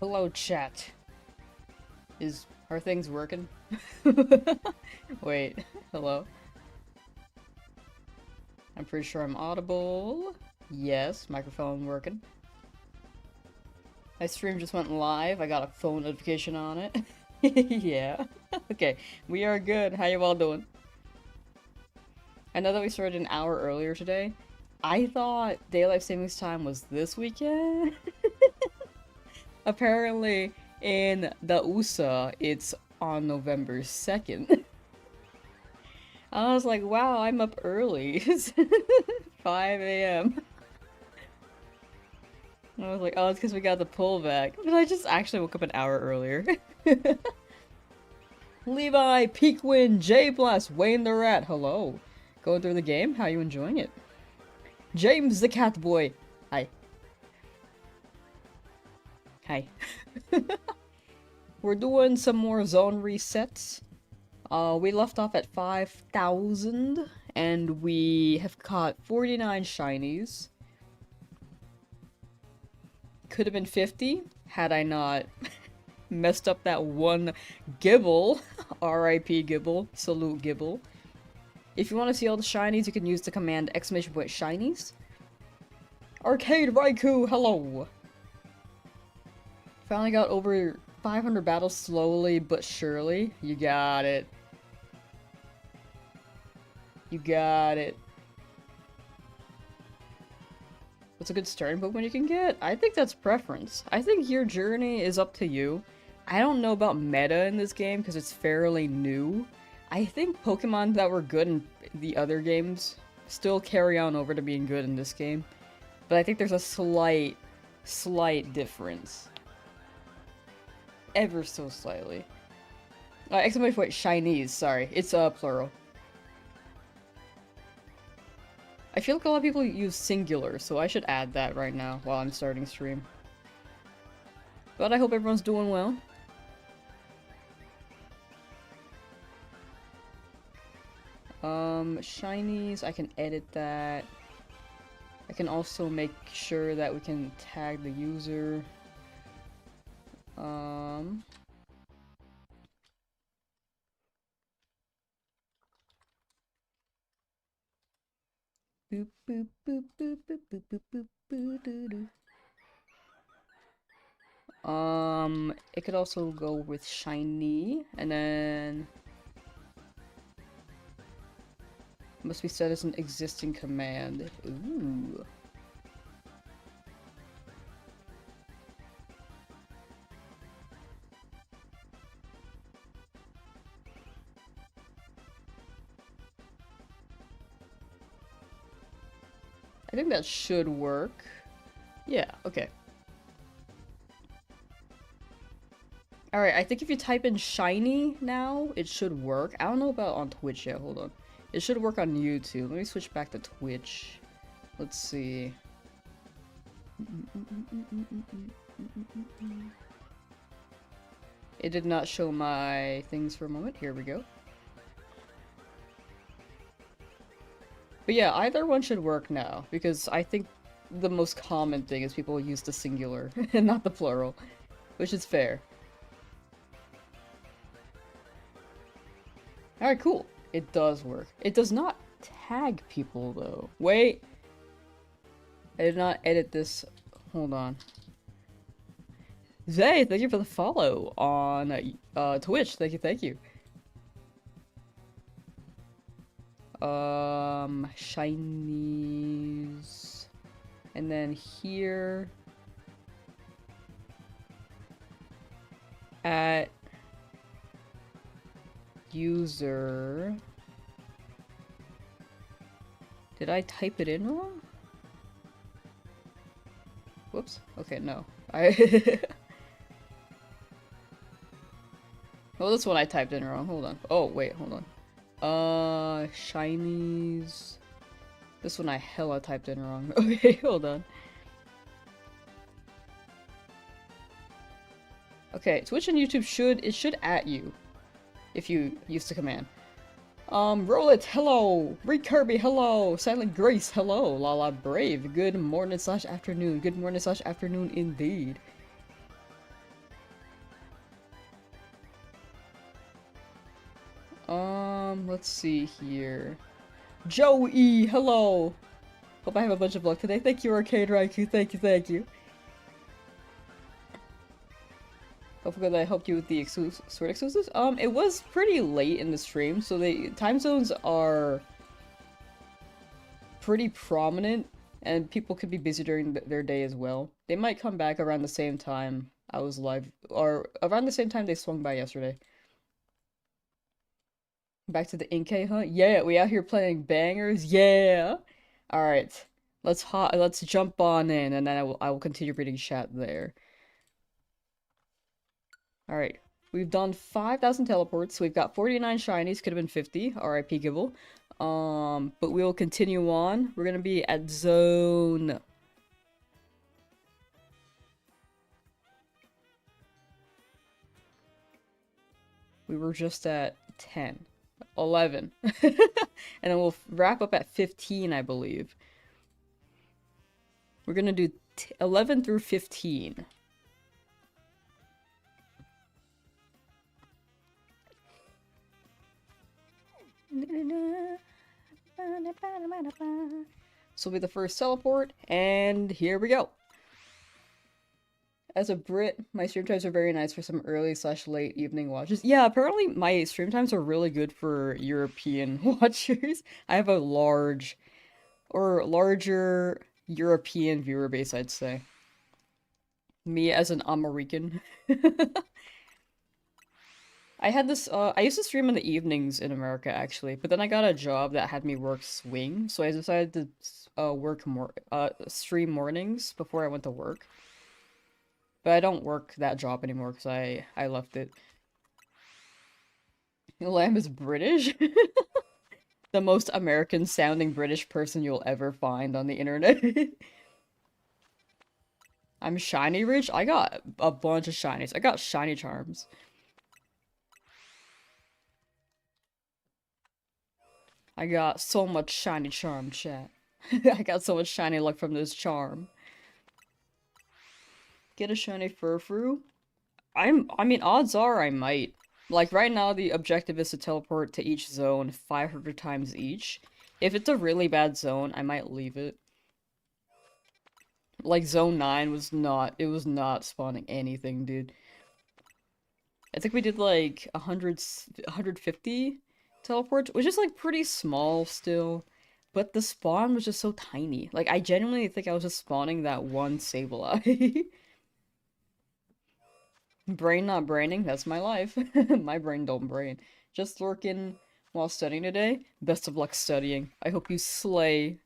Hello, chat. Are things working? Wait, hello? I'm pretty sure I'm audible. Yes, microphone working. My stream just went live. I got a phone notification on it. Yeah. Okay, we are good. How you all doing? I know that we started an hour earlier today. I thought daylight savings time was this weekend. Apparently, in the USA, it's on November 2nd. I was like, wow, I'm up early. 5 a.m. I was like, oh, it's because we got the pullback. But I just actually woke up an hour earlier. Levi, Peakwin, J Blast, Wayne the Rat, hello. Going through the game? How you enjoying it? James the Cat Boy, hi. Hi. We're doing some more zone resets. We left off at 5,000, and we have caught 49 shinies. Could have been 50, had I not messed up that one Gibble. R.I.P. Gibble. Salute Gibble. If you want to see all the shinies, you can use the command !shinies. Arcade Raikou, hello! Finally got over 500 battles slowly but surely. You got it. You got it. What's a good starting Pokemon you can get? I think that's preference. I think your journey is up to you. I don't know about meta in this game because it's fairly new. I think Pokemon that were good in the other games still carry on over to being good in this game. But I think there's a slight difference. Ever so slightly. Exclamation point, shinies, sorry. It's plural. I feel like a lot of people use singular, so I should add that right now while I'm starting stream. But I hope everyone's doing well. Shinies, I can edit that. I can also make sure that we can tag the user. Boop boop boop boop boop boop boop boop boop doo doo. It could also go with shiny, and then must be set as an existing command. Ooh. I think that should work. Yeah, okay. Alright, I think if you type in shiny now, it should work. I don't know about on Twitch yet, hold on. It should work on YouTube. Let me switch back to Twitch. Let's see. It did not show my things for a moment. Here we go. But yeah, either one should work now, because I think the most common thing is people use the singular and not the plural, which is fair. Alright, cool. It does work. It does not tag people, though. Wait! I did not edit this. Hold on. Zay, thank you for the follow on Twitch. Thank you, thank you. Shinies. And then here. At user. Did I type it in wrong? Whoops. Okay, no. Well, this one I typed in wrong. Hold on. Oh, wait, hold on. Shinies. This one I hella typed in wrong. Okay, hold on. Okay, Twitch and YouTube should at you if you use the command. Roll it, hello! Reed Kirby, hello! Silent Grace, hello! Lala Brave, good morning slash afternoon. Good morning slash afternoon indeed. Let's see here. Joey, hello! Hope I have a bunch of luck today. Thank you, Arcade Raikou. Thank you, thank you. Hopefully I helped you with the sword exclusives. It was pretty late in the stream, so the time zones are pretty prominent, and people could be busy during their day as well. They might come back around the same time I was live, or around the same time they swung by yesterday. Back to the Inkay hunt? Yeah, we out here playing bangers? Yeah! Alright. Let's jump on in, and then I will continue reading chat there. Alright. We've done 5,000 teleports. We've got 49 shinies. Could have been 50. R.I.P. Gibble. But we'll continue on. We're gonna be at zone... We were just at 10. 11. And then we'll wrap up at 15, I believe. We're gonna do 11 through 15. This will be the first teleport, and here we go. As a Brit, my stream times are very nice for some early/late evening watches. Yeah, apparently my stream times are really good for European watchers. I have a larger European viewer base, I'd say. Me as an American. I used to stream in the evenings in America, actually, but then I got a job that had me work swing, so I decided to stream mornings before I went to work. But I don't work that job anymore because I left it. Lamb is British? The most American-sounding British person you'll ever find on the internet. I'm shiny rich? I got a bunch of shinies. I got shiny charms. I got so much shiny charm, chat. I got so much shiny luck from this charm. Get a shiny Furfrou? I mean, odds are I might. Like, right now, the objective is to teleport to each zone 500 times each. If it's a really bad zone, I might leave it. Like, zone 9 was not spawning anything, dude. I think we did, like, 150 teleports, which is, like, pretty small still. But the spawn was just so tiny. Like, I genuinely think I was just spawning that one Sableye. Brain not braining, that's my life. My brain don't brain. Just lurking while studying today. Best of luck studying. I hope you slay.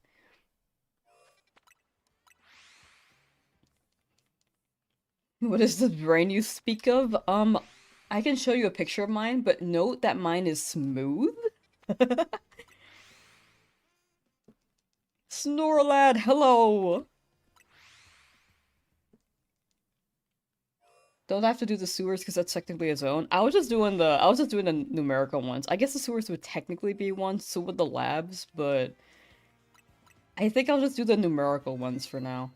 What is the brain you speak of? I can show you a picture of mine, but note that mine is smooth. Snorlad, hello! Don't have to do the sewers because that's technically a zone. I was just doing the numerical ones. I guess the sewers would technically be one, so would the labs, but I think I'll just do the numerical ones for now.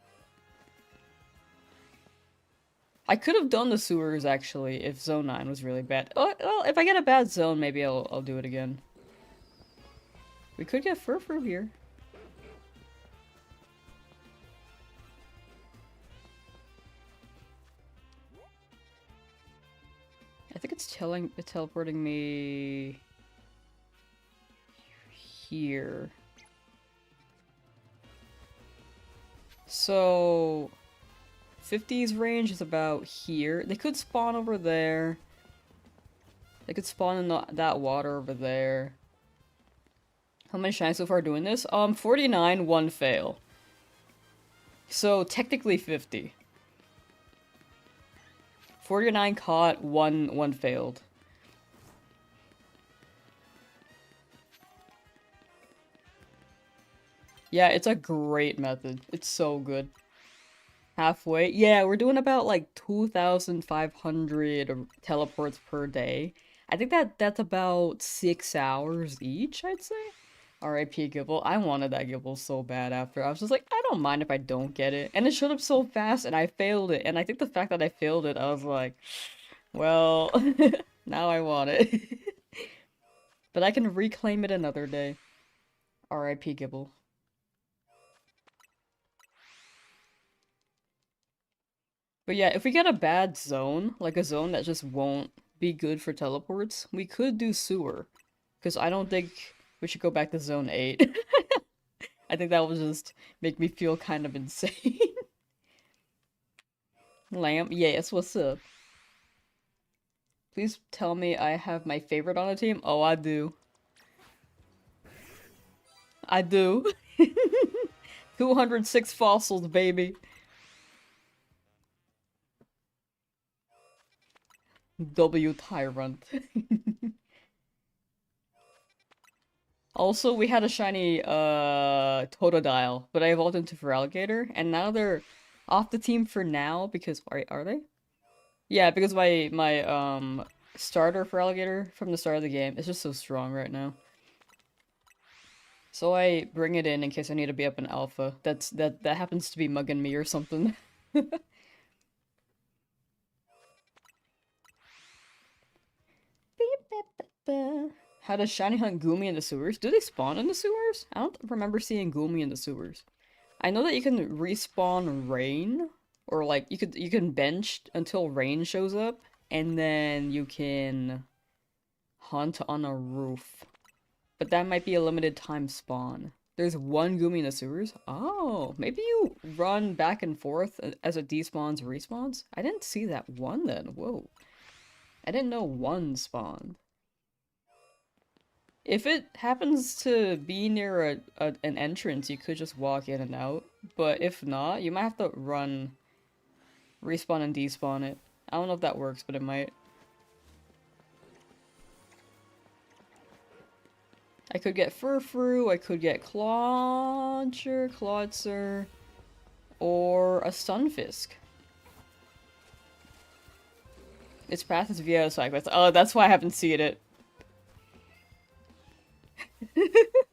I could have done the sewers actually if zone 9 was really bad. Oh, well, if I get a bad zone, maybe I'll do it again. We could get Furfrou here. I think it's teleporting me here. So 50's range is about here. They could spawn over there. They could spawn in that water over there. How many shines so far doing this? 49, 1 fail. So technically 50. 49 caught, 1 failed. Yeah, it's a great method. It's so good. Halfway. Yeah, we're doing about like 2,500 teleports per day. I think that's about 6 hours each, I'd say. R.I.P. Gibble. I wanted that Gibble so bad after. I was just like, I don't mind if I don't get it. And it showed up so fast and I failed it. And I think the fact that I failed it, I was like, well, now I want it. But I can reclaim it another day. R.I.P. Gibble. But yeah, if we get a bad zone, like a zone that just won't be good for teleports, we could do sewer. Because I don't think we should go back to zone 8. I think that will just make me feel kind of insane. Lamp, yes, what's up? Please tell me I have my favorite on the team. Oh, I do. I do. 206 fossils, baby. W Tyrant. Also, we had a shiny, Totodile, but I evolved into Feraligatr, and now they're off the team for now because, are they? Yeah, because my starter Feraligatr from the start of the game is just so strong right now. So I bring it in case I need to be up in alpha. That happens to be mugging me or something. How does shiny hunt Goomy in the sewers? Do they spawn in the sewers? I don't remember seeing Goomy in the sewers. I know that you can respawn Rain, or like you can bench until Rain shows up, and then you can hunt on a roof. But that might be a limited time spawn. There's one Goomy in the sewers? Oh, maybe you run back and forth as it despawns, respawns? I didn't see that one then. Whoa. I didn't know one spawned. If it happens to be near an entrance, you could just walk in and out. But if not, you might have to run, respawn and despawn it. I don't know if that works, but it might. I could get Furfru, I could get Clawitzer, or a Stunfisk. Its path is via Cyclist. Oh, that's why I haven't seen it.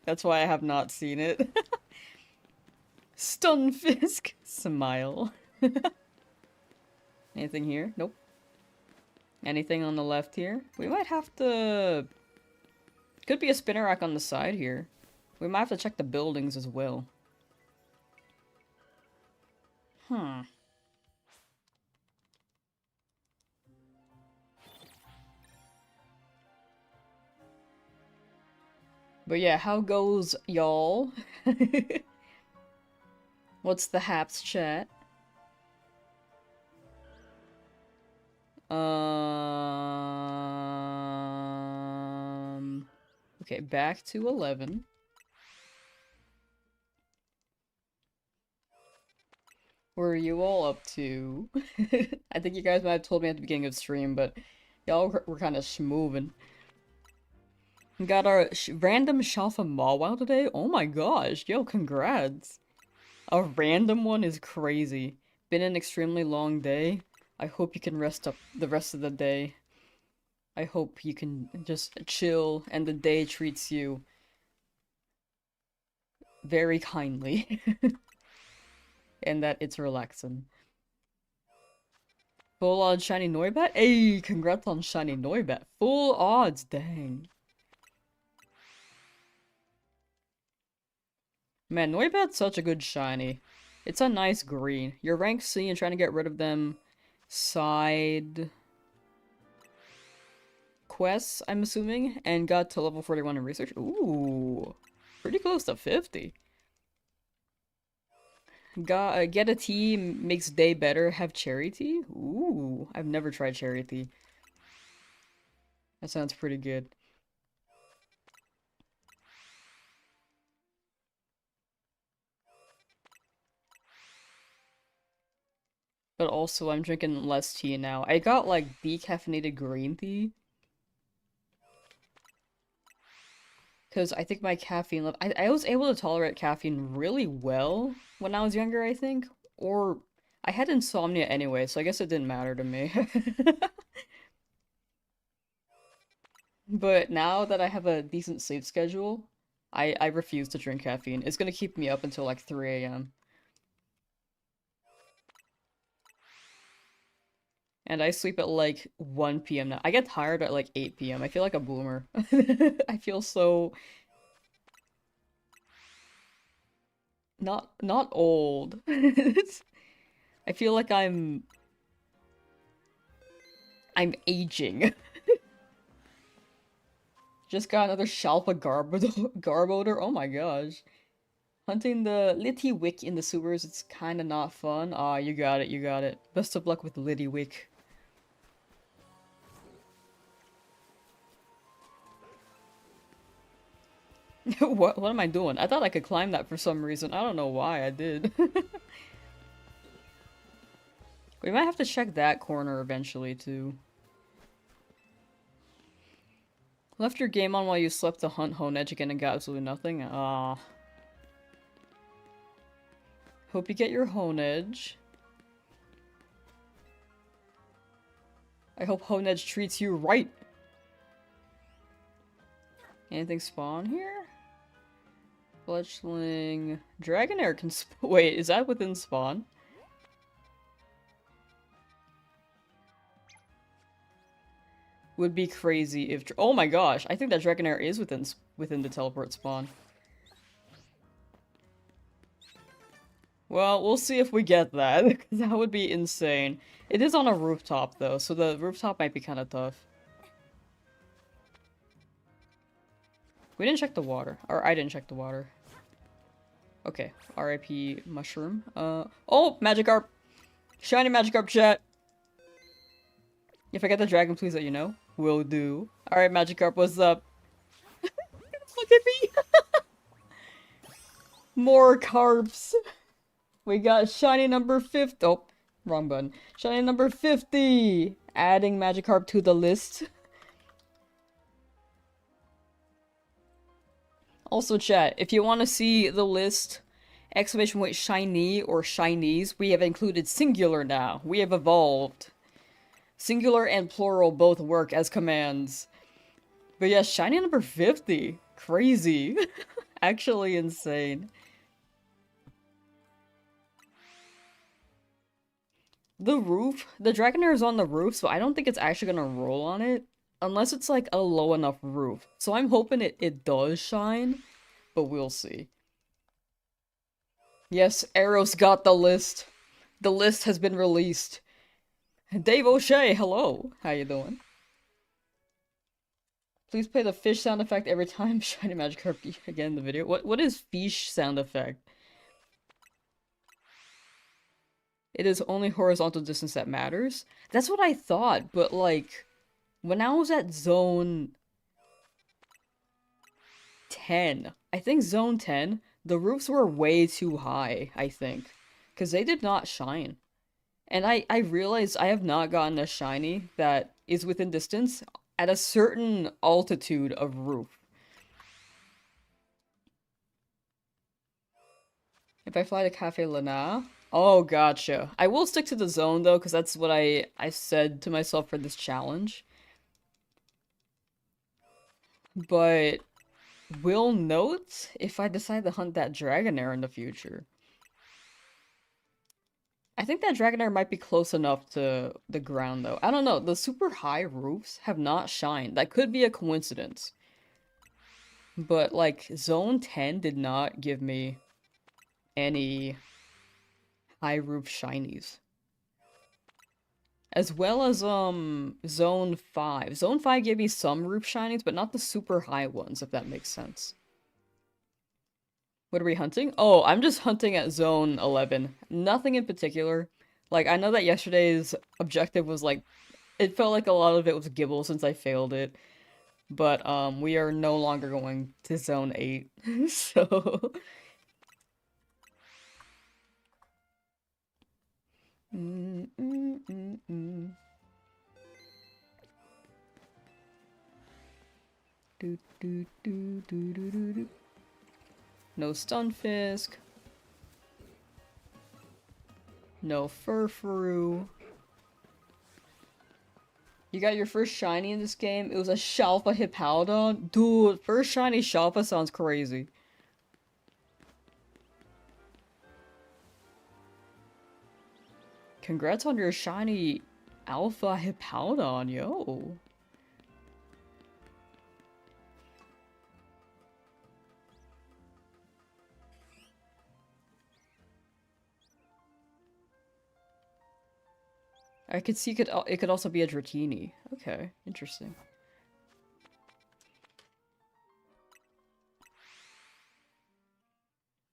That's why I have not seen it. Stunfisk! Smile. Anything here? Nope. Anything on the left here? We might have to... Could be a spinner rack on the side here. We might have to check the buildings as well. Hmm. But yeah, how goes y'all? What's the haps chat? Okay, back to 11. What are you all up to? I think you guys might have told me at the beginning of the stream, but y'all were kind of schmoving. Got our random Shalfa Mawile today? Oh my gosh, yo, congrats. A random one is crazy. Been an extremely long day. I hope you can rest up the rest of the day. I hope you can just chill and the day treats you very kindly. And that it's relaxing. Full on shiny Noibat? Hey, congrats on shiny Noibat. Full odds, dang. Man, Noibat's such a good shiny. It's a nice green. You're rank C and trying to get rid of them side quests, I'm assuming, and got to level 41 in research. Ooh, pretty close to 50. Get a tea makes day better. Have cherry tea? Ooh, I've never tried cherry tea. That sounds pretty good. But also, I'm drinking less tea now. I got, like, decaffeinated green tea. Because I think my caffeine level... I was able to tolerate caffeine really well when I was younger, I think. Or, I had insomnia anyway, so I guess it didn't matter to me. But now that I have a decent sleep schedule, I refuse to drink caffeine. It's gonna keep me up until, like, 3 a.m. And I sleep at like 1 p.m. now. I get tired at like 8 p.m. I feel like a boomer. I feel so not old. I feel like I'm aging. Just got another Shalpa Garbodor. Oh my gosh. Hunting the Littywick in the sewers, it's kinda not fun. Ah, you got it, you got it. Best of luck with Littywick. What am I doing? I thought I could climb that for some reason. I don't know why I did. We might have to check that corner eventually, too. Left your game on while you slept to hunt Honedge again and got absolutely nothing? Ah. Hope you get your Honedge. I hope Honedge treats you right. Anything spawn here? Fletchling... Dragonair can wait, is that within spawn? Would be crazy if... Oh my gosh, I think that Dragonair is within the teleport spawn. Well, we'll see if we get that, because that would be insane. It is on a rooftop, though, so the rooftop might be kind of tough. We didn't check the water. Or I didn't check the water. Okay, RIP Mushroom. Oh! Magikarp! Shiny Magikarp, chat! If I get the dragon, please let you know. Will do. Alright, Magikarp, what's up? Look at me! More carps! We got shiny number 50. Oh, wrong button. Shiny number 50! Adding Magikarp to the list. Also, chat, if you want to see the list, exclamation point shiny or shinies, we have included singular now. We have evolved. Singular and plural both work as commands. But yeah, shiny number 50. Crazy. Actually insane. The roof, the Dragonair is on the roof, so I don't think it's actually gonna roll on it. Unless it's like a low enough roof. So I'm hoping it does shine, but we'll see. Yes, Arrow's got the list. The list has been released. Dave O'Shea, hello. How you doing? Please play the fish sound effect every time shiny Magikarp again in the video. What is fish sound effect? It is only horizontal distance that matters. That's what I thought, but like when I was at zone 10, I think zone 10, the roofs were way too high, I think. Because they did not shine. And I realized I have not gotten a shiny that is within distance at a certain altitude of roof. If I fly to Cafe Lana... Oh, gotcha. I will stick to the zone, though, because that's what I said to myself for this challenge. But will note if I decide to hunt that Dragonair in the future. I think that Dragonair might be close enough to the ground, though. I don't know. The super high roofs have not shined. That could be a coincidence. But, like, Zone 10 did not give me any high roof shinies. As well as, Zone 5. Zone 5 gave me some roof shinies, but not the super high ones, if that makes sense. What are we hunting? Oh, I'm just hunting at Zone 11. Nothing in particular. Like, I know that yesterday's objective was, like, it felt like a lot of it was Gibble since I failed it. But, we are no longer going to Zone 8, so... Do, do, do, do, do, do, do. No Stunfisk. No Furfuru. You got your first shiny in this game? It was a Shalpa Hippowdon? Dude, first shiny Shalpa sounds crazy. Congrats on your shiny Alpha Hippowdon, yo. I could see it could also be a Dratini. Okay, interesting.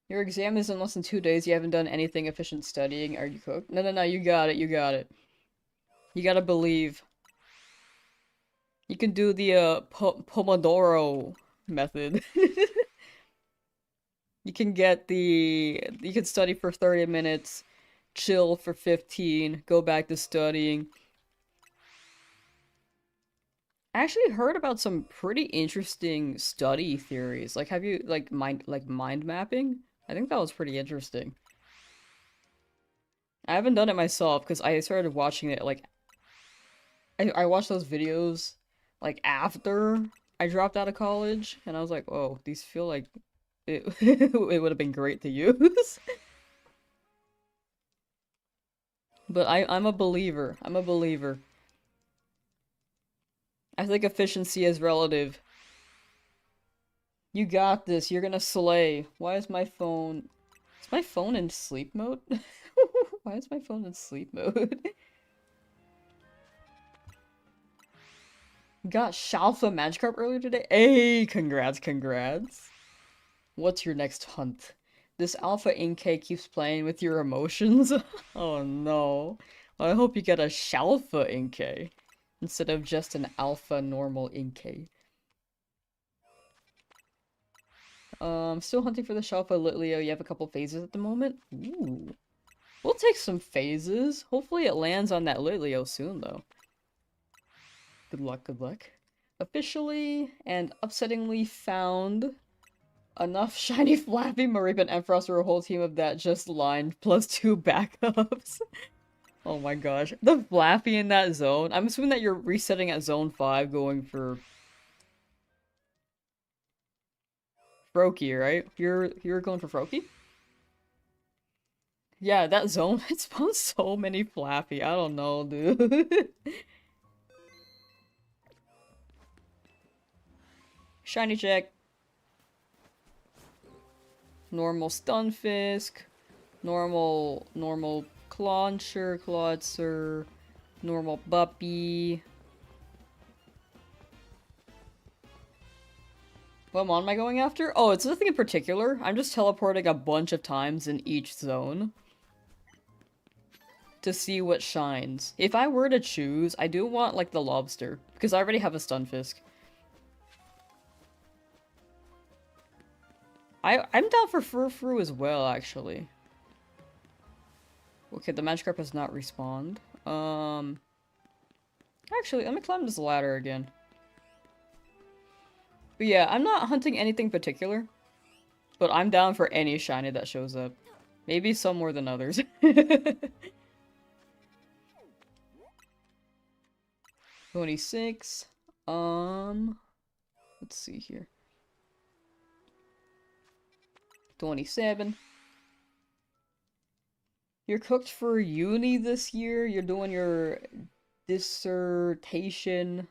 Your exam is in less than 2 days. You haven't done anything efficient studying. Are you cooked? No, no, no. You got it. You got it. You gotta believe. You can do the Pomodoro method. You can get the. You can study for 30 minutes, chill for 15, go back to studying. I actually heard about some pretty interesting study theories. Like, have you like mind mapping? I think that was pretty interesting. I haven't done it myself because I started watching it like I watched those videos like after I dropped out of college, and I was like, oh, these feel like it it would have been great to use. But I'm a believer. I'm a believer. I think efficiency is relative. You got this. You're gonna slay. Why is my phone... Is my phone in sleep mode? Why is my phone in sleep mode? Got Shalfa Magikarp earlier today? Hey, congrats, congrats. What's your next hunt? This Alpha Inkay keeps playing with your emotions? Oh no. Well, I hope you get a Shalfa Inkay instead of just an Alpha normal Inkay. Still hunting for the Shalfa Litleo. You have a couple phases at the moment? Ooh. We'll take some phases. Hopefully it lands on that Litleo soon, though. Good luck, good luck. Officially and upsettingly found enough shiny Flappy, Mareep, and Ampharos for a whole team of that just line plus 2 backups. Oh my gosh. The Flappy in that zone. I'm assuming that you're resetting at zone 5 going for Froakie, right? You're going for Froakie? Yeah, that zone, it spawns so many Flappy. I don't know, dude. Shiny check. Normal Stunfisk. Normal Clauncher, Clawitzer. Normal Buppy. What mon am I going after? Oh, it's nothing in particular. I'm just teleporting a bunch of times in each zone to see what shines. If I were to choose, I do want, like, the Lobster, because I already have a Stunfisk. I'm down for Furfru as well, actually. Okay, the Magikarp has not respawned. Actually, let me climb this ladder again. But yeah, I'm not hunting anything particular, but I'm down for any shiny that shows up. Maybe some more than others. 26. Let's see here. 27. You're cooked for uni this year? You're doing your dissertation,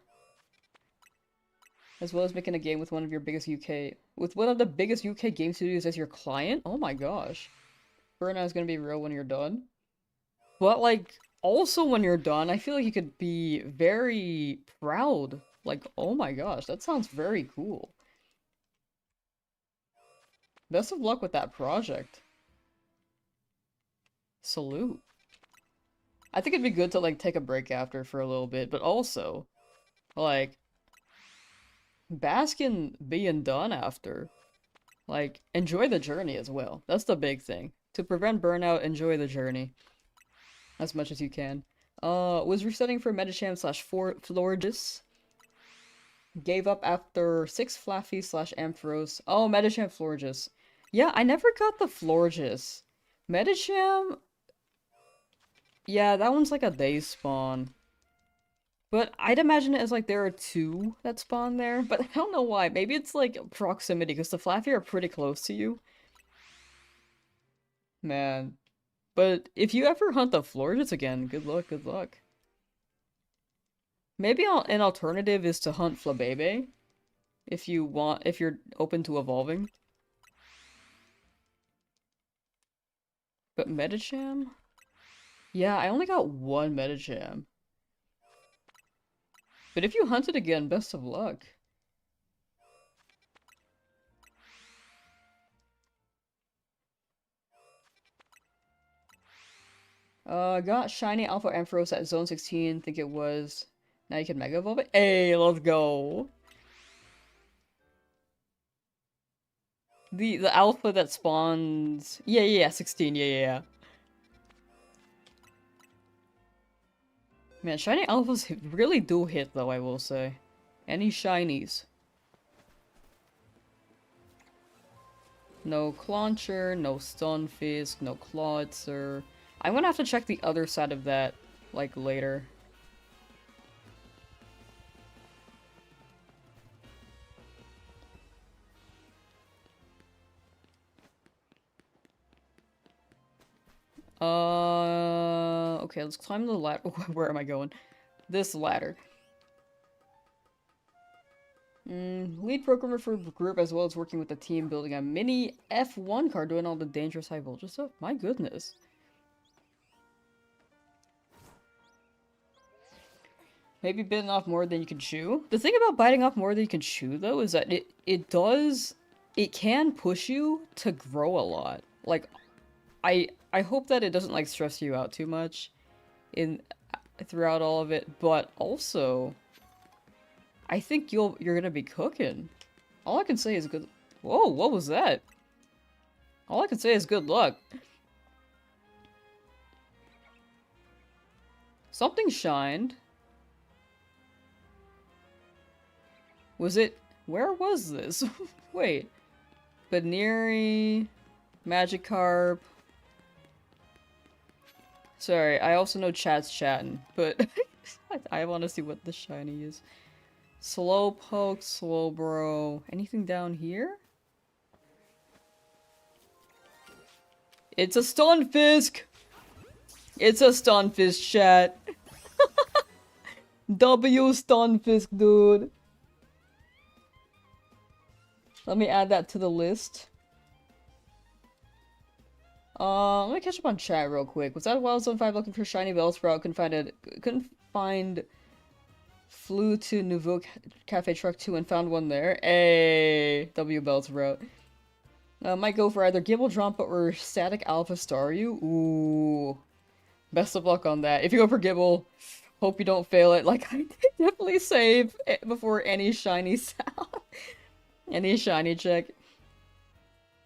as well as making a game with one of your biggest UK... With one of the biggest UK game studios as your client? Oh my gosh. Burnout is gonna be real when you're done. But, like, also when you're done, I feel like you could be very proud. Like, oh my gosh, that sounds very cool. Best of luck with that project. Salute. I think it'd be good to, like, take a break after for a little bit, but also, like, bask in being done after. Like, enjoy the journey as well. That's the big thing. To prevent burnout, enjoy the journey. As much as you can. Was resetting for Medicham slash Florges. Gave up after 6 Flaffy slash Ampharos. Oh, Medicham Florges. Yeah, I never got the Florges. Medicham... Yeah, that one's like a day spawn. But I'd imagine it as like there are 2 that spawn there. But I don't know why. Maybe it's like proximity, because the Flaffy are pretty close to you. Man. But if you ever hunt the Florges again, good luck, good luck. Maybe an alternative is to hunt Flabebe. If you're open to evolving. But Medicham? Yeah, I only got one Medicham. But if you hunt it again, best of luck. Got Shiny Alpha Ampharos at Zone 16, think it was. Now you can Mega Evolve it? Hey, let's go! The alpha that spawns... Yeah, 16, yeah. Man, shiny alphas really do hit though, I will say. Any shinies. No Clauncher, no Stunfisk, no Clawitzer. I'm gonna have to check the other side of that, like, later. Okay, let's climb the ladder. Where am I going? This ladder. Lead programmer for the group as well as working with the team building a mini F1 car doing all the dangerous high voltage stuff. My goodness. Maybe bitten off more than you can chew. The thing about biting off more than you can chew though is that it can push you to grow a lot. Like, I hope that it doesn't like stress you out too much throughout all of it, but also I think you're gonna be cooking. All I can say is good. Whoa, what was that? All I can say is good luck. Something shined. Was it? Where was this? Wait. Baneri, Magikarp. Sorry, I also know chat's chatting, but I want to see what the shiny is. Slowpoke, Slowbro. Anything down here? It's a Stunfisk! It's a Stunfisk, chat. W Stunfisk, dude. Let me add that to the list. Let me catch up on chat real quick. Was that Wild Zone 5 looking for shiny Bellsprout? Couldn't find flew to Nouveau Cafe Truck 2 and found one there. Hey, W Bellsprout. Might go for either Gibble Drompa or Static Alpha Staryu. Ooh. Best of luck on that. If you go for Gibble, hope you don't fail it. Like, I did definitely save before any shiny sound. Any shiny check.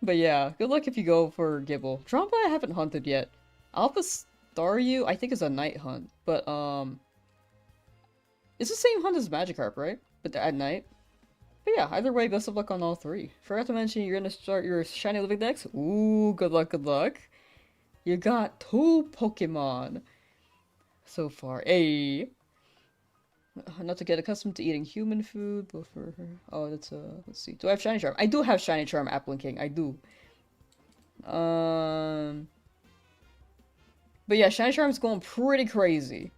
But yeah, good luck if you go for Gibble. Drompa I haven't hunted yet. Alpha Staryu I think is a night hunt. But, it's the same hunt as Magikarp, right? But at night. But yeah, either way, best of luck on all three. Forgot to mention you're gonna start your shiny living dex. Ooh, good luck, good luck. You got 2 Pokemon so far. Hey. Not to get accustomed to eating human food, but for her. Oh, that's let's see. Do I have Shiny Charm? I do have Shiny Charm, Applinking. I do. But yeah, Shiny Charm's going pretty crazy.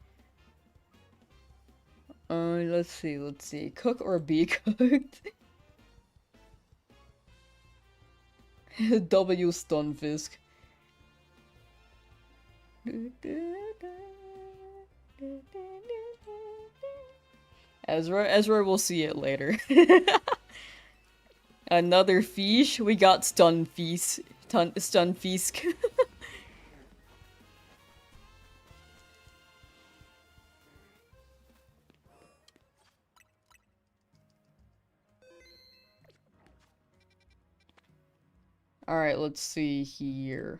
Let's see. Cook or be cooked? W Stunfisk. Ezra will see it later. Another fish. We got Stunfisk. Stunfisk. Alright, let's see here.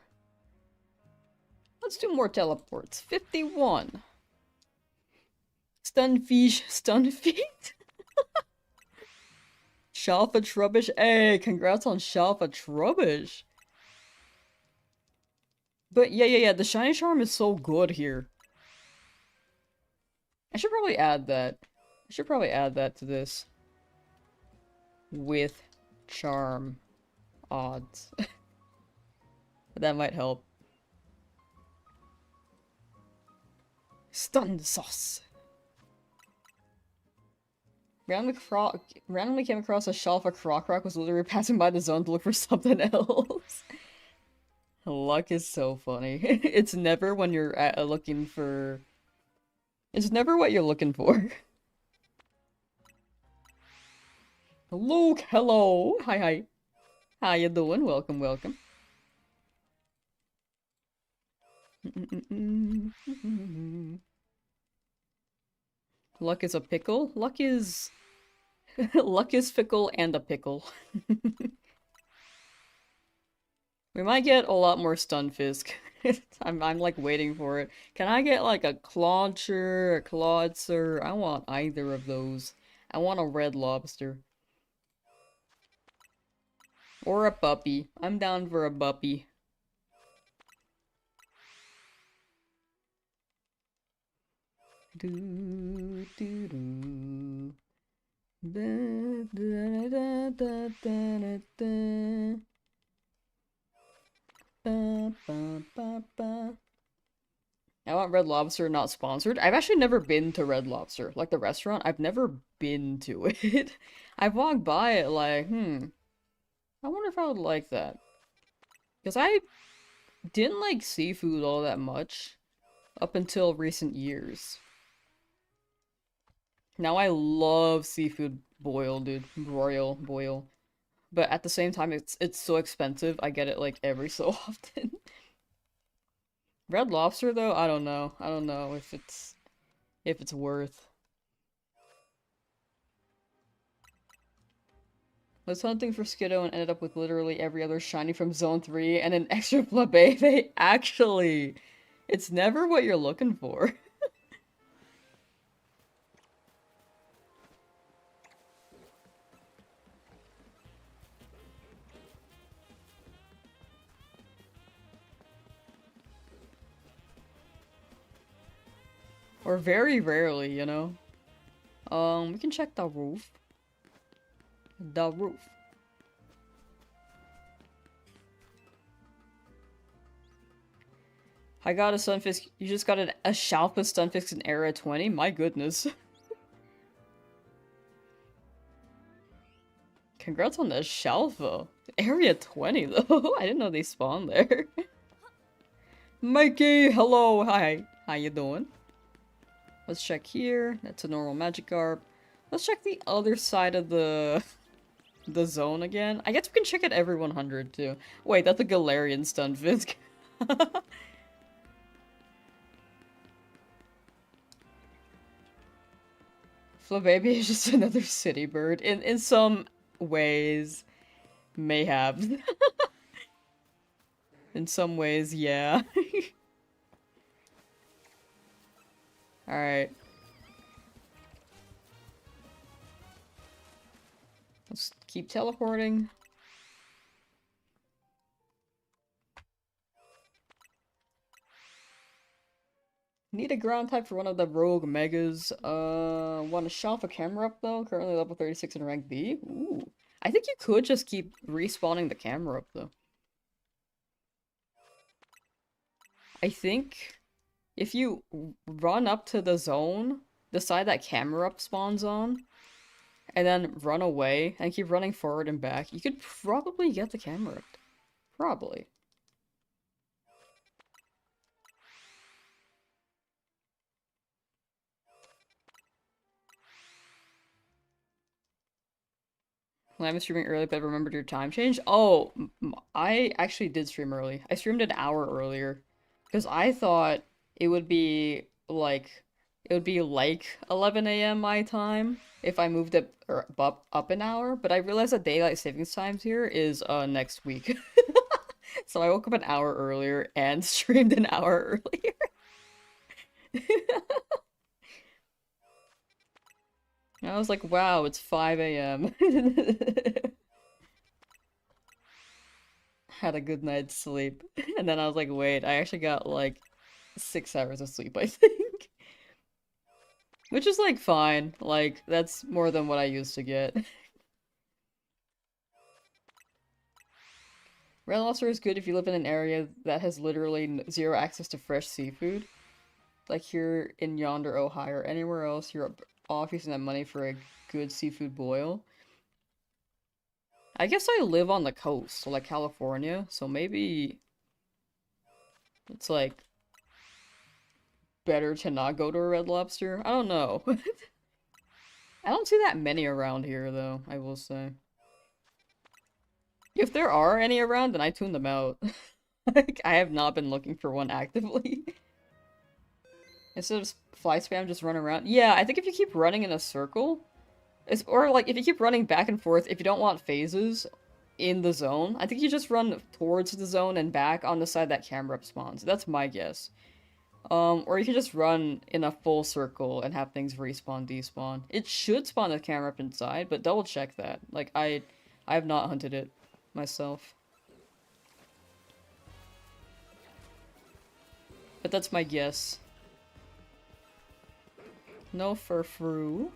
Let's do more teleports. 51. Stunfish. Shalfa Trubbish. Hey, congrats on Shalfa Trubbish. But yeah, the Shiny Charm is so good here. I should probably add that. I should probably add that to this. With charm odds. That might help. Stun sauce. Randomly came across a shelf of Croc Rock, was literally passing by the zone to look for something else. Luck is so funny. It's never when you're looking for... It's never what you're looking for. Luke, hello! Hi, hi. How you doing? Welcome, welcome. Luck is a pickle? Luck is... Luck is fickle and a pickle. We might get a lot more Stunfisk. I'm like waiting for it. Can I get like a Clauncher, a Clawitzer? I want either of those. I want a red lobster. Or a puppy. I'm down for a puppy. Do do do. Da, da, da, da, da, da. Ba, ba, ba, ba. I want Red Lobster, not sponsored. I've actually never been to Red Lobster, like the restaurant. I've never been to it. I've walked by it like, I wonder if I would like that. Because I didn't like seafood all that much up until recent years. Now I love seafood boil, dude. Broil, boil. But at the same time, it's so expensive, I get it like every so often. Red Lobster though, I don't know. I don't know if it's worth. Was hunting for Skiddo and ended up with literally every other shiny from Zone 3 and an extra Flabébé. They actually... It's never what you're looking for. Or very rarely, you know? We can check the roof. The roof. I got a Stunfisk. You just got a Shalpa Stunfisk in Era 20? My goodness. Congrats on the Shalpa. Area 20 though. I didn't know they spawned there. Mikey, hello, hi. How you doing? Let's check here. That's a normal Magikarp. Let's check the other side of the zone again. I guess we can check it every 100 too. Wait, that's a Galarian Stunfisk. Flabébé is just another city bird. In some ways, may have. In some ways, yeah. Alright. Let's keep teleporting. Need a ground type for one of the rogue megas. Want to shelf a camera up though? Currently level 36 in rank B. Ooh. I think you could just keep respawning the camera up though. I think if you run up to the zone, the side that camera up spawns on, and then run away and keep running forward and back, you could probably get the camera up. Probably. Well, I'm streaming early, but I remembered your time change. Oh, I actually did stream early. I streamed an hour earlier. Because I thought it would be like 11 a.m. my time if I moved it up an hour, but I realized that daylight savings times here is next week. So I woke up an hour earlier and streamed an hour earlier. I was like, wow, it's 5 a.m. Had a good night's sleep. And then I was like, wait, I actually got like 6 hours of sleep, I think. Which is like fine. Like, that's more than what I used to get. Red Lobster is good if you live in an area that has literally zero access to fresh seafood. Like here in yonder Ohio or anywhere else, you're off using that money for a good seafood boil. I guess I live on the coast, so like California, so maybe it's like better to not go to a Red Lobster. I don't know. I don't see that many around here though, I will say. If there are any around, then I tune them out. Like, I have not been looking for one actively. Instead of fly spam, just run around. Yeah, I think if you keep running in a circle, or like if you keep running back and forth, if you don't want phases in the zone, I think you just run towards the zone and back on the side that camera up spawns. That's my guess. Or you can just run in a full circle and have things respawn, despawn. It should spawn the camera up inside, but double check that. Like, I have not hunted it myself. But that's my guess. No furfru.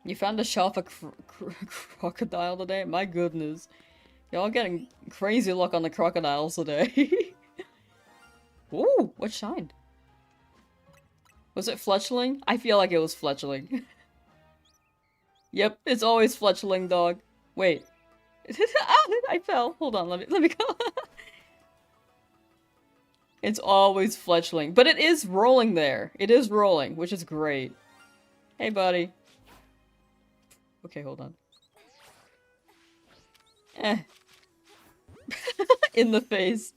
You found a shelf of crocodile today? My goodness. Y'all getting crazy luck on the crocodiles today. Ooh, what shined? Was it Fletchling? I feel like it was Fletchling. Yep, it's always Fletchling, dog. Wait. I fell. Hold on, let me go. It's always Fletchling. But it is rolling there. It is rolling, which is great. Hey, buddy. Okay, hold on. Eh. In the face.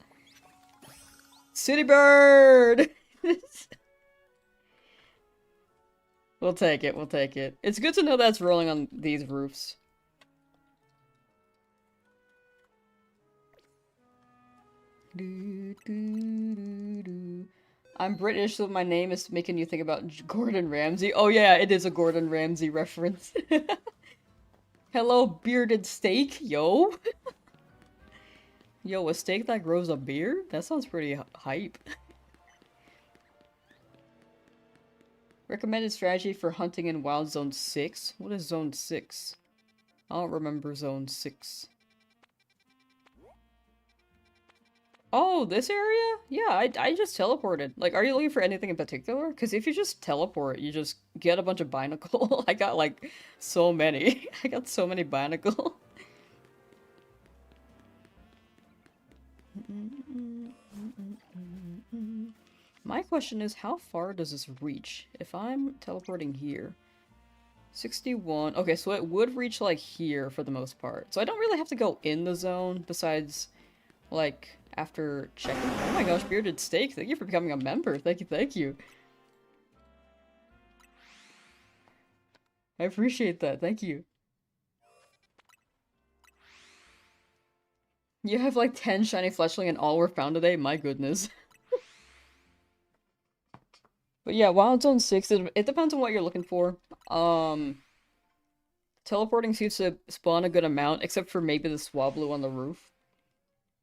City bird! We'll take it, we'll take it. It's good to know that's rolling on these roofs. I'm British, so my name is making you think about Gordon Ramsay. Oh yeah, it is a Gordon Ramsay reference. Hello, bearded steak, yo. Yo, a steak that grows a beard? That sounds pretty hype. Recommended strategy for hunting in Wild Zone 6? What is Zone 6? I don't remember Zone 6. Oh, this area? Yeah, I just teleported. Like, are you looking for anything in particular? Because if you just teleport, you just get a bunch of binacle. I got, like, so many. I got so many binacle. My question is, how far does this reach? If I'm teleporting here... 61... Okay, so it would reach, like, here for the most part. So I don't really have to go in the zone, besides, like... After checking. Oh my gosh, bearded steak. Thank you for becoming a member. Thank you, thank you. I appreciate that. Thank you. You have like 10 shiny Fletchling and all were found today? My goodness. But yeah, Wild Zone 6, it depends on what you're looking for. Teleporting seems to spawn a good amount, except for maybe the Swablu on the roof.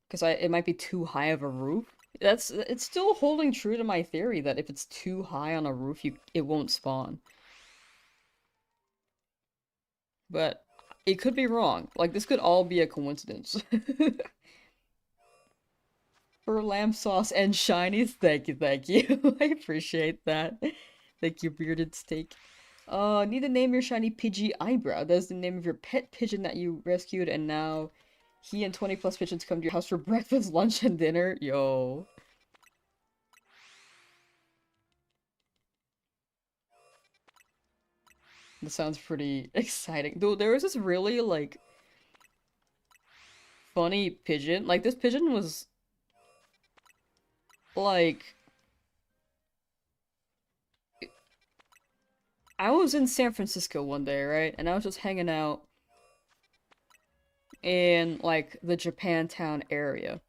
Because it might be too high of a roof. It's still holding true to my theory that if it's too high on a roof, it won't spawn. But it could be wrong. Like, this could all be a coincidence. For Lamsauce and shinies, thank you, thank you. I appreciate that. Thank you, bearded steak. Need to name your shiny Pidgey Eyebrow. That's the name of your pet pigeon that you rescued, and now... He and 20 plus pigeons come to your house for breakfast, lunch, and dinner. Yo. This sounds pretty exciting. Dude, there was this really, like, funny pigeon. Like, this pigeon was, like... I was in San Francisco one day, right? And I was just hanging out in, like, the Japantown area.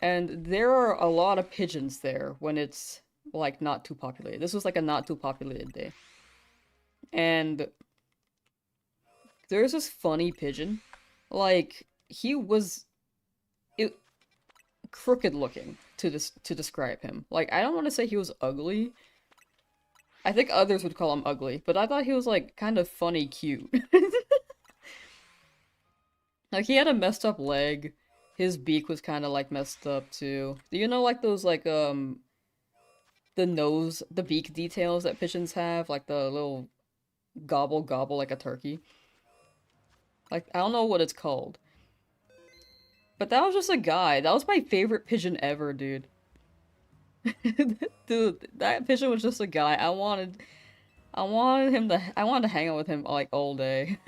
And there are a lot of pigeons there when it's, like, not too populated. This was, like, a not too populated day. And there's this funny pigeon. Like, he was... crooked looking, to describe him. Like, I don't want to say he was ugly. I think others would call him ugly, but I thought he was, like, kind of funny cute. Like, he had a messed up leg. His beak was kind of, like, messed up, too. Do you know, like, those, like, the nose, the beak details that pigeons have? Like, the little gobble gobble like a turkey? Like, I don't know what it's called. But that was just a guy. That was my favorite pigeon ever, dude. Dude, that pigeon was just a guy. I wanted to hang out with him, like, all day.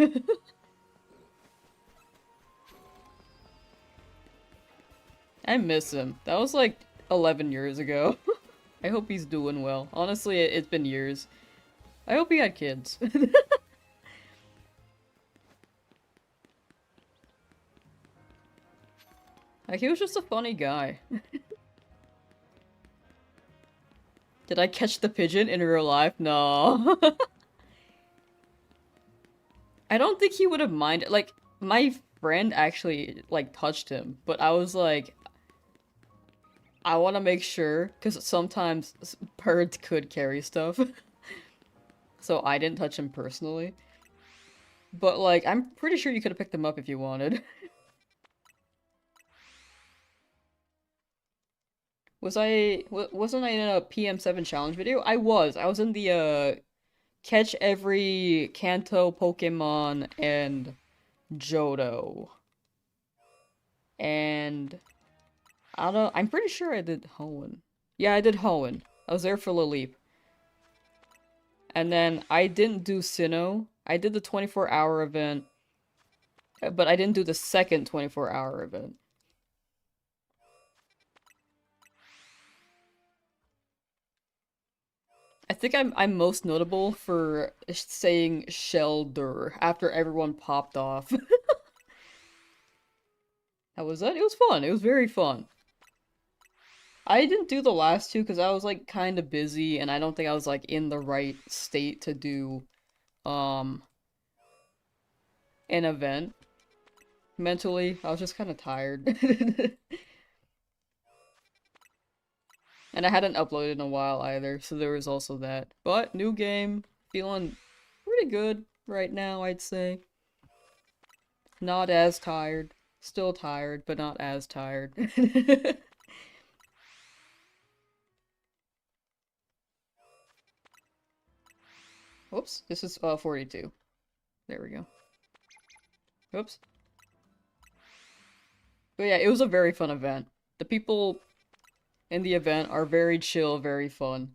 I miss him. That was like 11 years ago. I hope he's doing well. Honestly, it's been years. I hope he had kids. Like, he was just a funny guy. Did I catch the pigeon in real life? No. I don't think he would have minded. Like, my friend actually, like, touched him, but I was like, I want to make sure, because sometimes birds could carry stuff. So I didn't touch him personally. But, like, I'm pretty sure you could have picked him up if you wanted. Wasn't I in a PM7 challenge video? I was. I was in the, catch every Kanto Pokemon and Johto. And I'm pretty sure I did Hoenn. Yeah, I did Hoenn. I was there for Laleep. And then I didn't do Sinnoh. I did the 24-hour event, but I didn't do the second 24-hour event. I think I'm most notable for saying Shelder after everyone popped off. How was that? It was fun. It was very fun. I didn't do the last two because I was like kind of busy and I don't think I was like in the right state to do um an event. Mentally, I was just kind of tired. And I hadn't uploaded in a while either, so there was also that. But new game, feeling pretty good right now, I'd say. Not as tired. Still tired, but not as tired. Whoops, this is 42. There we go. Whoops. But yeah, it was a very fun event. The people in the event are very chill, very fun.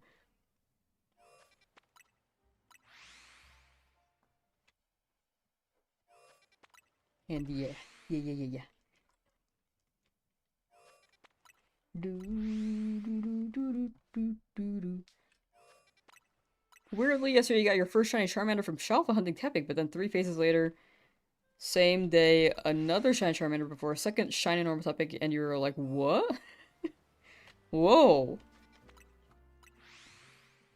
And yeah, yeah. Weirdly, yesterday you got your first shiny Charmander from Shelf hunting Tepic, but then 3 phases later, same day, another shiny Charmander before a second shiny normal Tepic, and you were like, what? Whoa.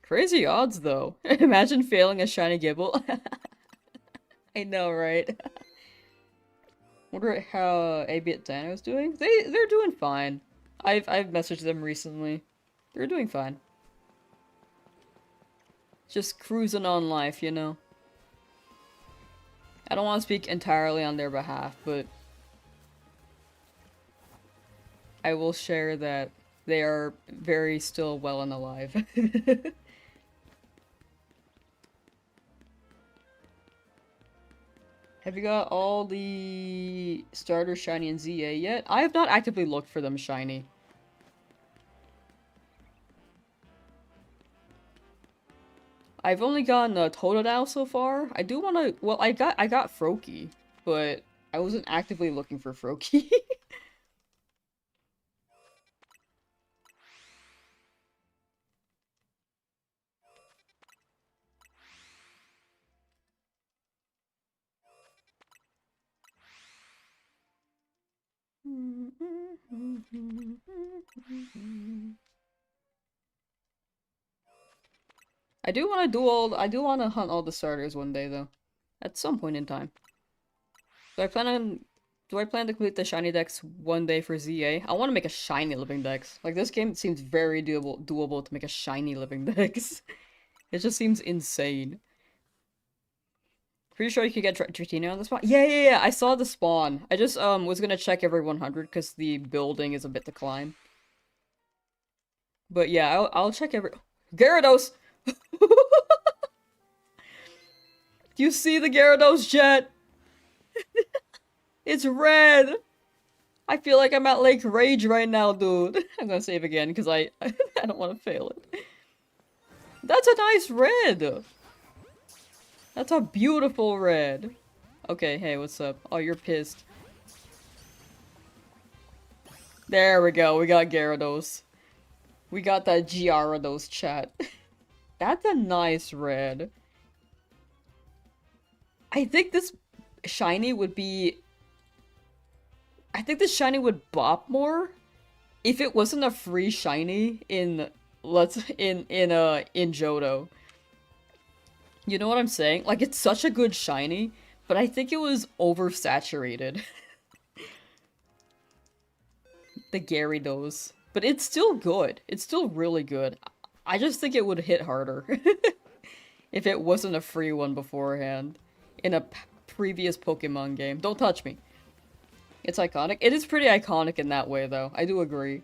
Crazy odds, though. Imagine failing a shiny Gibble. I know, right? Wonder how A-Bit Dino's doing? They're doing fine. I've messaged them recently. They're doing fine. Just cruising on life, you know? I don't want to speak entirely on their behalf, but I will share that they are very still well and alive. Have you got all the starters shiny in ZA yet? I have not actively looked for them shiny. I've only gotten a Totodile so far. I do want to. Well, I got Froakie, but I wasn't actively looking for Froakie. I do want to do all. I do want to hunt all the starters one day, though. At some point in time. Do I plan on? Do I plan to complete the shiny decks one day for ZA? I want to make a shiny living dex. Like, this game seems very doable to make a shiny living dex. It just seems insane. Pretty sure you could get Dratini on the spawn. Yeah. I saw the spawn. I just was gonna check every 100 because the building is a bit to climb. But yeah, I'll check every. Gyarados. Do you see the Gyarados jet? It's red. I feel like I'm at Lake Rage right now, dude. I'm gonna save again because I I don't want to fail it. That's a nice red. That's a beautiful red. Okay, hey, what's up? Oh, you're pissed. There we go. We got Gyarados. We got that Gyarados chat. That's a nice red. I think this shiny would be... I think this shiny would bop more if it wasn't a free shiny in Johto. You know what I'm saying? Like, it's such a good shiny, but I think it was oversaturated. The Gyarados. But it's still good. It's still really good. I just think it would hit harder if it wasn't a free one beforehand in a previous Pokemon game. Don't touch me. It's iconic. It is pretty iconic in that way, though. I do agree.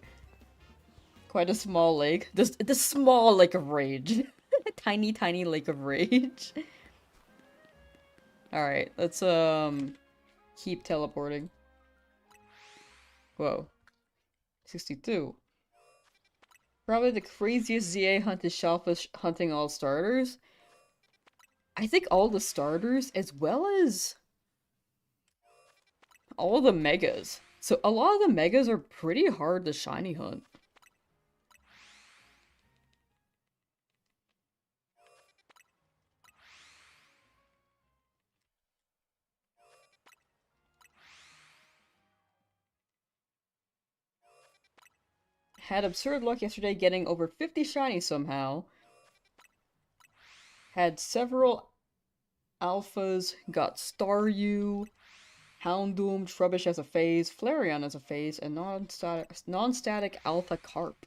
Quite a small lake. The small lake of rage. Tiny, tiny lake of rage. Alright, let's, keep teleporting. Whoa. 62. Probably the craziest ZA hunt is Shellfish hunting all starters. I think all the starters, as well as all the megas. So a lot of the megas are pretty hard to shiny hunt. Had absurd luck yesterday getting over 50 shinies somehow. Had several alphas, got Staryu, Houndoom, Trubbish as a phase, Flareon as a phase, and non-static Alpha Carp.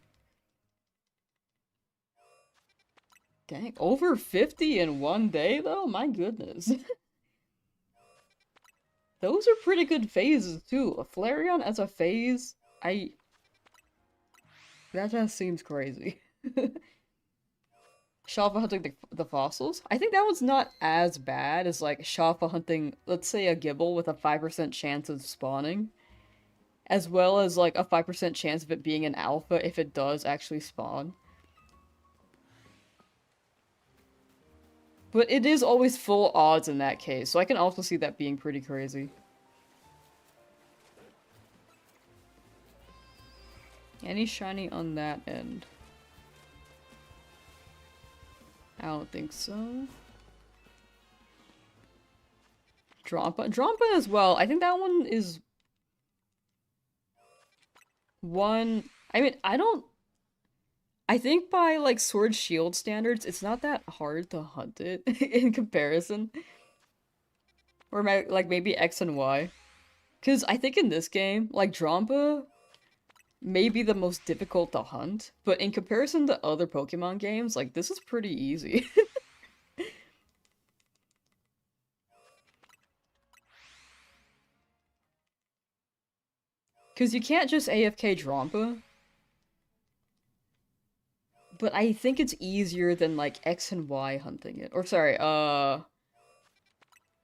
Dang, over 50 in one day though? My goodness. Those are pretty good phases too. A Flareon as a phase, that just seems crazy. Shafa hunting the fossils? I think that was not as bad as like Shafa hunting, let's say a Gibble with a 5% chance of spawning. As well as like a 5% chance of it being an alpha if it does actually spawn. But it is always full odds in that case, so I can also see that being pretty crazy. Any shiny on that end? I don't think so. Drampa as well. I think that one is one... I mean, I think by, like, Sword Shield standards, it's not that hard to hunt it in comparison. Or, like, maybe X and Y. Because I think in this game, like, Drampa may be the most difficult to hunt, but in comparison to other Pokemon games, like, this is pretty easy. Because you can't just AFK Drampa. But I think it's easier than, like, X and Y hunting it. Or, sorry, Drampa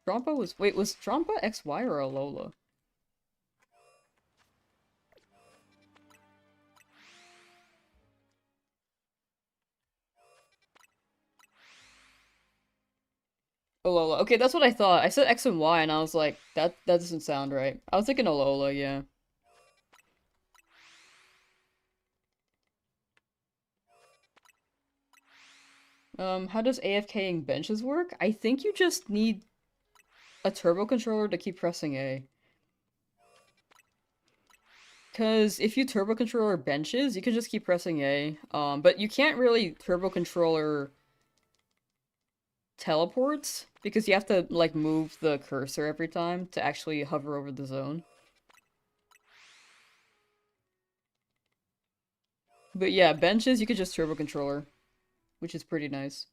was... Wait, was Drampa XY or Alola? Alola. Okay, that's what I thought. I said X and Y, and I was like, that doesn't sound right. I was thinking Alola, yeah. How does AFKing benches work? I think you just need a turbo controller to keep pressing A. Because if you turbo controller benches, you can just keep pressing A. But you can't really turbo controller teleports, because you have to, like, move the cursor every time to actually hover over the zone. But yeah, benches, you could just turbo controller, which is pretty nice.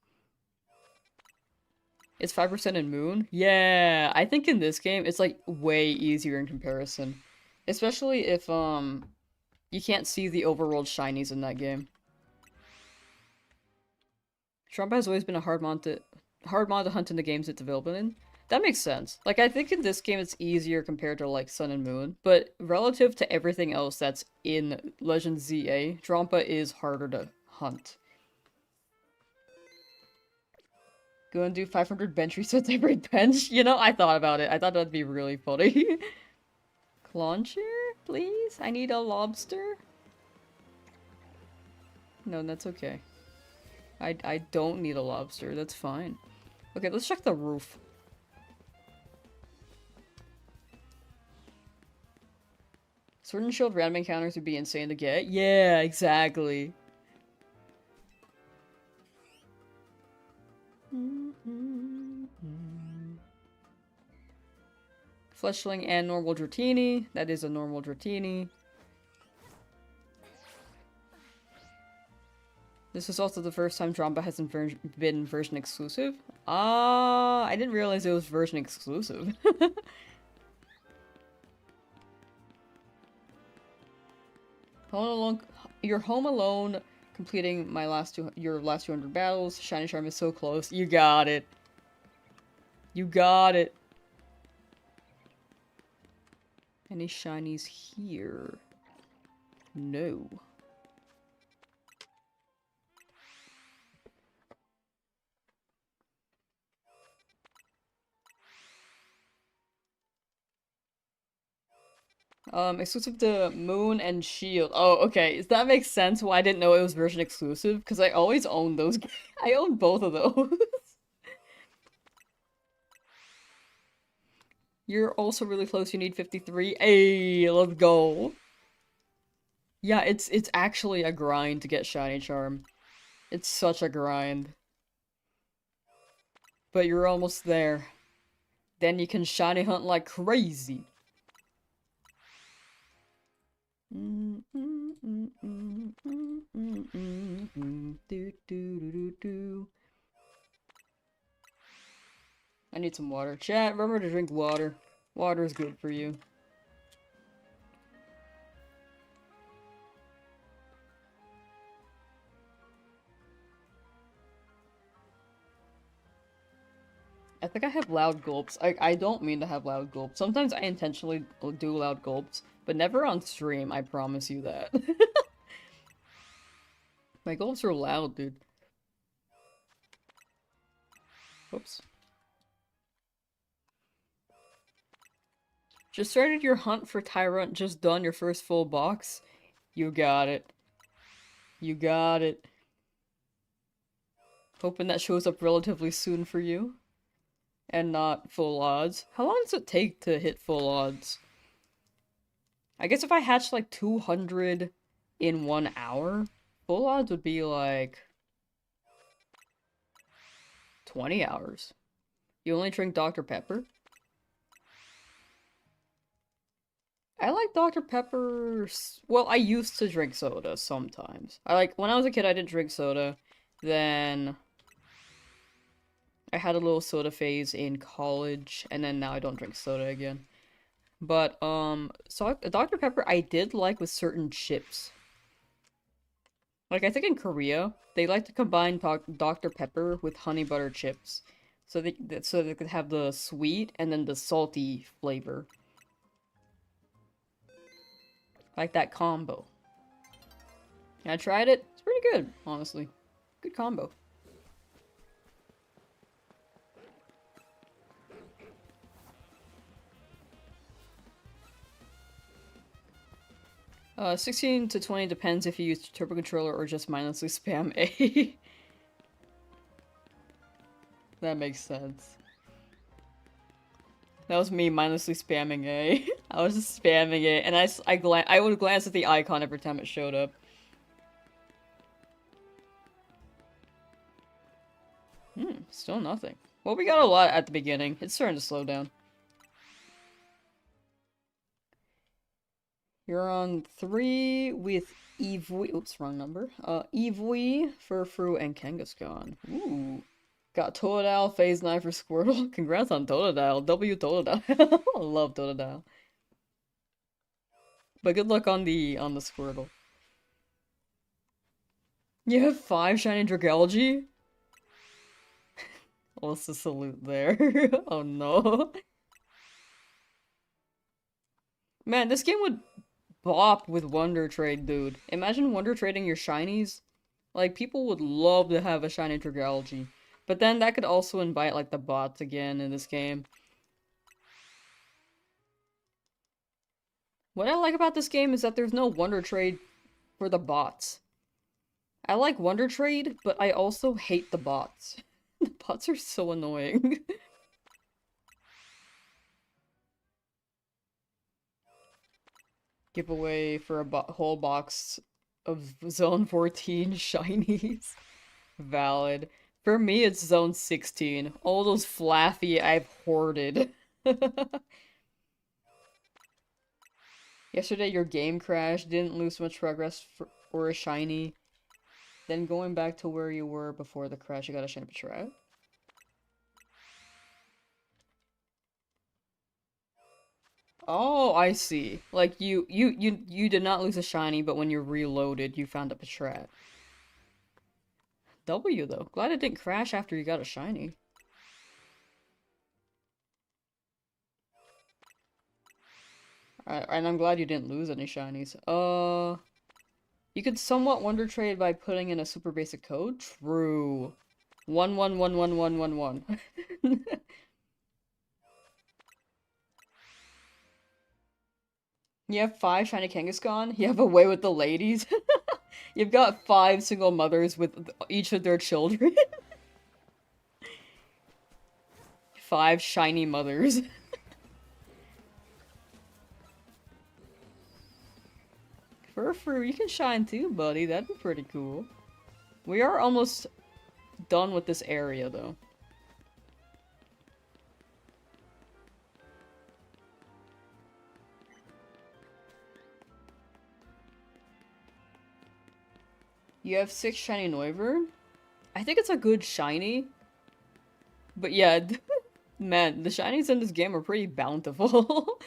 It's 5% in Moon? Yeah, I think in this game, it's like way easier in comparison. Especially if, you can't see the overworld shinies in that game. Trump has always been a hard mod to hunt in the games it's available in. That makes sense. Like, I think in this game it's easier compared to, like, Sun and Moon, but relative to everything else that's in Legend ZA, Drampa is harder to hunt. Go and do 500 bench resets every bench? You know, I thought about it. I thought that'd be really funny. Clauncher, please? I need a lobster? No, that's okay. I don't need a lobster. That's fine. Okay, let's check the roof. Sword and Shield random encounters would be insane to get. Yeah, exactly. Fleshling and normal Dratini. That is a normal Dratini. This is also the first time Drampa hasn't been version exclusive. Ah, I didn't realize it was version exclusive. Home alone, you're home alone, completing my your last 200 battles. Shiny Charm is so close. You got it. You got it. Any shinies here? No. Exclusive to Moon and Shield. Oh, okay. That makes sense why I didn't know it was version exclusive, because I always own those. I own both of those. You're also really close. You need 53. Hey, let's go. Yeah, it's actually a grind to get Shiny Charm. It's such a grind. But you're almost there. Then you can shiny hunt like crazy. I need some water. Chat, remember to drink water. Water is good for you. I think I have loud gulps. I don't mean to have loud gulps. Sometimes I intentionally do loud gulps, but never on stream, I promise you that. My gulps are loud, dude. Whoops. Just started your hunt for Tyrant, just done your first full box? You got it. You got it. Hoping that shows up relatively soon for you. And not full odds. How long does it take to hit full odds? I guess if I hatched like 200 in 1 hour, full odds would be like 20 hours. You only drink Dr. Pepper? I like Dr. Pepper. Well, I used to drink soda sometimes. When I was a kid, I didn't drink soda. Then I had a little soda phase in college, and then now I don't drink soda again. But, so Dr. Pepper I did like with certain chips. Like, I think in Korea, they like to combine Dr. Pepper with honey butter chips. So they could have the sweet and then the salty flavor. Like that combo. I tried it. It's pretty good, honestly. Good combo. 16 to 20 depends if you use Turbo Controller or just mindlessly spam A. That makes sense. That was me mindlessly spamming A. I was just spamming it, and I would glance at the icon every time it showed up. Still nothing. Well, we got a lot at the beginning. It's starting to slow down. You're on 3 with Evui. Oops, wrong number. Evui, Furfru, and Kangaskhan. Ooh. Got Totodile, Phase 9 for Squirtle. Congrats on Totodile. W Totodile. I love Totodile. But good luck on the Squirtle. You have 5 shiny Dragalge? What's the salute there? Oh no. Man, this game would bop with Wonder Trade, dude. Imagine Wonder Trading your shinies. Like, people would love to have a shiny Dragalge. But then that could also invite, like, the bots again in this game. What I like about this game is that there's no Wonder Trade for the bots. I like Wonder Trade, but I also hate the bots. The bots are so annoying. Giveaway for a whole box of Zone 14 shinies. Valid. For me, it's Zone 16. All those Flaffy I've hoarded. Yesterday, your game crashed, didn't lose much progress for a shiny. Then going back to where you were before the crash, you got a shiny Patrat. Oh, I see. Like, you did not lose a shiny, but when you reloaded, you found a Patrat. W, though. Glad it didn't crash after you got a shiny. And I'm glad you didn't lose any shinies. You could somewhat Wonder Trade by putting in a super basic code? True. 11111111. You have 5 shiny Kangaskhan? You have a way with the ladies? You've got 5 single mothers with each of their children. 5 shiny mothers. Furfru, you can shine too, buddy. That'd be pretty cool. We are almost done with this area, though. You have 6 shiny Noivern? I think it's a good shiny. But yeah, man, the shinies in this game are pretty bountiful.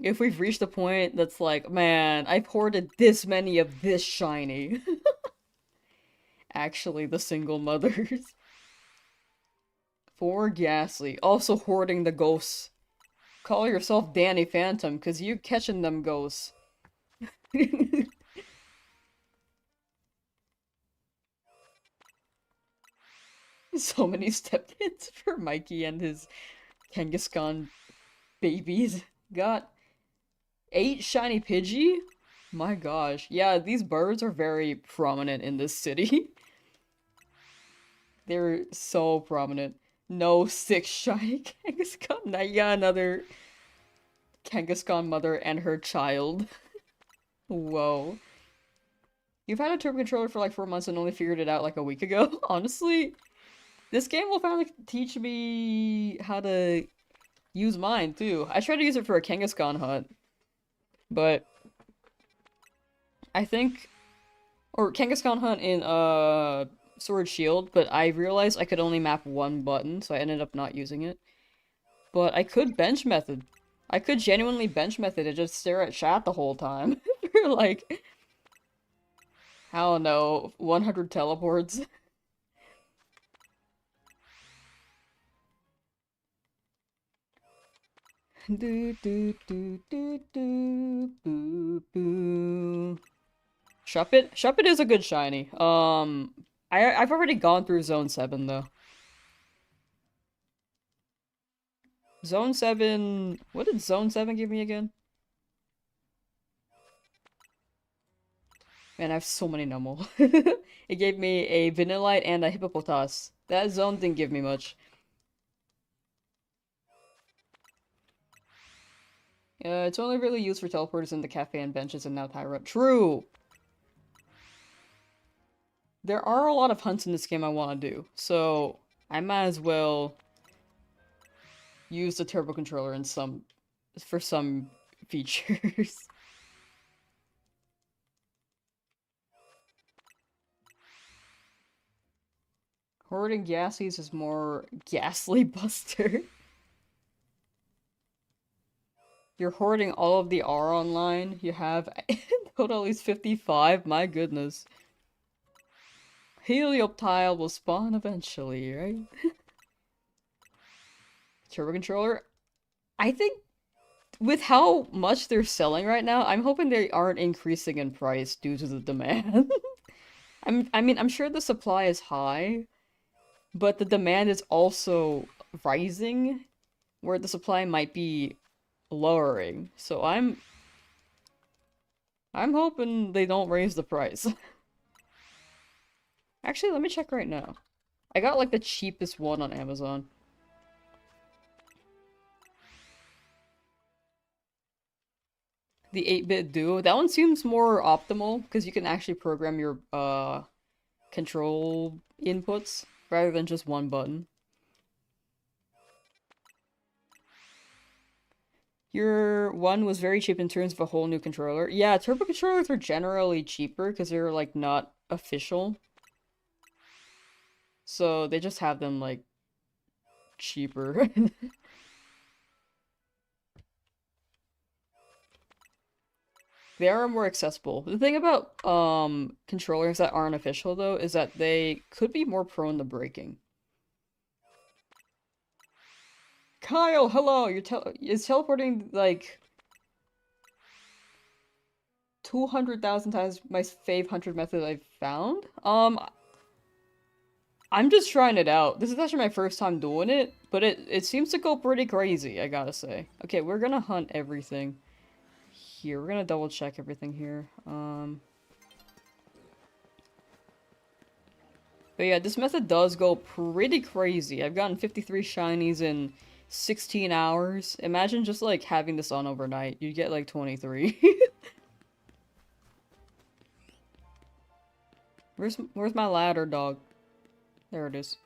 If we've reached a point that's like, man, I've hoarded this many of this shiny. Actually, the single mothers. 4 Ghastly. Also hoarding the ghosts. Call yourself Danny Phantom, cause you catching them ghosts. So many step-ins for Mikey and his Kangaskhan babies. Got 8 shiny Pidgey? My gosh. Yeah, these birds are very prominent in this city. They're so prominent. No 6 shiny Kangaskhan. Now you got another Kangaskhan mother and her child. Whoa. You've had a turbo controller for like 4 months and only figured it out like a week ago? Honestly, this game will finally teach me how to use mine, too. I tried to use it for a Kangaskhan hunt, but I think... Or Kangaskhan hunt in, Sword Shield, but I realized I could only map 1 button, so I ended up not using it. But I could bench method. I could genuinely bench method and just stare at chat the whole time. For like... I don't know, 100 teleports. Do do do do do boo boo. Shuppet? Shuppet is a good shiny. I've already gone through Zone 7 though. Zone 7... What did Zone 7 give me again? Man, I have so many Numel. It gave me a Vanillite and a Hippopotas. That zone didn't give me much. It's only really used for teleporters in the cafe and benches and now Tyra. True! There are a lot of hunts in this game I want to do, so I might as well use the turbo controller in for some features. Hoarding gassies is more ghastly buster. You're hoarding all of the R online. You have total at least 55. My goodness. Helioptile will spawn eventually, right? Turbo controller. I think with how much they're selling right now, I'm hoping they aren't increasing in price due to the demand. I'm sure the supply is high, but the demand is also rising, where the supply might be lowering. So I'm hoping they don't raise the price. Actually, let me check right now. I got like the cheapest one on Amazon. The 8-bit Duo. That one seems more optimal because you can actually program your control inputs rather than just one button. Your one was very cheap in terms of a whole new controller. Yeah, turbo controllers are generally cheaper because they're like not official. So they just have them like cheaper. They are more accessible. The thing about controllers that aren't official though is that they could be more prone to breaking. Kyle, hello. Is teleporting like 200,000 times my fave 100 method I've found? I'm just trying it out. This is actually my first time doing it, but it seems to go pretty crazy, I gotta say. Okay, we're gonna hunt everything here. We're gonna double check everything here. But yeah, this method does go pretty crazy. I've gotten 53 shinies in 16 hours. Imagine just like having this on overnight. You'd get like 23. Where's my ladder, dog? There it is.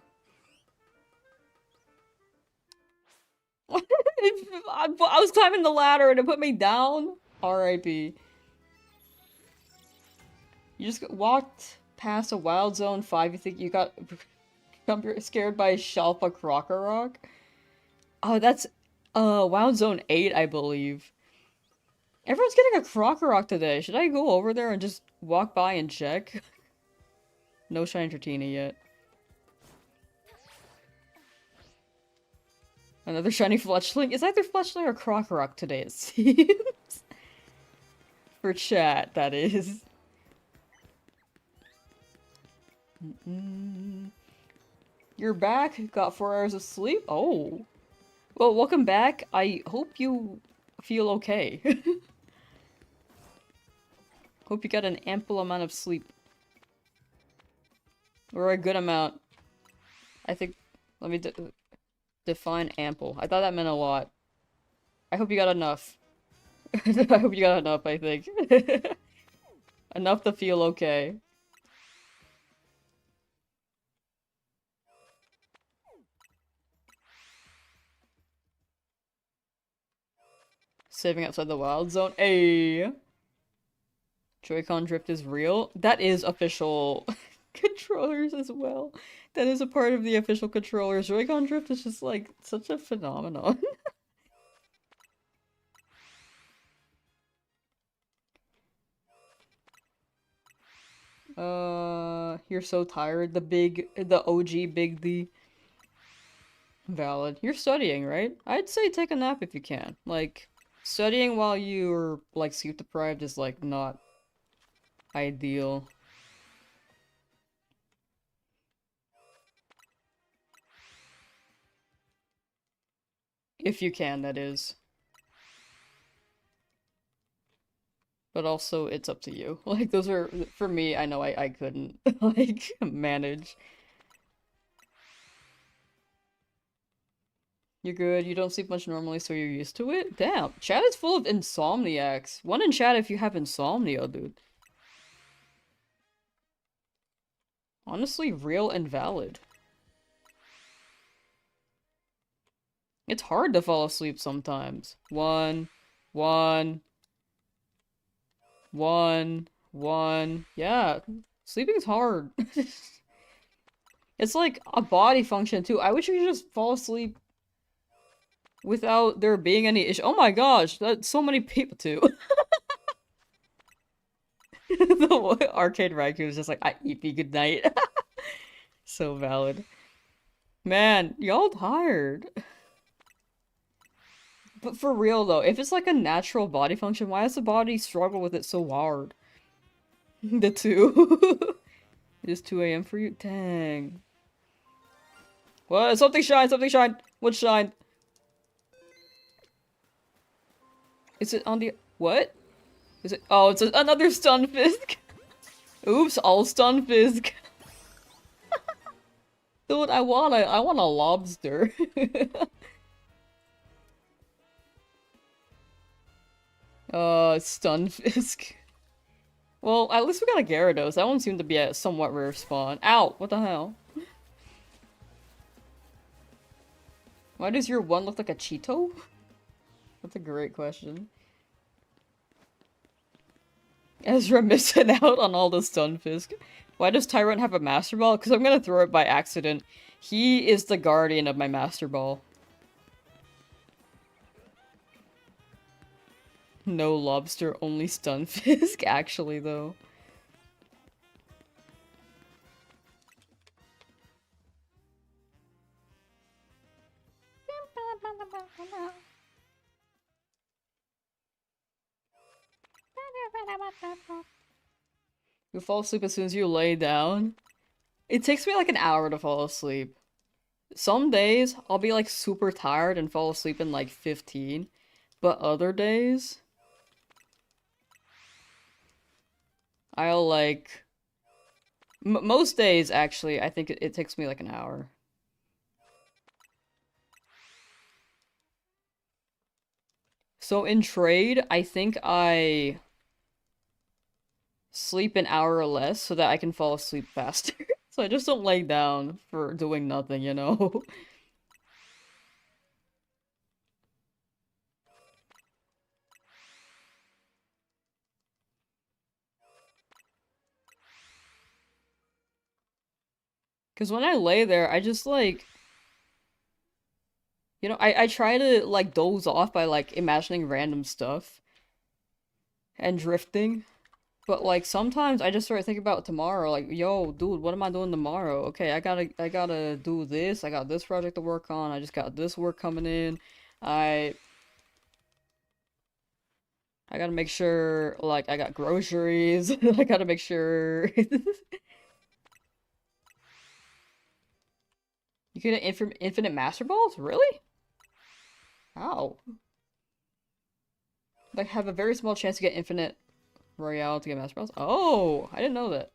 I was climbing the ladder and it put me down. R.I.P. You just walked past a wild zone 5. You think you got scared by Shalpa Krokorok? Oh, that's wild zone 8, I believe. Everyone's getting a Krokorok today. Should I go over there and just walk by and check? No shiny Tratina yet. Another shiny Fletchling? It's either Fletchling or Krokorok today, it seems. For chat, that is. You're back? Got 4 hours of sleep? Oh. Well, welcome back. I hope you feel okay. Hope you got an ample amount of sleep. Or a good amount. I think... Let me define ample. I thought that meant a lot. I hope you got enough. I hope you got enough, I think. Enough to feel okay. Saving outside the wild zone. Ayy. Joy-Con drift is real. That is official controllers as well. That is a part of the official controllers. Joy-Con drift is just like such a phenomenon. You're so tired. The OG Big D. Valid. You're studying, right? I'd say take a nap if you can. Like, studying while you're, like, sleep deprived is, like, not ideal. If you can, that is. But also, it's up to you. Like, those are, for me, I know I couldn't, like, manage. You're good, you don't sleep much normally, so you're used to it? Damn, chat is full of insomniacs. One in chat if you have insomnia, dude. Honestly, real and valid. It's hard to fall asleep sometimes. One. Yeah, sleeping's hard. It's like a body function too. I wish you could just fall asleep without there being any issue. Oh my gosh, that's so many people too. The arcade raccoon is just like, I eat me good night. So valid. Man, y'all tired. But for real though, if it's like a natural body function, why does the body struggle with it so hard? The two. It is 2 a.m. for you? Dang. What? Something shine, something shine! What shine? Is it on the- what? Is it- oh, it's another Stunfisk! Oops, all Stunfisk! Dude, I want a lobster. Stunfisk. Well, at least we got a Gyarados. That one seemed to be a somewhat rare spawn. Ow! What the hell? Why does your one look like a Cheeto? That's a great question. Ezra missing out on all the Stunfisk. Why does Tyrant have a Master Ball? Because I'm gonna throw it by accident. He is the guardian of my Master Ball. No lobster, only Stunfisk, actually, though. You fall asleep as soon as you lay down? It takes me like an hour to fall asleep. Some days, I'll be like super tired and fall asleep in like 15. But other days, I'll like... most days, actually, I think it takes me like an hour. So in trade, I think I sleep an hour or less so that I can fall asleep faster. So I just don't lay down for doing nothing, you know? Because when I lay there, I just like... you know, I try to like doze off by like imagining random stuff. And drifting. But like sometimes I just start thinking about tomorrow, like, yo, dude, what am I doing tomorrow? Okay, I gotta do this, I got this project to work on, I just got this work coming in. I I gotta make sure like I got groceries. I gotta make sure you get infinite master balls? Really? How? Like have a very small chance to get infinite royale to get master balls? Oh, I didn't know that.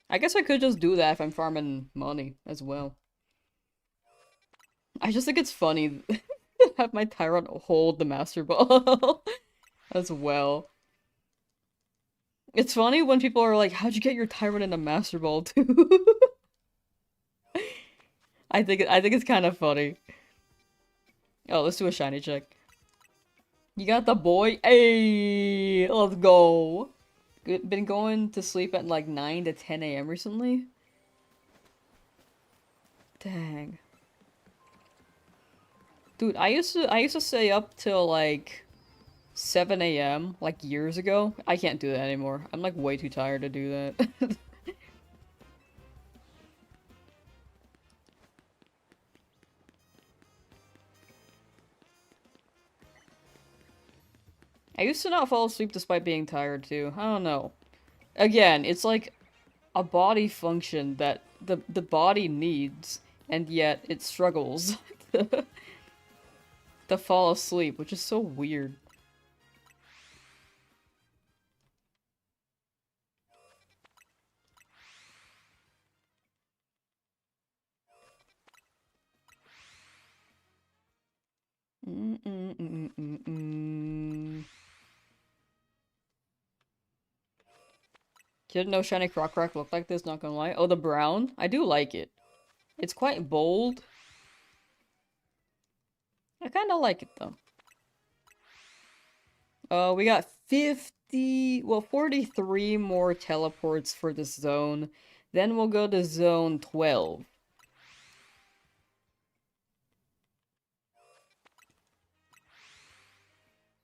I guess I could just do that if I'm farming money as well. I just think it's funny to have my Tyrant hold the Master Ball as well. It's funny when people are like, how'd you get your Tyrant in a Master Ball too? I think it's kind of funny. Oh, let's do a shiny check. You got the boy? Hey, let's go. Been going to sleep at like 9 to 10 a.m. recently? Dang. Dude, I used to stay up till like 7 a.m. like years ago. I can't do that anymore. I'm like way too tired to do that. I used to not fall asleep despite being tired too. I don't know. Again, it's like a body function that the body needs, and yet it struggles to fall asleep, which is so weird. Mm -mm -mm -mm -mm. Didn't know shiny Croc looked like this, not gonna lie. Oh, the brown? I do like it. It's quite bold. I kinda like it though. We got 50, well, 43 more teleports for this zone. Then we'll go to zone 12.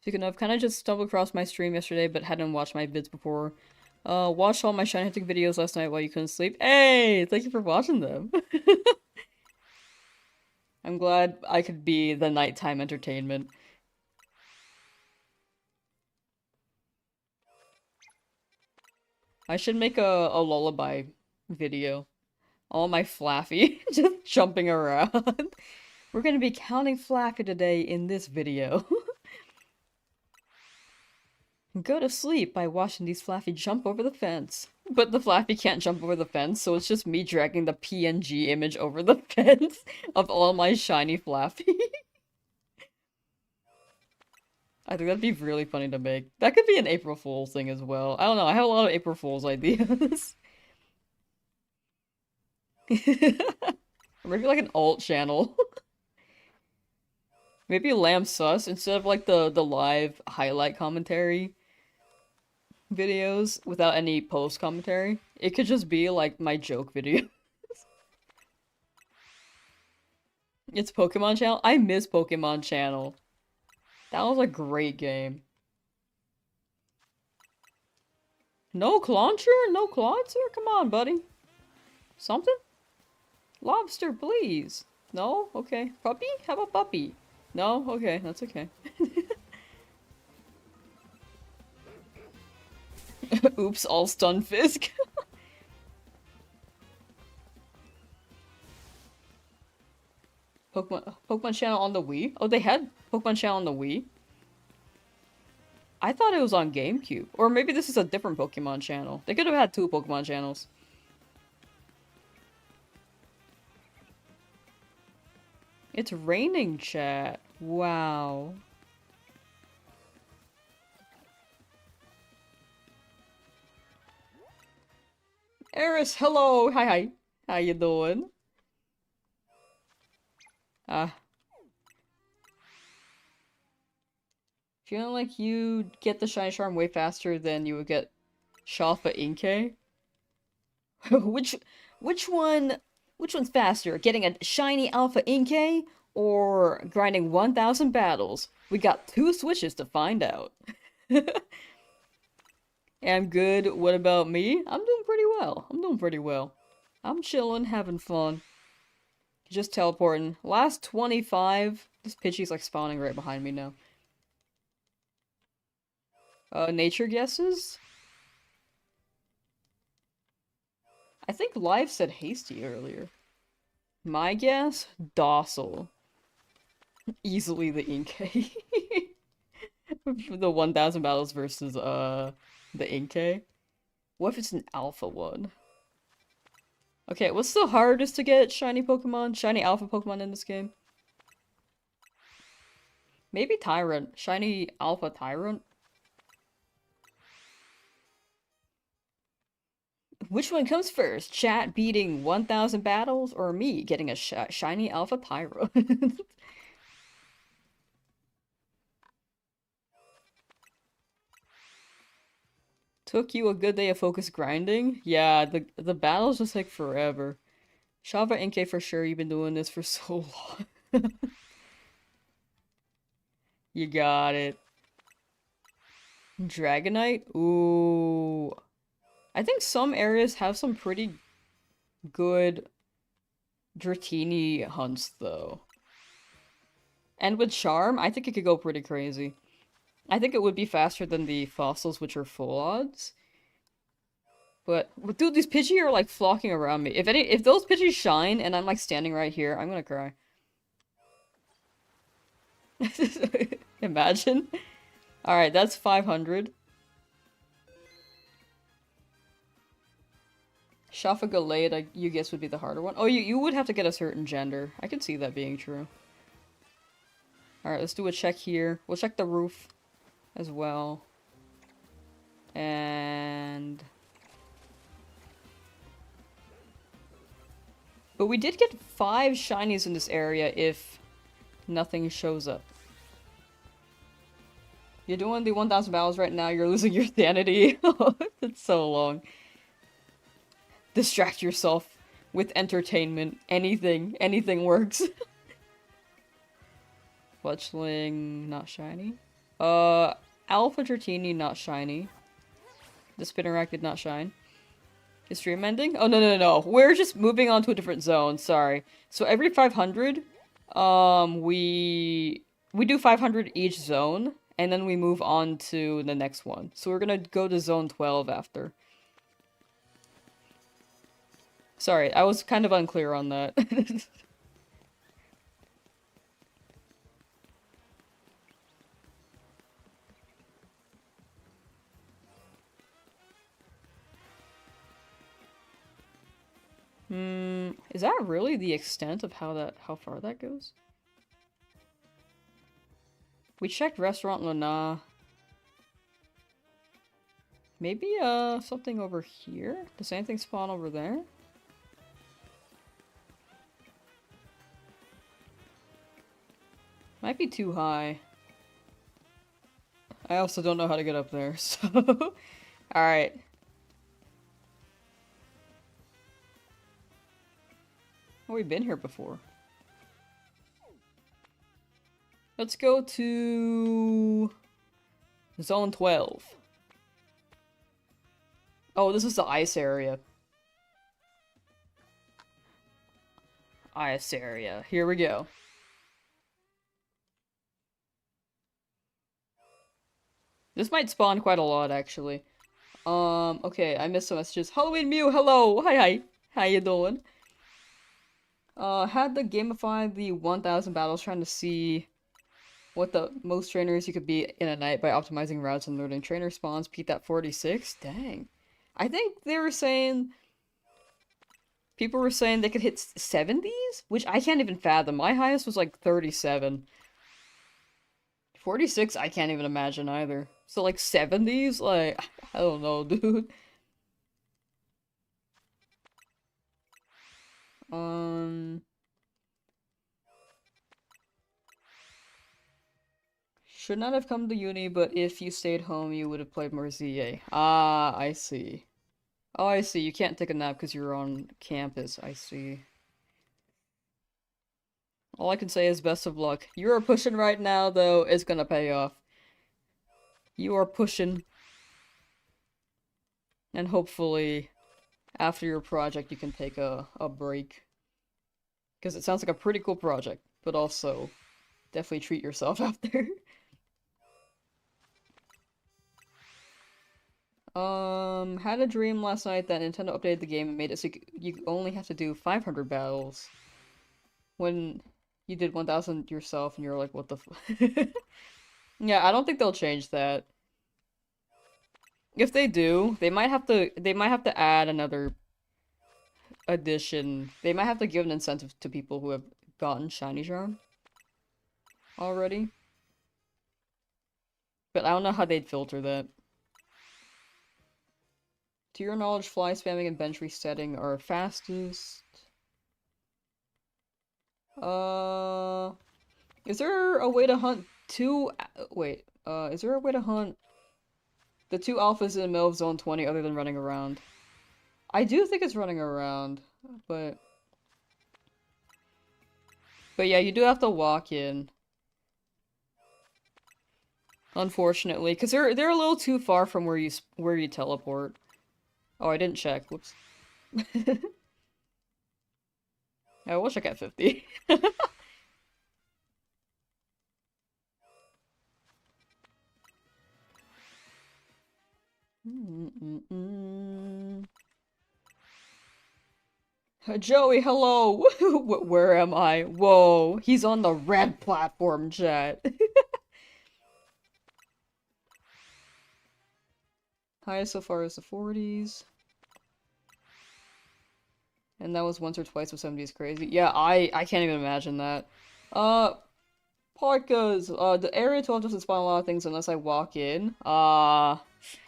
Speaking of, kind of just stumbled across my stream yesterday, but hadn't watched my vids before. Watched all my shiny hunting videos last night while you couldn't sleep. Hey, thank you for watching them. I'm glad I could be the nighttime entertainment. I should make a lullaby video. All my Flaffy just jumping around. We're gonna be counting Flaffy today in this video. Go to sleep by watching these Flaffy jump over the fence. But the Flaffy can't jump over the fence, so it's just me dragging the PNG image over the fence of all my shiny Flaffy. I think that'd be really funny to make. That could be an April Fool's thing as well. I don't know, I have a lot of April Fool's ideas. Or maybe like an alt channel. Maybe Lamsauce instead of like the live highlight commentary videos without any post commentary. It could just be like my joke videos. It's Pokemon Channel. I miss Pokemon Channel. That was a great game. No Clauncher? No Clauncher? Come on, buddy. Something? Lobster, please. No? Okay. Puppy? How about puppy? No? Okay, that's okay. Oops, all stun Fisk. Pokemon Channel on the Wii? Oh, they had Pokemon Channel on the Wii? I thought it was on GameCube. Or maybe this is a different Pokemon channel. They could have had two Pokemon channels. It's raining, chat. Wow. Eris, hello! Hi, hi. How you doing? Feeling like you get the Shiny Charm way faster than you would get Shalfa Inkay? which one's faster? Getting a shiny Alpha Inkay or grinding 1,000 battles? We got two switches to find out. I'm good. What about me? I'm doing pretty well. I'm chilling, having fun. Just teleporting. Last 25. This Pidgey's like spawning right behind me now. Nature guesses? I think Live said hasty earlier. My guess? Docile. Easily the Inkay. The 1,000 battles versus, the Inkay. What if it's an alpha one? Okay, what's the hardest to get shiny Pokemon? Shiny alpha Pokemon in this game? Maybe Tyrant. Shiny alpha Tyrant? Which one comes first? Chat beating 1,000 battles or me getting a shiny alpha Tyrant? Took you a good day of focus grinding? Yeah, the battles just take forever. Shava Inkay for sure, you've been doing this for so long. You got it. Dragonite? Ooh. I think some areas have some pretty good Dratini hunts, though. And with Charm, I think it could go pretty crazy. I think it would be faster than the fossils, which are full odds. But, dude, these Pidgey are, like, flocking around me. If those Pidgey shine and I'm, like, standing right here, I'm gonna cry. Imagine. Alright, that's 500. Shafa you guess would be the harder one. Oh, you would have to get a certain gender. I can see that being true. Alright, let's do a check here. We'll check the roof as well. And... But we did get 5 shinies in this area if nothing shows up. You're doing the 1,000 battles right now, you're losing your sanity. It's so long. distract yourself with entertainment. Anything works. Fletchling, not shiny. Alpha Dratini, not shiny. The Spinnerack did not shine. Is stream ending? Oh, no. We're just moving on to a different zone, sorry. So every 500, we do 500 each zone, and then we move on to the next one. So we're gonna go to zone 12 after. Sorry, I was kind of unclear on that. Is that really the extent of how far that goes? We checked Restaurant Lana. Maybe, something over here? Does anything spawn over there? Might be too high. I also don't know how to get up there, so... Alright. Oh, we've been here before. Let's go to... Zone 12. Oh, this is the ice area. Ice area. Here we go. This might spawn quite a lot, actually. Okay, I missed some messages. Halloween Mew, hello! Hi. How you doing? Had to gamify the 1000 battles trying to see what the most trainers you could beat in a night by optimizing routes and loading trainer spawns. Peaked at 46? Dang. I think they were saying... People were saying they could hit 70s? Which I can't even fathom. My highest was like 37. 46, I can't even imagine either. So like 70s? Like, I don't know, dude. Should not have come to uni, but if you stayed home, you would have played more ZA. Ah, I see. Oh, I see. You can't take a nap because you're on campus. I see. All I can say is best of luck. You are pushing right now, though. It's gonna pay off. You are pushing. And hopefully, after your project, you can take a break. Because it sounds like a pretty cool project. But also, definitely treat yourself after. Had a dream last night that Nintendo updated the game and made it so you only have to do 500 battles. When you did 1000 yourself and you're like, what the f- Yeah, I don't think they'll change that. If they do, they might have to add another addition. They might have to give an incentive to people who have gotten Shiny Charm already. But I don't know how they'd filter that. To your knowledge, fly spamming and bench resetting are fastest. Is there a way to hunt two... Wait, is there a way to hunt the two alphas in the middle of Zone 20 other than running around? I do think it's running around, but... But yeah, you do have to walk in. Unfortunately, because they're a little too far from where you teleport. Oh, I didn't check. Whoops. I wish I got 50. Joey, hello! Where am I? Whoa, he's on the red platform, chat. Highest so far is the 40s. And that was once or twice with 70s crazy. Yeah, I can't even imagine that. Parkas, the Area 12 doesn't spawn a lot of things unless I walk in.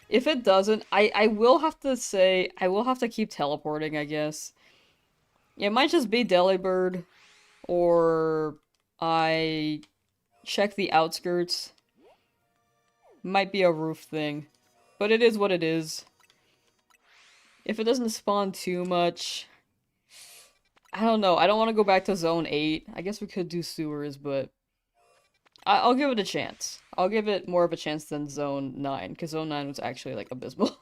If it doesn't, I will have to say, I will have to keep teleporting, I guess. It might just be Delibird, or I check the outskirts. Might be a roof thing. But it is what it is. If it doesn't spawn too much, I don't know. I don't want to go back to Zone 8. I guess we could do sewers, but I'll give it a chance. I'll give it more of a chance than Zone 9, because Zone 9 was actually, like, abysmal.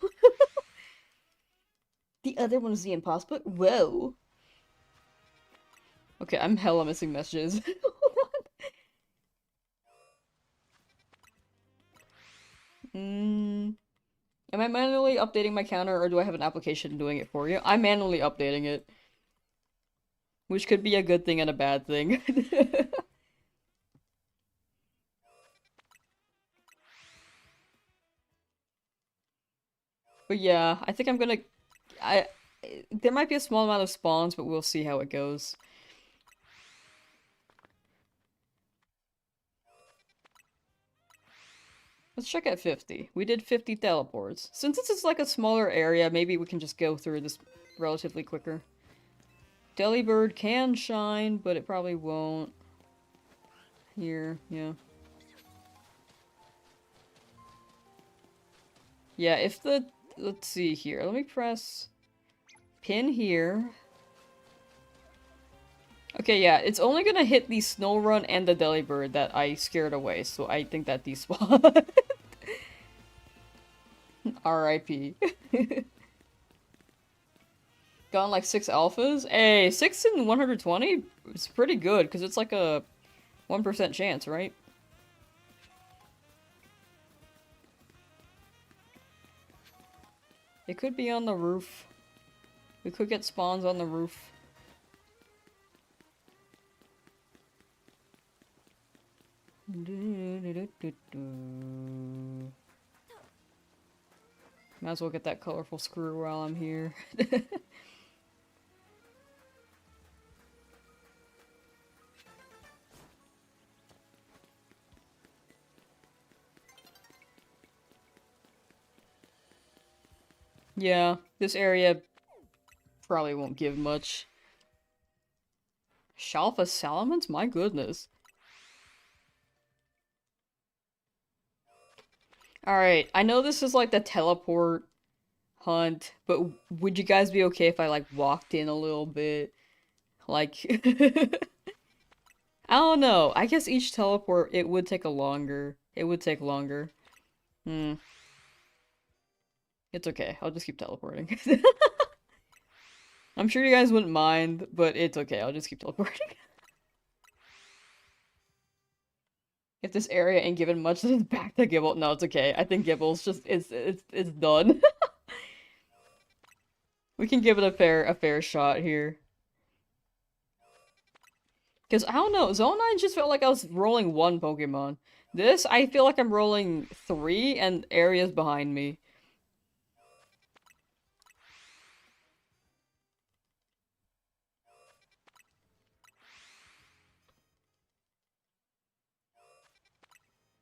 The other one is the impossible. Whoa. Okay, I'm hella missing messages. Am I manually updating my counter, or do I have an application doing it for you? I'm manually updating it. Which could be a good thing and a bad thing. But yeah, I think I'm gonna... There might be a small amount of spawns, but we'll see how it goes. Let's check at 50. We did 50 teleports. Since this is like a smaller area, maybe we can just go through this relatively quicker. Delibird can shine, but it probably won't. Here, yeah. Yeah, if the... Let's see here. Let me press pin here. Okay, yeah, it's only gonna hit the Snorunt and the Delibird that I scared away, so I think that despawned. R.I.P. Gotten like 6 alphas? Hey, 6 in 120 is pretty good, because it's like a 1% chance, right? It could be on the roof. We could get spawns on the roof. Might as well get that colorful screw while I'm here. Yeah, this area probably won't give much. Shalfa Salamence? My goodness. Alright, I know this is like the teleport hunt, but would you guys be okay if I like walked in a little bit? Like, I don't know. I guess each teleport, it would take a longer. It would take longer. Hmm. It's okay. I'll just keep teleporting. I'm sure you guys wouldn't mind, but it's okay. I'll just keep teleporting. If this area ain't given much, then it's back to Gibble. No, it's okay. I think Gibble's just it's done. We can give it a fair shot here. Because, I don't know, Zone 9 just felt like I was rolling one Pokemon. This, I feel like I'm rolling 3 and areas behind me.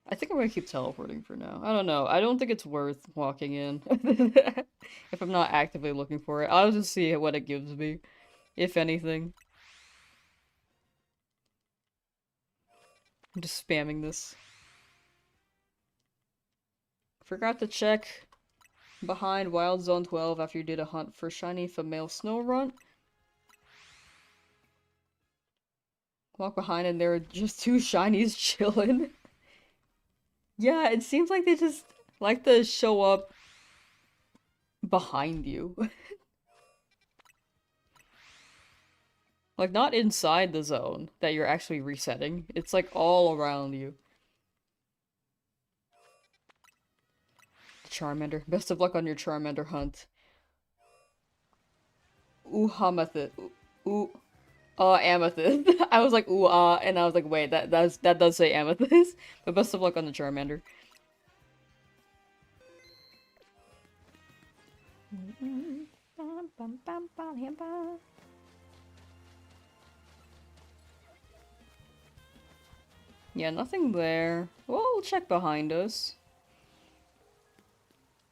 I think I'm gonna keep teleporting for now. I don't know. I don't think it's worth walking in. If I'm not actively looking for it. I'll just see what it gives me. If anything. I'm just spamming this. Forgot to check behind Wild Zone 12 after you did a hunt for shiny female Snorunt. Walk behind and there are just 2 shinies chilling. Yeah, it seems like they just like to show up behind you. Like, not inside the zone that you're actually resetting. It's like all around you. Charmander. Best of luck on your Charmander hunt. Ooh, Hamethyst. Ooh. Amethyst. I was like, ooh, and I was like, wait, that does say Amethyst. But best of luck on the Charmander. Yeah, nothing there. Well, we'll check behind us.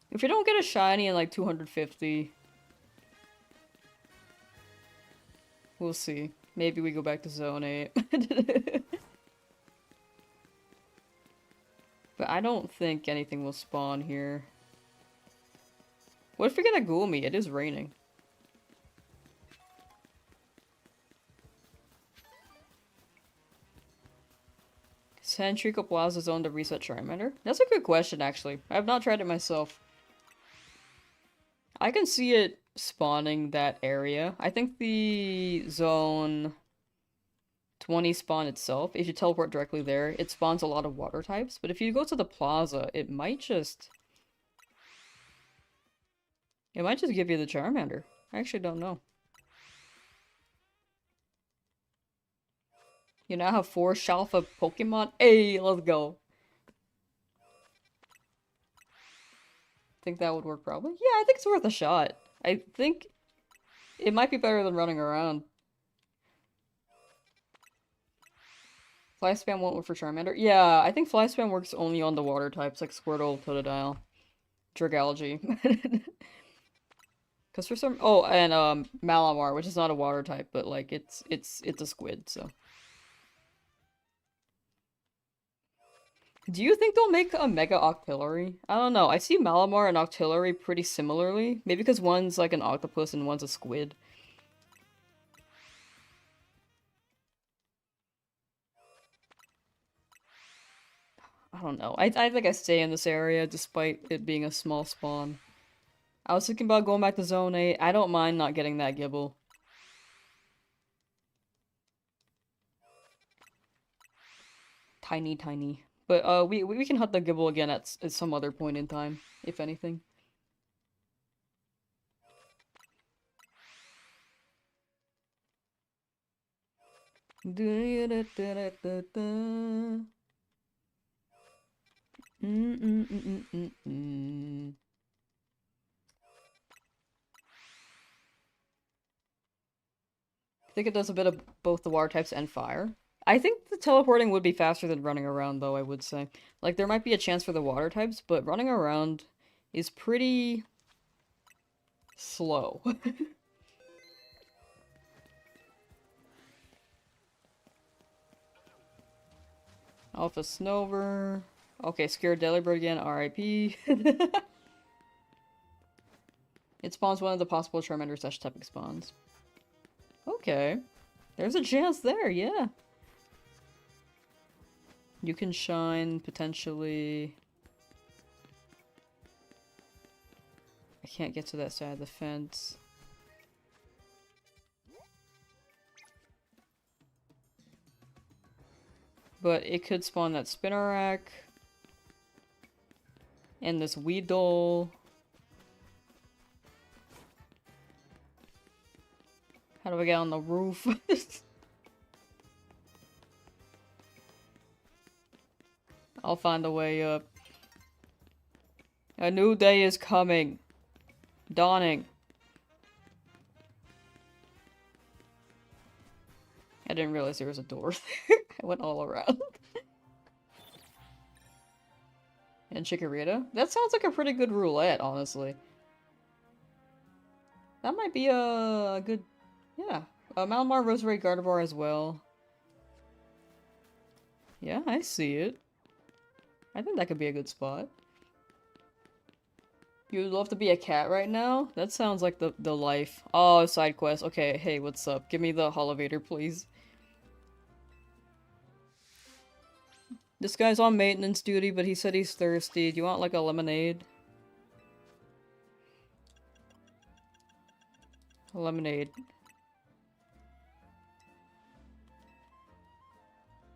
If we don't get a shiny in like 250, we'll see. Maybe we go back to Zone 8. But I don't think anything will spawn here. What if we get a Goomy? It is raining. Centrico Plaza Zone to reset Charmander? That's a good question, actually. I have not tried it myself. I can see it spawning that area. I think the zone 20 spawn itself, if you teleport directly there, it spawns a lot of water types. But if you go to the plaza, it might just give you the Charmander. I actually don't know. You now have 4 Shalfa Pokemon? Hey, let's go. Think that would work probably? Yeah, I think it's worth a shot. I think it might be better than running around. Fly spam won't work for Charmander? Yeah, I think fly spam works only on the water types like Squirtle, Totodile, Dragalge. Because for some— oh, and Malamar, which is not a water type, but like it's a squid, so. Do you think they'll make a Mega Octillery? I don't know. I see Malamar and Octillery pretty similarly. Maybe because one's like an octopus and one's a squid. I don't know. I think I stay in this area despite it being a small spawn. I was thinking about going back to Zone 8. I don't mind not getting that Gibble. Tiny, tiny. But we can hunt the Gibble again at some other point in time, if anything. I think it does a bit of both the water types and fire. I think the teleporting would be faster than running around, though, I would say. Like, there might be a chance for the water types, but running around is pretty slow. Alpha Snover. Okay, Scared Delibird again, RIP. It spawns one of the possible Charmander / typing spawns. Okay. There's a chance there, yeah. You can shine, potentially. I can't get to that side of the fence. But it could spawn that Spinarak. And this Weedle. How do I get on the roof? I'll find a way up. A new day is coming. Dawning. I didn't realize there was a door there. I went all around. And Chikorita? That sounds like a pretty good roulette, honestly. That might be a good... yeah. Malamar, Roserade, Gardevoir as well. Yeah, I see it. I think that could be a good spot. You would love to be a cat right now? That sounds like the life. Oh, side quest. Okay, hey, what's up? Give me the Holovator, please. This guy's on maintenance duty, but he said he's thirsty. Do you want, like, a lemonade? A lemonade.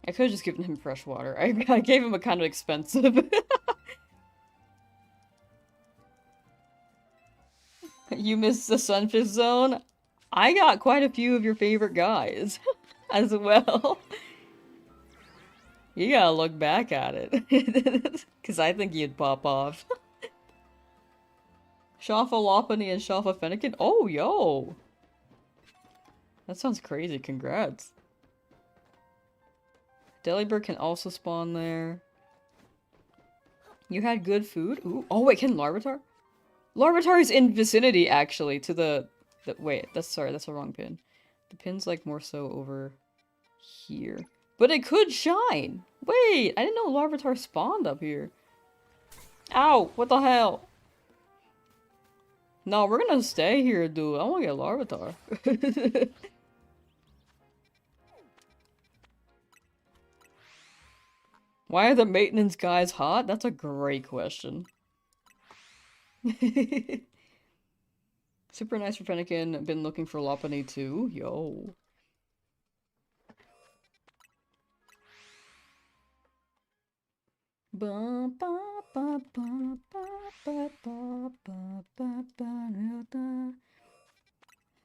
I could've just given him fresh water. I gave him a kind of expensive. You missed the Sunfish Zone? I got quite a few of your favorite guys. As well. You gotta look back at it. Because I think you'd pop off. Shafa Lopunny and Shafa Fennekin? Oh, yo! That sounds crazy. Congrats. Delibird can also spawn there. You had good food? Ooh. Oh, wait, can Larvitar? Larvitar is in vicinity, actually, to the wait, that's the wrong pin. The pin's, like, more so over here. But it could shine! Wait, I didn't know Larvitar spawned up here. Ow! What the hell? No, we're gonna stay here, dude. I wanna get Larvitar. Why are the maintenance guys hot? That's a great question. Super nice for Fennekin. Been looking for Lopunny too. Yo.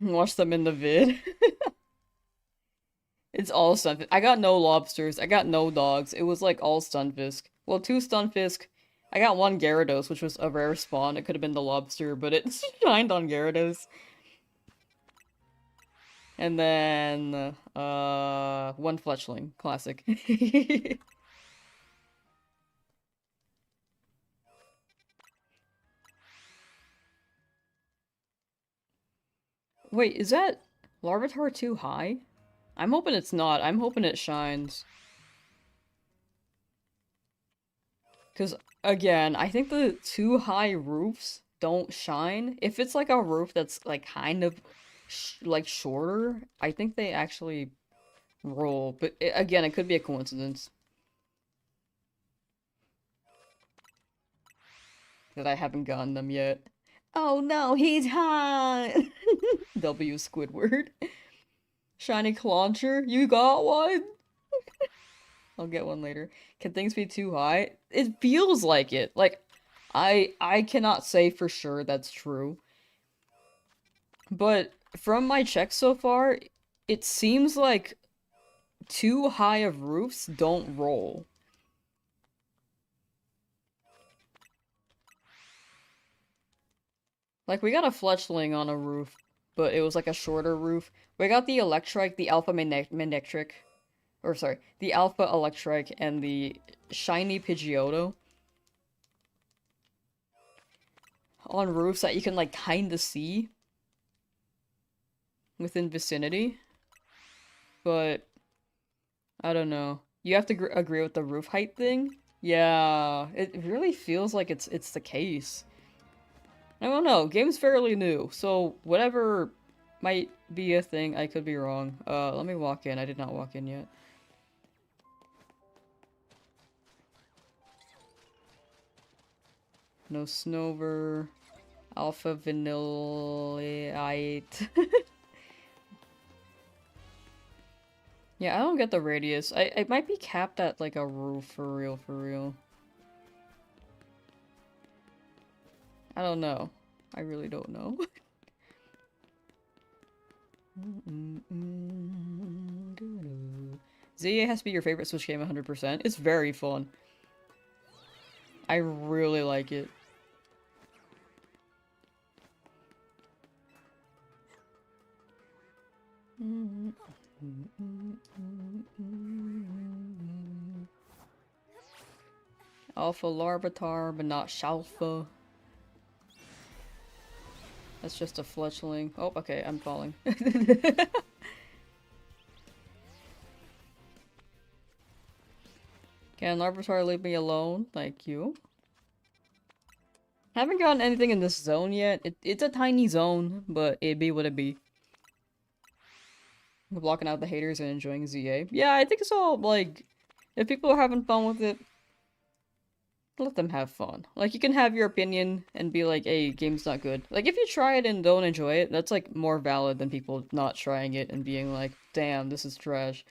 Watch them in the vid. It's all Stunfisk. I got no lobsters. I got no dogs. It was like all Stunfisk. Well, 2 Stunfisk. I got 1 Gyarados, which was a rare spawn. It could have been the lobster, but it shined on Gyarados. And then, 1 Fletchling. Classic. Wait, is that Larvitar too high? I'm hoping it's not. I'm hoping it shines. Because, again, I think the too high roofs don't shine. If it's like a roof that's like kind of like shorter, I think they actually roll. But again, it could be a coincidence. That I haven't gotten them yet. Oh no, he's hot! W Squidward. Shiny Clauncher, you got one? I'll get one later. Can things be too high? It feels like it. Like, I cannot say for sure that's true. But from my checks so far, it seems like too high of roofs don't roll. Like, we got a Fletchling on a roof, but it was like a shorter roof. We got the Electrike, the Alpha Manectric, or sorry, the Alpha Electrike and the Shiny Pidgeotto on roofs that you can like kinda see within vicinity. But I don't know. You have to agree with the roof height thing? Yeah, it really feels like it's the case. I don't know. Game's fairly new, so whatever might be a thing, I could be wrong. Let me walk in. I did not walk in yet. No Snover. Alpha Vanillite. Yeah, I don't get the radius. It might be capped at like a roof for real, for real. I don't know. I really don't know. ZA has to be your favorite Switch game 100%. It's very fun. I really like it. Alpha Larvitar, but not Shalfa. That's just a fletchling. Oh, okay, I'm falling. Can Larvitar leave me alone? Thank you. Haven't gotten anything in this zone yet. It's a tiny zone, but it be what it be. We're blocking out the haters and enjoying ZA. Yeah, I think it's all, like, if people are having fun with it, let them have fun. Like, you can have your opinion and be like, hey, game's not good. Like, if you try it and don't enjoy it, that's, like, more valid than people not trying it and being like, damn, this is trash.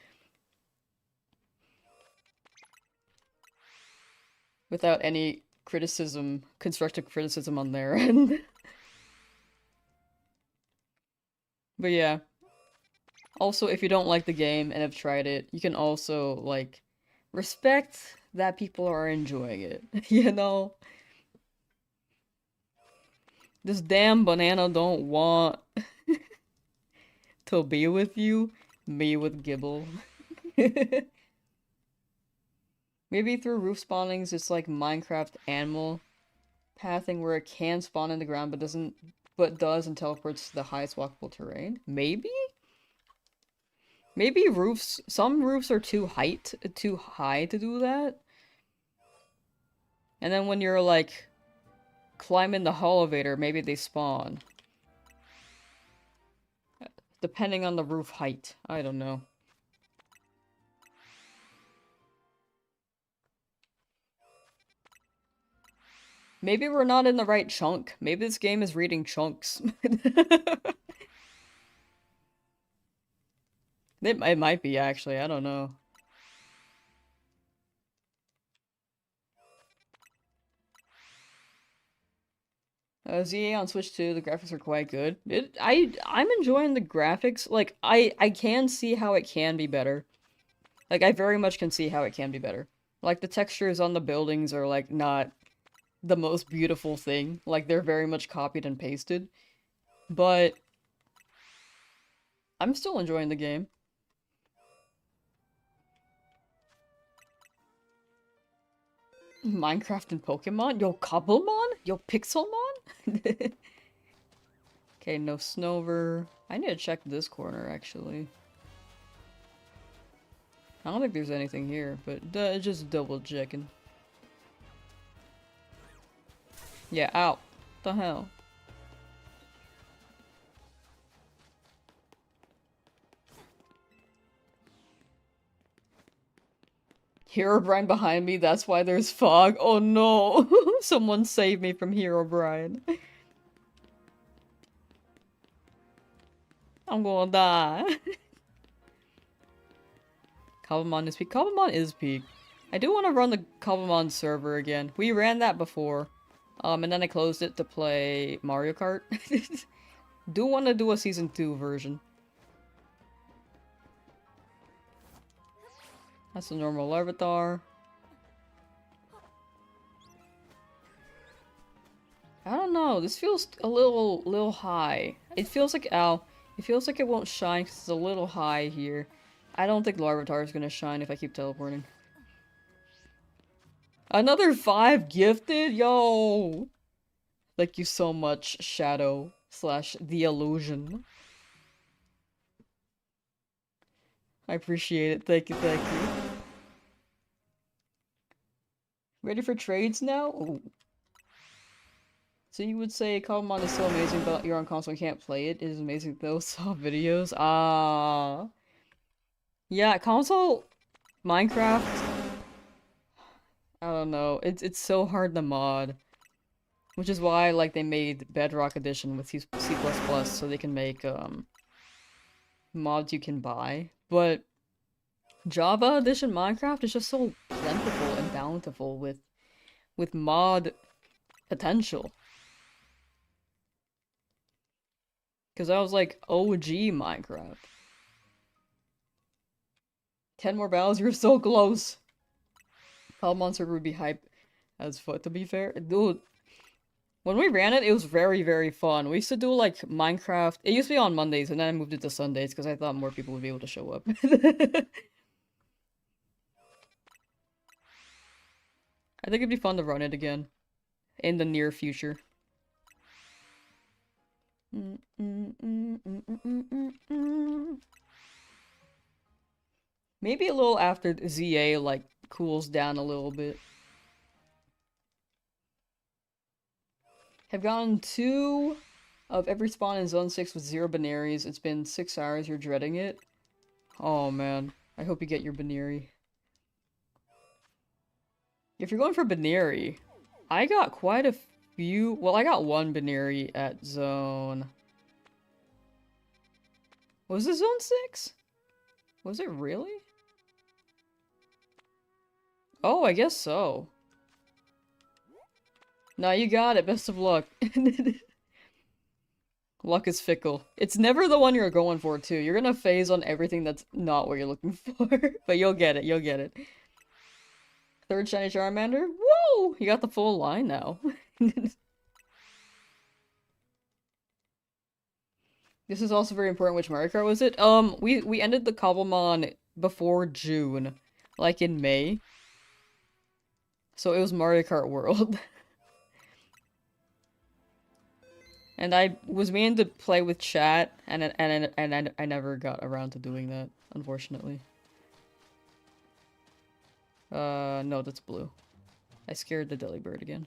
Without any criticism, constructive criticism on their end. But yeah. Also, if you don't like the game and have tried it, you can also, like, respect that people are enjoying it, you know? This damn banana don't want to be with you. Me with Gibble. Maybe through roof spawnings, it's like Minecraft animal pathing where it can spawn in the ground but does and teleports to the highest walkable terrain. Maybe? Maybe some roofs are too high to do that. And then when you're like climb in the elevator, maybe they spawn. Depending on the roof height. I don't know. Maybe we're not in the right chunk. Maybe this game is reading chunks. It might be, actually. I don't know. ZA on Switch 2, the graphics are quite good. I'm enjoying the graphics. Like, I can see how it can be better. Like, I very much can see how it can be better. Like, the textures on the buildings are, like, not the most beautiful thing. Like, they're very much copied and pasted. But I'm still enjoying the game. Minecraft and Pokemon? Yo, Cobblemon? Yo, Pixelmon? Okay, no Snover. I need to check this corner, actually. I don't think there's anything here, but just double checking. Yeah, ow. What the hell? Herobrine behind me, that's why there's fog. Oh no! Someone save me from Herobrine. I'm gonna die. Cobblemon is peak. Cobblemon is peak. I do want to run the Cobblemon server again. We ran that before. And then I closed it to play Mario Kart. Do want to do a Season 2 version. That's a normal Larvitar. I don't know, this feels a little high. It feels like, ow. It feels like it won't shine because it's a little high here. I don't think Larvitar is gonna shine if I keep teleporting. Another 5 gifted? Yo! Thank you so much, Shadow / The Illusion. I appreciate it. Thank you, thank you. Ready for trades now? Ooh. So you would say Cobblemon is so amazing, but you're on console and can't play it. It is amazing though. Saw videos. Ah. Yeah, console Minecraft. I don't know. It's so hard to mod. Which is why like they made Bedrock Edition with C++ so they can make mods you can buy. But Java Edition Minecraft is just so plentiful and bountiful with mod potential. Because I was like OG Minecraft. 10 more battles, you're so close. Cobblemon server would be hype as fuck, to be fair. Dude, when we ran it, it was very, very fun. We used to do like Minecraft. It used to be on Mondays, and then I moved it to Sundays because I thought more people would be able to show up. I think it'd be fun to run it again in the near future. Maybe a little after ZA like cools down a little bit. Have gotten 2 of every spawn in Zone 6 with 0 Binaries. It's been 6 hours, you're dreading it? Oh man, I hope you get your Binary. If you're going for Binary, I got quite a few. Well, I got 1 Binary at Zone. Was it Zone 6? Was it really? Oh, I guess so. Nah, you got it. Best of luck. Luck is fickle. It's never the one you're going for, too. You're gonna phase on everything that's not what you're looking for. But you'll get it. You'll get it. 3rd Shiny Charmander? Whoa! You got the full line now. This is also very important. Which Mario Kart was it? We ended the Cobblemon before June. Like in May. So it was Mario Kart World. And I was meaning to play with chat, and I never got around to doing that, unfortunately. No, that's blue. I scared the Delibird again.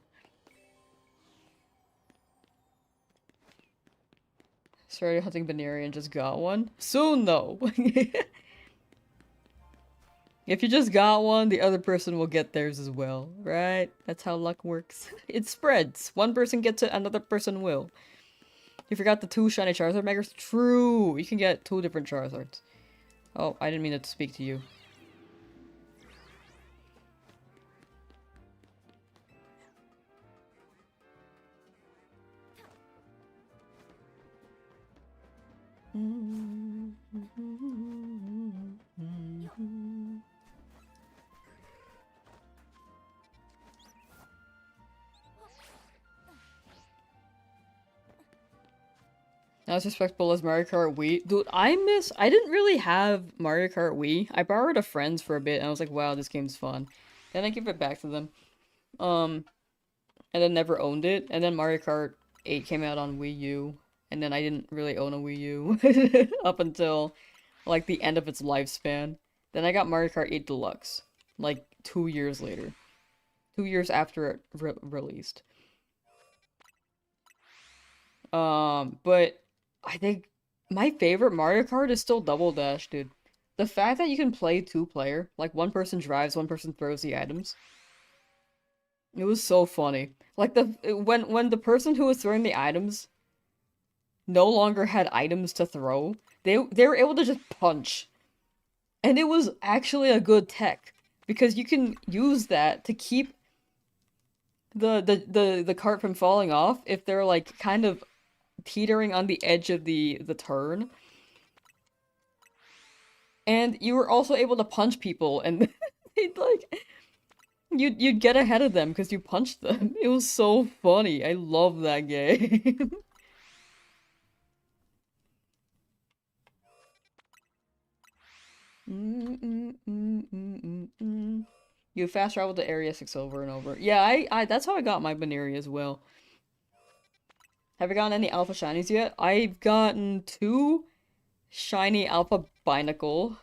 Started hunting Baneri and just got one? Soon, though! If you just got one, the other person will get theirs as well, right? That's how luck works. It spreads. One person gets it, another person will. You forgot the 2 shiny Charizard Megas? True! You can get 2 different Charizards. Oh, I didn't mean to speak to you. Not as respectable as Mario Kart Wii. Dude, I didn't really have Mario Kart Wii. I borrowed a friend's for a bit and I was like, wow, this game's fun. Then I give it back to them. And then never owned it. And then Mario Kart 8 came out on Wii U. And then I didn't really own a Wii U up until like the end of its lifespan. Then I got Mario Kart 8 Deluxe. Like 2 years later. 2 years after it released. But I think my favorite Mario Kart is still Double Dash, dude. The fact that you can play 2-player, like one person drives, one person throws the items. It was so funny. Like when the person who was throwing the items no longer had items to throw, they were able to just punch. And it was actually a good tech because you can use that to keep the cart from falling off if they're like kind of teetering on the edge of the turn. And you were also able to punch people and they'd like you'd get ahead of them because you punched them. It was so funny. I love that game. You fast travel to Area 6 over and over. Yeah, I that's how I got my Baneri as well. Have I gotten any Alpha Shinies yet? I've gotten 2 shiny Alpha Binacle.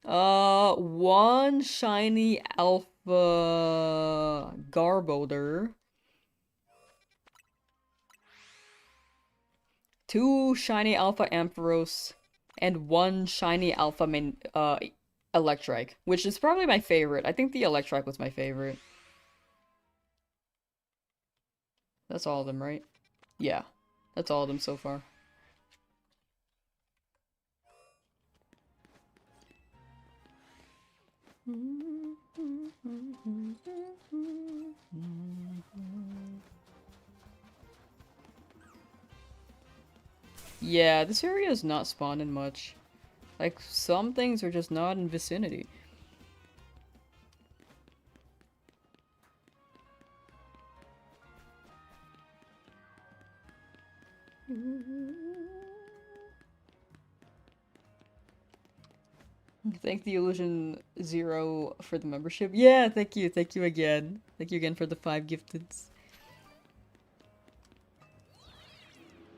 1 shiny Alpha Garbodor. 2 shiny Alpha Ampharos. And 1 shiny Alpha Electrike, which is probably my favorite. I think the Electrike was my favorite. That's all of them, right? Yeah, that's all of them so far. Yeah, this area is not spawning much. Like, some things are just not in vicinity. Thank the Illusion Zero for the membership. Yeah, thank you again. Thank you again for the 5 gifteds.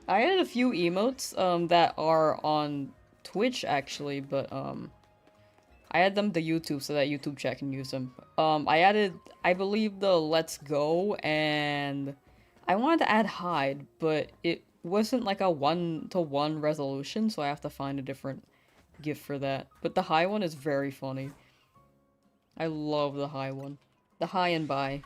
I had a few emotes, that are on Twitch, actually, but, I added them to YouTube so that YouTube chat can use them. I added, I believe, the Let's Go, and I wanted to add Hide, but it wasn't like a 1-to-1 resolution, so I have to find a different gift for that. But the high one is very funny. I love the high one. The high and buy.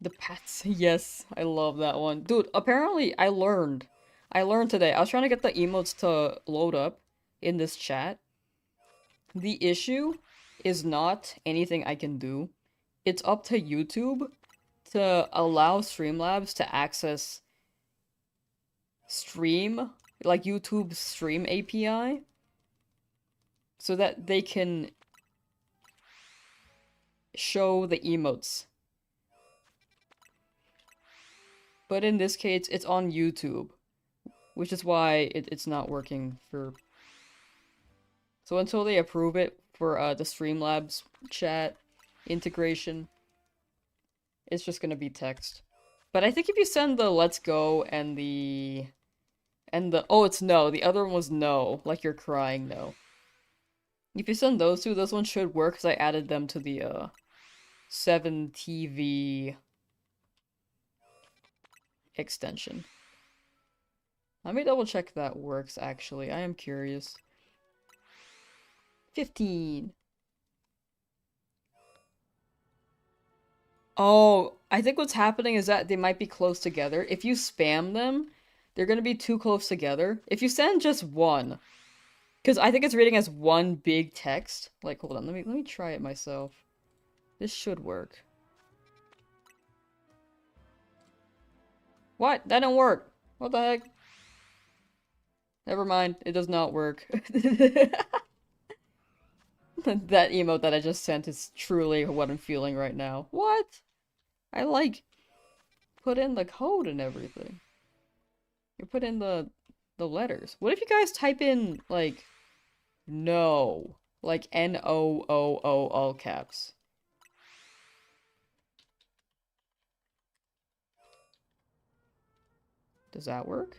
The pets, yes, I love that one. Dude, apparently I learned. I learned today. I was trying to get the emotes to load up in this chat. The issue is not anything I can do. It's up to YouTube to allow Streamlabs to access Stream, like YouTube's Stream API, so that they can show the emotes. But in this case, it's on YouTube, which is why it's not working for... So until they approve it for the Streamlabs chat integration, it's just gonna be text. But I think if you send the Let's Go and the... Oh, it's no. The other one was no. Like you're crying, no. If you send those 2, those ones should work because I added them to the 7TV extension. Let me double check if that works, actually. I am curious. 15. Oh, I think what's happening is that they might be close together. If you spam them, they're gonna be too close together. If you send just one, because I think it's reading as one big text. Like, hold on, let me try it myself. This should work. What? That didn't work. What the heck? Never mind. It does not work. That emote that I just sent is truly what I'm feeling right now. What? I like put in the code and everything. You put in the letters. What if you guys type in like no, like N-O-O-O all caps? Does that work?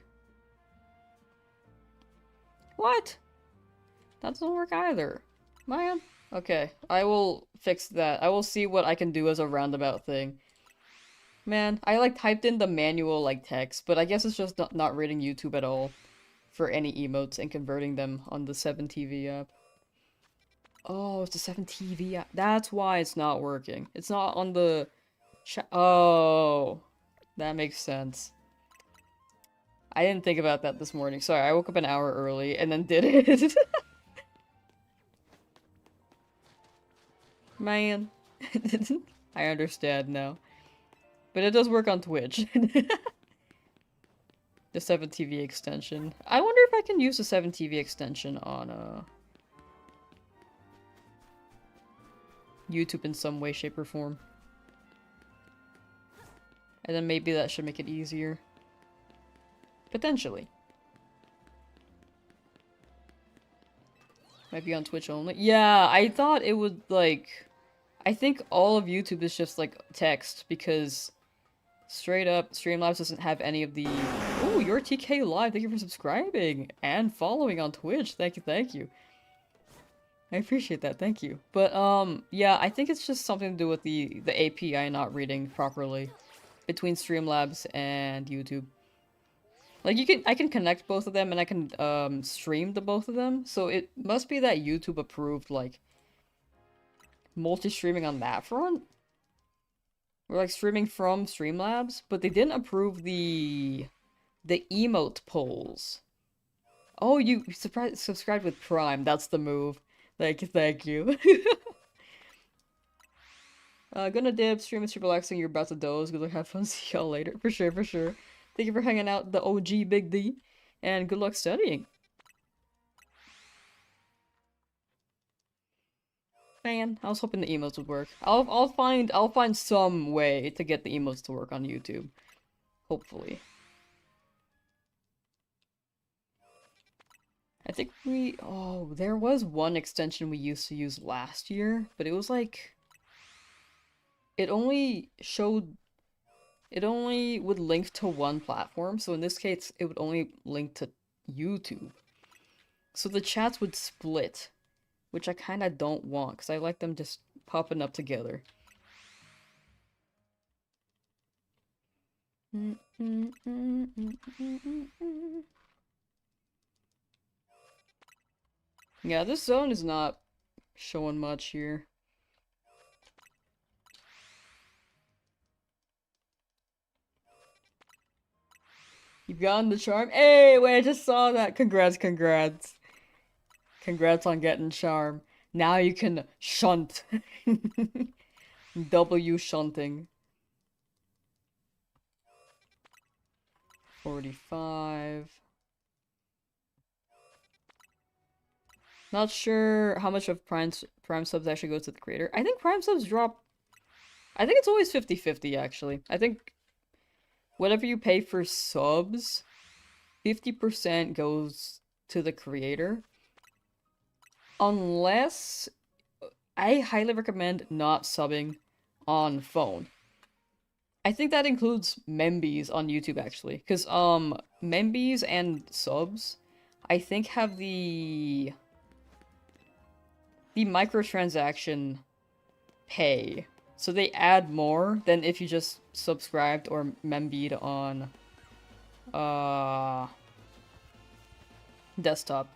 What? That doesn't work either. Man. Okay, I will fix that. I will see what I can do as a roundabout thing. Man, I like typed in the manual like text, but I guess it's just not reading YouTube at all for any emotes and converting them on the 7TV app. Oh, it's the 7TV app. That's why it's not working. It's not on the oh, that makes sense. I didn't think about that this morning. Sorry, I woke up an hour early and then did it. Man. I understand now. But it does work on Twitch. The 7TV extension. I wonder if I can use the 7TV extension on YouTube in some way, shape, or form. And then maybe that should make it easier. Potentially. Might be on Twitch only. Yeah, I thought it would, like... I think all of YouTube is just, like, text, because... Straight up, Streamlabs doesn't have any of the... Ooh, you're TK Live, thank you for subscribing! And following on Twitch, thank you, thank you. I appreciate that, thank you. But, yeah, I think it's just something to do with the API not reading properly between Streamlabs and YouTube. Like, I can connect both of them and I can, stream the both of them, so it must be that YouTube approved, like, multi-streaming on that front? Or, like, streaming from Streamlabs, but they didn't approve the emote polls. Oh, you subscribed with Prime, that's the move. Thank you, thank you. Gonna dip, stream is super relaxing, you're about to doze, good luck, have fun, see y'all later. For sure, for sure. Thank you for hanging out, the OG Big D, and good luck studying. Man, I was hoping the emotes would work. I'll find some way to get the emotes to work on YouTube. Hopefully. I think there was one extension we used to use last year, but it was like it only would link to one platform, so in this case it would only link to YouTube. So the chats would split, which I kinda don't want, because I like them just popping up together. Yeah, this zone is not showing much here. You've gotten the charm? Hey, wait, I just saw that. Congrats, congrats. Congrats on getting charm. Now you can shunt. W shunting. 45. Not sure how much of Prime subs actually goes to the creator. I think Prime subs drop... I think it's always 50-50, actually. I think whatever you pay for subs, 50% goes to the creator. Unless... I highly recommend not subbing on phone. I think that includes membees on YouTube, actually. Because, membees and subs, I think have the microtransaction pay. So they add more than if you just subscribed or membeed on Uh, Desktop.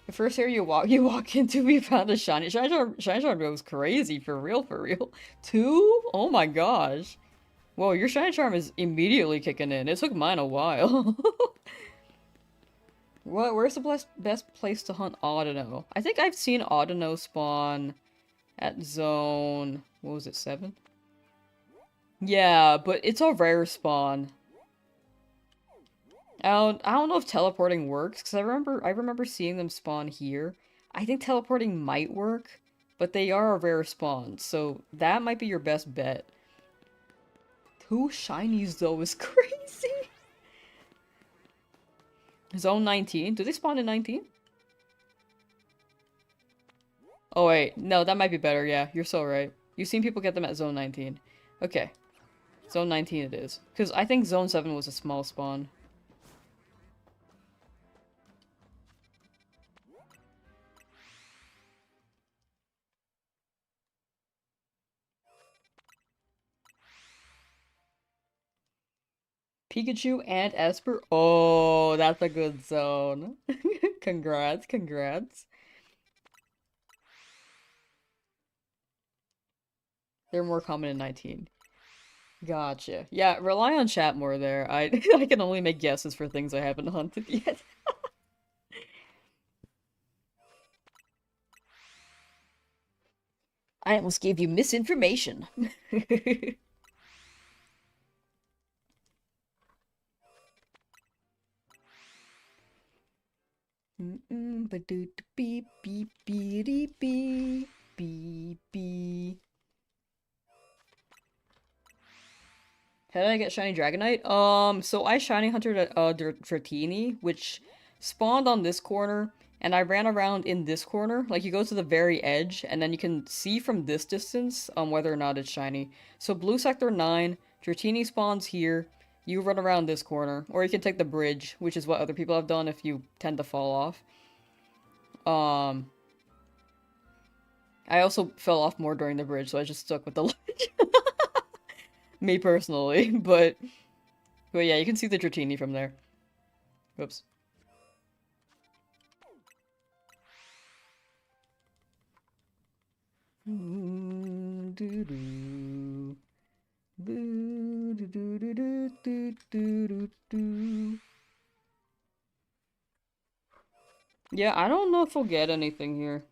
The first area you walk into, we found a shiny. Shiny Charm goes crazy, for real, for real. Two? Oh my gosh. Whoa, your Shiny Charm is immediately kicking in. It took mine a while. Where's the best place to hunt Audino? I think I've seen Audino spawn at zone... What was it, 7? Yeah, but it's a rare spawn. I don't know if teleporting works, because I remember seeing them spawn here. I think teleporting might work, but they are a rare spawn, so that might be your best bet. 2 shinies, though, is crazy! Zone 19? Do they spawn in 19? Oh wait, no, that might be better, yeah, you're so right. You've seen people get them at Zone 19. Okay. Zone 19 it is. Because I think Zone 7 was a small spawn. Pikachu and Esper? Oh, that's a good zone. Congrats, congrats. They're more common in 19. Gotcha. Yeah, rely on chat more there. I I can only make guesses for things I haven't hunted yet. I almost gave you misinformation. Ba-doot beep beep beep beep beep beep. How did I get Shiny Dragonite? So I Shiny Hunted Dratini, which spawned on this corner, and I ran around in this corner. Like, you go to the very edge, and then you can see from this distance, whether or not it's shiny. So Blue Sector 9, Dratini spawns here, you run around this corner, or you can take the bridge, which is what other people have done if you tend to fall off. I also fell off more during the bridge, so I just stuck with the ledge. Me personally, but yeah, you can see the Dratini from there. Whoops. Yeah, I don't know if we'll get anything here.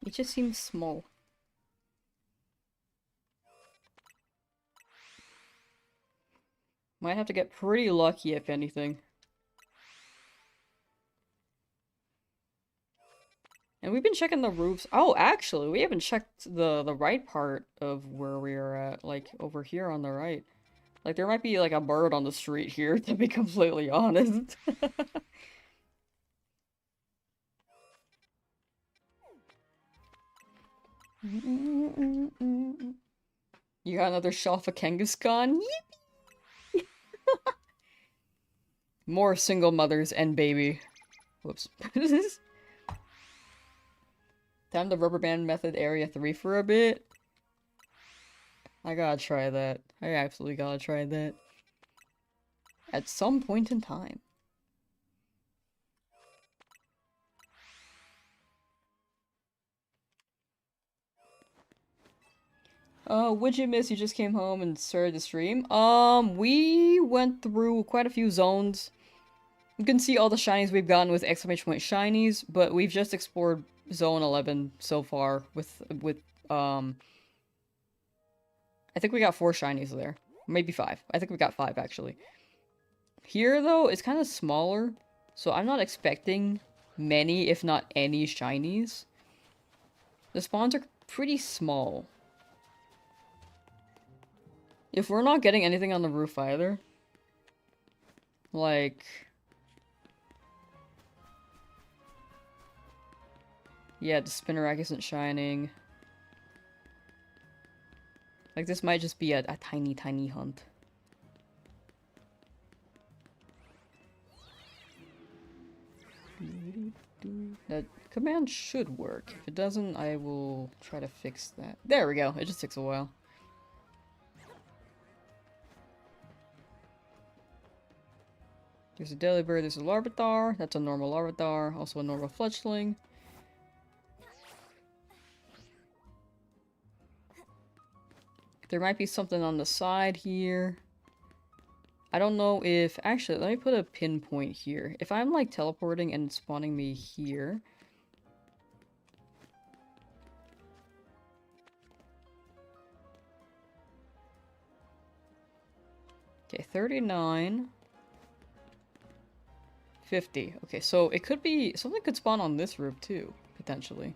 It just seems small. Might have to get pretty lucky, if anything. And we've been checking the roofs. Oh, actually, we haven't checked the right part of where we are at. Like, over here on the right. Like, there might be, like, a bird on the street here, to be completely honest. You got another shelf of Kangaskhan? Yippee! More single mothers and baby. Whoops. Time to rubber band method area 3 for a bit. I gotta try that. I absolutely gotta try that. At some point in time. What'd you miss? You just came home and started the stream? We went through quite a few zones. You can see all the shinies we've gotten with exclamation point shinies, but we've just explored zone 11 so far with, I think we got 4 shinies there. Maybe 5. I think we got 5, actually. Here, though, it's kind of smaller, so I'm not expecting many, if not any, shinies. The spawns are pretty small. If we're not getting anything on the roof either, like... Yeah, the Spinnerack isn't shining. Like, this might just be a tiny, tiny hunt. That command should work. If it doesn't, I will try to fix that. There we go. It just takes a while. There's a Delibird, there's a Larvitar. That's a normal Larvitar, also a normal Fletchling. There might be something on the side here. I don't know if... Actually, let me put a pinpoint here. If I'm, like, teleporting and spawning me here... Okay, 39... 50. Okay, so it could be... Something could spawn on this roof, too, potentially.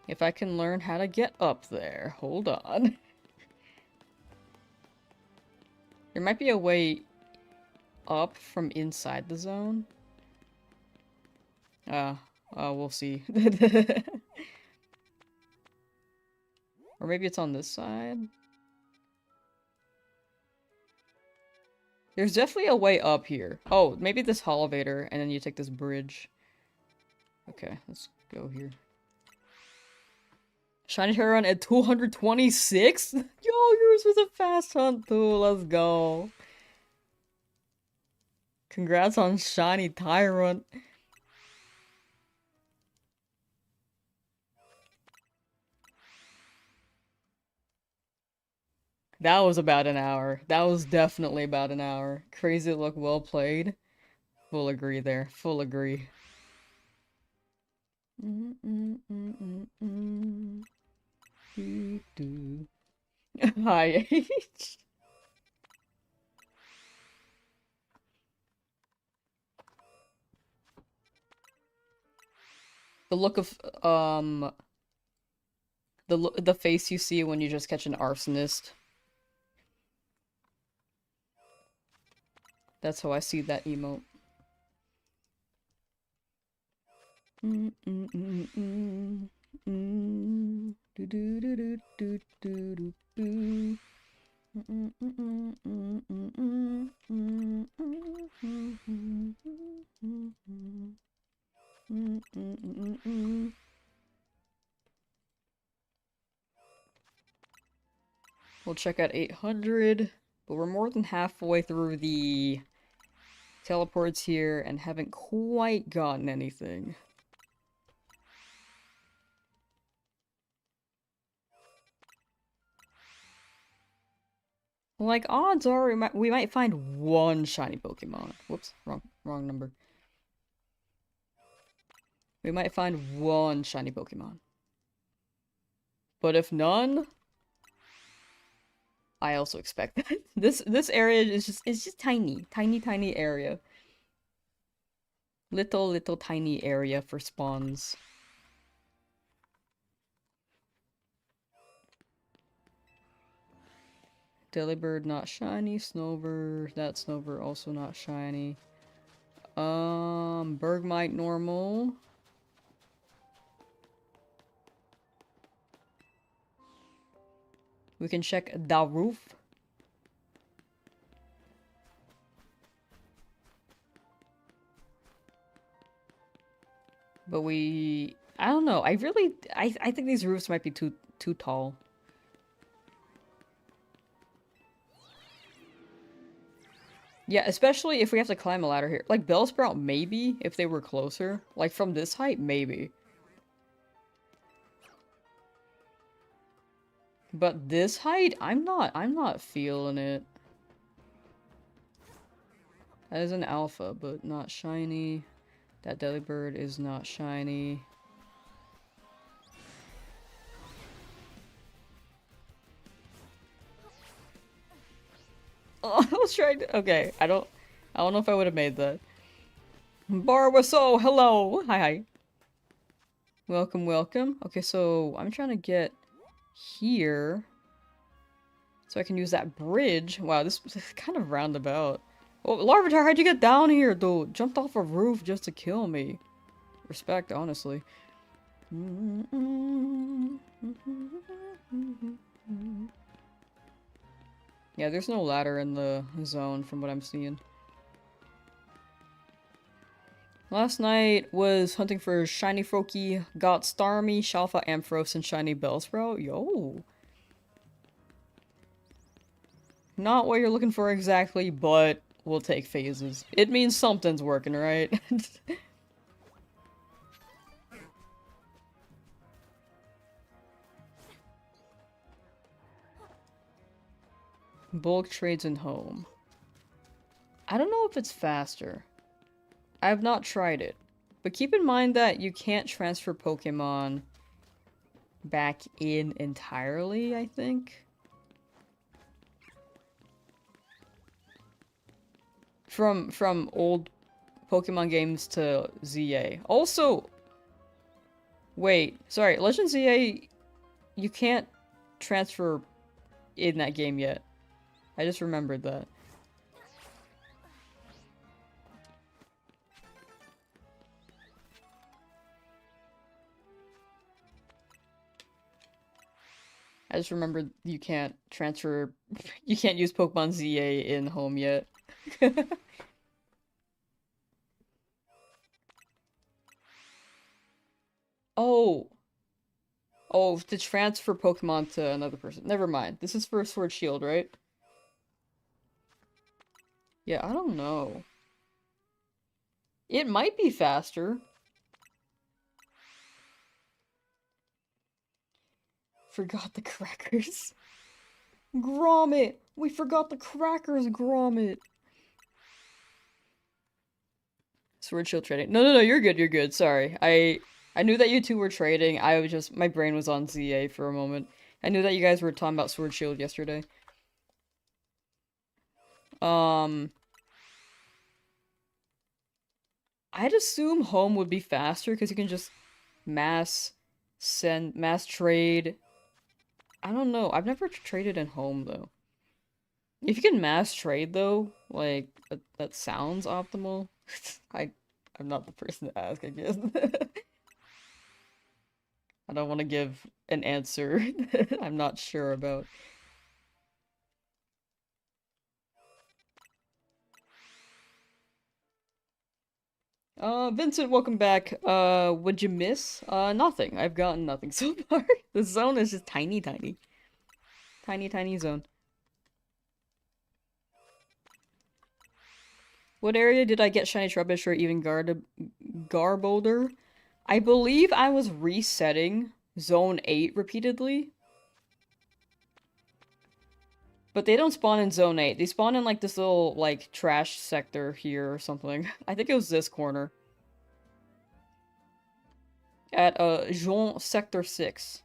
If I can learn how to get up there. Hold on. There might be a way up from inside the zone. We'll see. Or maybe it's on this side. There's definitely a way up here. Oh, maybe this elevator, and then you take this bridge. Okay, let's go here. Shiny Heron at 226? Yo, yours was a fast hunt too. Let's go. Congrats on Shiny Tyrant. That was about an hour. That was definitely about an hour. Crazy look, well played. Full agree there. Full agree. Hi. The look of, the face you see when you just catch an arsonist. That's how I see that emote. We'll check out 800, but we're more than halfway through the teleports here and haven't quite gotten anything. Like, odds are we might find one shiny Pokemon. Whoops, wrong number. We might find one shiny Pokemon. But if none, I also expect that. This area is just tiny. Tiny area. Little tiny area for spawns. Delibird not shiny. Snover, that Snover also not shiny. Bergmite normal. We can check the roof. But I don't know. I think these roofs might be too tall. Yeah, especially if we have to climb a ladder here. Like, Bellsprout, maybe, if they were closer. Like, from this height, maybe. But this height, I'm not feeling it. That is an alpha, but not shiny. That Delibird is not shiny. Oh, I was trying to... Okay, I don't know if I would have made that. Barwaso, hello! Hi. Welcome, welcome. Okay, so I'm trying to get here. So I can use that bridge. Wow, this is kind of roundabout. Oh, Larvitar, how'd you get down here, dude? Jumped off a roof just to kill me. Respect, honestly. Yeah, there's no ladder in the zone from what I'm seeing. Last night was hunting for Shiny Froakie, got Starmie, Shalfa, Ampharos, and Shiny Bellsprout. Yo! Not what you're looking for exactly, but we'll take phases. It means something's working, right? Bulk trades in home. I don't know if it's faster. I have not tried it. But keep in mind that you can't transfer Pokemon back in entirely, I think. From old Pokemon games to ZA. Also, wait, sorry, Legend ZA, you can't transfer in that game yet. I just remembered that. I just remembered you can't transfer, you can't use Pokemon ZA in home yet. Oh! Oh, to transfer Pokemon to another person. Never mind. This is for Sword Shield, right? Yeah, I don't know. It might be faster. Forgot the crackers. Grommet! We forgot the crackers, Grommet! Sword Shield trading. No, you're good, you're good. Sorry. I knew that you two were trading. I was just, my brain was on ZA for a moment. I knew that you guys were talking about Sword Shield yesterday. I'd assume home would be faster because you can just mass trade. I don't know. I've never traded in home though. If you can mass trade though, like that sounds optimal. I'm not the person to ask, I guess. I don't want to give an answer I'm not sure about. Vincent, welcome back. What'd you miss? Nothing. I've gotten nothing so far. The zone is just tiny, tiny. Tiny, tiny zone. What area did I get Shiny Trubbish or even Garbodor? I believe I was resetting Zone 8 repeatedly. But they don't spawn in Zone 8. They spawn in like this little like trash sector here or something. I think it was this corner. At Jean Sector 6.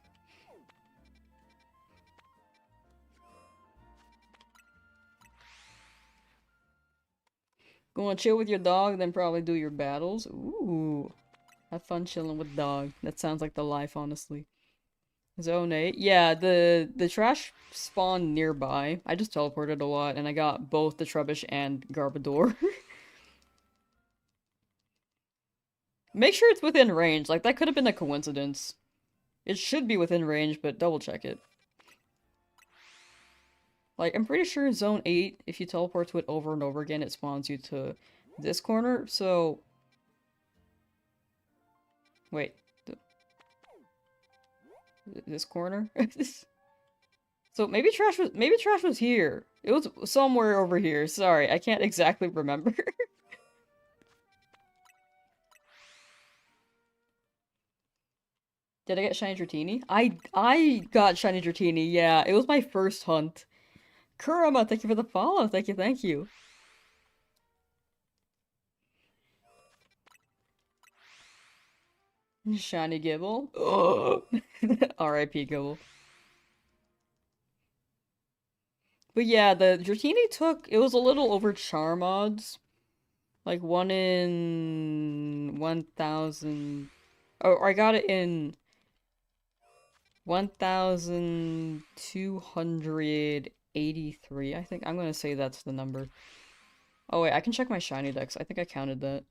Gonna chill with your dog, then probably do your battles. Ooh. Have fun chilling with dog. That sounds like the life, honestly. Zone 8. Yeah, the trash spawned nearby. I just teleported a lot, and I got both the Trubbish and Garbodor. Make sure it's within range. Like, that could have been a coincidence. It should be within range, but double check it. Like, I'm pretty sure Zone 8, if you teleport to it over and over again, it spawns you to this corner, so... Wait. This corner? So maybe trash was here. It was somewhere over here. Sorry, I can't exactly remember. Did I get Shiny Dratini? I got Shiny Dratini, yeah. It was my first hunt. Kurama, thank you for the follow. Thank you, thank you. Shiny Gibble. R.I.P. Gibble. But yeah, the Dratini took... It was a little over Charm odds. Like 1 in 1,000... Oh, I got it in 1,283, I think. I'm gonna say that's the number. Oh wait, I can check my shiny dex. I think I counted that.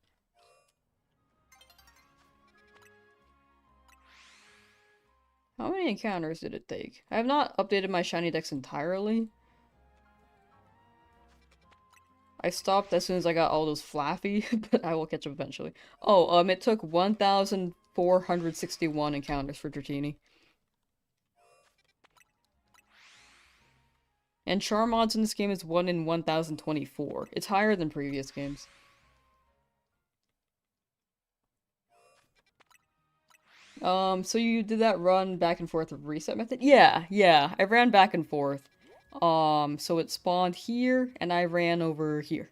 How many encounters did it take? I have not updated my shiny dex entirely. I stopped as soon as I got all those flaffy, but I will catch up eventually. Oh, it took 1,461 encounters for Dratini. And charm odds in this game is 1 in 1024. It's higher than previous games. So you did that run back and forth reset method? Yeah, yeah, I ran back and forth. So it spawned here, and I ran over here.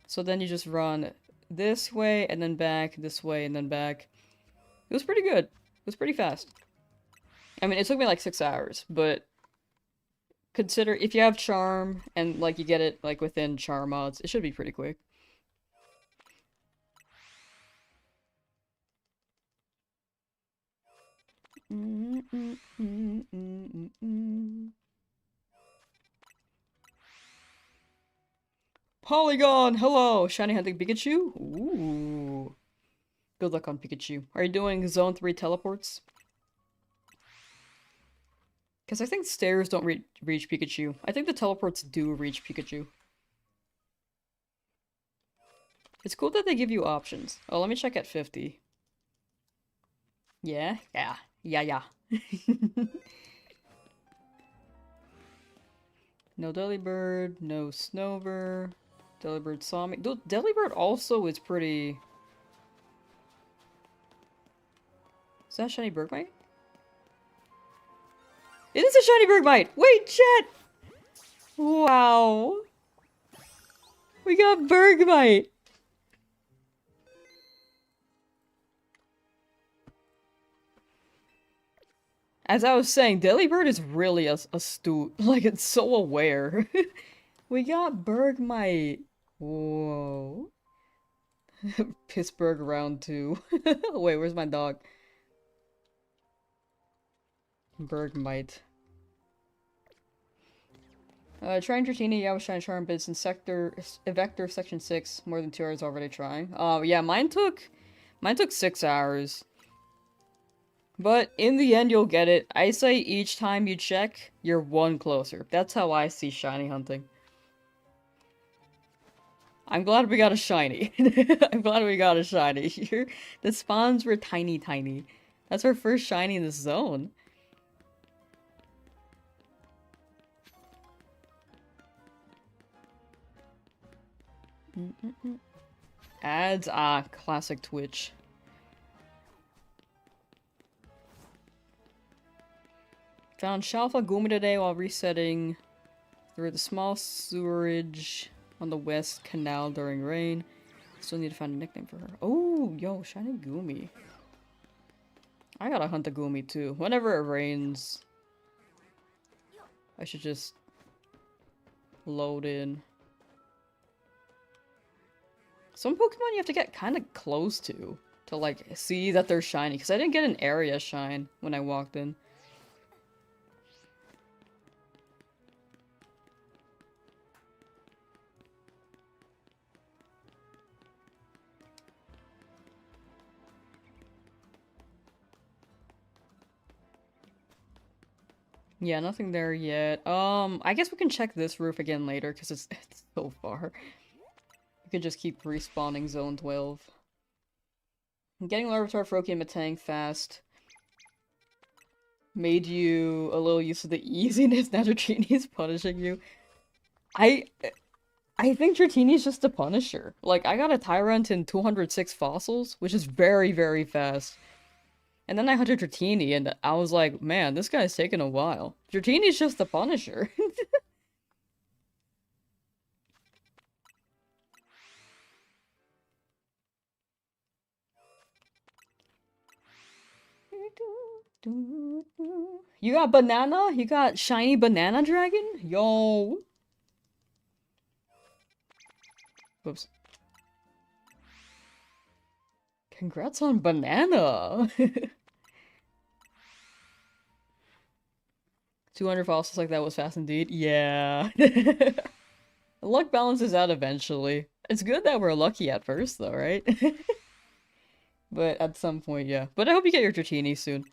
So then you just run this way, and then back, this way, and then back. It was pretty good. It was pretty fast. I mean, it took me like 6 hours, but consider if you have charm, and like you get it like within charm mods, it should be pretty quick. Polygon! Hello! Shiny hunting Pikachu? Ooh. Good luck on Pikachu. Are you doing Zone 3 teleports? Because I think stairs don't reach Pikachu. I think the teleports do reach Pikachu. It's cool that they give you options. Oh, let me check at 50. Yeah? Yeah. Yeah. No Delibird, no Snover. Delibird saw me. Delibird also is pretty... Is that a shiny Bergmite? It is a shiny Bergmite! Wait, chat! Wow! We got Bergmite! As I was saying, Delibird is really astute. Like, it's so aware. We got Bergmite! Whoa. Pittsburgh round 2. Wait, where's my dog? Bergmite. Trying Dratini, yeah, I was trying to charm bids in Vector Section 6. More than 2 hours already trying. Oh, yeah, mine took 6 hours. But in the end, you'll get it. I say each time you check, you're 1 closer. That's how I see shiny hunting. I'm glad we got a shiny. I'm glad we got a shiny here. The spawns were tiny. That's our first shiny in this zone. Ads? Ah, classic Twitch. Found Shalfa Gumi today while resetting through the small sewerage on the west canal during rain. Still need to find a nickname for her. Oh, yo, shiny Gumi. I gotta hunt a Gumi too. Whenever it rains, I should just load in. Some Pokemon you have to get kind of close to like see that they're shiny, because I didn't get an area shine when I walked in. Yeah, nothing there yet. I guess we can check this roof again later, because it's so far. We can just keep respawning Zone 12. Getting Larvitar, Froakie, and Metang fast made you a little used to the easiness. Now Dratini's punishing you. I think Dratini's just a punisher. Like, I got a Tyrant in 206 fossils, which is very fast. And then I hunted Dratini, and I was like, man, this guy's taking a while. Dratini's just the punisher. You got banana? You got shiny banana dragon? Yo. Whoops. Congrats on banana. 200 fossils like that was fast indeed. Yeah. Luck balances out eventually. It's good that we're lucky at first though, right? But at some point, yeah. But I hope you get your Dratini soon.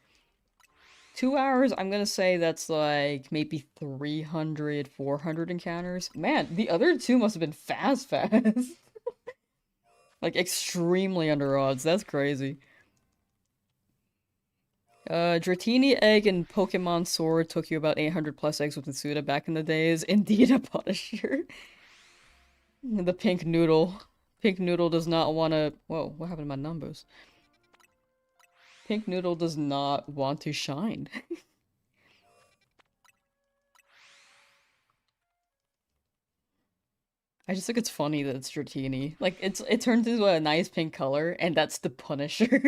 2 hours, I'm gonna say that's like maybe 300, 400 encounters. Man, the other two must have been fast. Like extremely under odds. That's crazy. Dratini egg and Pokemon Sword took you about 800 plus eggs with Mitsuda back in the days. Indeed a Punisher. The pink noodle. Pink noodle does not want to... Whoa, what happened to my numbers? Pink noodle does not want to shine. I just think it's funny that it's Dratini. Like, it turns into a nice pink color, and that's the Punisher.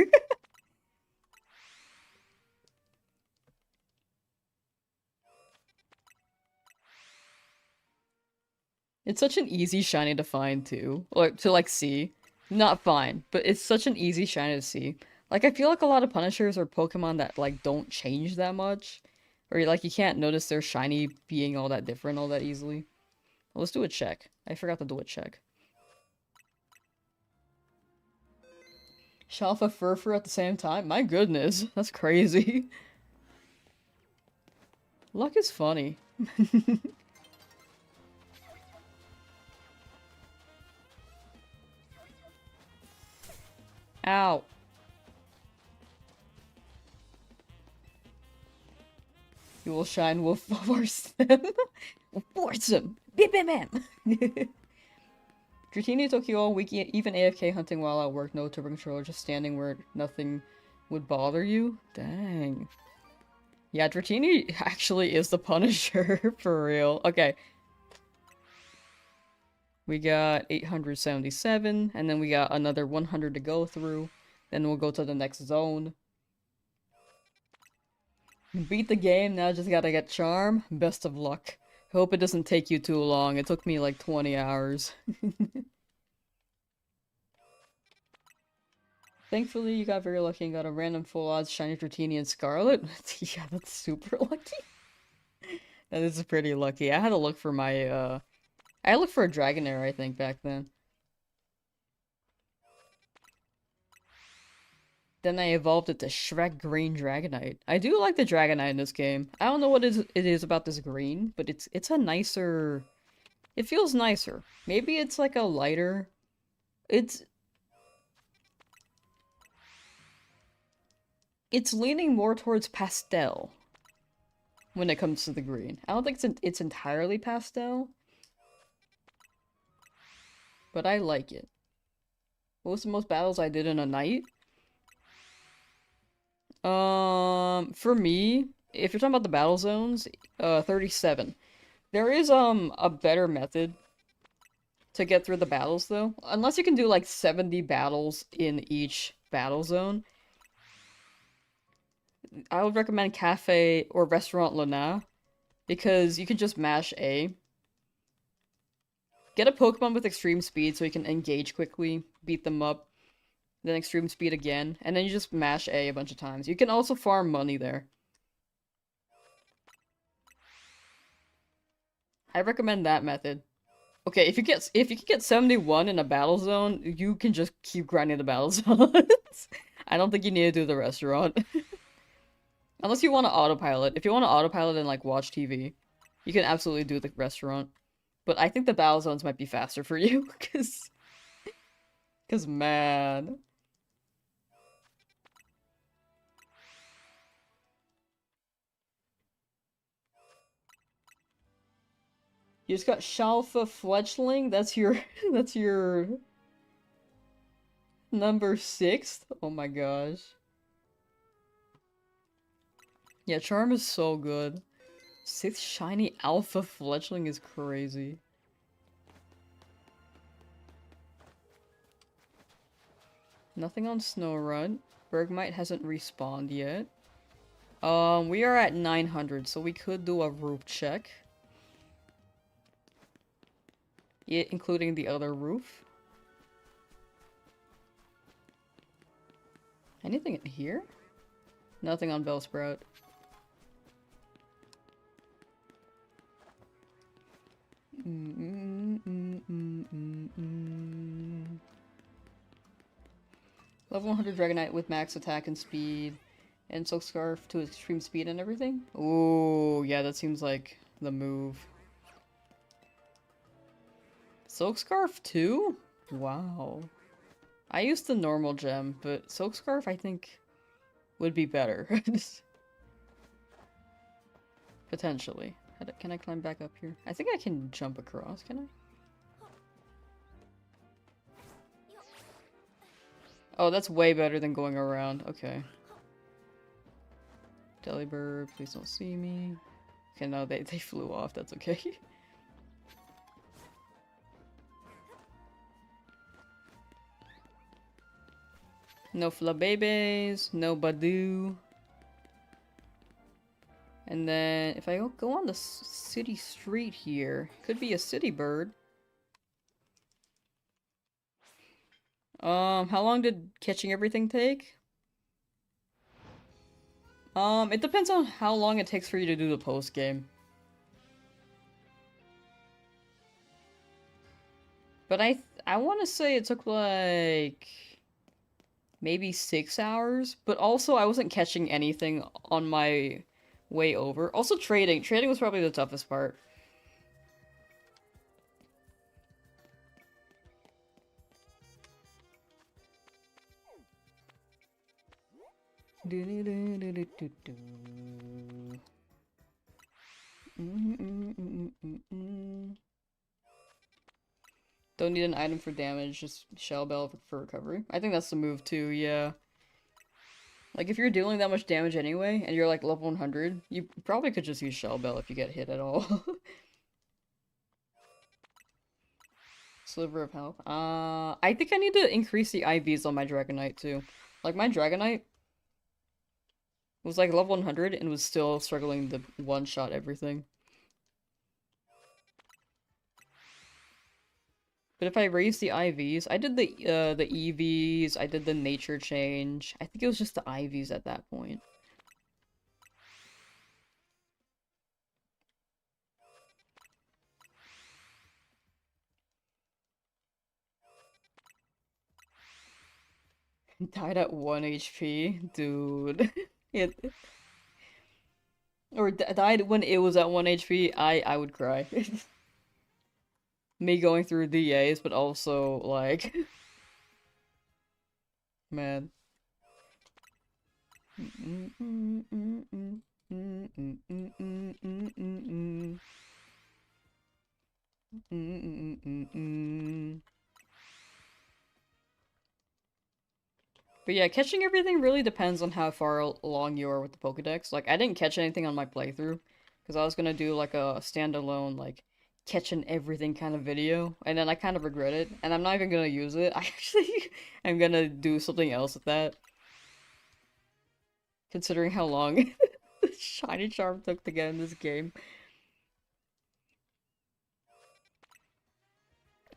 It's such an easy shiny to find, too. Or to, like, see. Not find, but it's such an easy shiny to see. Like, I feel like a lot of Punishers are Pokemon that, like, don't change that much. Or, like, you can't notice their shiny being all that different all that easily. Well, let's do a check. I forgot to do a check. Shalfa Furfur at the same time? My goodness, that's crazy. Luck is funny. Ow. You will shine, we'll force them. We'll force them! Bam bam bam! Dratini took you all week, even AFK hunting while at work, no turbo controller, just standing where nothing would bother you? Dang. Yeah, Dratini actually is the Punisher, for real. Okay. We got 877, and then we got another 100 to go through. Then we'll go to the next zone. Beat the game, now just gotta get Charm. Best of luck. Hope it doesn't take you too long. It took me like 20 hours. Thankfully, you got very lucky and got a random full odds shiny Dratini and Scarlet. Yeah, that's super lucky. That is pretty lucky. I had to look for my, I looked for a Dragonair, I think, back then. Then I evolved it to Shrek Green Dragonite. I do like the Dragonite in this game. I don't know what it is about this green, but it's a nicer... It feels nicer. Maybe it's like a lighter... It's leaning more towards pastel when it comes to the green. I don't think it's entirely pastel, but I like it. What was the most battles I did in a night? For me, if you're talking about the battle zones, 37. There is, a better method to get through the battles, though. Unless you can do, like, 70 battles in each battle zone. I would recommend Cafe or Restaurant Luna, because you can just mash A. Get a Pokemon with extreme speed so you can engage quickly, beat them up, then extreme speed again, and then you just mash A a bunch of times. You can also farm money there. I recommend that method. Okay, if you can get 71 in a battle zone, you can just keep grinding the battle zones. I don't think you need to do the restaurant. Unless you want to autopilot. If you want to autopilot and like watch TV, you can absolutely do the restaurant. But I think the battle zones might be faster for you, cause man. You just got Shalfa Fletchling? That's your that's your number 6? Oh my gosh. Yeah, Charm is so good. 6th shiny Alpha Fletchling is crazy. Nothing on Snorunt. Bergmite hasn't respawned yet. We are at 900, so we could do a roof check. Yeah, including the other roof. Anything in here? Nothing on Bellsprout. Level 100 Dragonite with max attack and speed. And Silk Scarf to extreme speed and everything? Ooh, yeah, that seems like the move. Silk Scarf too? Wow. I used the normal gem, but Silk Scarf I think would be better. Potentially. Can I climb back up here? I think I can jump across, can I? Oh, that's way better than going around. Okay. Delibird, please don't see me. Okay, no, they flew off. That's okay. No Flabébés, no Badoo. And then, if I go on the city street here, could be a city bird. How long did catching everything take? It depends on how long it takes for you to do the post game. But I want to say it took like maybe 6 hours, but also I wasn't catching anything on my way over. Also trading. Trading was probably the toughest part. Don't need an item for damage, just Shell Bell for recovery. I think that's the move too, yeah. Like, if you're dealing that much damage anyway, and you're like level 100, you probably could just use Shell Bell if you get hit at all. Sliver of health. I think I need to increase the IVs on my Dragonite too. Like, my Dragonite was like level 100 and was still struggling to one-shot everything. But if I raise the IVs, I did the EVs, I did the nature change. I think it was just the IVs at that point. Died at 1 HP? Dude. It... Or died when it was at 1 HP, I would cry. Me going through DAs, but also, like... Man. But yeah, catching everything really depends on how far along you are with the Pokedex. Like, I didn't catch anything on my playthrough, because I was gonna do, like, a standalone, like, catching everything kind of video, and then I kind of regret it, and I'm not even gonna use it. I actually am gonna do something else with that. Considering how long the Shiny Charm took to get in this game.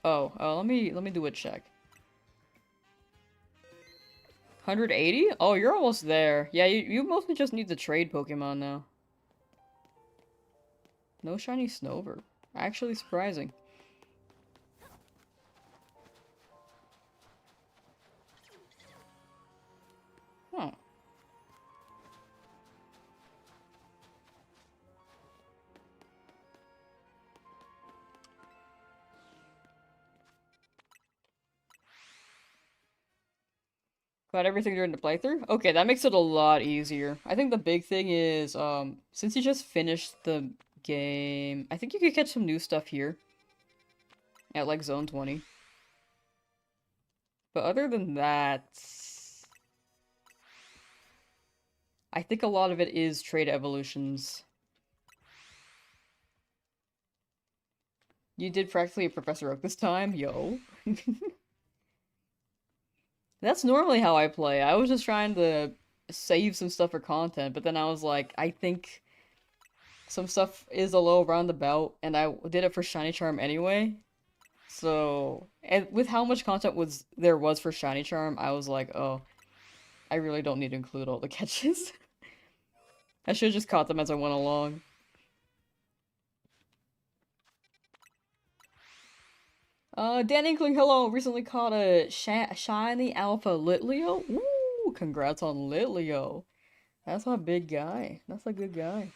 Oh, let me do a check. 180? Oh, you're almost there. Yeah, you mostly just need to trade Pokemon now. No shiny Snover. Actually surprising. Huh. Got everything during the playthrough? Okay, that makes it a lot easier. I think the big thing is, since you just finished the game, I think you could catch some new stuff here. At, like, Zone 20. But other than that... I think a lot of it is trade evolutions. You did practically a Professor Oak this time? Yo. That's normally how I play. I was just trying to save some stuff for content, but then I was like, I think some stuff is a little roundabout, and I did it for Shiny Charm anyway. So, and with how much content there was for Shiny Charm, I was like, oh, I really don't need to include all the catches. I should have just caught them as I went along. Dan Inkling, hello! Recently caught a shiny alpha Litleo. Ooh, congrats on Litleo. That's a big guy. That's a good guy.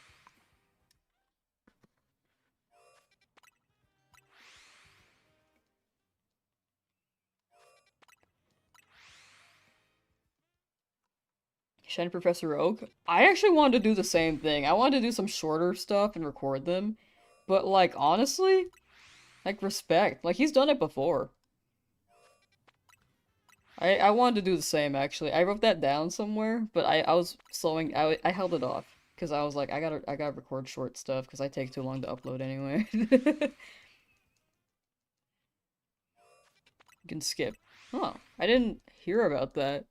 Shiny Professor Oak. I actually wanted to do the same thing. I wanted to do some shorter stuff and record them. But, like, honestly, like, respect. Like, he's done it before. I wanted to do the same, actually. I wrote that down somewhere, but I was slowing... I held it off. Because I was like, I gotta record short stuff, because I take too long to upload anyway. You can skip. Oh, I didn't hear about that.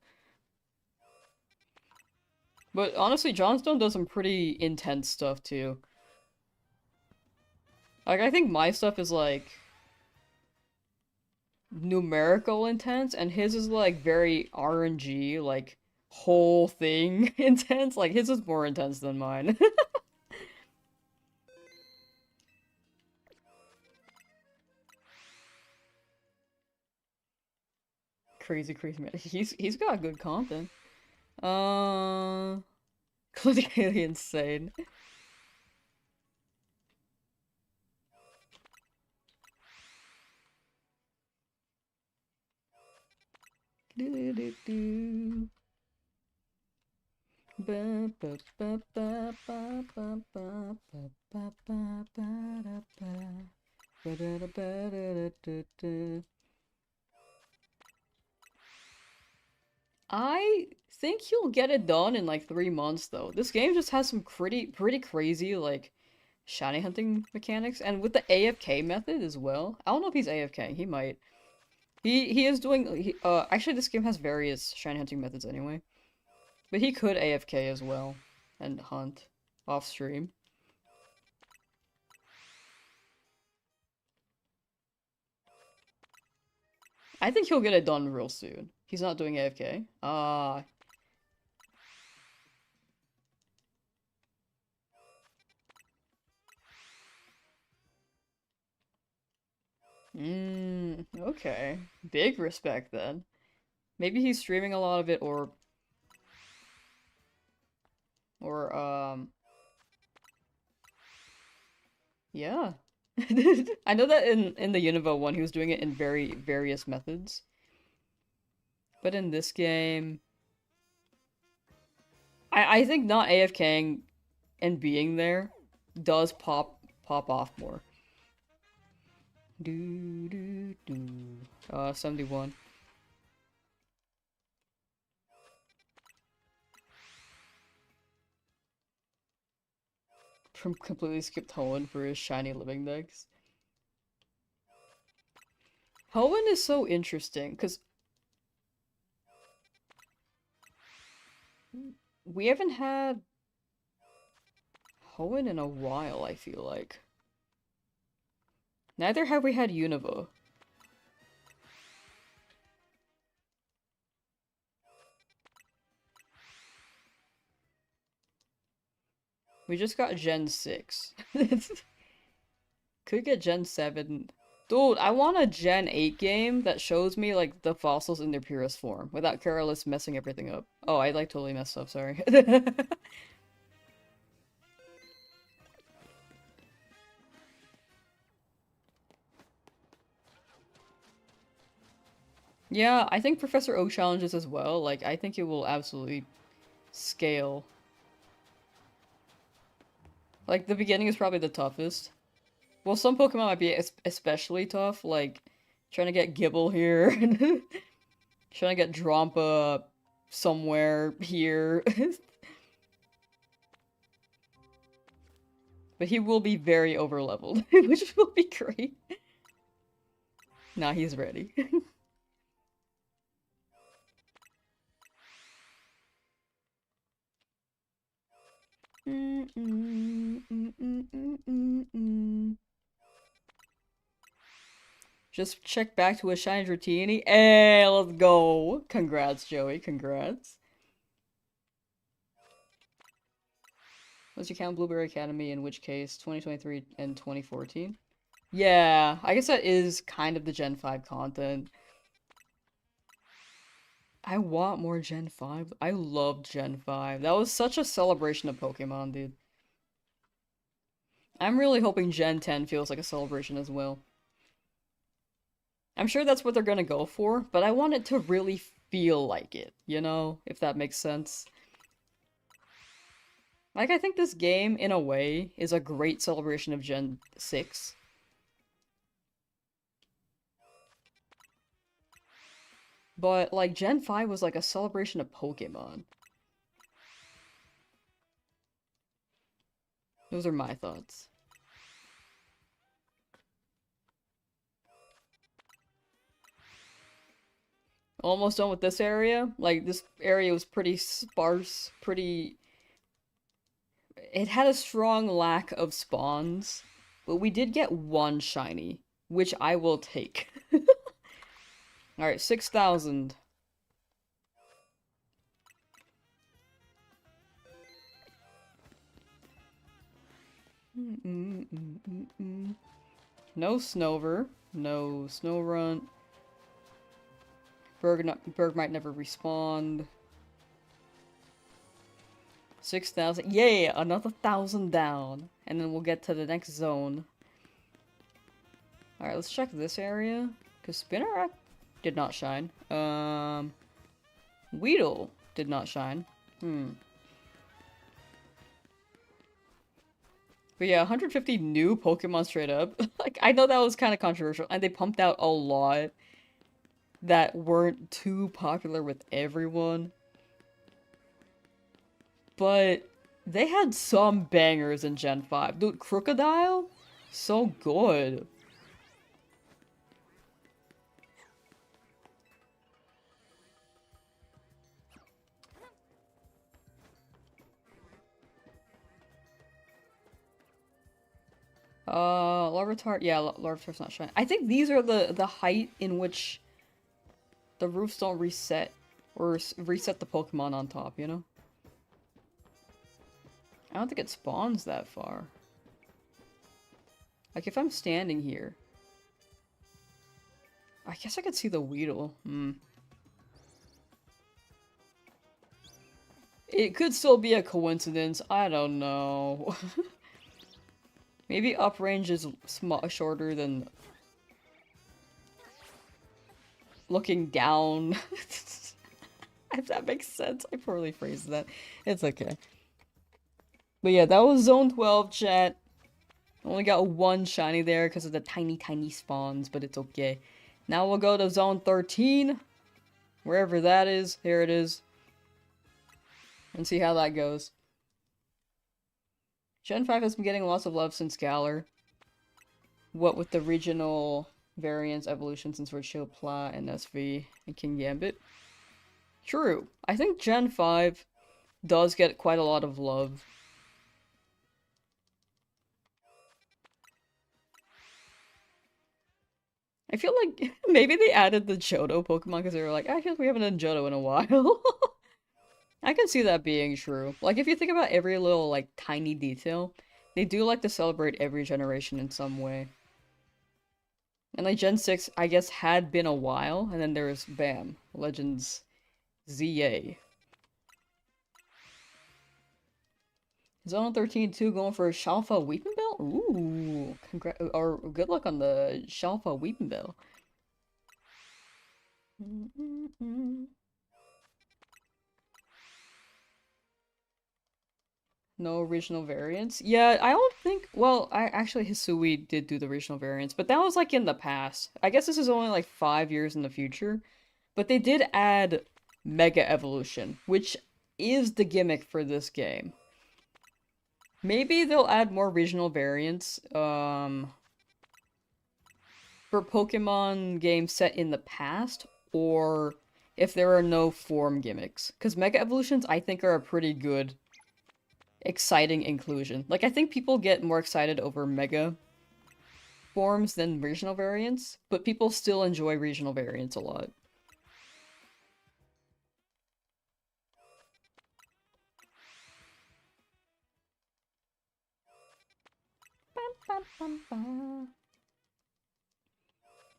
But honestly, Johnstone does some pretty intense stuff, too. Like, I think my stuff is, like, numerical intense, and his is, like, very RNG, like, whole thing intense. Like, his is more intense than mine. Crazy, crazy man. He's got good content. Clinically insane. Do do do. Ba ba ba ba ba ba ba ba ba ba ba da ba. Ba da da ba da da da da. I think he'll get it done in like 3 months though. This game just has some pretty crazy like shiny hunting mechanics, and with the AFK method as well. I don't know if he's AFK. He might. He is doing. Actually, this game has various shiny hunting methods anyway, but he could AFK as well and hunt off stream. I think he'll get it done real soon. He's not doing AFK. Okay. Big respect then. Maybe he's streaming a lot of it, or yeah. I know that in the Univo one, he was doing it in various methods. But in this game, I think not AFKing and being there does pop off more. Do do do. 71. From completely skipped Hoenn for his shiny living decks. Hoenn is so interesting because we haven't had Hoenn in a while, I feel like. Neither have we had Unova. We just got Gen 6. Could get Gen 7. Dude, I want a Gen 8 game that shows me, like, the fossils in their purest form, without Careless messing everything up. Oh, I, like, totally messed up, sorry. Yeah, I think Professor Oak challenges as well. Like, I think it will absolutely scale. Like, the beginning is probably the toughest. Well, some Pokemon might be especially tough, like trying to get Gibble here, trying to get Drampa somewhere here. But he will be very overleveled, which will be great. Nah, he's ready. Just check back to a shiny Dratini. Hey, let's go. Congrats, Joey. Congrats. Let's you count Blueberry Academy, in which case 2023 and 2014? Yeah, I guess that is kind of the Gen 5 content. I want more Gen 5. I loved Gen 5. That was such a celebration of Pokemon, dude. I'm really hoping Gen 10 feels like a celebration as well. I'm sure that's what they're gonna go for, but I want it to really feel like it, you know? If that makes sense. Like, I think this game, in a way, is a great celebration of Gen 6. But, like, Gen 5 was like a celebration of Pokemon. Those are my thoughts. Almost done with this area. Like, this area was pretty sparse, pretty... It had a strong lack of spawns, but we did get one shiny, which I will take. Alright, 6,000. No Snover, no Snorunt. Berg might never respawn. 6,000. Yay! Another 1,000 down. And then we'll get to the next zone. Alright, let's check this area. Because Spinarak did not shine. Weedle did not shine. But yeah, 150 new Pokemon straight up. Like, I know that was kind of controversial. And they pumped out a lot that weren't too popular with everyone. But they had some bangers in Gen 5. Dude, Crocodile? So good. Larvitar, yeah, Larvitar's not shiny. I think these are the height in which the roofs don't reset, or reset the Pokemon on top, you know? I don't think it spawns that far. Like, if I'm standing here... I guess I could see the Weedle. It could still be a coincidence, I don't know. Maybe uprange is shorter than... looking down. If that makes sense. I poorly phrased that. It's okay. But yeah, that was Zone 12, chat. Only got one shiny there because of the tiny spawns, but it's okay. Now we'll go to Zone 13. Wherever that is. Here it is. And see how that goes. Gen 5 has been getting lots of love since Galar. What with the regional variants, evolution since we're Chilpla and SV and King Gambit. True. I think Gen 5 does get quite a lot of love. I feel like maybe they added the Johto Pokemon because they were like, I feel like we haven't done Johto in a while. I can see that being true. Like, if you think about every little, like, tiny detail, they do like to celebrate every generation in some way. And, like, Gen 6, I guess, had been a while, and then there's, bam, Legends ZA. Zone 13 2 going for Shalfa Weepinbell? Ooh, or good luck on the Shalfa Weepinbell. No regional variants? Yeah, I don't think... Well, actually, Hisui did do the regional variants, but that was, like, in the past. I guess this is only, like, 5 years in the future. But they did add Mega Evolution, which is the gimmick for this game. Maybe they'll add more regional variants, for Pokemon games set in the past, or if there are no form gimmicks. Because Mega Evolutions, I think, are a pretty good... exciting inclusion. Like, I think people get more excited over mega forms than regional variants, but people still enjoy regional variants a lot.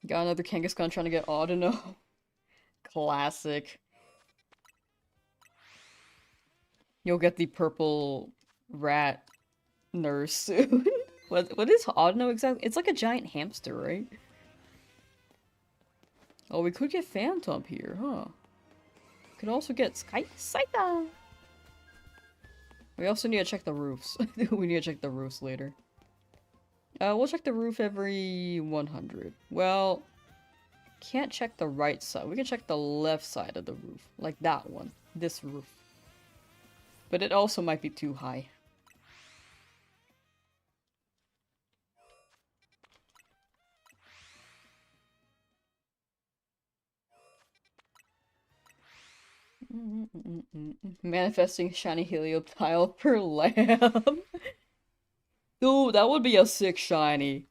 Got another Kangaskhan trying to get Audino. Classic. You'll get the purple rat nurse soon. What is Audino exactly? It's like a giant hamster, right? Oh, we could get Phantom here, huh? Could also get Saita. We also need to check the roofs. We need to check the roofs later. We'll check the roof every 100. Well, can't check the right side. We can check the left side of the roof. Like that one. This roof. But it also might be too high. Manifesting shiny helioptile per lamb. Dude, that would be a sick shiny.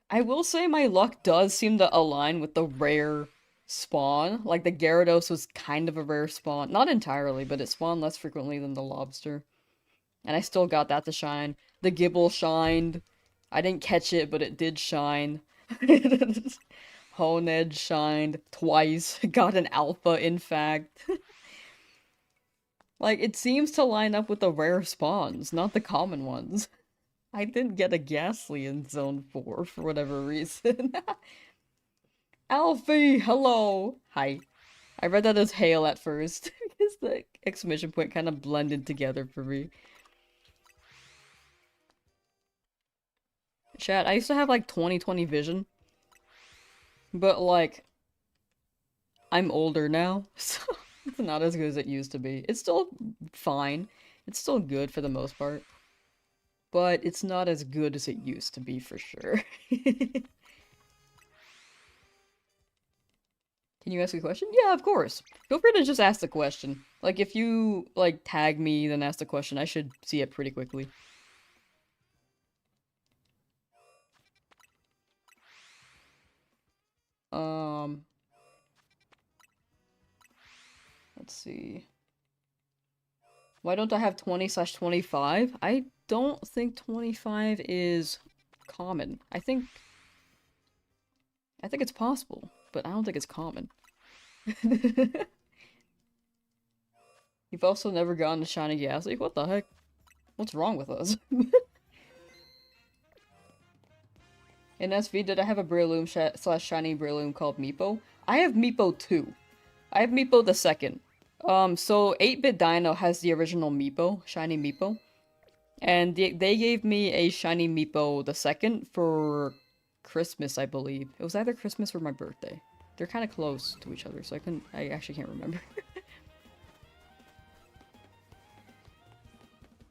I will say my luck does seem to align with the rare spawn. Like, the Gyarados was kind of a rare spawn. Not entirely, but it spawned less frequently than the lobster. And I still got that to shine. The Gibble shined. I didn't catch it, but it did shine. Honedge shined twice. Got an alpha, in fact. Like, it seems to line up with the rare spawns, not the common ones. I didn't get a Ghastly in Zone 4 for whatever reason. Alfie, hello! Hi. I read that as hail at first, because the exclamation point kind of blended together for me. Chat, I used to have like 20/20 vision. But like, I'm older now, so it's not as good as it used to be. It's still fine. It's still good for the most part. But it's not as good as it used to be for sure. Can you ask a question? Yeah, of course. Feel free to just ask the question. Like, if you, like, tag me, then ask the question, I should see it pretty quickly. Let's see. Why don't I have 20/25? I don't think 25 is common. I think it's possible, but I don't think it's common. You've also never gotten a shiny Ghastly? What the heck? What's wrong with us? In SV, did I have a Breloom slash shiny Breloom called Meepo? I have Meepo 2. I have Meepo the second. So 8-Bit Dino has the original Meepo, shiny Meepo. And they gave me a shiny Meepo the second for Christmas, I believe. It was either Christmas or my birthday. They're kind of close to each other, so I actually can't remember.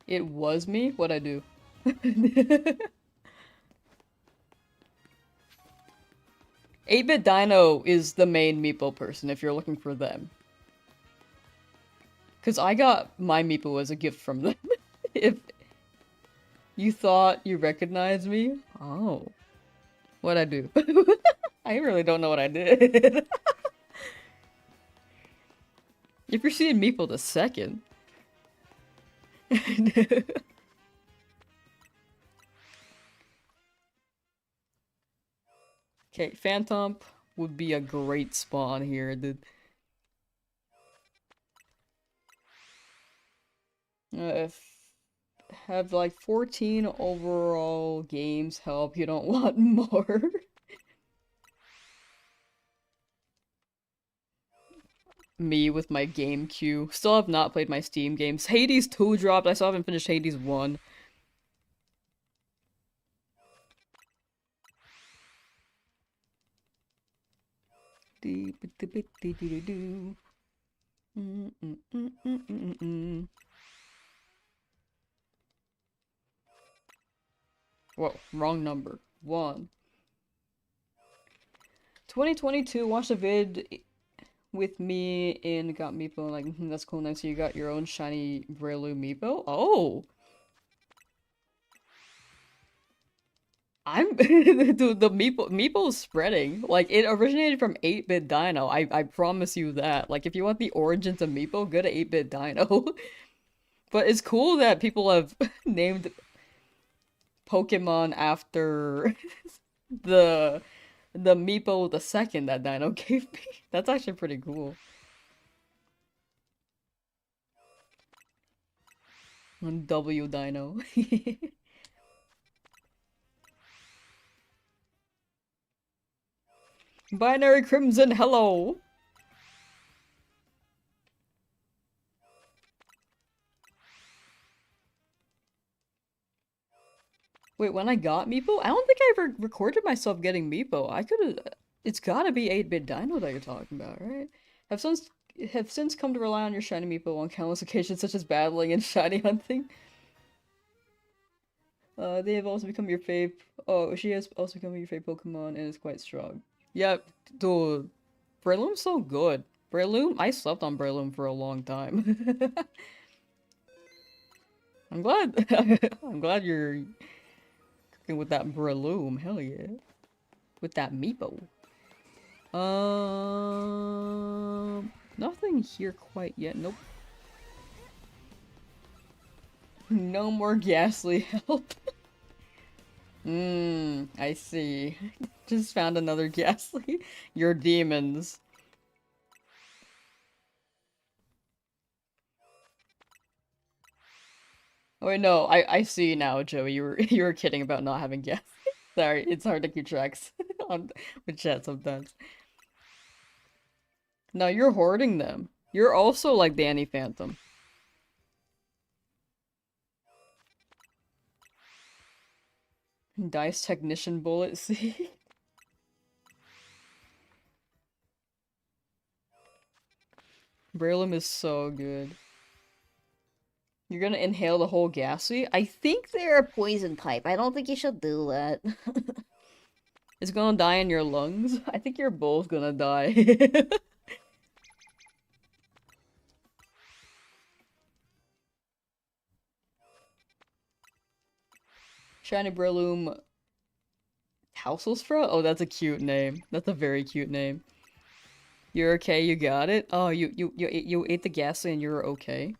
It was me? What'd I do? 8-Bit Dino is the main Meepo person if you're looking for them. Because I got my Meepo as a gift from them. If you thought you recognized me? Oh. What'd I do? I really don't know what I did. If you're seeing Meepo the second. Okay, Phantom would be a great spawn here, dude. Have like 14 overall games help, you don't want more. Me with my game queue. Still have not played my Steam games. Hades 2 dropped, I still haven't finished Hades 1. Whoa, wrong number. 1. 2022, watched a vid with me and got Meepo, like, that's cool, nice, so you got your own shiny Breloom Meepo? Oh! Dude, the Meepo's spreading. Like, it originated from 8-Bit Dino, I promise you that. Like, if you want the origins of Meepo, go to 8-Bit Dino. But it's cool that people have named Pokemon after the Meepo the second that Dino gave me. That's actually pretty cool. W Dino. Binary Crimson, hello! Wait, when I got Meepo? I don't think I ever recorded myself getting Meepo. I could've... It's gotta be 8-bit Dino that you're talking about, right? Have since have since come to rely on your shiny Meepo on countless occasions, such as battling and shiny hunting. They have also become your fave. Oh, she has also become your fave Pokemon and is quite strong. Yep, dude. Breloom's so good. Breloom? I slept on Breloom for a long time. I'm glad. I'm glad you're cooking with that Breloom. Hell yeah. With that Meepo. Nothing here quite yet. Nope. No more ghastly help. I see. Just found another ghastly. Your demons. Oh wait, no, I see now, Joey. You were kidding about not having ghastly. Sorry, it's hard to keep tracks on with chat sometimes. No, you're hoarding them. You're also like Danny Phantom. Dice Technician Bullet, see? Breloom is so good. You're gonna inhale the whole gassy? I think they're a poison type. I don't think you should do that. It's gonna die in your lungs? I think you're both gonna die. Shiny Breloom Housel Sprout? Oh, that's a cute name. That's a very cute name. You're okay, you got it? Oh, you ate the ghastly and you're okay?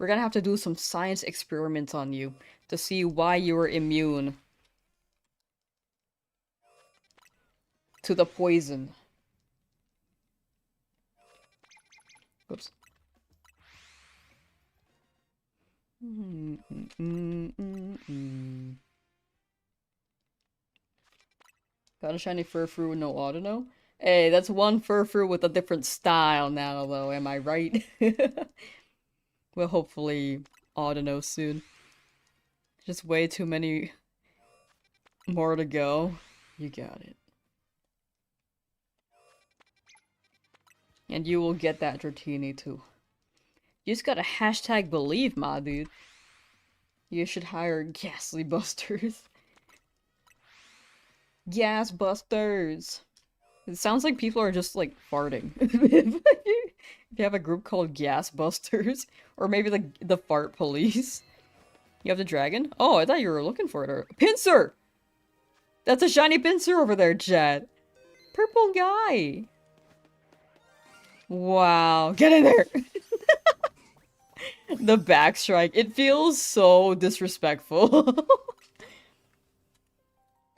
We're gonna have to do some science experiments on you to see why you were immune to the poison. Oops. Got a shiny Furfrou with no Audino? Hey, that's one Furfrou with a different style now, though, am I right? We'll hopefully Audino soon. Just way too many more to go. You got it. And you will get that Dratini too. You just gotta hashtag believe, ma dude. You should hire Ghastly Busters. Gas Busters! It sounds like people are just like farting. If you have a group called Gas Busters, or maybe the fart police. You have the dragon? Oh, I thought you were looking for it. Or Pinsir! That's a shiny Pinsir over there, Chad. Purple guy. Wow, get in there! The backstrike. It feels so disrespectful.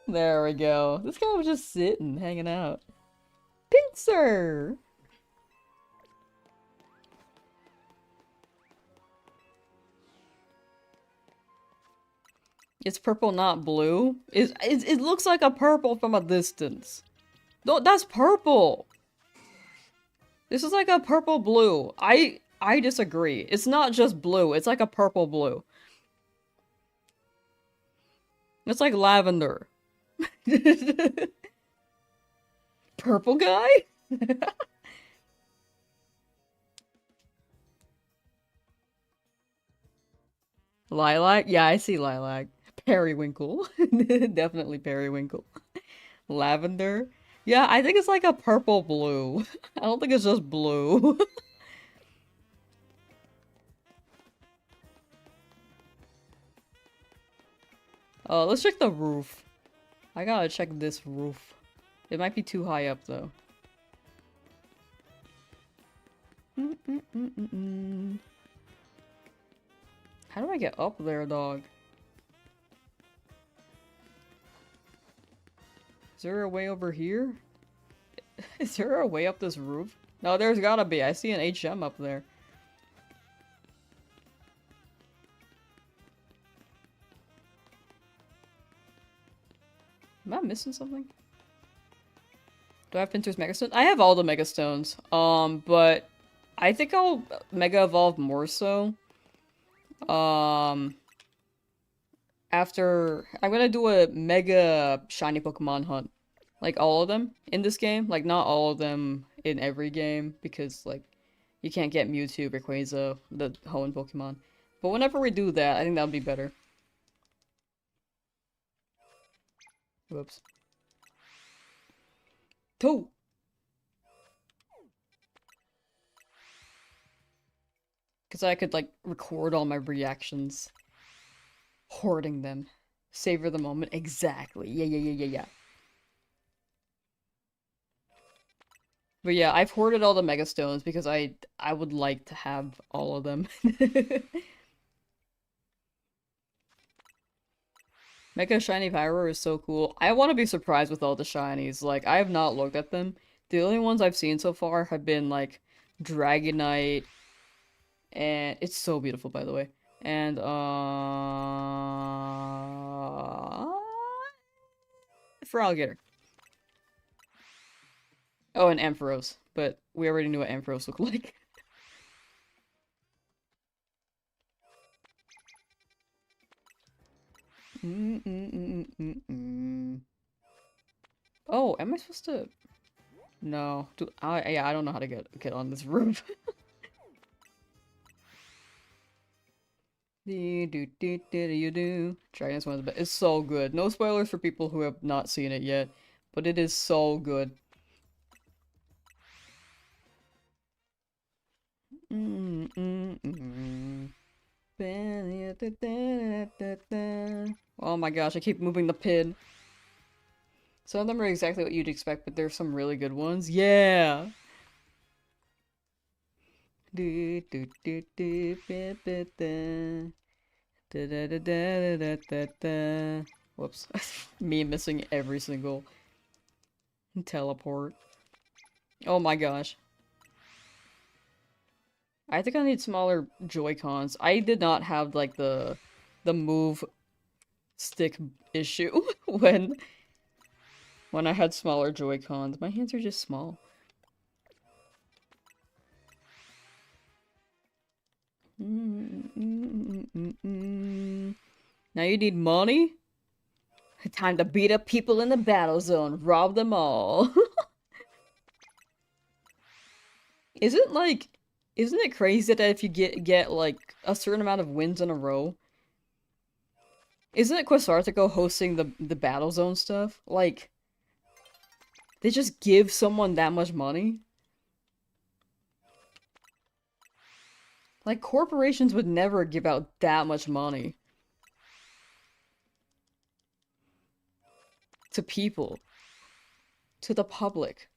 There we go. This guy was just sitting, hanging out. Pinsir! It's purple, not blue. It looks like a purple from a distance. No, that's purple! This is like a purple blue. I disagree. It's not just blue, it's like a purple blue. It's like lavender. Purple guy? Lilac? Yeah, I see lilac. Periwinkle. Definitely periwinkle. Lavender? Yeah, I think it's like a purple blue. I don't think it's just blue. Let's check the roof. I gotta check this roof. It might be too high up, though. How do I get up there, dog? Is there a way over here? Is there a way up this roof? No, there's gotta be. I see an HM up there. Am I missing something? Do I have Pinter's Megastones? I have all the Megastones. But I think I'll Mega Evolve more so. after I'm gonna do a mega shiny Pokemon hunt. Like all of them in this game. Like not all of them in every game because like you can't get Mewtwo, Rayquaza, the Hoenn Pokemon. But whenever we do that, I think that would be better. Whoops. Two. Because I could like record all my reactions. Hoarding them. Savor the moment. Exactly. Yeah. But yeah, I've hoarded all the Mega Stones because I would like to have all of them. Mega Shiny Pyro is so cool. I want to be surprised with all the shinies. Like, I have not looked at them. The only ones I've seen so far have been, like, Dragonite, and it's so beautiful, by the way. And, Feraligatr. Oh, and Ampharos. But we already knew what Ampharos looked like. Oh, am I supposed to... No. Yeah, I don't know how to get on this roof. Dragon's one of the best. It's so good. No spoilers for people who have not seen it yet, but it is so good. Oh my gosh, I keep moving the pin. Some of them are exactly what you'd expect, but there's some really good ones. Yeah! Whoops. Me missing every single teleport. Oh my gosh. I think I need smaller Joy-Cons. I did not have like the move stick issue when I had smaller Joy-Cons. My hands are just small. Now you need money? Time to beat up people in the battle zone. Rob them all. Isn't it crazy that if you get like a certain amount of wins in a row? Isn't it Quasartico hosting the battle zone stuff? Like, they just give someone that much money? Like, corporations would never give out that much money to people. To the public.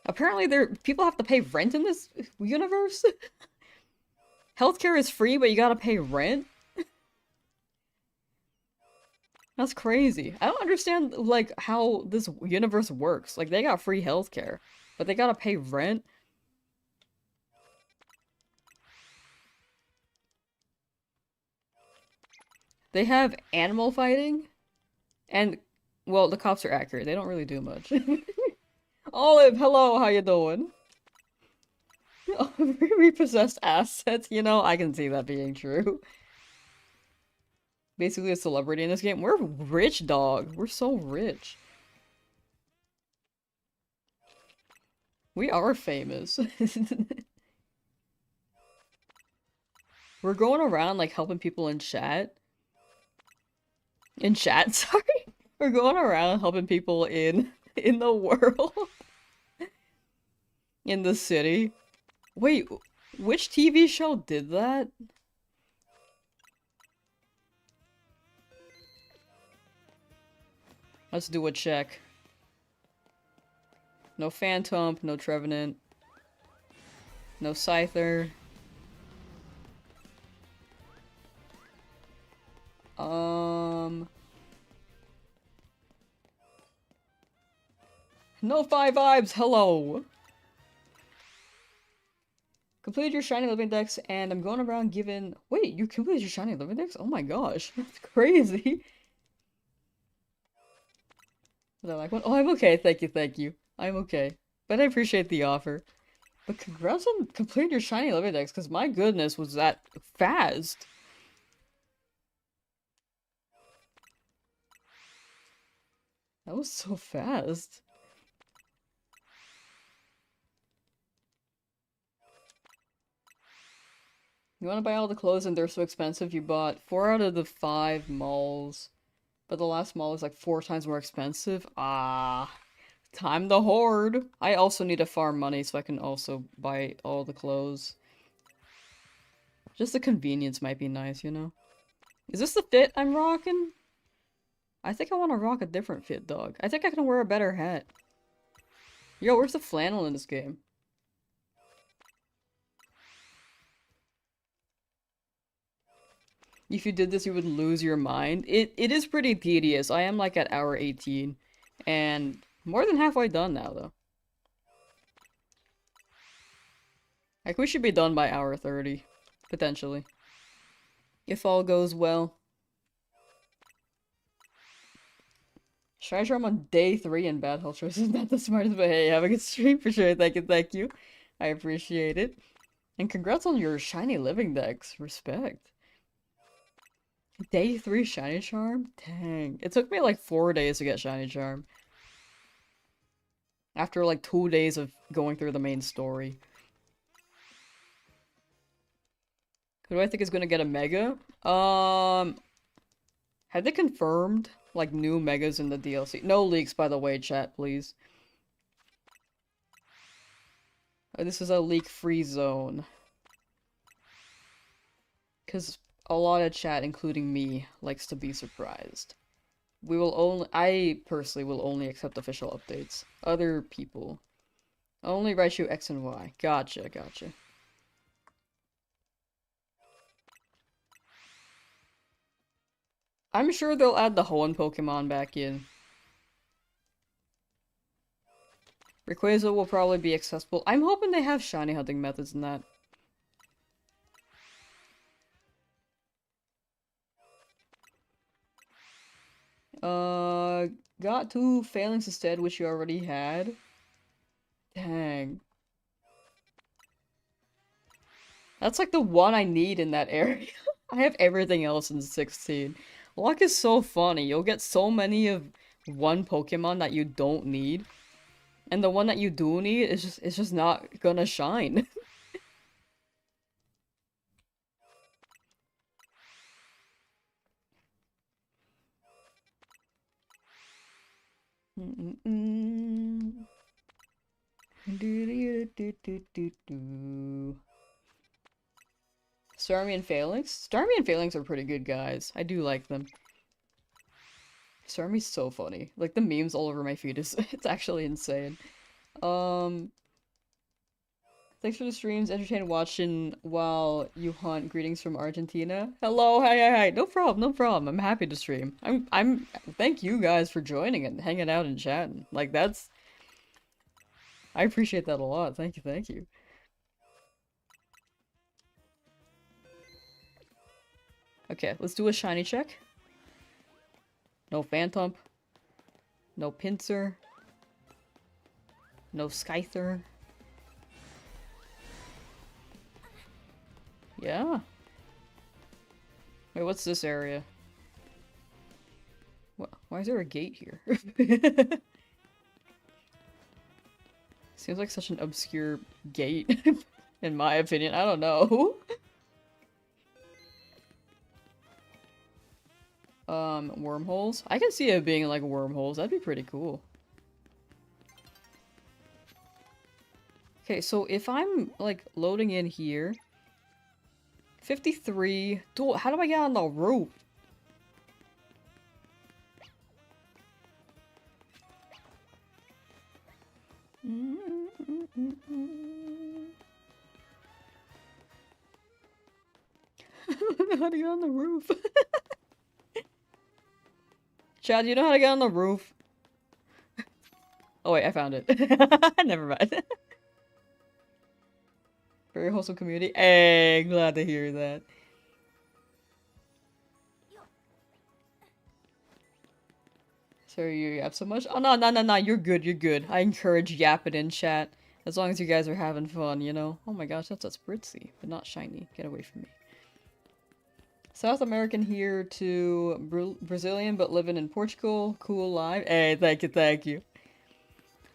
Apparently people have to pay rent in this universe? Healthcare is free, but you gotta pay rent? That's crazy. I don't understand, like, how this universe works. Like, they got free healthcare, but they gotta pay rent? They have animal fighting? And, well, the cops are accurate. They don't really do much. Olive, hello, how you doing? Repossessed assets, you know, I can see that being true. Basically a celebrity in this game. We're rich, dog. We're so rich. We are famous. We're going around, like, helping people in chat. In chat, sorry? We're going around helping people in the world. In the city. Wait, which TV show did that? Let's do a check. No Phantom, no Trevenant. No Scyther. No 5 Vibes, hello! Completed your shiny living dex, and I'm going around giving... Wait, you completed your shiny living dex? Oh my gosh, that's crazy. Was I like one? Oh, I'm okay, thank you. I'm okay. But I appreciate the offer. But congrats on completing your shiny living dex, because my goodness, was that fast. That was so fast. You want to buy all the clothes and they're so expensive, you bought 4 out of the 5 malls. But the last mall is like 4 times more expensive. Ah, time to hoard. I also need to farm money so I can also buy all the clothes. Just the convenience might be nice, you know? Is this the fit I'm rocking? I think I want to rock a different fit, dog. I think I can wear a better hat. Yo, where's the flannel in this game? If you did this, you would lose your mind. It is pretty tedious. I am like at hour 18. And more than halfway done now, though. Like, we should be done by hour 30. Potentially. If all goes well. Should I try I'm on day 3 in bad health choices? Not the smartest, but hey, have a good stream for sure. Thank you, thank you. I appreciate it. And congrats on your shiny living dex. Respect. Day 3 shiny charm? Dang. It took me like 4 days to get shiny charm. After like 2 days of going through the main story. Who do I think is gonna get a mega? Have they confirmed like new megas in the DLC? No leaks, by the way, chat, please. This is a leak-free zone. Because a lot of chat, including me, likes to be surprised. We will only- I personally will only accept official updates. Other people only write you X and Y. Gotcha, gotcha. I'm sure they'll add the Hoenn Pokemon back in. Rayquaza will probably be accessible. I'm hoping they have shiny hunting methods in that. Got 2 failings instead, which you already had. Dang. That's like the one I need in that area. I have everything else in 16. Luck is so funny. You'll get so many of one Pokemon that you don't need. And the one that you do need is just not gonna shine. Starmie and Phalanx? Starmie and Phalanx are pretty good guys. I do like them. Starmie's so funny. Like, the memes all over my feed is it's actually insane. Thanks for the streams, entertaining watching while you hunt. Greetings from Argentina. Hello, hi. No problem, no problem. I'm happy to stream. Thank you guys for joining and hanging out and chatting. Like, that's... I appreciate that a lot. Thank you, thank you. Okay, let's do a shiny check. No Phantom. No Pinsir. No Scyther. Yeah. Wait, what's this area? Why is there a gate here? Seems like such an obscure gate, in my opinion. I don't know. Wormholes? I can see it being like wormholes. That'd be pretty cool. Okay, so if I'm like loading in here, 53. Dude, how do I get on the roof? I don't know how to get on the roof. Chad, you know how to get on the roof? Oh wait, I found it. Never mind. Very wholesome community. Hey, glad to hear that. Sorry you yap so much. Oh no, you're good, you're good. I encourage yapping in chat. As long as you guys are having fun, you know? Oh my gosh, that's a Spritzy, but not shiny. Get away from me. South American here to Brazilian, but living in Portugal. Cool live. Hey, thank you, thank you.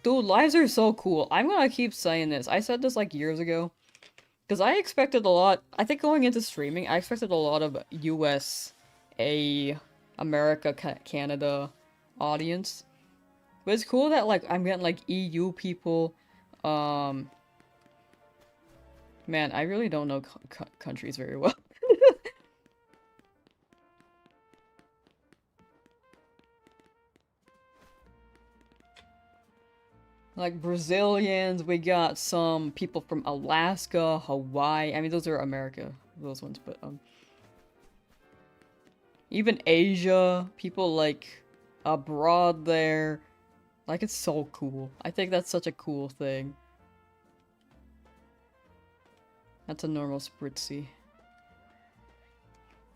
Dude, lives are so cool. I'm gonna keep saying this. I said this like years ago. Because I expected a lot. I think going into streaming, I expected a lot of USA, America, Canada audience. But it's cool that like I'm getting like EU people. Um, man, I really don't know countries very well. Like Brazilians, we got some people from Alaska, Hawaii. I mean, those are America, those ones, but even Asia, people like abroad there. Like, it's so cool. I think that's such a cool thing. That's a normal Spritzy.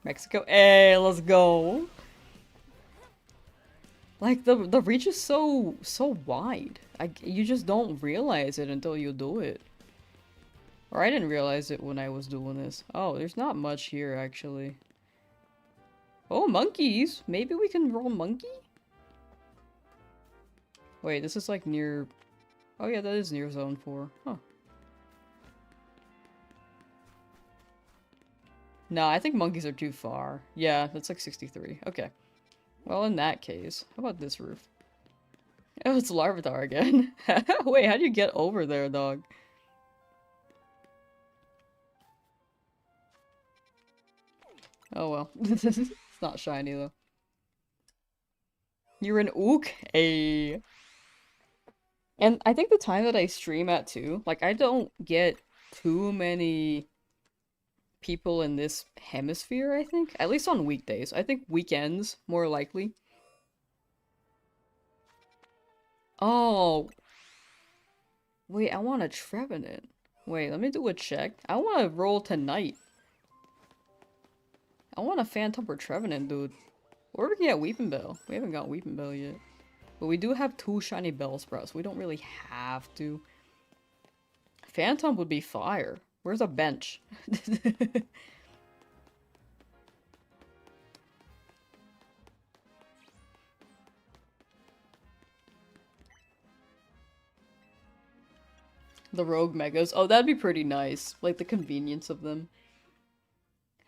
Mexico. Hey, let's go. Like, the reach is so wide. You just don't realize it until you do it. Or I didn't realize it when I was doing this. Oh, there's not much here, actually. Oh, monkeys! Maybe we can roll monkey? Wait, this is like near... Oh yeah, that is near zone 4. Huh. No, I think monkeys are too far. Yeah, that's like 63. Okay. Well, in that case, how about this roof? Oh, it's Larvitar again. Wait, how do you get over there, dog? Oh well. It's not shiny, though. You're an ook? Ayy. And I think the time that I stream at, too, like, I don't get too many people in this hemisphere, I think. At least on weekdays. I think weekends, more likely. Oh. Wait, I want a Trevenant. Wait, let me do a check. I want to roll tonight. I want a Phantom or Trevenant, dude. Or we can get Weeping Bell. We haven't got Weeping Bell yet. But we do have 2 shiny Bellsprouts. So we don't really have to. Phantom would be fire. Where's a bench? The Rogue Megas. Oh, that'd be pretty nice. Like, the convenience of them.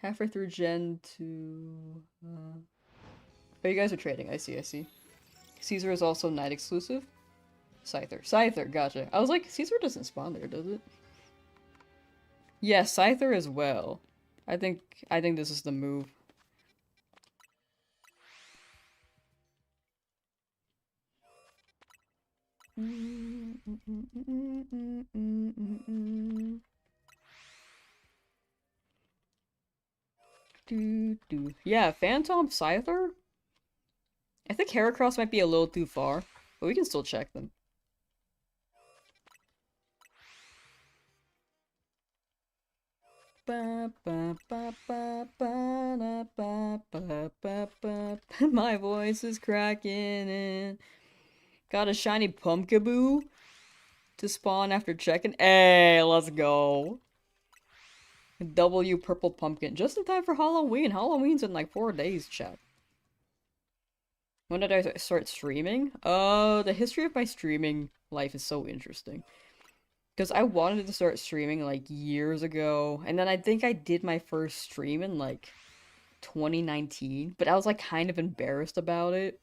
Halfway through Gen 2... Oh, you guys are trading. I see, I see. Caesar is also night exclusive. Scyther. Scyther, gotcha. I was like, Caesar doesn't spawn there, does it? Yeah, Scyther as well. I think this is the move. Yeah, Phantom Scyther? I think Heracross might be a little too far, but we can still check them. My voice is cracking in. Got a shiny Pumpkaboo to spawn after checking. Hey, let's go. W purple pumpkin. Just in time for Halloween. Halloween's in like 4 days, chat. When did I start streaming? The history of my streaming life is so interesting. Because I wanted to start streaming like years ago. And then I think I did my first stream in like 2019. But I was like kind of embarrassed about it.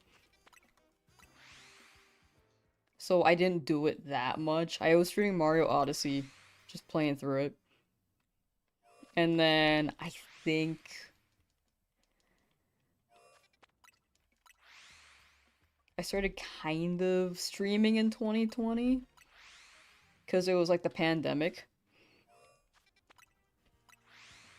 So I didn't do it that much. I was streaming Mario Odyssey. Just playing through it. And then I think... I started kind of streaming in 2020. Because it was like the pandemic.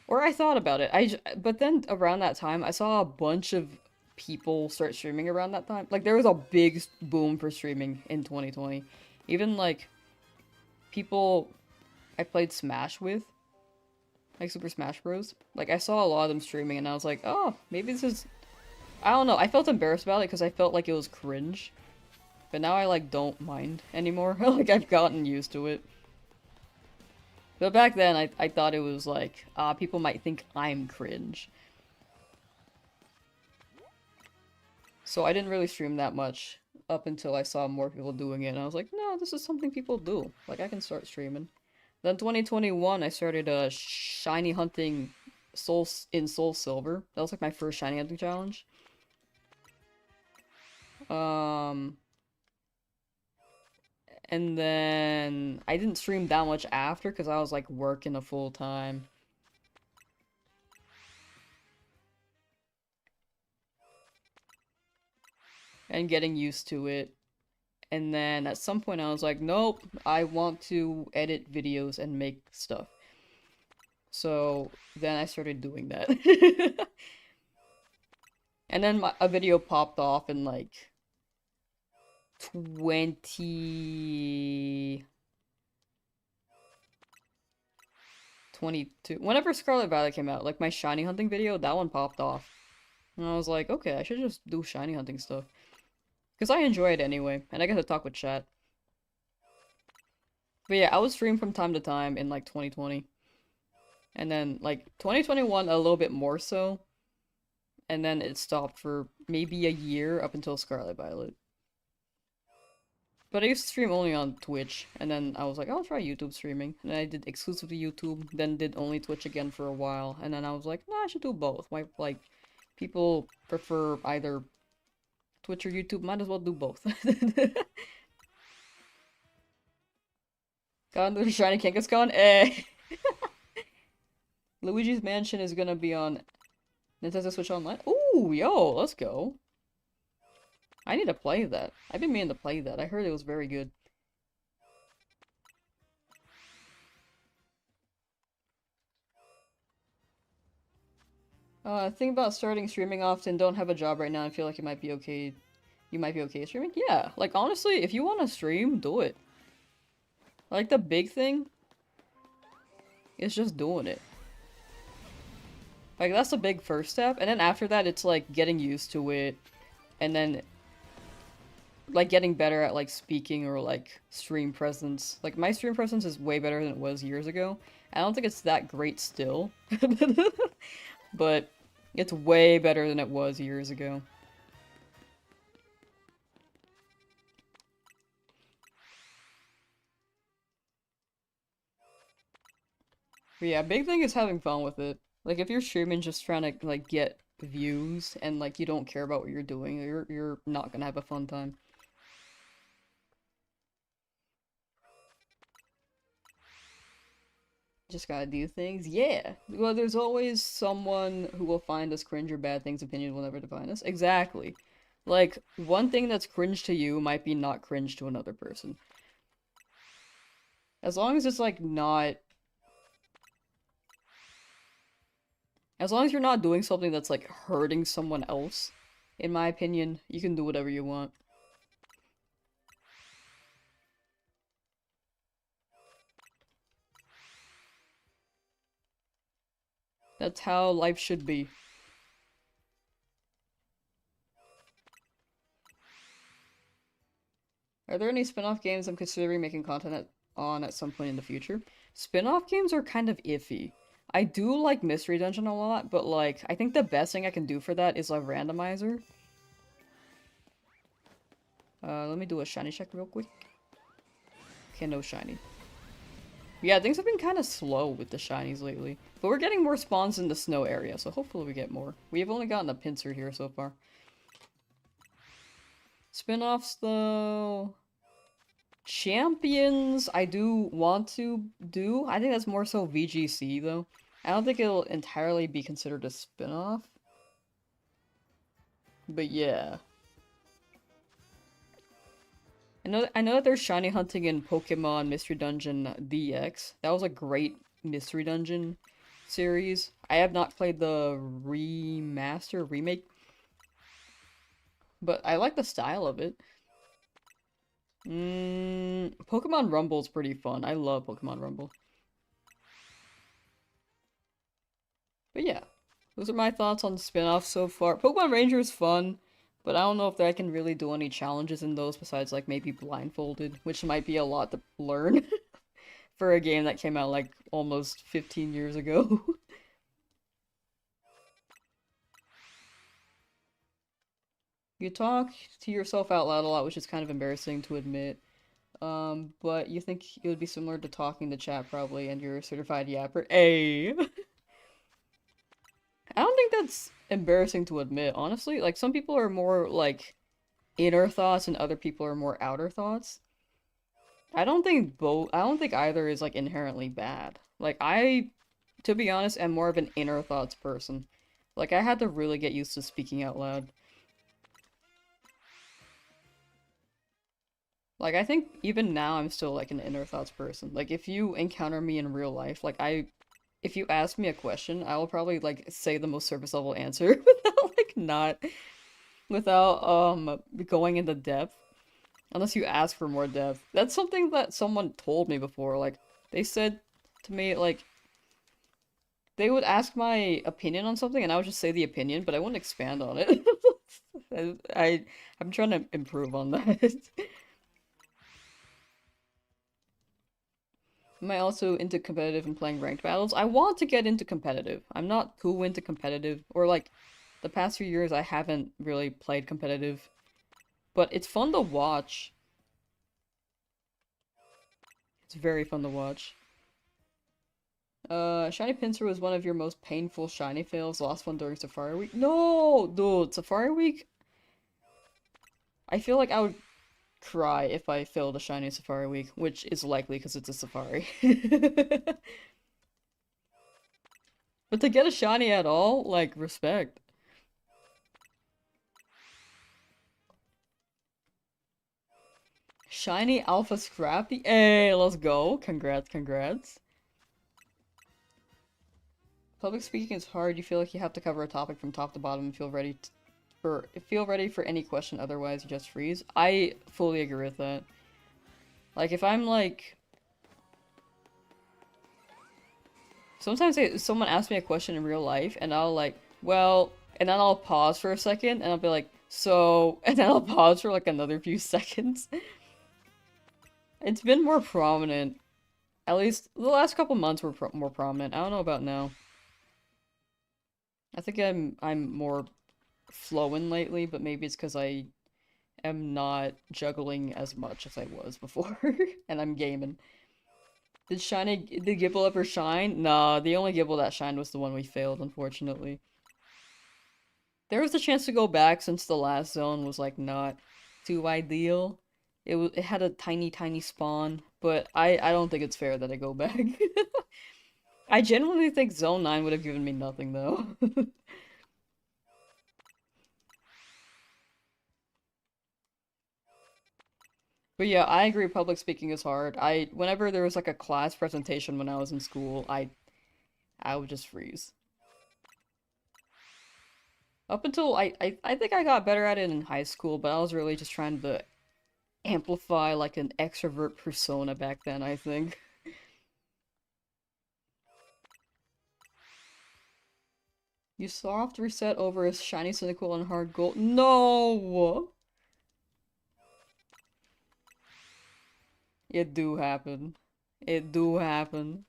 Or I thought about it. But then around that time, I saw a bunch of people start streaming around that time. Like, there was a big boom for streaming in 2020. Even, like, people I played Smash with. Like, Super Smash Bros. Like, I saw a lot of them streaming, and I was like, oh, maybe this is... I don't know. I felt embarrassed about it because I felt like it was cringe. But now I, like, don't mind anymore. Like, I've gotten used to it. But back then, I thought it was like, people might think I'm cringe. So I didn't really stream that much up until I saw more people doing it, and I was like, no, this is something people do. Like, I can start streaming. Then 2021, I started shiny hunting Soul Silver. That was like my first shiny hunting challenge. And then I didn't stream that much after because I was like working a full time. And getting used to it. And then at some point I was like, nope, I want to edit videos and make stuff. So then I started doing that. And then a video popped off in like 2022. Whenever Scarlet Violet came out, like my shiny hunting video, that one popped off. And I was like, okay, I should just do shiny hunting stuff. Because I enjoy it anyway, and I get to talk with chat. But yeah, I would stream from time to time in like 2020. And then like 2021 a little bit more so. And then it stopped for maybe a year up until Scarlet Violet. But I used to stream only on Twitch, and then I was like, I'll try YouTube streaming. And then I did exclusively YouTube, then did only Twitch again for a while, and then I was like, nah, I should do both. Why, like, people prefer either Twitch or YouTube, might as well do both. Got into the Shiny Kangaskhan? Eh. Luigi's Mansion is gonna be on Nintendo Switch Online? Ooh, yo, let's go. I need to play that. I've been meaning to play that. I heard it was very good. Think about starting streaming often. Don't have a job right now. I feel like you might be okay. You might be okay streaming? Yeah, like honestly, if you want to stream, do it. Like the big thing is just doing it. Like that's the big first step, and then after that, it's like getting used to it, and then like getting better at like speaking or like stream presence. Like my stream presence is way better than it was years ago. I don't think it's that great still, but it's way better than it was years ago. But yeah, big thing is having fun with it. Like if you're streaming just trying to like get views and like you don't care about what you're doing, you're not gonna have a fun time. Just gotta do things. Yeah. Well, there's always someone who will find us cringe or bad things. Opinion will never define us. Exactly. Like, one thing that's cringe to you might be not cringe to another person. As long as it's, like, not... As long as you're not doing something that's, like, hurting someone else, in my opinion, you can do whatever you want. That's how life should be. Are there any spin-off games I'm considering making content on at some point in the future? Spin-off games are kind of iffy. I do like Mystery Dungeon a lot, but like, I think the best thing I can do for that is a randomizer. Let me do a shiny check real quick. Okay, no shiny. Yeah, things have been kind of slow with the shinies lately. But we're getting more spawns in the snow area, so hopefully we get more. We have only gotten a pincer here so far. Spin-offs, though... Champions, I do want to do. I think that's more so VGC, though. I don't think it'll entirely be considered a spin-off. But yeah. I know that there's shiny hunting in Pokemon Mystery Dungeon DX. That was a great Mystery Dungeon series. I have not played the remake, but I like the style of it. Pokemon Rumble's pretty fun. I love Pokemon Rumble. But yeah, those are my thoughts on the spin-off so far. Pokemon Ranger is fun, But I don't know if I can really do any challenges in those besides like maybe blindfolded, which might be a lot to learn for a game that came out like almost 15 years ago. You talk to yourself out loud a lot, which is kind of embarrassing to admit. But you think it would be similar to talking to chat probably, and you're a certified yapper. Hey! I don't think that's embarrassing to admit, honestly. Like, some people are more, like, inner thoughts and other people are more outer thoughts. I don't think either is, like, inherently bad. Like, to be honest, am more of an inner thoughts person. Like, I had to really get used to speaking out loud. Like, I think even now I'm still, like, an inner thoughts person. Like, if you encounter me in real life, like, if you ask me a question, I will probably, like, say the most surface level answer without, like, without, going into depth. Unless you ask for more depth. That's something that someone told me before. Like, they said to me, like, they would ask my opinion on something and I would just say the opinion, but I wouldn't expand on it. I'm trying to improve on that. Am I also into competitive and playing ranked battles? I want to get into competitive. I'm not too into competitive, or like, the past few years I haven't really played competitive. But it's fun to watch. It's very fun to watch. Shiny Pinsir was one of your most painful shiny fails. Lost one during Safari Week. No! Dude, Safari Week? I feel like I would cry if I failed a shiny Safari Week, which is likely because it's a Safari. But to get a shiny at all, like, respect. Shiny Alpha Scrappy? Hey, let's go. Congrats, congrats. Public speaking is hard. You feel like you have to cover a topic from top to bottom and feel ready for any question, otherwise you just freeze. I fully agree with that. Like, if I'm like... Sometimes someone asks me a question in real life, and I'll like, well... And then I'll pause for a second, and I'll be like, so... And then I'll pause for like another few seconds. It's been more prominent. At least the last couple months were more prominent. I don't know about now. I think I'm more flowing lately, but maybe it's because I am not juggling as much as I was before, and I'm gaming. Did Gibble ever shine? Nah, the only Gibble that shined was the one we failed, unfortunately. There was a chance to go back since the last zone was like not too ideal. It had a tiny spawn, but I don't think it's fair that I go back. I genuinely think Zone 9 would have given me nothing though. But yeah, I agree public speaking is hard. Whenever there was like a class presentation when I was in school, I would just freeze. Up until I think I got better at it in high school, but I was really just trying to amplify like an extrovert persona back then, I think. You soft reset over a shiny cynical and hard gold. No! It do happen. It do happen.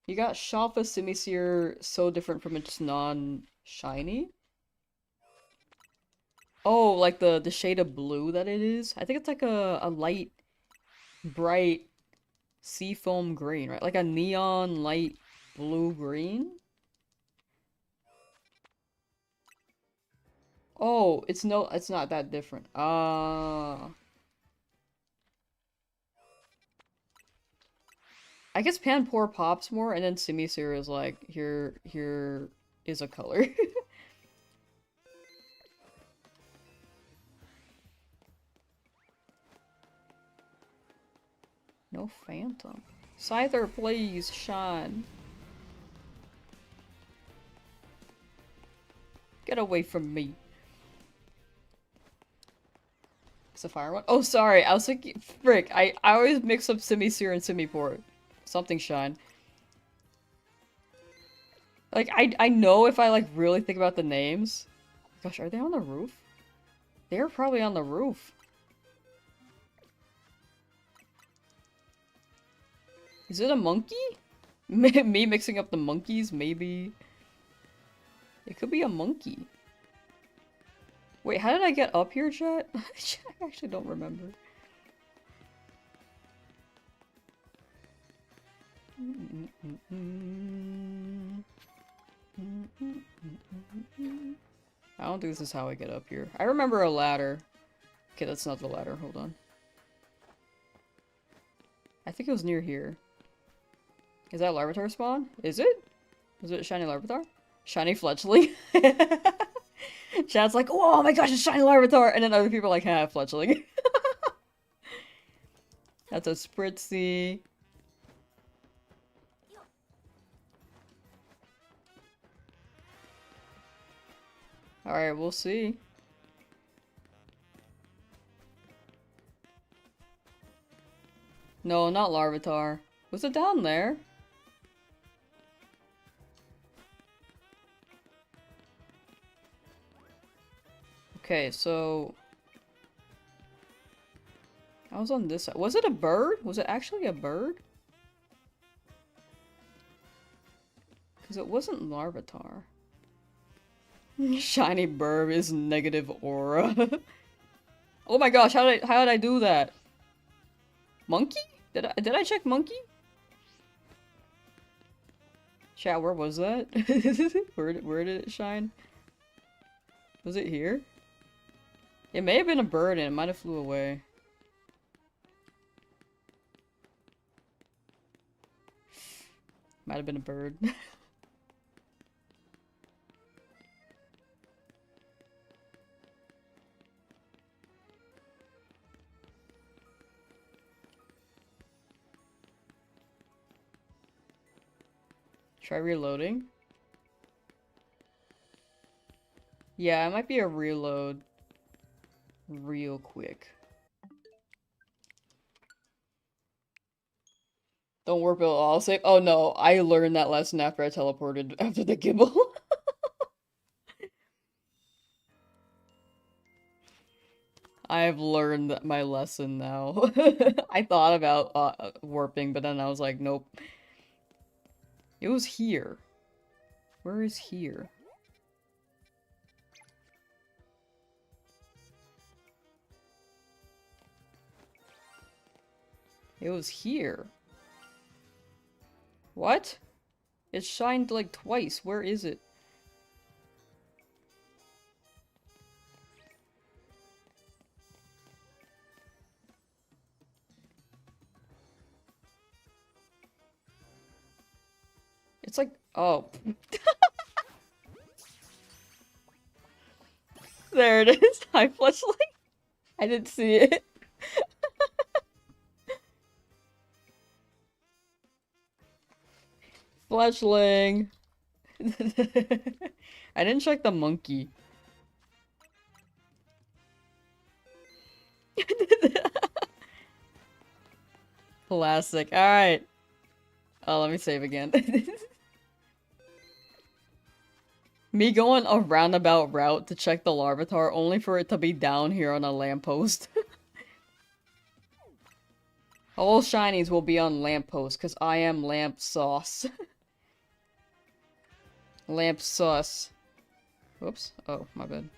You got Shalfa Simisear so different from its non-shiny? Oh, like the shade of blue that it is? I think it's like a light, bright seafoam green, right? Like a neon light blue-green? Oh, it's not that different. I guess Panpour pops more, and then Simisear is like, here is a color. No Phantom. Scyther, please, shine. Get away from me. Sapphire one? Oh, sorry, I was thinking, frick, I always mix up Simisear and Simipour. Something shine. Like, I know if I, like, really think about the names, Gosh, are they on the roof? They're probably on the roof. Is it a monkey? Me mixing up the monkeys, maybe. It could be a monkey. Wait, how did I get up here, chat? I actually don't remember. I don't think this is how I get up here. I remember a ladder. Okay, that's not the ladder. Hold on. I think it was near here. Is that Larvitar spawn? Is it? Was it a shiny Larvitar? Shiny Fletchling? Chat's like, oh my gosh, it's shiny Larvitar! And then other people are like, ha, Fletchling. That's a Spritzy. Alright, we'll see. No, not Larvitar. Was it down there? Okay, so... I was on this side. Was it a bird? Was it actually a bird? Because it wasn't Larvitar. Shiny Burb is negative aura. Oh my gosh, how did I do that? Monkey? Did I check monkey? Chat, where was that? where did it shine? Was it here? It may have been a bird and it might have flew away. Might have been a bird. Try reloading. Yeah, it might be a reload real quick. Don't warp it all safe. Oh no, I learned that lesson after I teleported after the Gibble. I've learned my lesson now. I thought about warping, but then I was like, nope. It was here. Where is here? It was here. What? It shined like twice. Where is it? It's like, oh. There it is. Hi, Fletchling. I didn't see it. Fletchling. I didn't check the monkey. Classic. Alright. Oh, let me save again. Me going a roundabout route to check the Larvitar only for it to be down here on a lamppost. All shinies will be on lamppost because I am Lamsauce. Lamsauce. Whoops. Oh, my bad.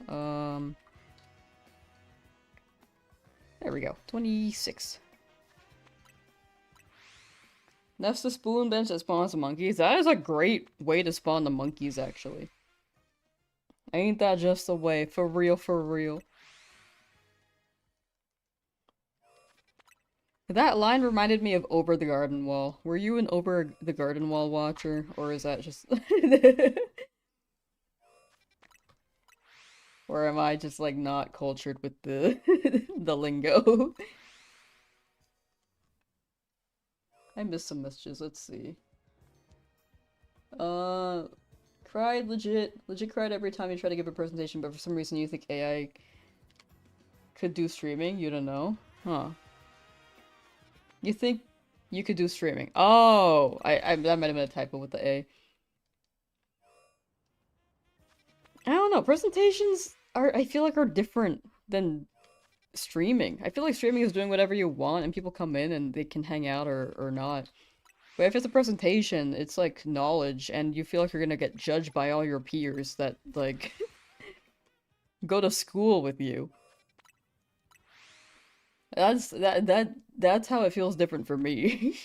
There we go. 26. That's the spoon bench that spawns the monkeys. That is a great way to spawn the monkeys, actually. Ain't that just the way? For real, for real. That line reminded me of Over the Garden Wall. Were you an Over the Garden Wall watcher? Or is that just... Or am I just, like, not cultured with the the lingo? I missed some messages. Let's see. Cried legit cried every time you try to give a presentation, but for some reason you think AI could do streaming? You don't know? Huh. You think you could do streaming? Oh! That might have been a typo with the A. I don't know, presentations are, I feel like, are different than streaming. I feel like streaming is doing whatever you want and people come in and they can hang out or not. But if it's a presentation, it's like knowledge and you feel like you're gonna get judged by all your peers that, like, go to school with you. That's how it feels different for me.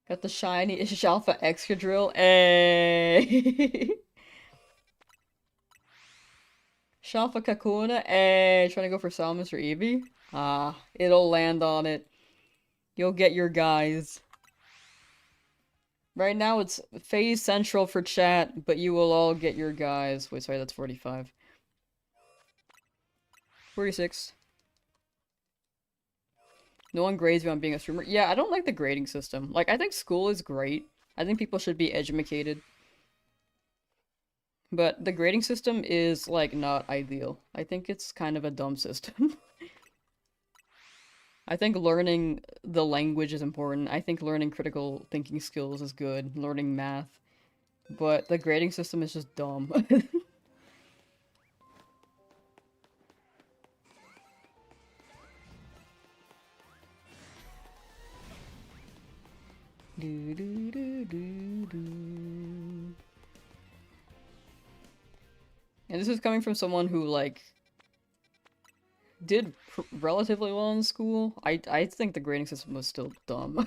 Got the shiny Alpha Excadrill. Ayy. Shalfa Kakuna. Ayy. Trying to go for Salmus or Eevee? Ah, it'll land on it. You'll get your guys. Right now it's phase central for chat, but you will all get your guys. Wait, sorry, that's 45. 46. No one grades you on being a streamer. Yeah, I don't like the grading system. Like, I think school is great. I think people should be educated. But the grading system is, like, not ideal. I think it's kind of a dumb system. I think learning the language is important. I think learning critical thinking skills is good. Learning math. But the grading system is just dumb. Do, do, do, do, do. And this is coming from someone who, like, did relatively well in school. I think the grading system was still dumb.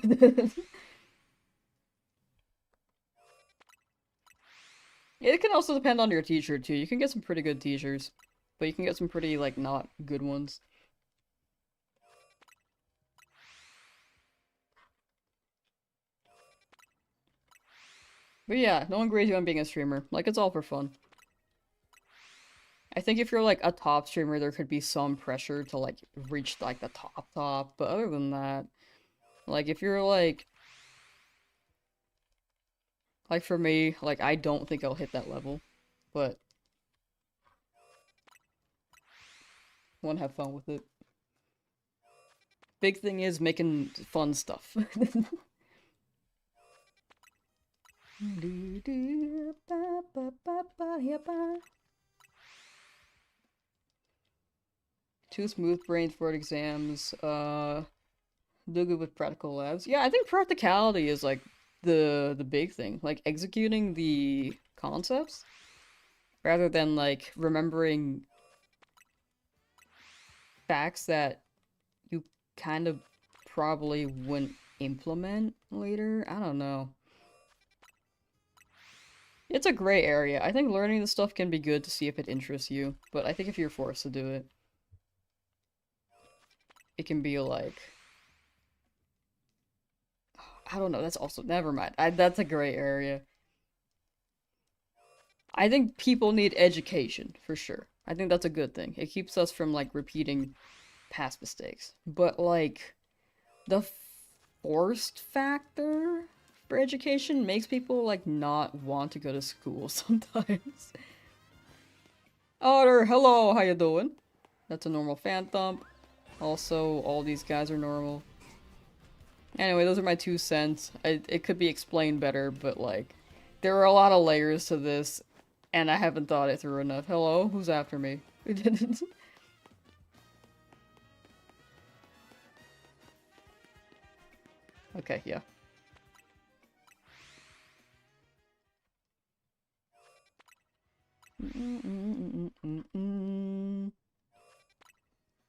It can also depend on your teacher, too. You can get some pretty good teachers, but you can get some pretty, like, not good ones. But yeah, no one grades you on being a streamer. Like, it's all for fun. I think if you're, like, a top streamer, there could be some pressure to, like, reach, like, the top, but other than that, like, if you're, like, for me, like, I don't think I'll hit that level, but I want to have fun with it. Big thing is making fun stuff. Too smooth brains for exams, do good with practical labs. Yeah, I think practicality is, like, the big thing. Like, executing the concepts, rather than, like, remembering facts that you kind of probably wouldn't implement later. I don't know. It's a gray area. I think learning the stuff can be good to see if it interests you, but I think if you're forced to do it, it can be like... I don't know, that's also... Never mind. That's a gray area. I think people need education, for sure. I think that's a good thing. It keeps us from, like, repeating past mistakes. But, like, the forced factor for education makes people, like, not want to go to school sometimes. Otter, hello, how you doing? That's a normal fan thump. Also, all these guys are normal. Anyway, those are my 2 cents. It could be explained better, but, like, there are a lot of layers to this, and I haven't thought it through enough. Hello? Who's after me? Okay, yeah.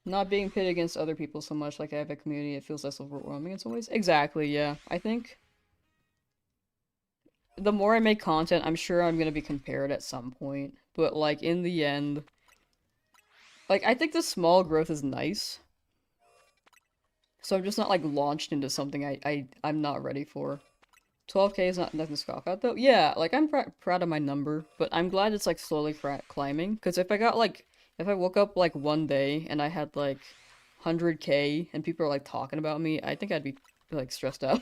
Not being pitted against other people so much, like I have a community, it feels less overwhelming in some ways. Exactly, yeah. I think the more I make content, I'm sure I'm gonna be compared at some point. But, like, in the end, like, I think the small growth is nice. So I'm just not, like, launched into something I'm not ready for. 12k is not nothing to scoff at, though. Yeah, like, I'm proud of my number, but I'm glad it's, like, slowly climbing. Because if I got, like, if I woke up, like, one day and I had, like, 100k and people are, like, talking about me, I think I'd be, like, stressed out.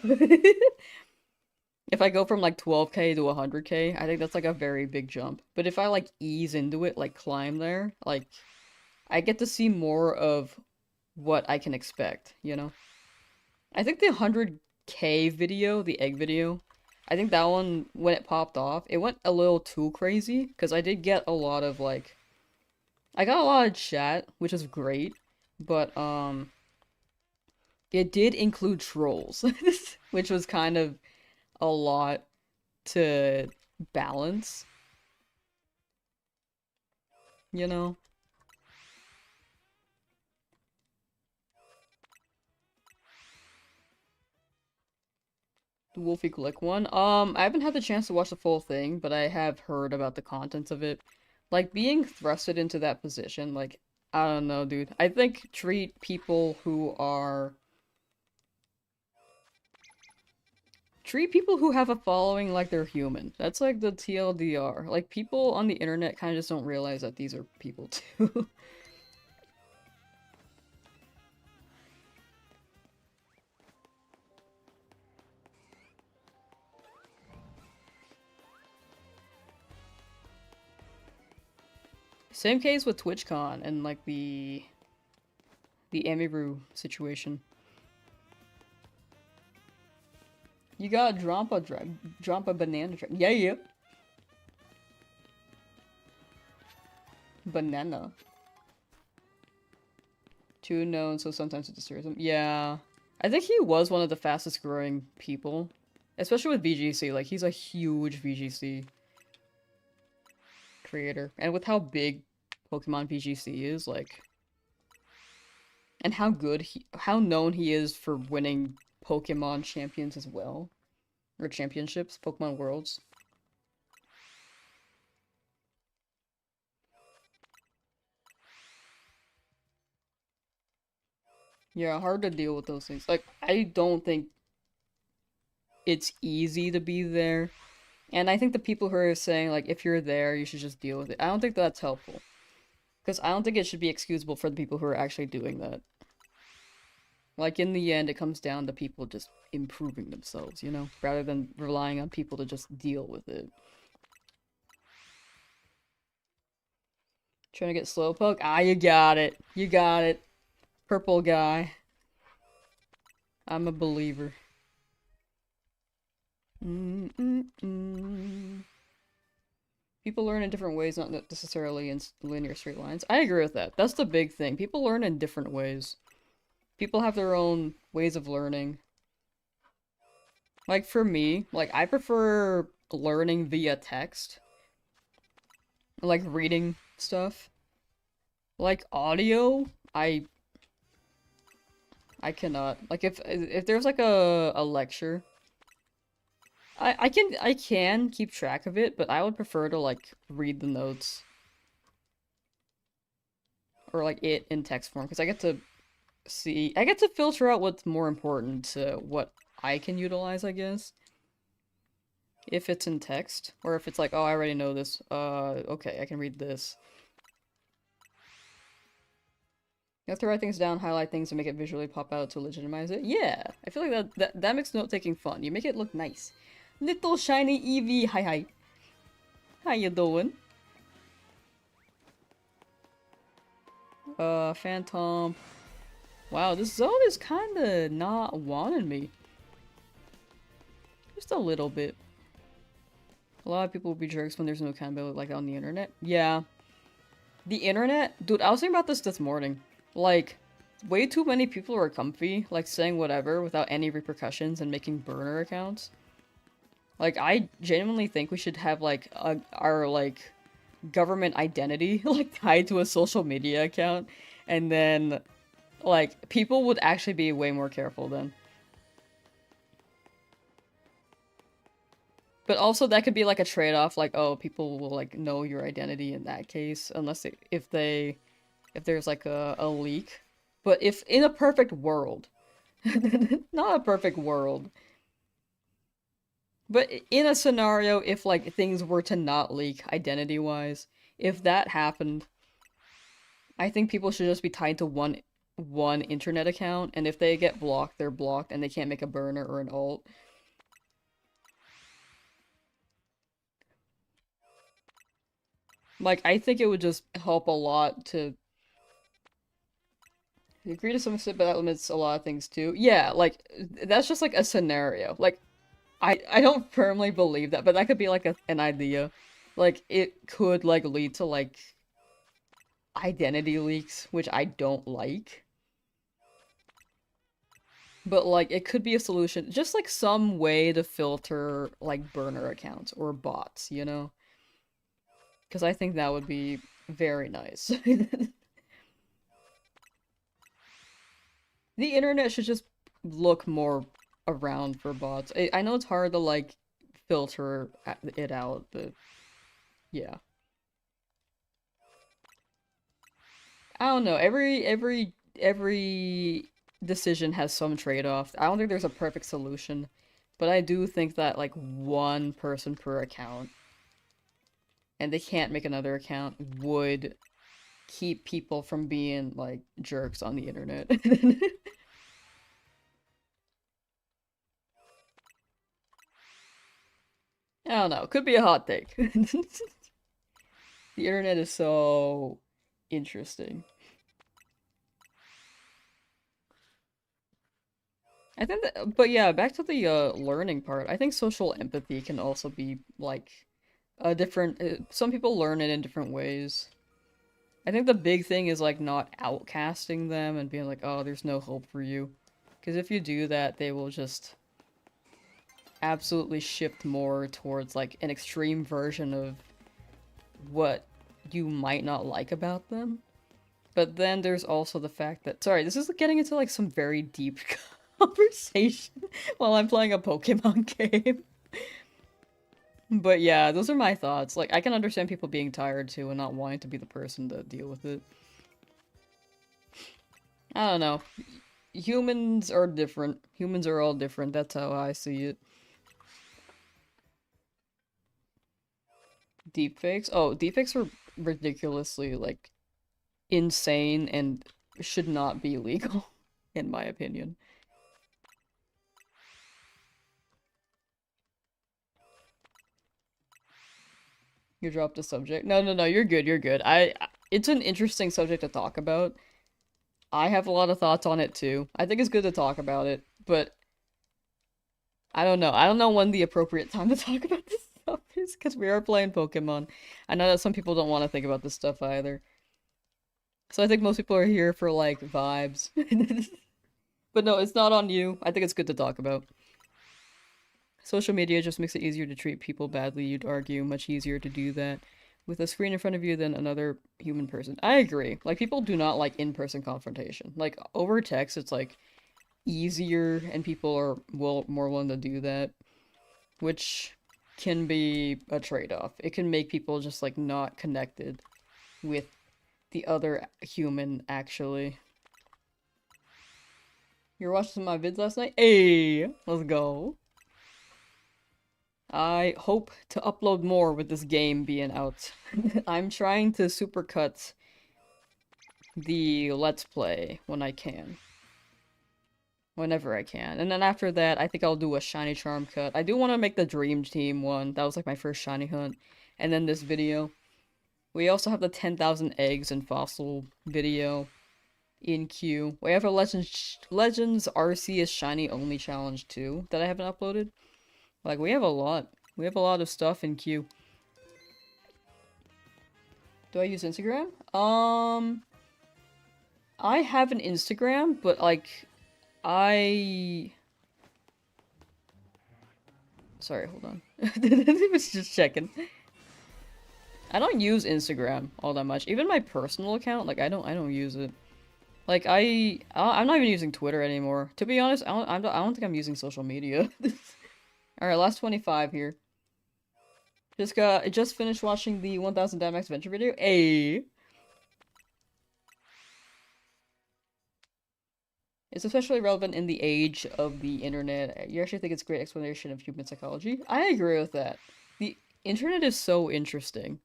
If I go from, like, 12k to 100k, I think that's, like, a very big jump. But if I, like, ease into it, like, climb there, like, I get to see more of what I can expect, you know? I think the 100k video, the egg video, I think that one, when it popped off, it went a little too crazy, because I did get a lot of, like, I got a lot of chat, which is great, but, it did include trolls, which was kind of a lot to balance, you know? The Wolfie Glick one. I haven't had the chance to watch the full thing, but I have heard about the contents of it. Like, being thrusted into that position, like, I don't know, dude. I think treat people who have a following like they're human. That's like the TLDR. Like, people on the internet kind of just don't realize that these are people too. Same case with TwitchCon and like the Amiibo situation. You got Drampa Banana Dragon. Yeah, yeah. Banana. Too known, so sometimes it disturbs him. Yeah. I think he was one of the fastest growing people. Especially with VGC. Like, he's a huge VGC creator. And with how big Pokemon VGC is, like... And how known he is for winning Pokemon champions as well. Or championships, Pokemon Worlds. Yeah, hard to deal with those things. Like, I don't think it's easy to be there. And I think the people who are saying, like, if you're there, you should just deal with it. I don't think that's helpful. Because I don't think it should be excusable for the people who are actually doing that. Like, in the end, it comes down to people just improving themselves, you know? Rather than relying on people to just deal with it. Trying to get Slowpoke? Ah, you got it. You got it. Purple guy. I'm a believer. People learn in different ways, not necessarily in linear straight lines. I agree with that. That's the big thing. People learn in different ways. People have their own ways of learning. Like, for me, like, I prefer learning via text. Like, reading stuff. Like, audio, I cannot. Like, if there's, like, a lecture... I can keep track of it, but I would prefer to, like, read the notes. Or, like, it in text form, because I get to filter out what's more important to what I can utilize, I guess. If it's in text, or if it's like, oh, I already know this, okay, I can read this. You have to write things down, highlight things, and make it visually pop out to legitimize it. Yeah, I feel like that makes note-taking fun. You make it look nice. Little shiny Eevee, hi hi. How you doing? Phantom. Wow, this zone is kinda not wanting me. Just a little bit. A lot of people will be jerks when there's no accountability like on the internet. Yeah. The internet? Dude, I was thinking about this morning. Like, way too many people are comfy, like saying whatever without any repercussions and making burner accounts. Like, I genuinely think we should have, like, our, like, government identity, like, tied to a social media account. And then, like, people would actually be way more careful then. But also, that could be, like, a trade-off, like, oh, people will, like, know your identity in that case, unless if there's, like, a leak. But if, in a perfect world, not a perfect world, but in a scenario, if, like, things were to not leak identity-wise, if that happened, I think people should just be tied to one internet account, and if they get blocked, they're blocked, and they can't make a burner or an alt. Like, I think it would just help a lot to agree to some extent, but that limits a lot of things too. Yeah, like, that's just, like, a scenario. Like, I don't firmly believe that, but that could be like an idea. Like it could like lead to like identity leaks, which I don't like. But like it could be a solution, just like some way to filter like burner accounts or bots, you know? Because I think that would be very nice. The internet should just look more around for bots. I know it's hard to like filter it out, but yeah. I don't know. Every decision has some trade-off. I don't think there's a perfect solution, but I do think that like one person per account and they can't make another account would keep people from being like jerks on the internet. I don't know. Could be a hot take. The internet is so interesting. I think that, but yeah, back to the learning part. I think social empathy can also be like a different. Some people learn it in different ways. I think the big thing is like not outcasting them and being like, "Oh, there's no hope for you," because if you do that, they will just absolutely shift more towards like an extreme version of what you might not like about them. But then there's also the fact that, sorry, this is getting into like some very deep conversation while I'm playing a Pokemon game. But yeah, those are my thoughts. Like, I can understand people being tired too and not wanting to be the person to deal with it. I don't know. Humans are different. Humans are all different. That's how I see it. Deepfakes? Oh, deepfakes are ridiculously, like, insane and should not be legal, in my opinion. You dropped the subject. No, no, no, you're good, you're good. It's an interesting subject to talk about. I have a lot of thoughts on it too. I think it's good to talk about it, but I don't know. I don't know when the appropriate time to talk about this stuff is, because we are playing Pokemon. I know that some people don't want to think about this stuff either. So I think most people are here for, like, vibes. But no, it's not on you. I think it's good to talk about. Social media just makes it easier to treat people badly, you'd argue. Much easier to do that with a screen in front of you than another human person. I agree. Like, people do not like in-person confrontation. Like, over text, it's, like, easier, and people are more willing to do that, which can be a trade-off. It can make people just, like, not connected with the other human, actually. You were watching some of my vids last night? Hey, let's go. I hope to upload more with this game being out. I'm trying to supercut the Let's Play when I can. Whenever I can. And then after that, I think I'll do a Shiny Charm cut. I do want to make the Dream Team one. That was like my first Shiny hunt. And then this video. We also have the 10,000 eggs and fossil video in queue. We have a Legends Arceus Shiny Only Challenge too that I haven't uploaded. Like, we have a lot. We have a lot of stuff in queue. Do I use Instagram? I have an Instagram, but like, I... Sorry, hold on. I was just checking. I don't use Instagram all that much. Even my personal account, like, I don't use it. Like, I'm not even using Twitter anymore. To be honest, I don't think I'm using social media. Alright, last 25 here. Just finished watching the 1000 Dynamax Venture video. Hey! It's especially relevant in the age of the internet. You actually think it's a great explanation of human psychology? I agree with that. The internet is so interesting.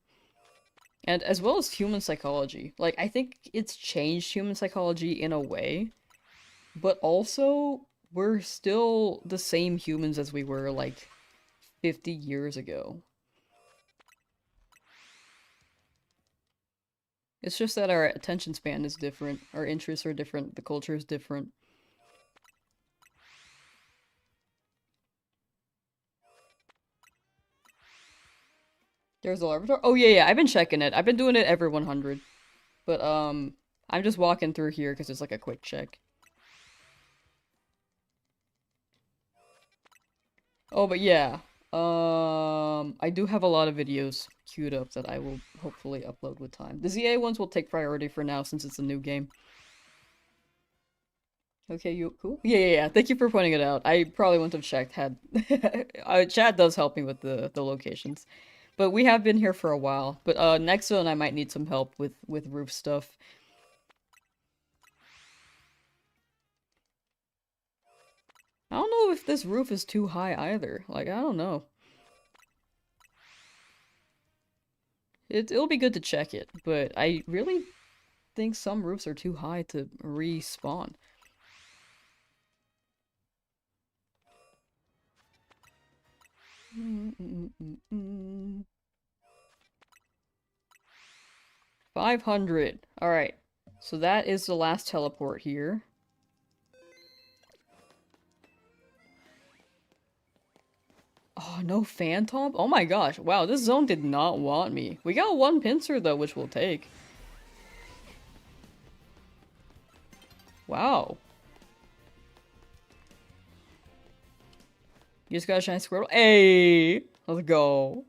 And as well as human psychology. Like, I think it's changed human psychology in a way. But also, we're still the same humans as we were, like, 50 years ago. It's just that our attention span is different, our interests are different, the culture is different. There's a laboratory. Oh yeah, yeah. I've been checking it. I've been doing it every 100. But I'm just walking through here because it's like a quick check. Oh, but yeah. I do have a lot of videos queued up that I will hopefully upload with time. The ZA ones will take priority for now since it's a new game. Okay, you cool? Yeah, yeah, yeah. Thank you for pointing it out. I probably wouldn't have checked had chat does help me with the locations. But we have been here for a while. But next zone I might need some help with roof stuff. I don't know if this roof is too high either. Like, I don't know. It'll be good to check it, but I really think some roofs are too high to respawn. Mm, mm, mm, mm. 500. Alright. So that is the last teleport here. Oh, no Phantom? Oh my gosh. Wow, this zone did not want me. We got one pincer though, which we'll take. Wow. You just got a shiny Squirtle? Hey! Let's go.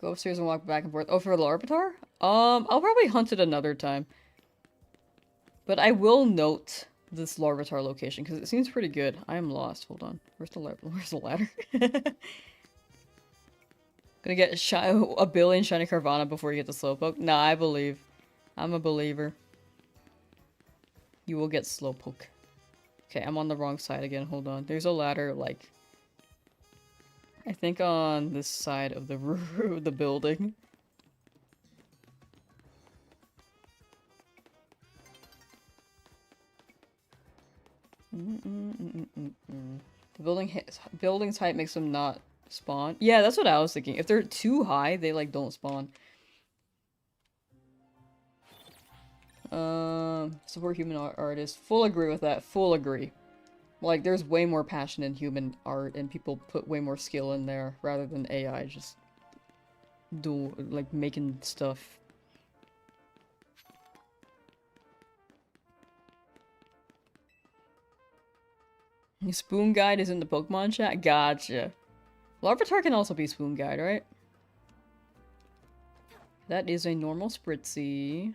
Go upstairs and walk back and forth. Oh, for the Larvitar? I'll probably hunt it another time. But I will note this Larvitar location, because it seems pretty good. I am lost. Hold on. Where's the ladder? Gonna get a billion shiny Carvana before you get the Slowpoke? Nah, I believe. I'm a believer. You will get Slowpoke. Okay, I'm on the wrong side again. Hold on. There's a ladder, like... I think on this side of the roof of the building. The building's height makes them not spawn. Yeah, that's what I was thinking. If they're too high, they like don't spawn. Support human artists. Full agree with that. Full agree. Like, there's way more passion in human art, and people put way more skill in there, rather than AI just like, making stuff. Spoon Guide is in the Pokemon chat? Gotcha. Larvitar can also be Spoon Guide, right? That is a normal Spritzy.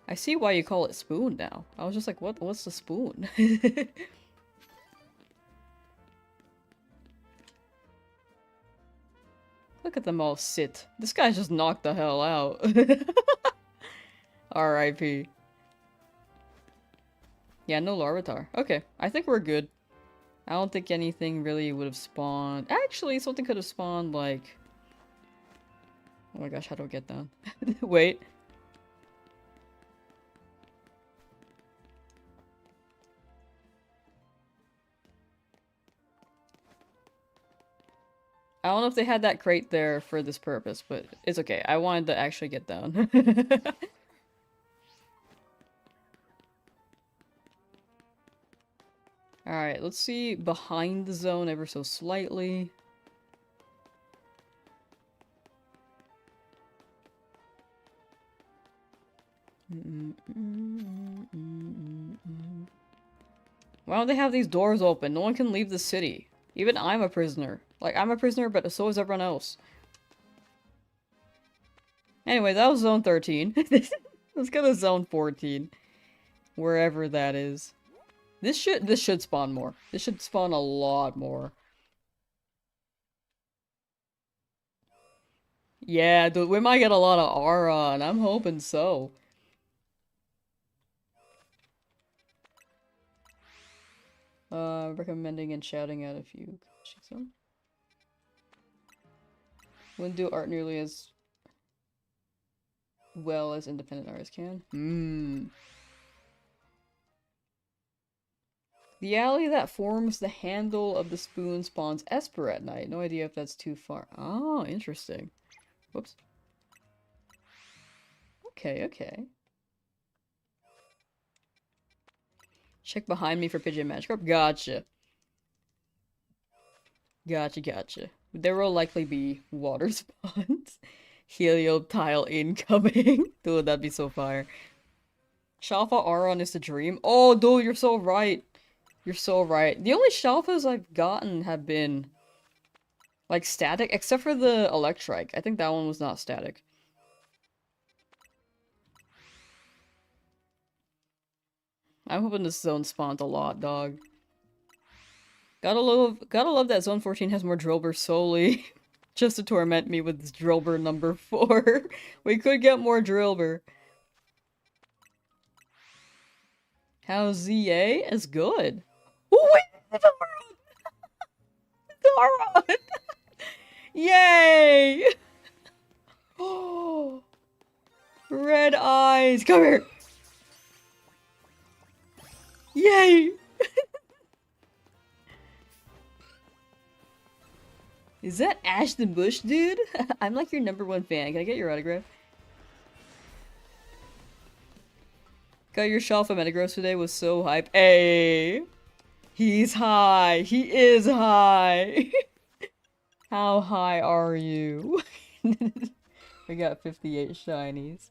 I see why you call it spoon now. I was just like, what's the spoon? Look at them all sit. This guy just knocked the hell out. R.I.P. Yeah, no Larvitar. Okay, I think we're good. I don't think anything really would have spawned. Actually, something could have spawned, like... Oh my gosh, how do I get down? Wait. I don't know if they had that crate there for this purpose, but it's okay. I wanted to actually get down. Alright, let's see behind the zone ever so slightly. Why don't they have these doors open? No one can leave the city. Even I'm a prisoner. Like, I'm a prisoner, but so is everyone else. Anyway, that was zone 13. Let's go to zone 14. Wherever that is. This should spawn more. This should spawn a lot more. Yeah, dude, we might get a lot of Aron. I'm hoping so. Recommending and shouting out a few. Wouldn't do art nearly as well as independent artists can. The alley that forms the handle of the spoon spawns Esper at night. No idea if that's too far. Oh, interesting. Whoops. Okay, okay. Check behind me for Pidgeot Magikarp. Gotcha. Gotcha. There will likely be water spawns. Helioptile incoming. Dude, that'd be so fire. Shalfa Aron is the dream. Oh, dude, you're so right. You're so right. The only Shalfas I've gotten have been, like, static, except for the Electrike. I think that one was not static. I'm hoping this zone spawns a lot, dog. Gotta love that Zone 14 has more Drillbur solely just to torment me with this Drillbur number 4. We could get more Drillbur. How's ZA? It's good. Oh wait! Daron! Yay! Oh, red eyes! Come here! Yay! Is that Ashton Bush, dude? I'm like your #1 fan. Can I get your autograph? Got your shelf of Metagross today was so hype. Hey! He's high! He is high! How high are you? We got 58 shinies.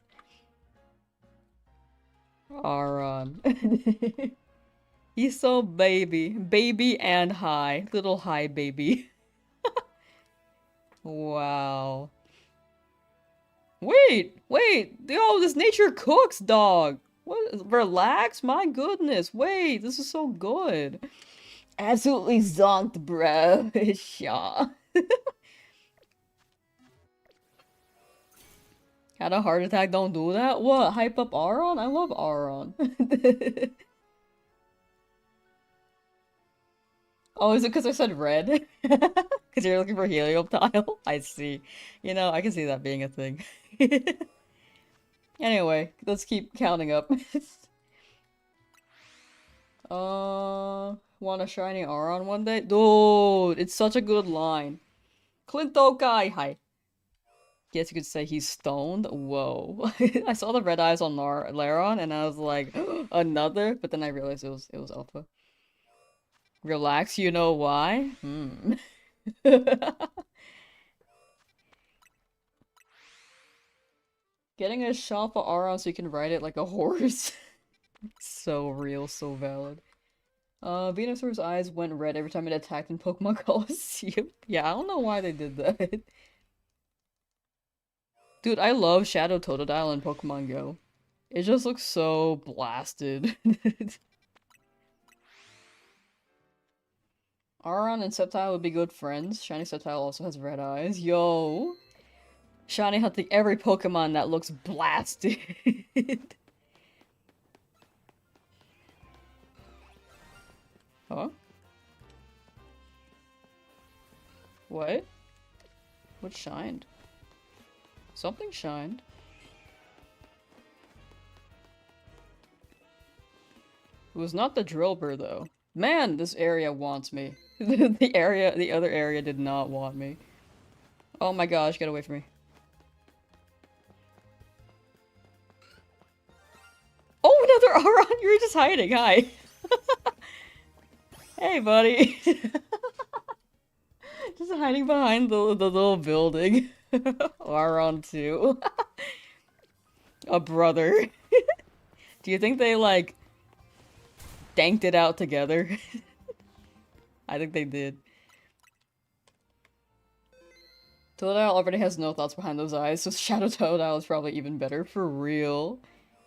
Aron. He's so baby. Baby and high. Little high baby. Wow. Wait! Yo, this nature cooks, dog! What? Relax? My goodness. Wait, this is so good. Absolutely zonked, bro. Shaw. Had a heart attack, don't do that? What? Hype up Aron? I love Aron. Oh, is it because I said red? Because you're looking for Helioptile? I see. You know, I can see that being a thing. Anyway, let's keep counting up. Want a shiny Aron one day? Dude, it's such a good line. Clinto Kai, hi. Guess you could say he's stoned. Whoa. I saw the red eyes on Laron and I was like, another? But then I realized it was Alpha. Relax, you know why? Getting a Shalfa Aron so you can ride it like a horse. So real, so valid. Venusaur's eyes went red every time it attacked in Pokemon Colosseum. Yeah, I don't know why they did that. Dude, I love Shadow Totodile in Pokemon Go. It just looks so blasted. Aron and Sceptile would be good friends. Shiny Sceptile also has red eyes. Yo! Shiny hunting every Pokemon that looks blasted. Huh? What? What shined? Something shined. It was not the Drillbur though. Man, this area wants me. The other area did not want me. Oh my gosh, get away from me. Oh, another Aron! You were just hiding, hi! Hey, buddy! Just hiding behind the little building. Aron 2. A brother. Do you think they, like, danked it out together? I think they did. Totodile already has no thoughts behind those eyes, so Shadow Totodile is probably even better. For real.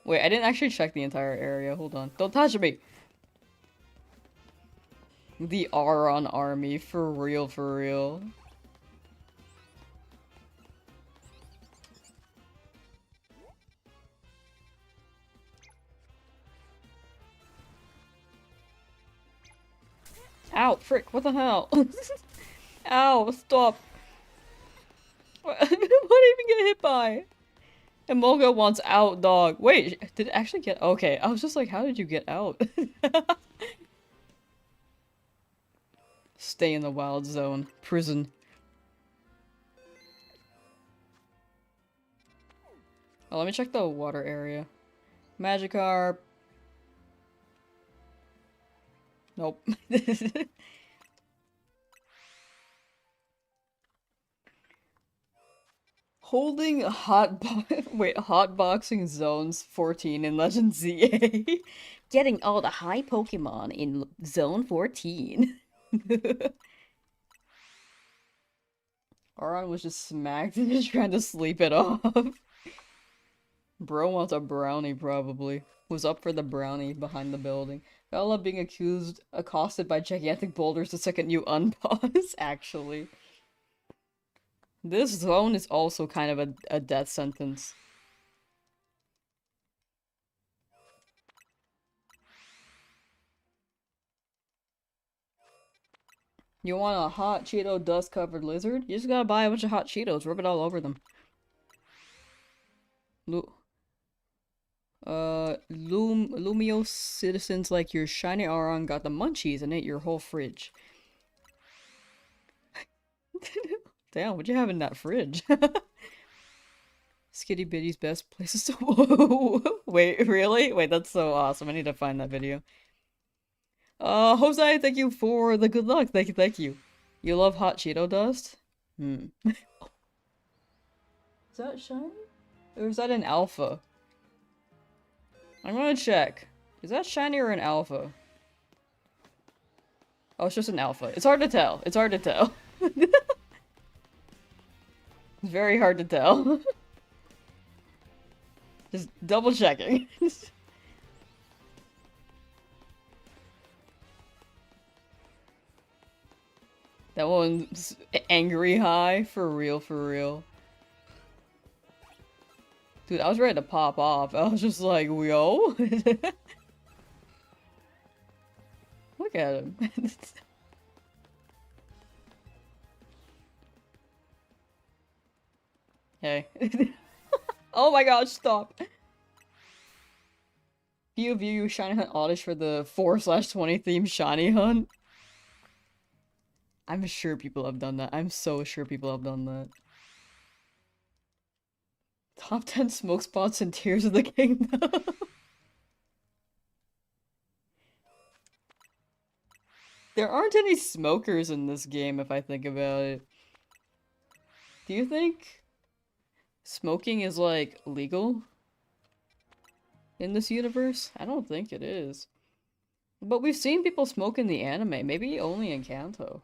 Wait, I didn't actually check the entire area. Hold on. Don't touch me! The Aron army. For real, for real. Ow, frick, what the hell? Ow, stop. What did I even get hit by? Emolga wants out, dog. Wait, did it actually get- okay, I was just like, how did you get out? Stay in the wild zone. Prison. Oh, let me check the water area. Magikarp. Nope. Holding hotboxing zones 14 in Legend ZA. Getting all the high Pokemon in zone 14. Aron was just smacked and just trying to sleep it off. Bro wants a brownie, probably. Was up for the brownie behind the building. Fella being accosted by gigantic boulders the second you unpause, actually. This zone is also kind of a death sentence. You want a hot Cheeto dust-covered lizard? You just gotta buy a bunch of hot Cheetos, rub it all over them. Lumio citizens like your shiny Aron got the munchies and ate your whole fridge. Damn, what you have in that fridge? Skitty Bitty's best places to- Whoa. Wait, really? Wait, that's so awesome. I need to find that video. Jose, thank you for the good luck. Thank you, thank you. You love hot Cheeto dust? Hmm. Is that shiny? Or is that an alpha? I'm gonna check. Is that shiny or an alpha? Oh, it's just an alpha. It's hard to tell. It's hard to tell. It's very hard to tell. Just double checking. That one's angry high. For real, for real. Dude, I was ready to pop off. I was just like, yo. Look at him. Hey. Oh my gosh, stop. Few of you shiny hunt oddish for the 4/20 theme shiny hunt. I'm sure people have done that. I'm so sure people have done that. Top 10 smoke spots in Tears of the Kingdom. There aren't any smokers in this game if I think about it. Do you think smoking is like legal in this universe? I don't think it is. But we've seen people smoke in the anime, maybe only in Kanto.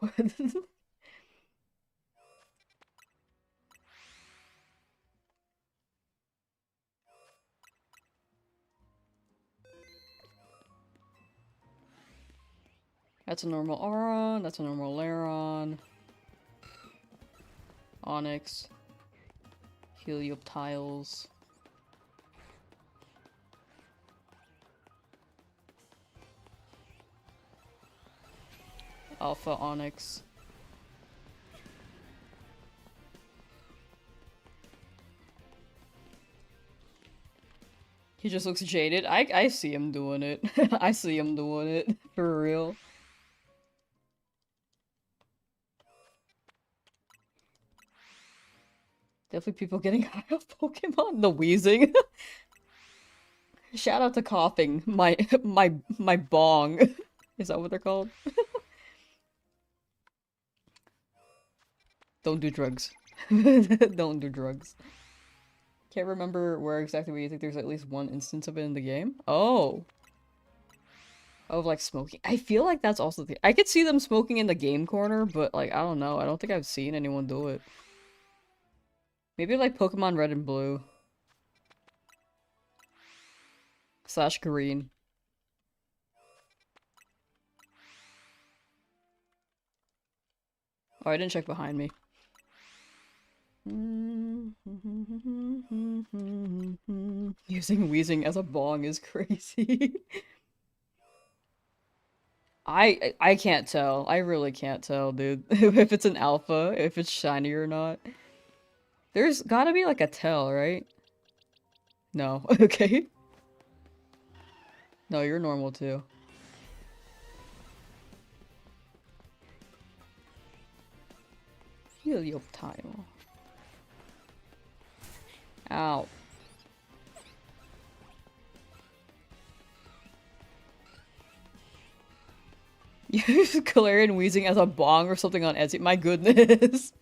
That's a normal Aron, that's a normal Laron. Onyx. Helioptiles. Alpha Onyx. He just looks jaded. I see him doing it. I see him doing it. For real. Definitely people getting high off Pokemon. The wheezing. Shout out to coughing. My bong. Is that what they're called? Don't do drugs. Don't do drugs. Can't remember where exactly, but you think there's at least one instance of it in the game? Oh. Of like smoking. I feel like that's also the- I could see them smoking in the game corner, but like, I don't know. I don't think I've seen anyone do it. Maybe like Pokemon Red and Blue. Slash Green. Oh, I didn't check behind me. Using wheezing as a bong is crazy. I can't tell. I really can't tell, dude. If it's an alpha, if it's shiny or not. There's gotta be like a tell, right? No. Okay. No, you're normal too. Helioptile. Ow. Use Galarian wheezing as a bong or something on Etsy. My goodness.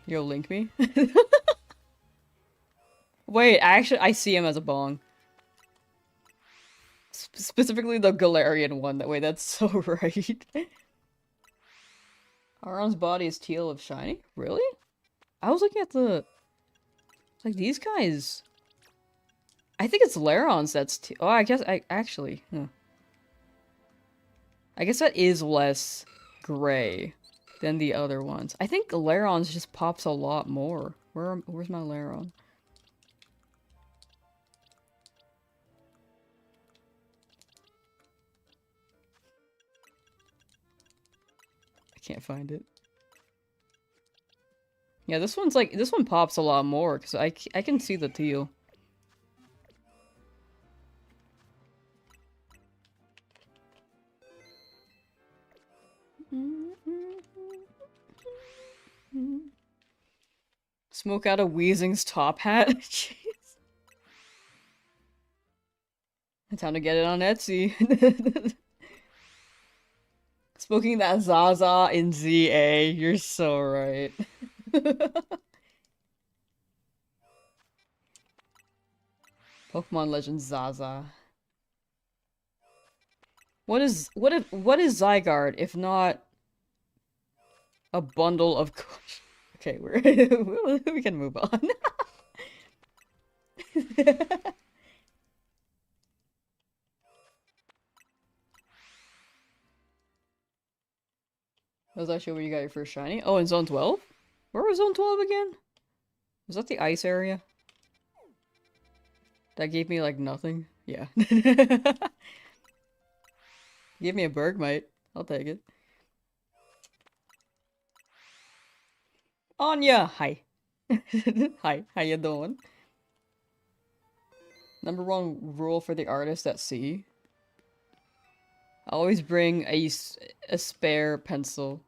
Yo, link me. Wait, actually, I see him as a bong. Specifically the Galarian one. That way, that's so right. Aron's body is teal of shiny? Really? I was looking at the... Like, these guys... I think it's Laron's that's teal. Oh, I guess I... Actually... I guess that is less gray than the other ones. I think Laron's just pops a lot more. Where's my Laron? I can't find it. Yeah, this one's like, this one pops a lot more, because I can see the teal. Smoke out of Weezing's top hat? Jeez. Time to get it on Etsy. Smoking that Zaza in ZA. You're so right. Pokemon Legends Zaza. What is Zygarde if not a bundle of okay, we can move on. That was actually where you got your first shiny. Oh, in Zone 12? Where was Zone 12 again? Was that the ice area? That gave me, like, nothing? Yeah. Give me a Bergmite. I'll take it. Anya! Hi. Hi, how you doing? Number one rule for the artist at sea. Always bring a spare pencil.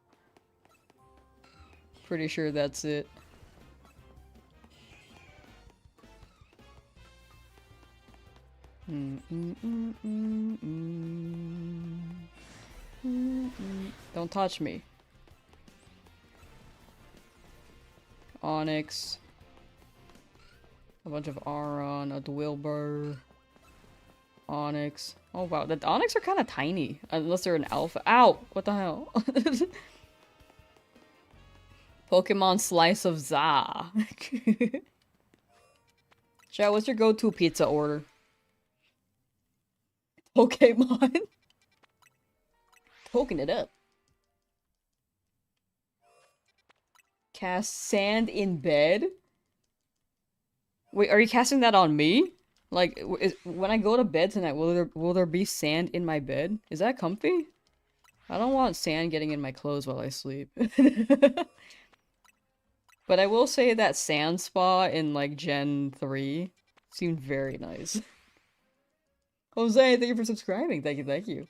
Pretty sure that's it. Don't touch me. Onyx. A bunch of Aron, a Dwilbur. Onyx. Oh wow, the Onyx are kind of tiny. Unless they're an alpha. Ow! What the hell? Pokemon Slice of Za. Chat, what's your go-to pizza order? Pokemon. Poking it up. Cast sand in bed? Wait, are you casting that on me? Like, when I go to bed tonight, will there be sand in my bed? Is that comfy? I don't want sand getting in my clothes while I sleep. But I will say that sand spa in, like, Gen 3 seemed very nice. Jose, thank you for subscribing. Thank you, thank you.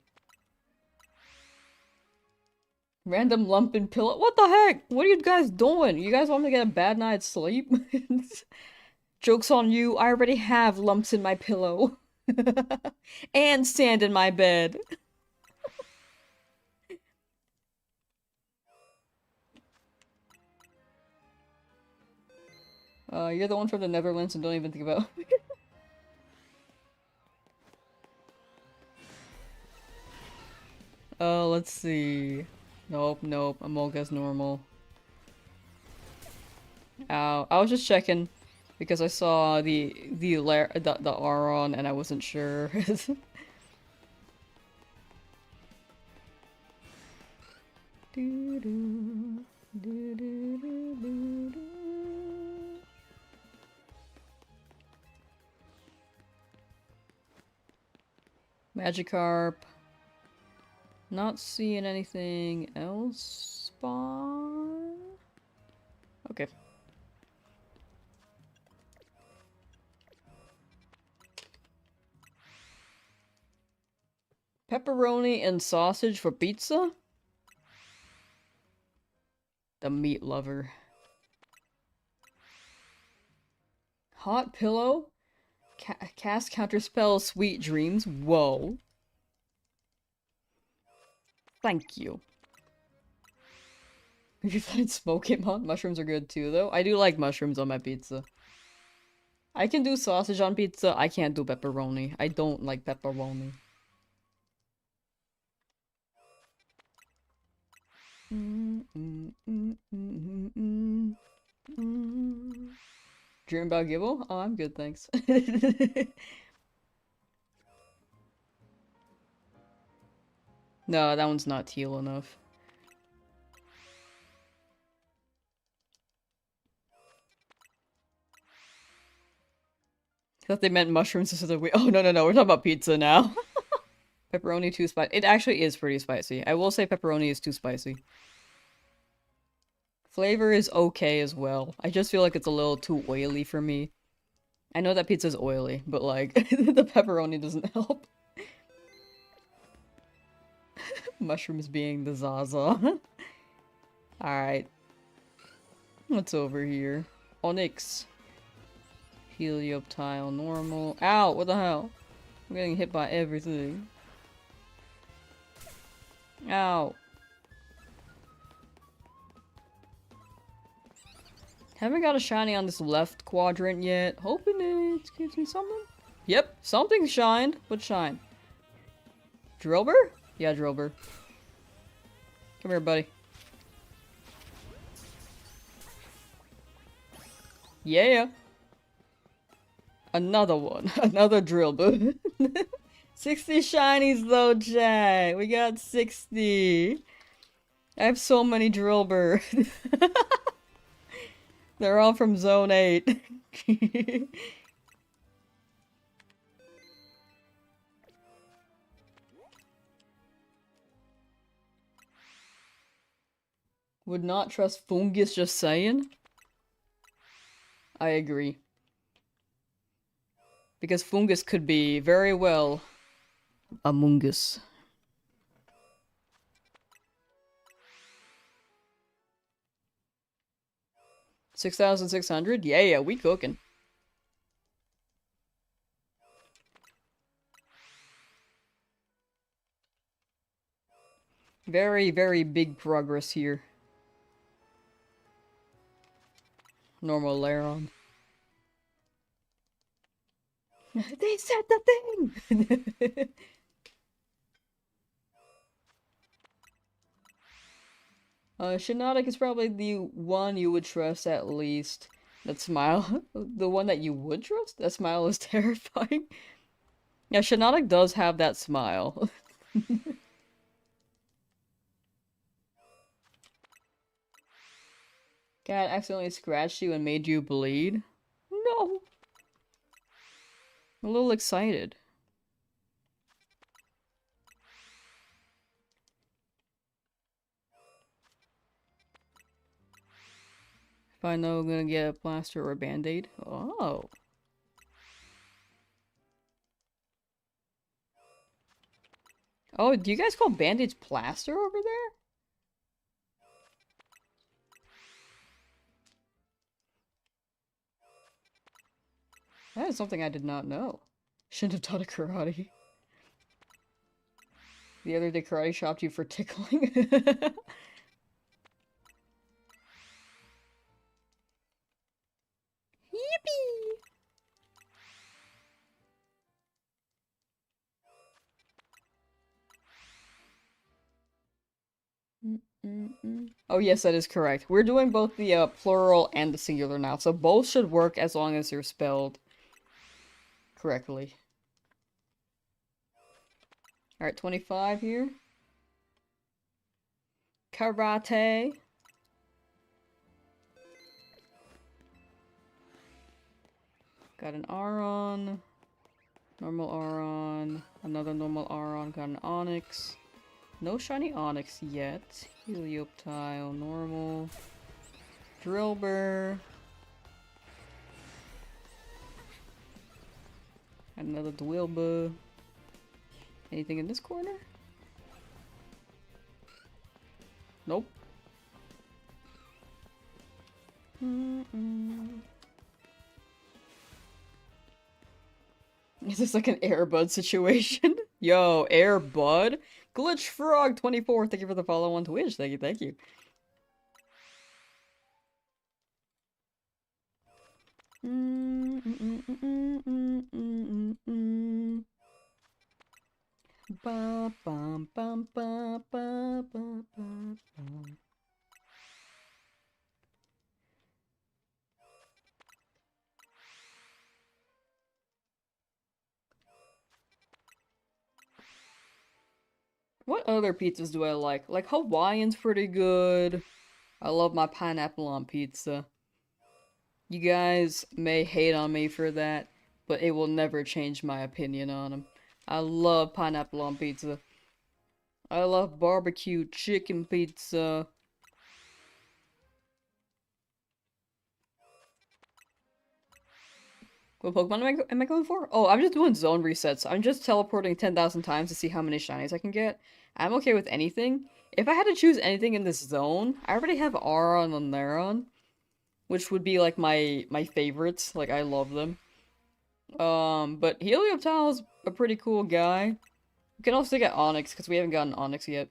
Random lump in pillow. What the heck? What are you guys doing? You guys want me to get a bad night's sleep? Joke's on you. I already have lumps in my pillow. And sand in my bed. You're the one from the Netherlands and don't even think about let's see. Nope, nope. Amolga's normal. Ow. I was just checking because I saw the Aron and I wasn't sure. Magikarp. Not seeing anything else spawn. Okay. Pepperoni and sausage for pizza? The meat lover. Hot pillow? Cast counterspell sweet dreams? Whoa. Thank you. If you find Pokemon, mushrooms are good too, though. I do like mushrooms on my pizza. I can do sausage on pizza. I can't do pepperoni. I don't like pepperoni. Dream about Gibble? Oh, I'm good, thanks. No, that one's not teal enough. I thought they meant mushrooms instead of oh, no, we're talking about pizza now. Pepperoni too spicy. It actually is pretty spicy. I will say pepperoni is too spicy. Flavor is okay as well. I just feel like it's a little too oily for me. I know that pizza's oily, but like, the pepperoni doesn't help. Mushrooms being the Zaza. Alright. What's over here? Onyx. Helioptile, normal. Ow! What the hell? I'm getting hit by everything. Ow. Haven't got a shiny on this left quadrant yet. Hoping it gives me something. Yep, something shined. What shine? Drillbur? Yeah, Drillbur. Come here, buddy. Yeah. Another one. Another Drillbur. 60 shinies though, Jack. We got 60. I have so many Drillbur. They're all from Zone 8. Would not trust Fungus, just saying. I agree. Because Fungus could be very well Among Us. $6,600? Yeah, we cooking. Very, very big progress here. Normal Laron. They said the thing! Shiinotic is probably the one you would trust at least. That smile. The one that you would trust? That smile is terrifying. Yeah, Shiinotic does have that smile. Cat accidentally scratched you and made you bleed? No! I'm a little excited. If I know I'm gonna get a plaster or a band-aid. Oh. Oh, do you guys call band-aids plaster over there? That is something I did not know. Shouldn't have taught a karate. The other day karate shopped you for tickling. Yippee! Oh yes, that is correct. We're doing both the plural and the singular now, so both should work as long as they're spelled correctly. Alright, 25 here. Karate. Got an Aron. Normal Aron. Another normal Aron. Got an Onyx. No shiny Onyx yet. Helioptile, normal. Drillbur. Another Dwilba. Anything in this corner? Nope. Is this like an Airbud situation? Yo, Airbud? Glitch Frog 24, thank you for the follow on Twitch. Thank you, thank you. Ba, bum, bum, ba, ba, ba, ba, ba. What other pizzas do I like? Like Hawaiian's pretty good. I love my pineapple on pizza. You guys may hate on me for that, but it will never change my opinion on them. I love pineapple on pizza. I love barbecue chicken pizza. What Pokemon am I going for? Oh, I'm just doing zone resets. I'm just teleporting 10,000 times to see how many shinies I can get. I'm okay with anything. If I had to choose anything in this zone, I already have Aron and Laron, which would be like my favorites. Like I love them. But Helioptile's a pretty cool guy. You can also get Onyx because we haven't gotten Onyx yet.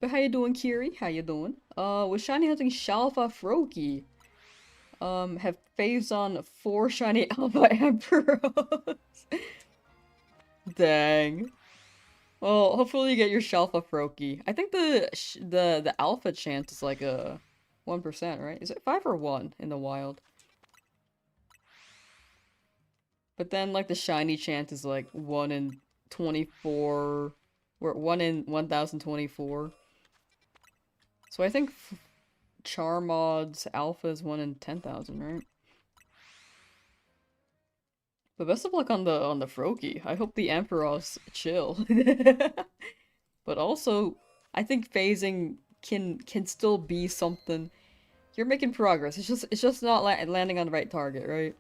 But how you doing, Kiri? How you doing? With shiny hunting Shalfa Froakie. Have phased on 4 shiny Alpha Emperors. Dang. Well, hopefully you get your Shalfa Froakie. I think the Alpha chance is like a 1%, right? Is it 5 or 1 in the wild? But then like the shiny chance is like 1 in 24, or 1 in 1024. So I think Charmod's Alpha is 1 in 10,000, right? But best of luck on the Froakie. I hope the Emperor's chill. But also, I think phasing can still be something. You're making progress. It's just not landing on the right target, right?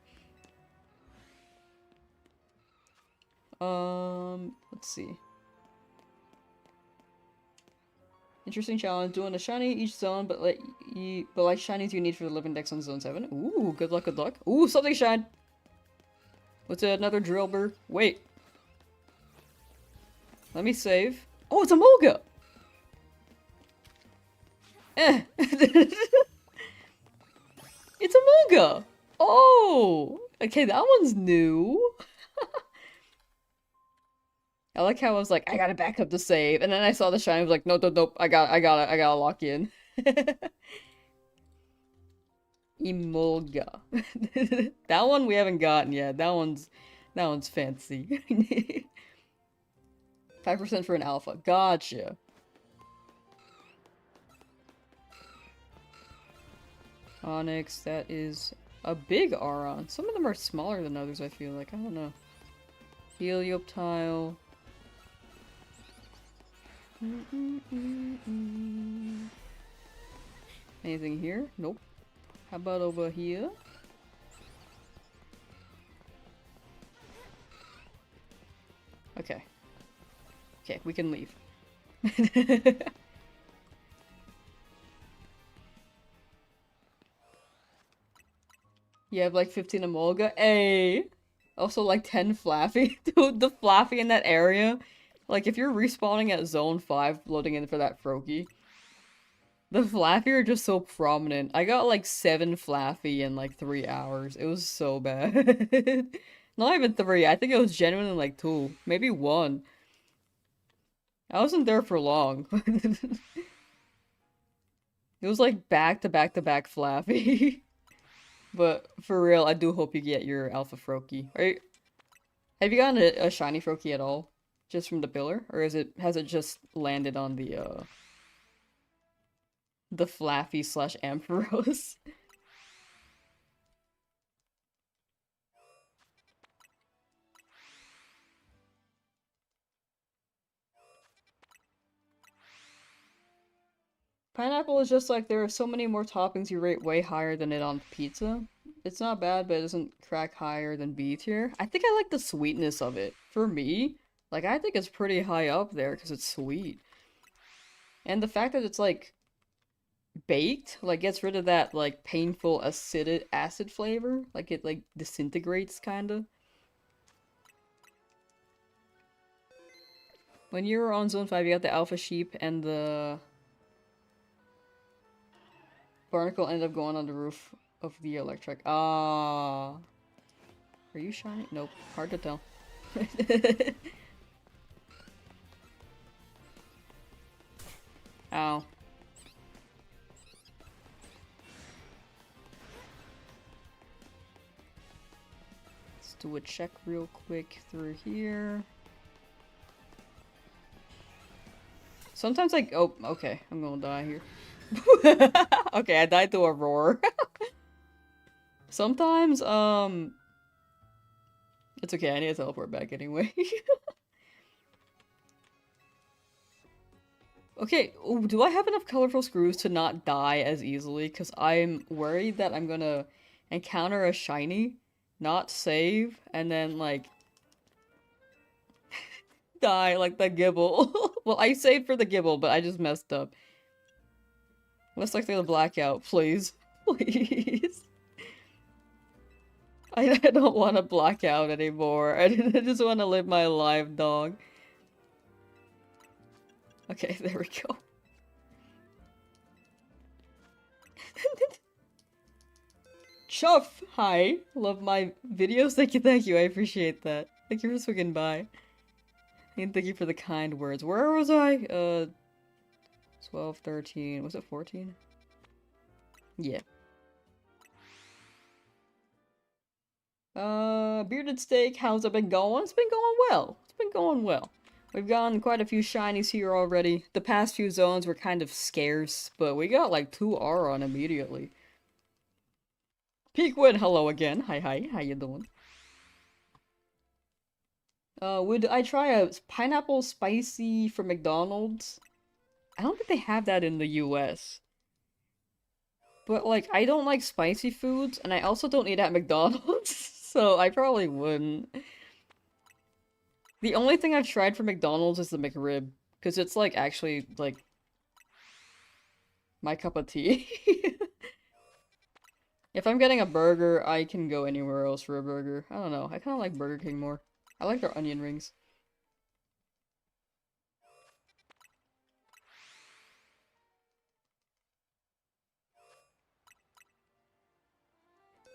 Let's see. Interesting challenge. Doing a shiny each zone, but like shinies you need for the living dex on zone 7. Ooh, good luck, good luck. Ooh, something shine. What's it? Another Drillbur? Wait. Let me save. Oh, it's a Molga! Eh. It's a Molga! Oh! Okay, that one's new. I like how I was like, I gotta back up the save, and then I saw the shine. I was like, nope, nope, nope. I gotta lock in. Emolga. That one we haven't gotten yet. That one's fancy. 5% for an alpha. Gotcha. Onyx, that is a big Aron. Some of them are smaller than others, I feel like. I don't know. Helioptile. Anything here? Nope. How about over here? Okay. Okay, we can leave. You have like 15 Emolga? Hey! Also like 10 Flaffy. Dude, the Flaffy in that area. Like if you're respawning at zone 5, loading in for that Froakie. The Flaffy are just so prominent. I got like 7 Flaffy in like 3 hours. It was so bad. Not even 3. I think it was genuinely like 2. Maybe 1. I wasn't there for long. It was like back to back to back Flaffy. But for real, I do hope you get your Alpha Froakie. Have you gotten a shiny Froakie at all? Just from the pillar? Or has it just landed on the Flaffy slash Ampharos? Pineapple is just like there are so many more toppings you rate way higher than it on pizza. It's not bad, but it doesn't crack higher than B tier. I think I like the sweetness of it. For me, like I think it's pretty high up there because it's sweet. And the fact that it's like baked, like gets rid of that like painful acid flavor. Like it like disintegrates kinda. When you were on Zone 5, you got the Alpha Sheep and the Barnacle ended up going on the roof of the electric. Ah. Are you shiny? Nope. Hard to tell. Ow. Let's do a check real quick through here. Sometimes like, oh, okay, I'm gonna die here. Okay, I died to a roar. Sometimes, it's okay, I need to teleport back anyway. Okay, ooh, do I have enough colorful screws to not die as easily? Because I'm worried that I'm gonna encounter a shiny, not save, and then, like, die like the Gibble. Well, I saved for the Gibble, but I just messed up. Let's like the blackout, please. Please. I don't want to black out anymore. I just want to live my life, dog. Okay, there we go. Chuff! Hi! Love my videos? Thank you, I appreciate that. Thank you for swinging by. And thank you for the kind words. Where was I? 12, 13, was it 14? Yeah. Bearded Steak, how's it been going? It's been going well. It's been going well. We've gotten quite a few shinies here already. The past few zones were kind of scarce, but we got like 2 Aron immediately. Peakwood, hello again. Hi, how you doing? Would I try a pineapple spicy from McDonald's? I don't think they have that in the US. But, like, I don't like spicy foods, and I also don't eat at McDonald's, so I probably wouldn't. The only thing I've tried from McDonald's is the McRib, because it's, like, actually, like, my cup of tea. If I'm getting a burger, I can go anywhere else for a burger. I don't know, I kind of like Burger King more. I like their onion rings.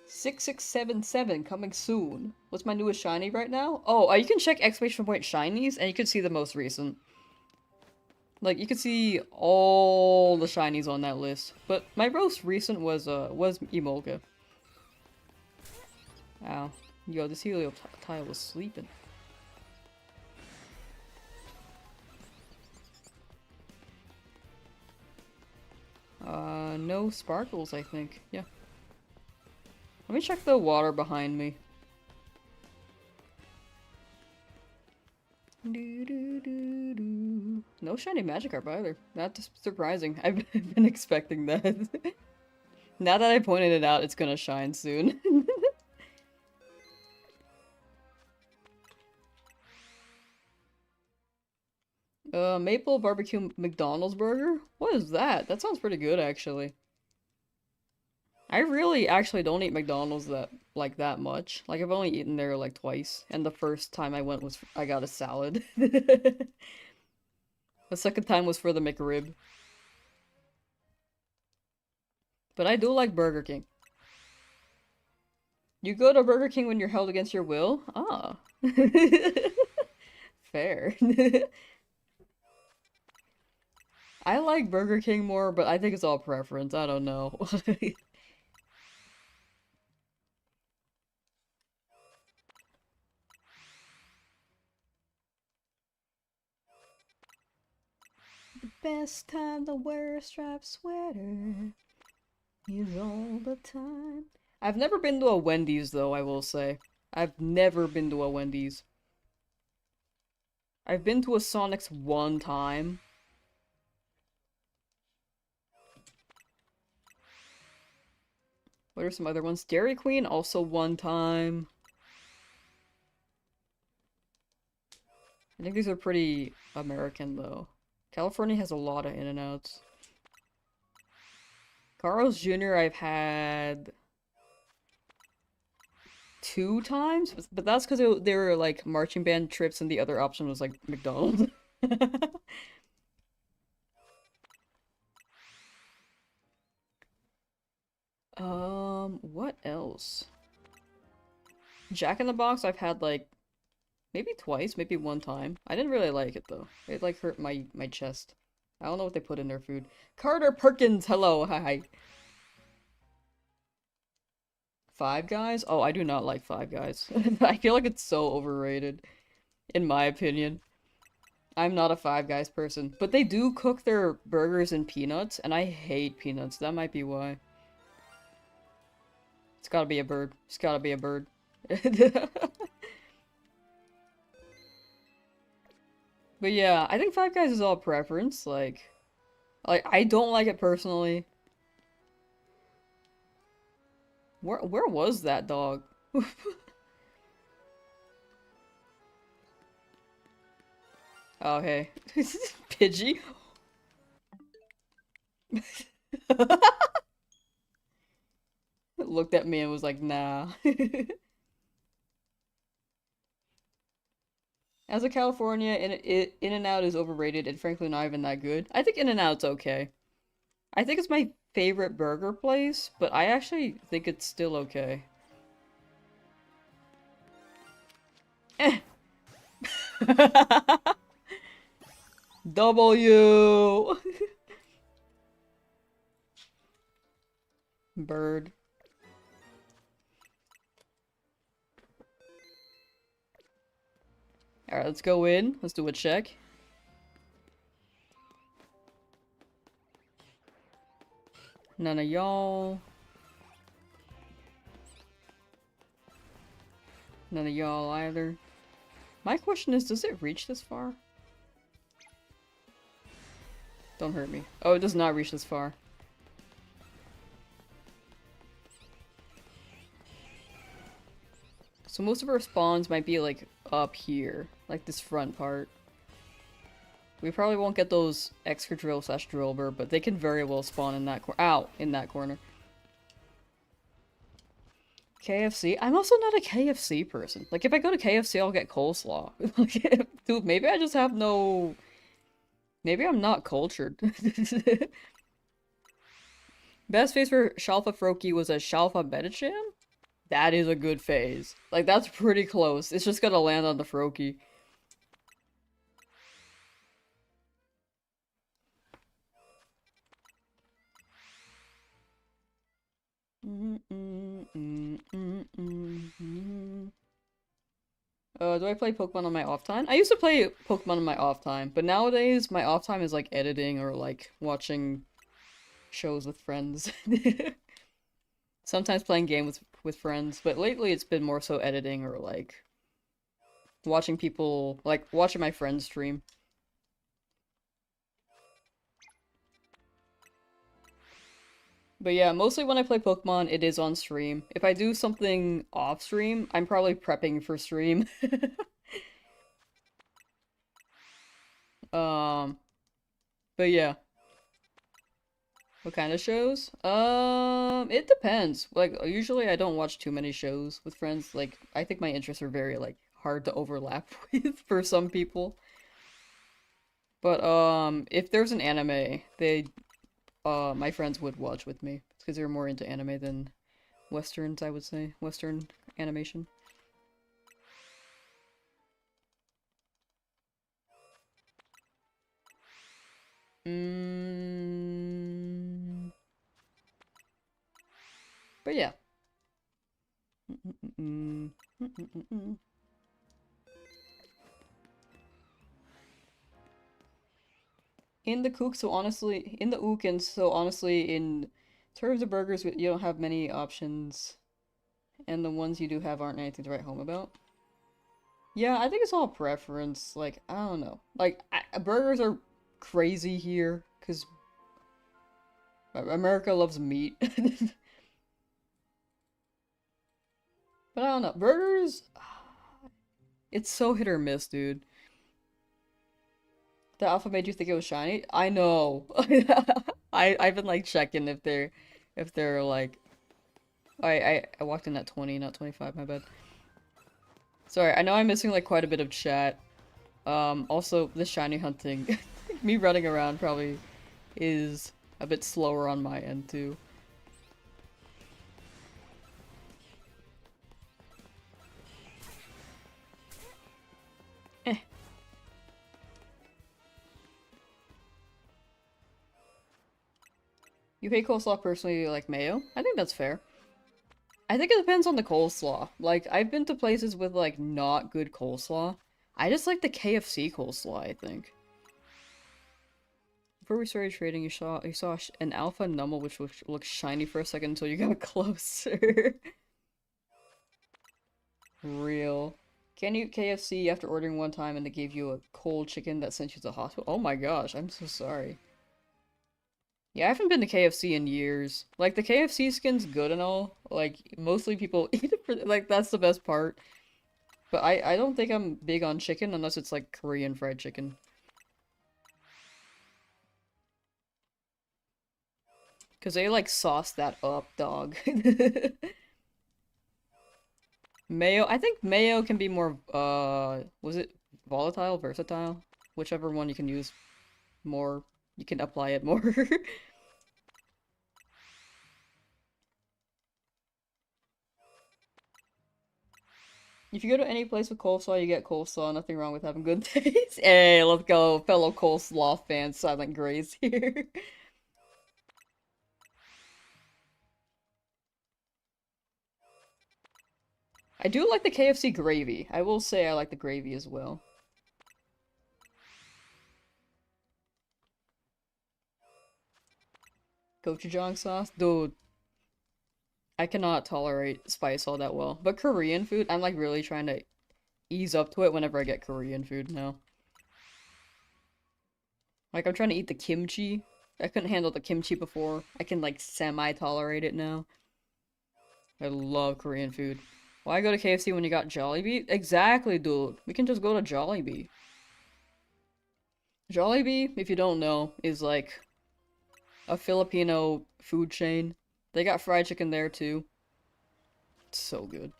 6677 coming soon. What's my newest shiny right now? Oh, you can check exclamation point shinies and you can see the most recent. Like, you can see all the shinies on that list. But my most recent was Emolga. Ow. Yo, this Helioptile was sleeping. No sparkles, I think. Yeah. Let me check the water behind me. No shiny Magikarp either. That's surprising. I've been expecting that. Now that I pointed it out, it's gonna shine soon. Maple barbecue McDonald's burger? What is that? That sounds pretty good, actually. I really actually don't eat McDonald's that much. Like, I've only eaten there like twice, and the first time I went was I got a salad. The second time was for the McRib. But I do like Burger King. You go to Burger King when you're held against your will? Ah. Fair. I like Burger King more, but I think it's all preference. I don't know. The best time to wear a striped sweater is all the time. I've never been to a Wendy's, though, I will say. I've never been to a Wendy's. I've been to a Sonic's one time. What are some other ones? Dairy Queen, also one time. I think these are pretty American, though. California has a lot of In-N-Outs. Carl's Jr. I've had 2 times, but that's because they were like marching band trips and the other option was like McDonald's. What else? Jack in the Box I've had like maybe twice, maybe one time. I didn't really like it though. It like hurt my chest. I don't know what they put in their food. Carter Perkins, hello, hi. Five Guys? Oh, I do not like Five Guys. I feel like it's so overrated, in my opinion. I'm not a Five Guys person, but they do cook their burgers in peanuts, and I hate peanuts. That might be why. It's gotta be a bird. It's gotta be a bird. But yeah, I think Five Guys is all preference. Like I don't like it personally. Where was that dog? Oh hey, Pidgey. Looked at me and was like, nah. As a California, In-N-Out is overrated and frankly not even that good. I think In-N-Out's okay. I think it's my favorite burger place, but I actually think it's still okay. Eh. W! Bird. Alright, let's go in. Let's do a check. None of y'all. None of y'all either. My question is, does it reach this far? Don't hurt me. Oh, it does not reach this far. So most of our spawns might be like up here, like this front part. We probably won't get those extra drill slash drillbur, but they can very well spawn in that in that corner. KFC? I'm also not a KFC person. Like, if I go to KFC, I'll get coleslaw. Dude, maybe I just have no... Maybe I'm not cultured. Best phase for Shalfa Froakie was a Shalfa Metacham? That is a good phase. Like, that's pretty close. It's just gonna land on the Froakie. Do I play Pokemon on my off time? I used to play Pokemon on my off time, but nowadays my off time is like editing or like watching shows with friends. Sometimes playing games with friends, but lately it's been more so editing or like watching people, like watching my friends stream. But yeah, mostly when I play Pokemon, it is on stream. If I do something off stream, I'm probably prepping for stream. Um, but yeah. What kind of shows? It depends. Like, usually I don't watch too many shows with friends. Like, I think my interests are very, like, hard to overlap with for some people. But, if there's an anime, my friends would watch with me. It's because they're more into anime than Westerns, I would say. Western animation. But yeah. In the Ook, so honestly, in the Ook, and so honestly, in terms of burgers, you don't have many options, and the ones you do have aren't anything to write home about. Yeah, I think it's all preference. Like, I don't know. Like, burgers are crazy here, because America loves meat. But I don't know. Burgers, it's so hit or miss, dude. The alpha made you think it was shiny? I know. I've been like checking if they're like I walked in at 20, not 25, my bad. Sorry, I know I'm missing like quite a bit of chat. Also, the shiny hunting, me running around probably is a bit slower on my end too. Eh. You hate coleslaw personally, you like mayo? I think that's fair. I think it depends on the coleslaw. Like, I've been to places with, like, not good coleslaw. I just like the KFC coleslaw, I think. Before we started trading, you saw an alpha numble which looked shiny for a second until you got closer. Real. Can you KFC after ordering one time and they gave you a cold chicken that sent you to the hospital? Oh my gosh, I'm so sorry. Yeah, I haven't been to KFC in years. Like, the KFC skin's good and all. Like, mostly people eat it for, like, that's the best part. But I don't think I'm big on chicken unless it's, like, Korean fried chicken. Because they, like, sauce that up, dog. Mayo, I think mayo can be more, was it volatile, versatile? Whichever one you can use more, you can apply it more. If you go to any place with coleslaw, you get coleslaw. Nothing wrong with having good taste. Hey, let's go, fellow coleslaw fans. Silent Grace here. I do like the KFC gravy. I will say I like the gravy as well. Gochujang sauce? Dude, I cannot tolerate spice all that well. But Korean food, I'm like really trying to ease up to it whenever I get Korean food now. Like, I'm trying to eat the kimchi. I couldn't handle the kimchi before. I can, like, semi-tolerate it now. I love Korean food. Why go to KFC when you got Jollibee? Exactly, dude. We can just go to Jollibee. Jollibee, if you don't know, is, like, a Filipino food chain. They got fried chicken there, too. It's so good.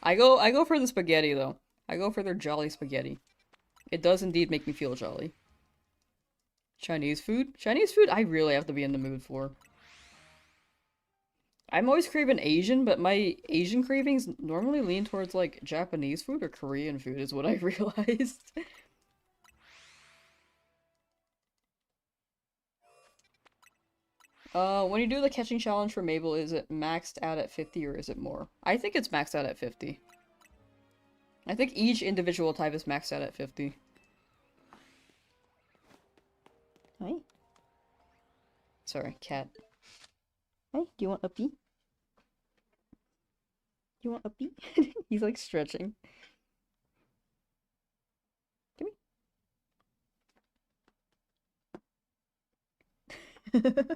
I go for the spaghetti, though. I go for their jolly spaghetti. It does indeed make me feel jolly. Chinese food? Chinese food I really have to be in the mood for. I'm always craving Asian, but my Asian cravings normally lean towards, like, Japanese food or Korean food is what I realized. When you do the catching challenge for Mabel, is it maxed out at 50 or is it more? I think it's maxed out at 50. I think each individual type is maxed out at 50. Hi. Sorry, cat. Hey, do you want a pee? Do you want a pee? He's like stretching. Come here.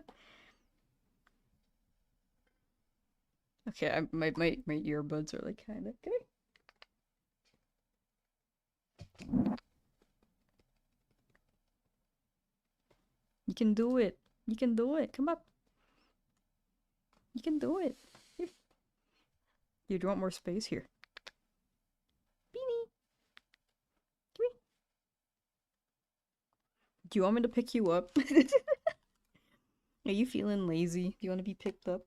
Okay, my earbuds are like kind of. Come here. You can do it. You can do it. Come up. You can do it. Here. You do want more space here. Beanie. Come here. Do you want me to pick you up? Are you feeling lazy? Do you want to be picked up?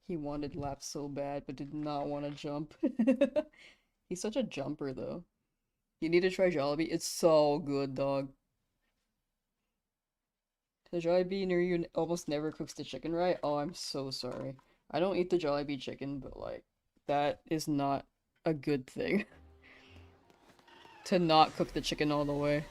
He wanted laps so bad, but did not want to jump. He's such a jumper, though. You need to try Jollibee. It's so good, dog. The Jollibee near you almost never cooks the chicken right. Oh, I'm so sorry. I don't eat the Jollibee chicken, but, like, that is not a good thing. To not cook the chicken all the way.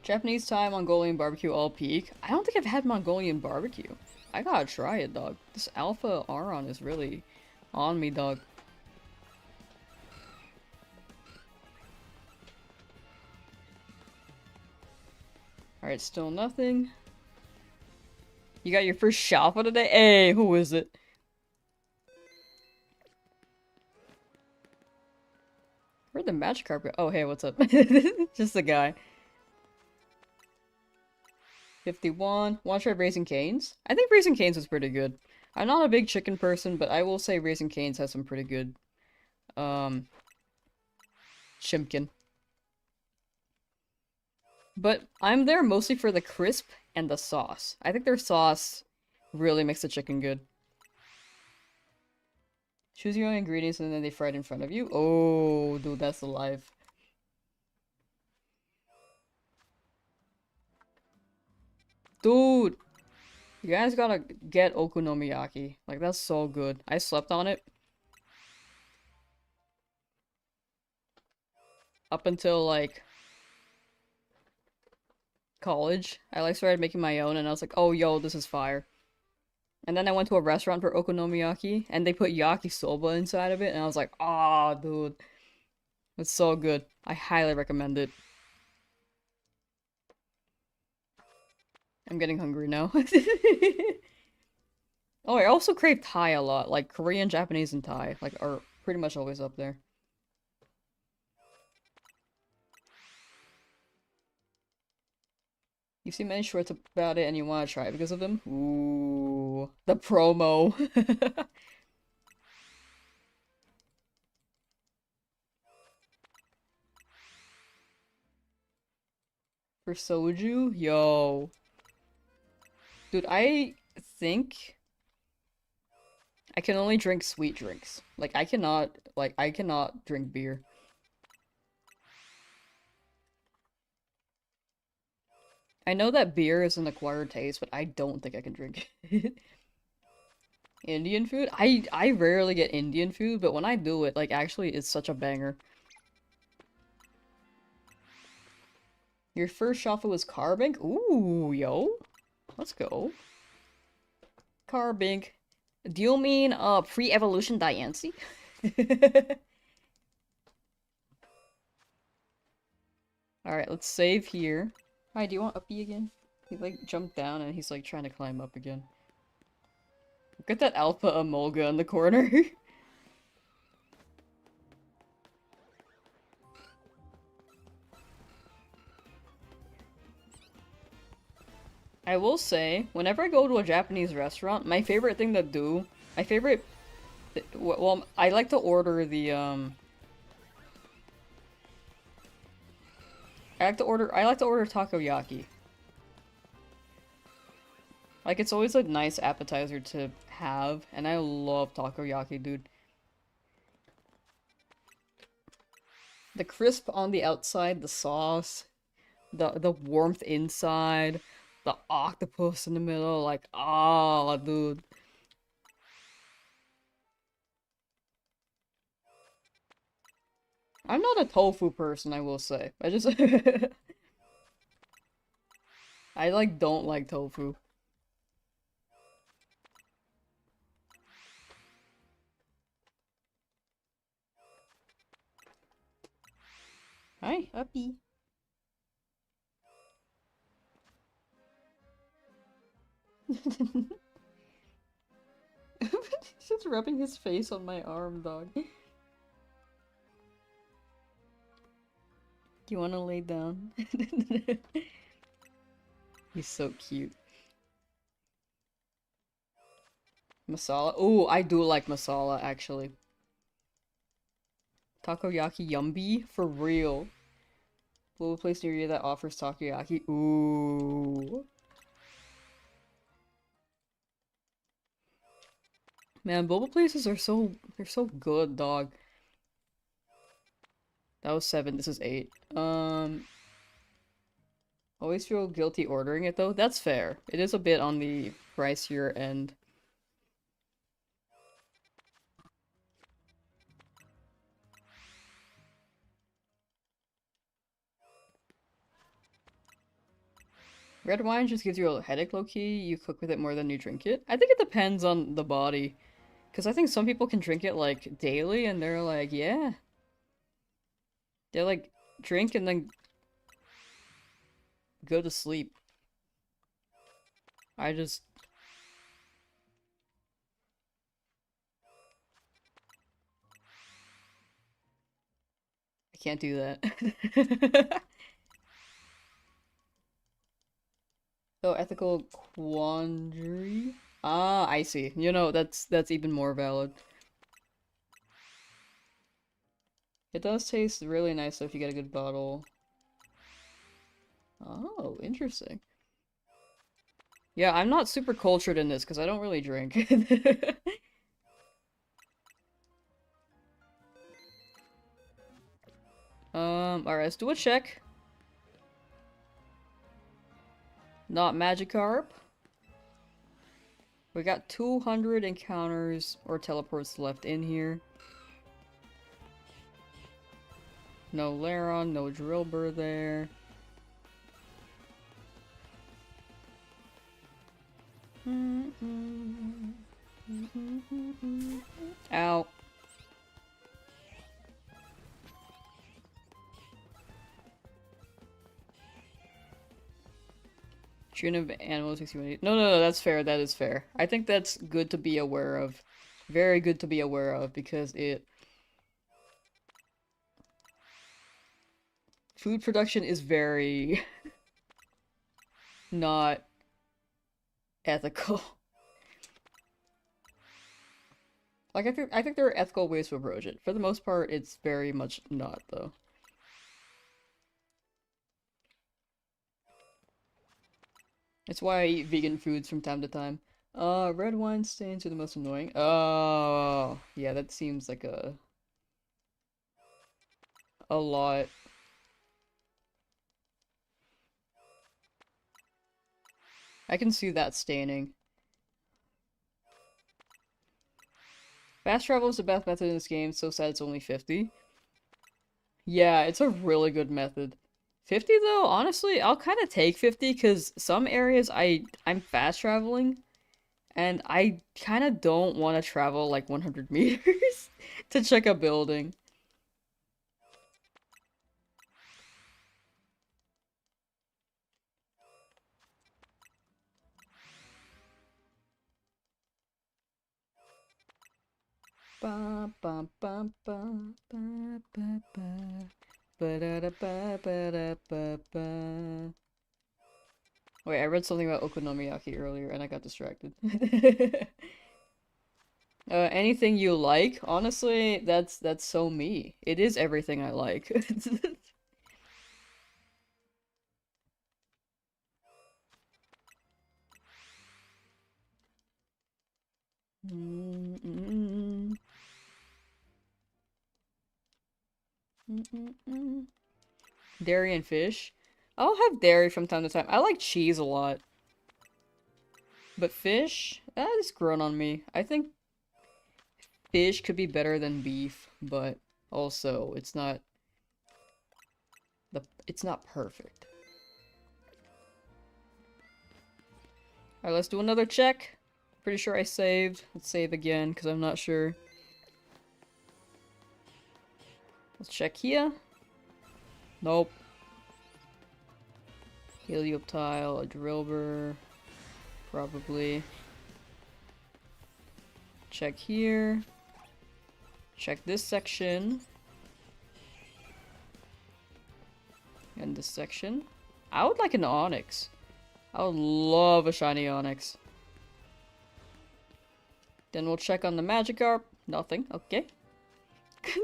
Japanese Thai, Mongolian barbecue, all peak. I don't think I've had Mongolian barbecue. I gotta try it, dog. This Alpha Aron is really on me, dog. Alright, still nothing. You got your first shop of the day? Hey, who is it? Where'd the Magikarp go? Oh, hey, what's up? Just a guy. 51. Want to try Raising Cane's? I think Raising Cane's is pretty good. I'm not a big chicken person, but I will say Raising Cane's has some pretty good, um, Chimkin. But I'm there mostly for the crisp and the sauce. I think their sauce really makes the chicken good. Choose your own ingredients and then they fry it in front of you. Oh, dude, that's alive. Dude, you guys gotta get okonomiyaki. Like, that's so good. I slept on it up until, like, college. I, like, started making my own and I was like, oh, yo, this is fire. And then I went to a restaurant for okonomiyaki and they put yakisoba inside of it and I was like, ah, oh, dude. It's so good. I highly recommend it. I'm getting hungry now. Oh, I also crave Thai a lot. Like, Korean, Japanese, and Thai. Like, are pretty much always up there. You've seen many shorts about it and you want to try it because of them? Ooh. The promo. For soju? Yo. Dude, I think I can only drink sweet drinks. Like, I cannot drink beer. I know that beer is an acquired taste, but I don't think I can drink it. Indian food? I rarely get Indian food, but when I do it, like, actually, it's such a banger. Your first shuffle was Carbink? Ooh, yo. Let's go. Carbink. Do you mean, pre-evolution Diancie? Alright, let's save here. Hi, do you want uppy again? He, like, jumped down and he's, like, trying to climb up again. Look at that Alpha Emolga in the corner. I will say, whenever I go to a Japanese restaurant, my favorite thing to do, my favorite, well, I like to order the, I like to order takoyaki. Like, it's always a nice appetizer to have, and I love takoyaki, dude. The crisp on the outside, the sauce, the warmth inside, the octopus in the middle, like, ah, dude. I'm not a tofu person, I will say. I just I like don't like tofu. Hi, Uppy. He's just rubbing his face on my arm, dog. Do you want to lay down? He's so cute. Masala. Oh, I do like masala, actually. Takoyaki Yumby? For real. Will place near you that offers takoyaki? Ooh. Man, boba places are they're so good, dog. That was 7, this is 8. Always feel guilty ordering it though. That's fair. It is a bit on the pricier end. Red wine just gives you a headache low-key. You cook with it more than you drink it. I think it depends on the body. Because I think some people can drink it, like, daily, and they're like, yeah. They're like, drink and then go to sleep. I just... Can't do that. Oh, ethical quandary? Ah, I see. You know, that's even more valid. It does taste really nice though if you get a good bottle. Oh, interesting. Yeah, I'm not super cultured in this because I don't really drink. Alright, let's do a check. Not Magikarp. We got 200 encounters or teleports left in here. No Laron, no Drillbur there. Ow. Tune of animals makes you money. No, that's fair. That is fair. I think that's good to be aware of. Very good to be aware of because it... Food production is very... not ethical. Like, I think there are ethical ways to approach it. For the most part, it's very much not, though. It's why I eat vegan foods from time to time. Red wine stains are the most annoying. Oh, yeah, that seems like a lot. I can see that staining. Fast travel is the best method in this game, so sad it's only 50. Yeah, it's a really good method. 50 though, honestly, I'll kind of take 50 because some areas I'm fast traveling and I kind of don't want to travel like 100 meters to check a building. Ba ba ba ba ba ba ba ba da da ba ba da ba ba. Wait, I read something about okonomiyaki earlier and I got distracted. Anything you like? Honestly, that's so me. It is everything I like. Mm, mm, mm. Dairy and fish. I'll have dairy from time to time. I like cheese a lot. But fish? That is grown on me. I think fish could be better than beef, but also it's not perfect. Alright, let's do another check. Pretty sure I saved. Let's save again, because I'm not sure. Let's check here. Nope. Helioptile, a Drillbur. Probably. Check here. Check this section. And this section. I would like an Onyx. I would love a shiny Onyx. Then we'll check on the Magikarp. Nothing. Okay.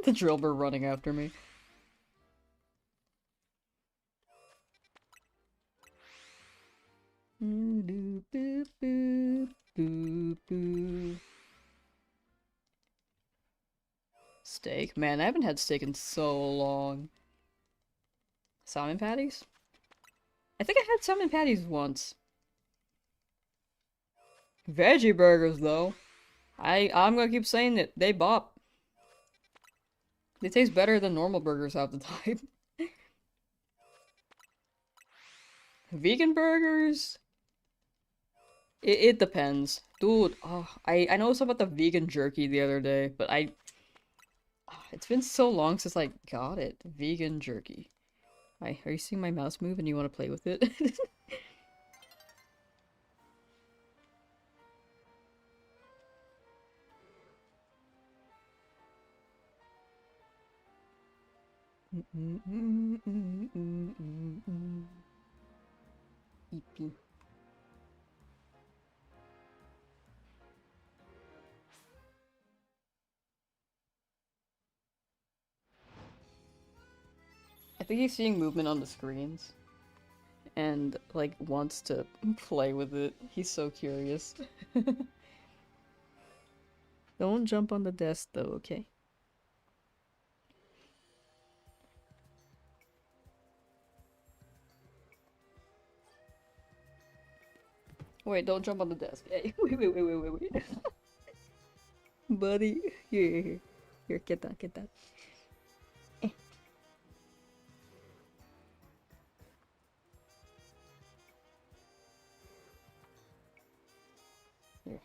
The Drillbur running after me. Steak? Man, I haven't had steak in so long. Salmon patties? I think I had salmon patties once. Veggie burgers, though. I'm gonna keep saying it. They bop. They taste better than normal burgers half the time. Vegan burgers? It depends. Dude, oh, I noticed about the vegan jerky the other day, but it's been so long since I got it. Vegan jerky. Hi, are you seeing my mouse move and you want to play with it? EP. I think he's seeing movement on the screens and like wants to play with it. He's so curious. Don't jump on the desk though, okay? Wait, don't jump on the desk. Hey, wait. Buddy, here. Here, get that. Eh. Here.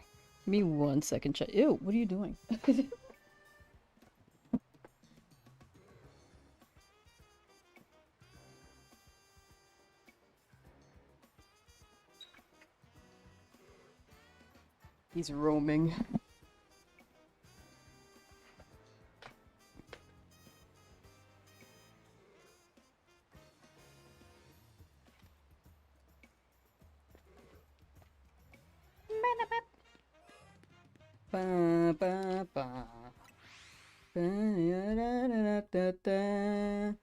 Give me 1 second, chat. Ew, what are you doing? He's roaming. Ba, ba, ba. Ba, da, da, da.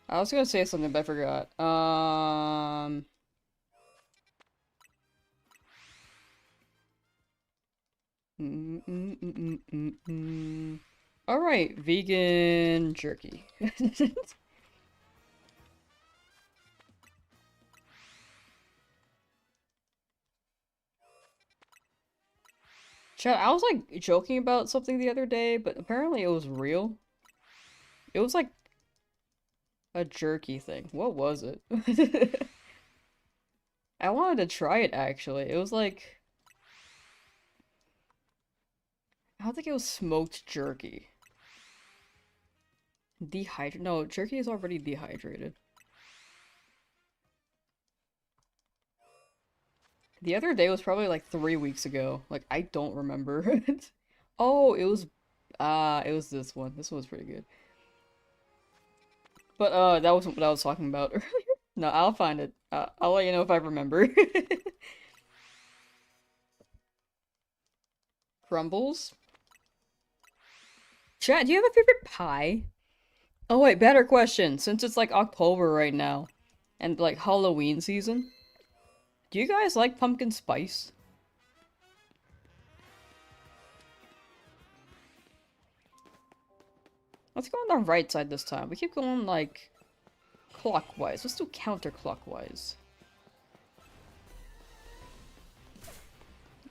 I was gonna say something, but I forgot. Alright, vegan jerky. Chat, I was like joking about something the other day, but apparently it was real. It was like a jerky thing. What was it? I wanted to try it actually. It was like, I don't think it was smoked jerky. Dehydrated? No, jerky is already dehydrated. The other day was probably like 3 weeks ago. Like, I don't remember. Oh, it was this one. This one was pretty good. But, that wasn't what I was talking about earlier. No, I'll find it. I'll let you know if I remember. Crumbles? Chat, do you have a favorite pie? Oh wait, better question. Since it's like October right now, and like Halloween season, do you guys like pumpkin spice? Let's go on the right side this time. We keep going like clockwise. Let's do counterclockwise.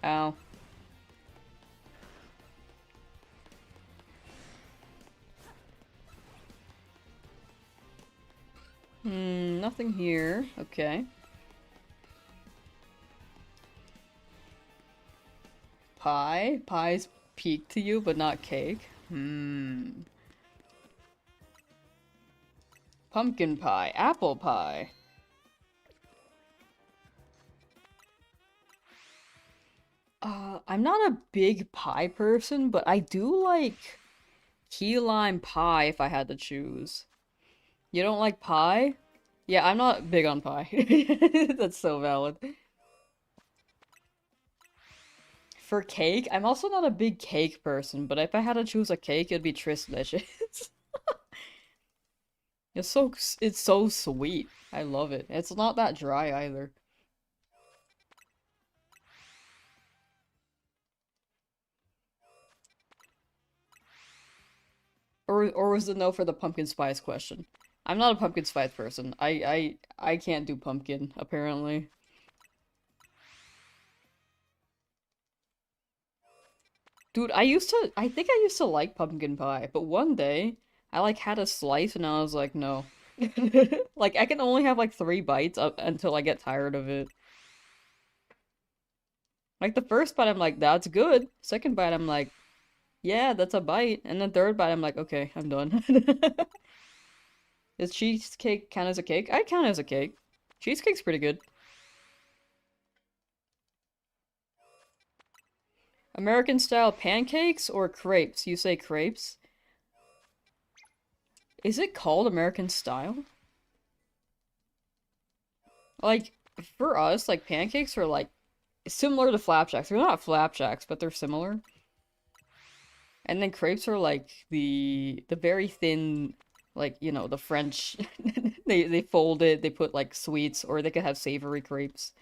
Ow. Nothing here. Okay. Pie? Pie's peak to you, but not cake? Pumpkin pie. Apple pie. I'm not a big pie person, but I do like key lime pie if I had to choose. You don't like pie? Yeah, I'm not big on pie. That's so valid. For cake, I'm also not a big cake person, but if I had to choose a cake, it'd be Tres Leches. It's so sweet. I love it. It's not that dry either. Or was the no for the pumpkin spice question? I'm not a pumpkin spice person. I can't do pumpkin, apparently. Dude, I think I used to like pumpkin pie, but one day, I like had a slice and I was like, no. Like, I can only have like 3 bites up until I get tired of it. Like, the first bite, I'm like, that's good. Second bite, I'm like, yeah, that's a bite. And then third bite, I'm like, okay, I'm done. Does cheesecake count as a cake? I count as a cake. Cheesecake's pretty good. American style pancakes or crepes? You say crepes? Is it called American style? Like, for us, like, pancakes are, like, similar to flapjacks. They're not flapjacks, but they're similar. And then crepes are, like, the very thin, like, you know, the French... they fold it, they put, like, sweets, or they could have savory crepes.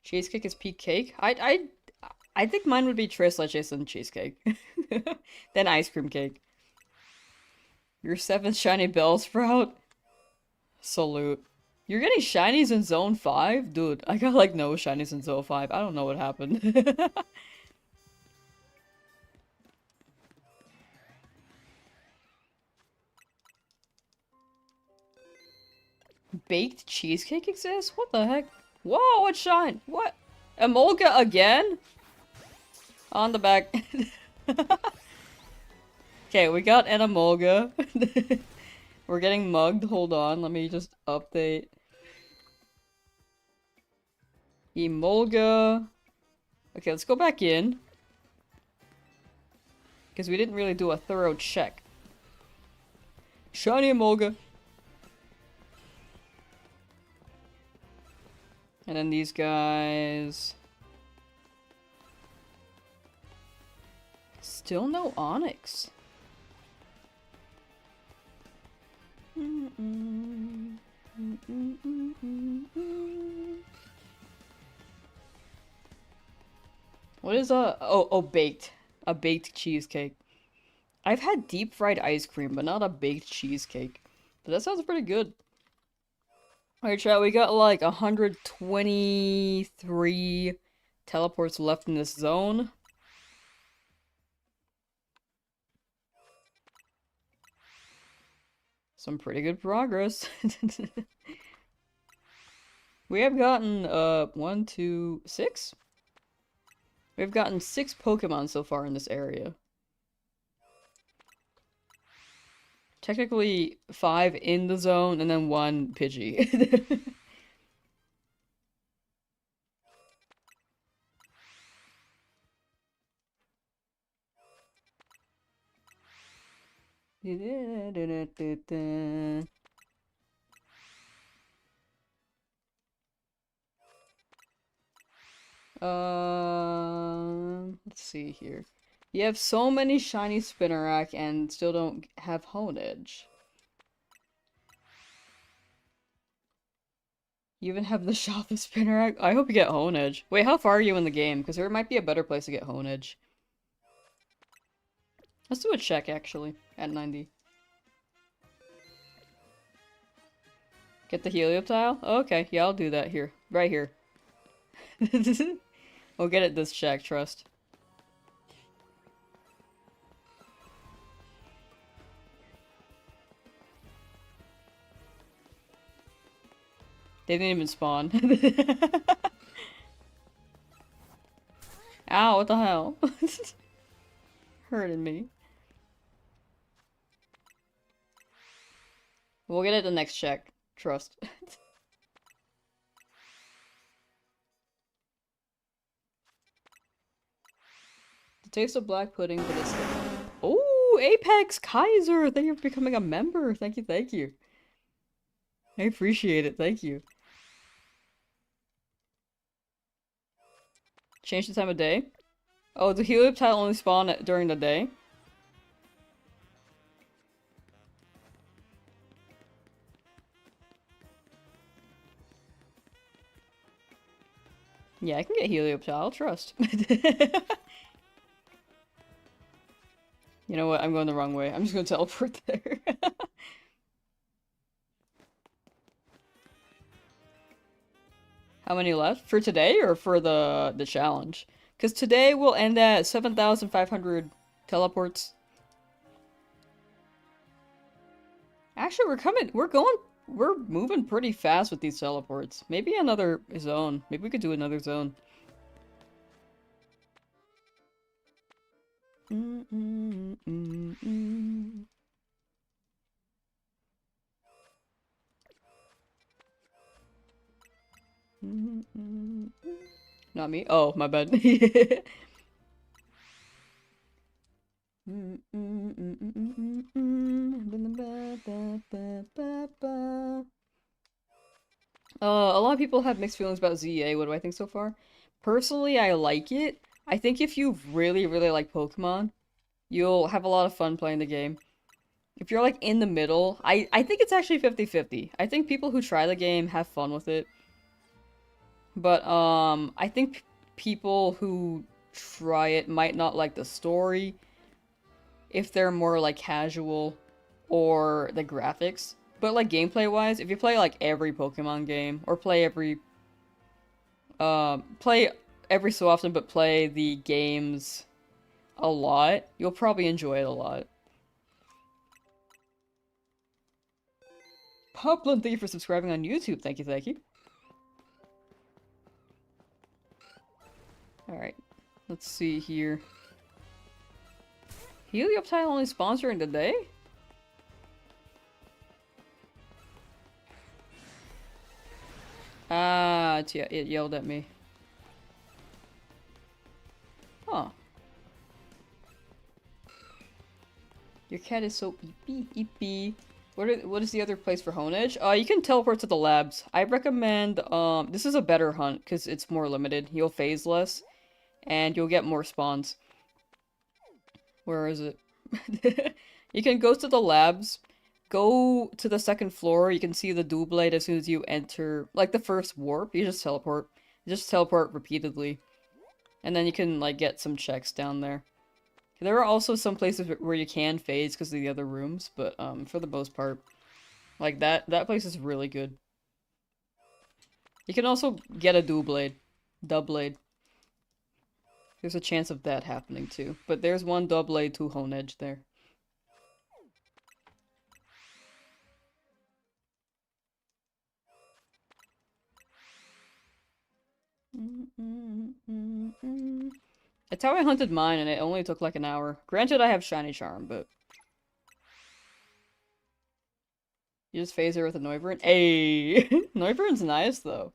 Cheesecake is peak cake? I think mine would be tres leches and cheesecake. Then ice cream cake. Your seventh shiny bell sprout? Salute. You're getting shinies in Zone 5? Dude, I got like no shinies in Zone 5. I don't know what happened. Baked cheesecake exists? What the heck? Whoa, what shine? What? Emolga again? On the back. Okay, we got an Emolga. We're getting mugged. Hold on, let me just update. Emolga. Okay, let's go back in. Because we didn't really do a thorough check. Shiny Emolga. And then these guys... Still no Onyx. What is oh, baked. A baked cheesecake. I've had deep fried ice cream, but not a baked cheesecake. But that sounds pretty good. Alright, chat, we got like 123 teleports left in this zone. Some pretty good progress. We have gotten, 1, 2, 6? We've gotten 6 Pokemon so far in this area. Technically 5 in the zone, and then 1 Pidgey. Let's see here. You have so many shiny Spinnerack and still don't have Honedge. You even have the shop of Spinnerack? I hope you get Honedge. Wait, how far are you in the game? Because there might be a better place to get Honedge. Let's do a check, actually, at 90. Get the Helioptile? Oh, okay, yeah, I'll do that here. Right here. We'll get it this check, trust. They didn't even spawn. Ow, what the hell? Hurting me. We'll get it the next check. Trust. The taste of black pudding, but it's... Oh, Apex Kaiser! Thank you for becoming a member. Thank you, thank you. I appreciate it, thank you. Change the time of day? Oh, the Helioptile only spawn during the day? Yeah, I can get Helioptile, trust. You know what? I'm going the wrong way. I'm just gonna teleport there. How many left? For today or for the challenge? Because today we'll end at 7,500 teleports. Actually, we're moving pretty fast with these teleports. Maybe another zone. Maybe we could do another zone. Not me? Oh, my bad. A lot of people have mixed feelings about ZA. What do I think so far? Personally, I like it. I think if you really, really like Pokemon, you'll have a lot of fun playing the game. If you're like in the middle, I think it's actually 50-50. I think people who try the game have fun with it. But I think people who try it might not like the story if they're more like casual or the graphics. But like gameplay wise, if you play like every Pokemon game or play every so often but play the games a lot, you'll probably enjoy it a lot. Poplin, thank you for subscribing on YouTube. Thank you, thank you. Alright, let's see here. Helioptile only sponsoring today? Ah, it yelled at me. Huh. Your cat is so eepy, eepy. What is the other place for Honedge? You can teleport to the labs. I recommend, this is a better hunt, because it's more limited. You'll phase less, and you'll get more spawns. Where is it? You can go to the labs, go to the second floor, you can see the Doublade as soon as you enter, like the first warp, you just teleport. You just teleport repeatedly. And then you can, like, get some checks down there. There are also some places where you can phase because of the other rooms, but for the most part, like that place is really good. You can also get a Doublade. There's a chance of that happening too. But there's one Doublade to Honedge there. It's how I hunted mine, and it only took like an hour. Granted, I have Shiny Charm, but... You just phase her with a Noivern? Ayy! Noivern's nice, though.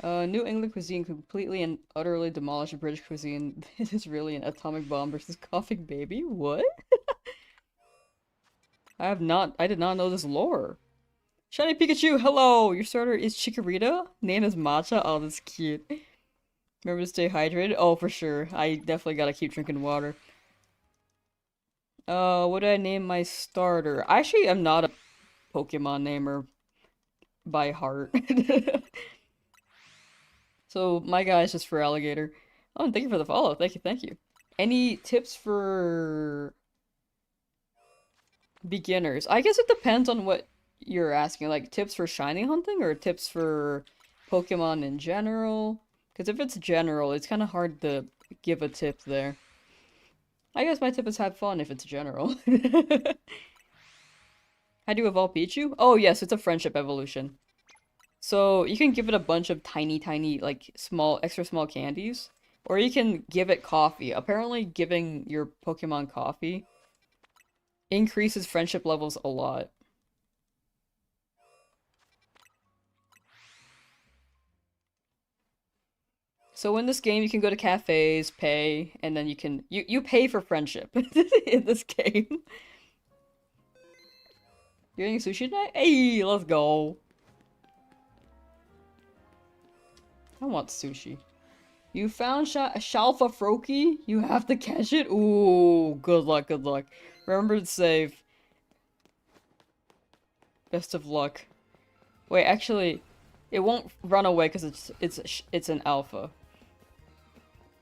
New England cuisine completely and utterly demolished British cuisine. It is really an atomic bomb versus coughing baby? What? I did not know this lore. Shiny Pikachu, hello! Your starter is Chikorita? Name is Matcha? Oh, that's cute. Remember to stay hydrated? Oh, for sure. I definitely gotta keep drinking water. What did I name my starter? I actually am not a Pokemon namer by heart. So, my guy is just for alligator. Oh, and thank you for the follow. Thank you, thank you. Any tips for beginners? I guess it depends on what you're asking. Like, tips for shiny hunting or tips for Pokemon in general? Because if it's general, it's kind of hard to give a tip there. I guess my tip is have fun if it's general. How do you evolve Pichu? Oh yes, it's a friendship evolution. So you can give it a bunch of tiny, like, extra small candies. Or you can give it coffee. Apparently giving your Pokemon coffee increases friendship levels a lot. So in this game, you can go to cafes, pay, and then you pay for friendship in this game. You're eating sushi tonight? Hey, let's go. I want sushi. You found Shalfa Froakie? You have to catch it? Ooh, good luck, good luck. Remember to save. Best of luck. Wait, actually, it won't run away because it's an alpha.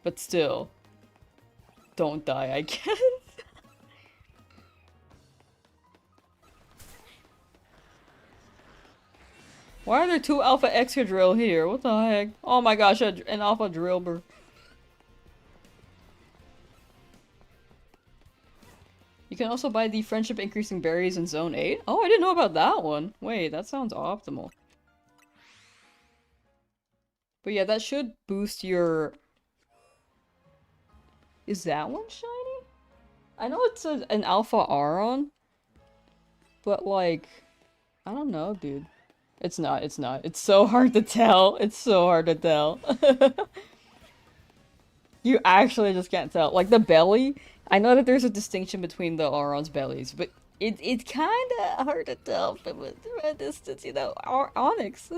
But still, don't die, I guess. Why are there two Alpha Excadrill here? What the heck? Oh my gosh, an Alpha Drillbur. You can also buy the friendship increasing berries in Zone 8. Oh, I didn't know about that one. Wait, that sounds optimal. But yeah, that should boost your... Is that one shiny? I know it's an Alpha Aron. But like... I don't know, dude. It's not, it's not. It's so hard to tell. It's so hard to tell. You actually just can't tell. Like the belly, I know that there's a distinction between the Auron's bellies, but it's kind of hard to tell from a distance, you know. Onyx.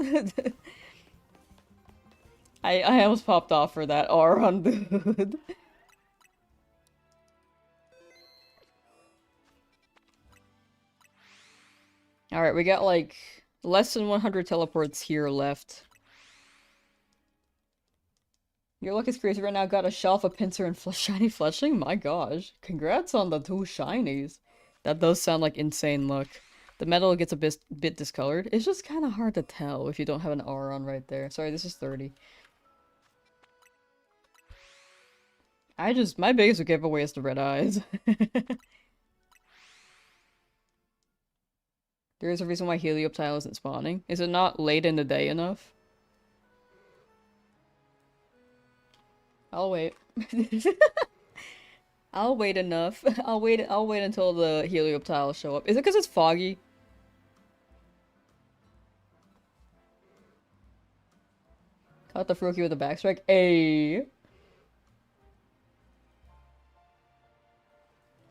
I almost popped off for that Auron, dude. Alright, we got like less than 100 teleports here left. Your luck is crazy right now. Got a shelf, a pincer, and shiny fleshling? My gosh. Congrats on the 2 shinies. That does sound like insane luck. The metal gets a bit discolored. It's just kind of hard to tell if you don't have an Auron right there. Sorry, this is 30. My biggest giveaway is the red eyes. There is a reason why Helioptile isn't spawning. Is it not late in the day enough? I'll wait. I'll wait enough. I'll wait until the Helioptiles show up. Is it because it's foggy? Caught the Froakie with a backstrike. Ayy.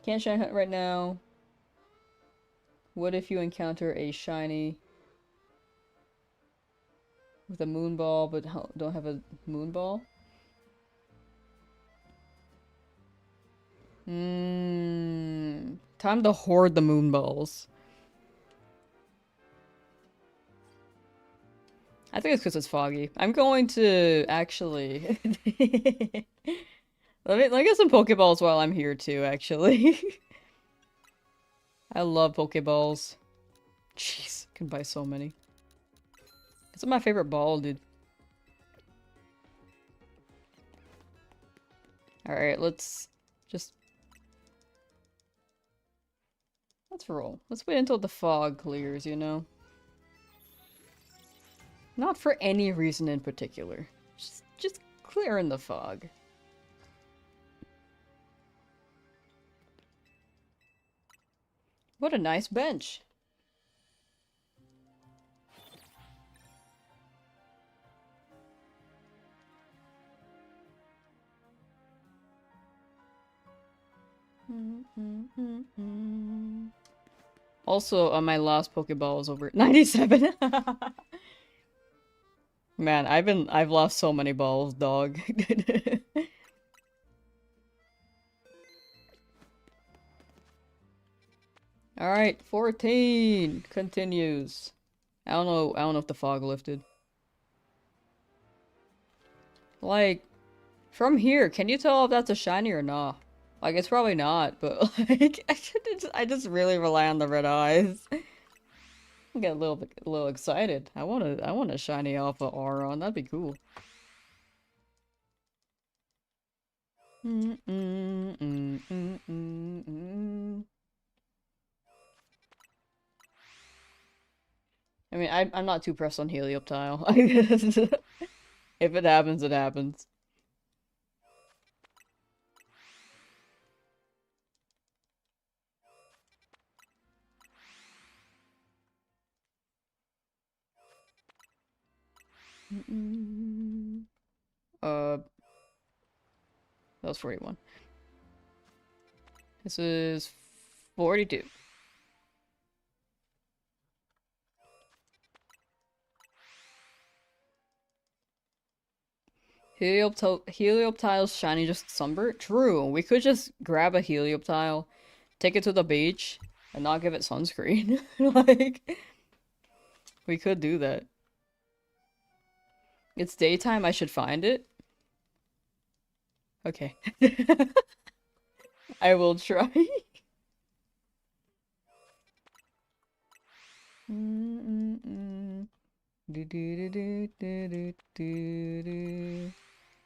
Can't shiny hunt right now. What if you encounter a shiny with a moonball but don't have a moonball? Time to hoard the moonballs. I think it's because it's foggy. I'm going to actually let me get some Pokeballs while I'm here too, actually. I love Pokeballs. Jeez, I can buy so many. It's my favorite ball, dude. Alright, let's roll. Let's wait until the fog clears, you know? Not for any reason in particular. Just clearing the fog. What a nice bench. Also, on my last Pokeball is over 97. Man, I've lost so many balls, dog. Alright, 14 continues. I don't know if the fog lifted. Like, from here, can you tell if that's a shiny or not? Like, it's probably not, but like, I just really rely on the red eyes. I get a little excited. I want a shiny Alpha Auron. That'd be cool. I mean, I'm not too pressed on Helioptile. If it happens, it happens. That was 41. This is 42. Helioptile's shiny just sunburnt? True. We could just grab a Helioptile, take it to the beach, and not give it sunscreen. Like, we could do that. It's daytime, I should find it. Okay. I will try.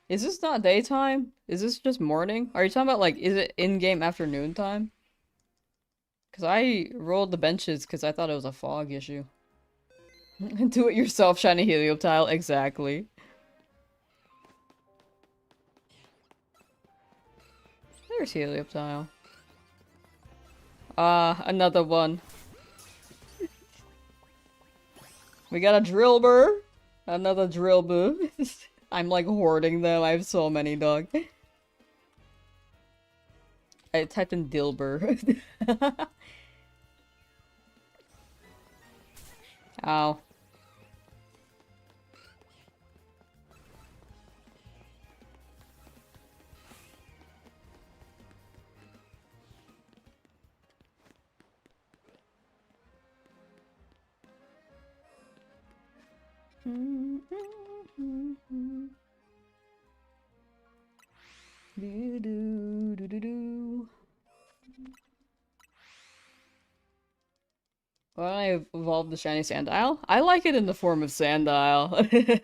Is this not daytime? Is this just morning? Are you talking about like, is it in-game afternoon time? Because I rolled the benches because I thought it was a fog issue. Do it yourself, shiny Helioptile. Exactly. There's Helioptile. Another one. We got a Drillbur. Another Drillbur. I'm like hoarding them. I have so many, dog. I typed in Dilbur. Ow. Do, do, do, do, do. Why don't I evolve the shiny Sandile? I like it in the form of Sandile.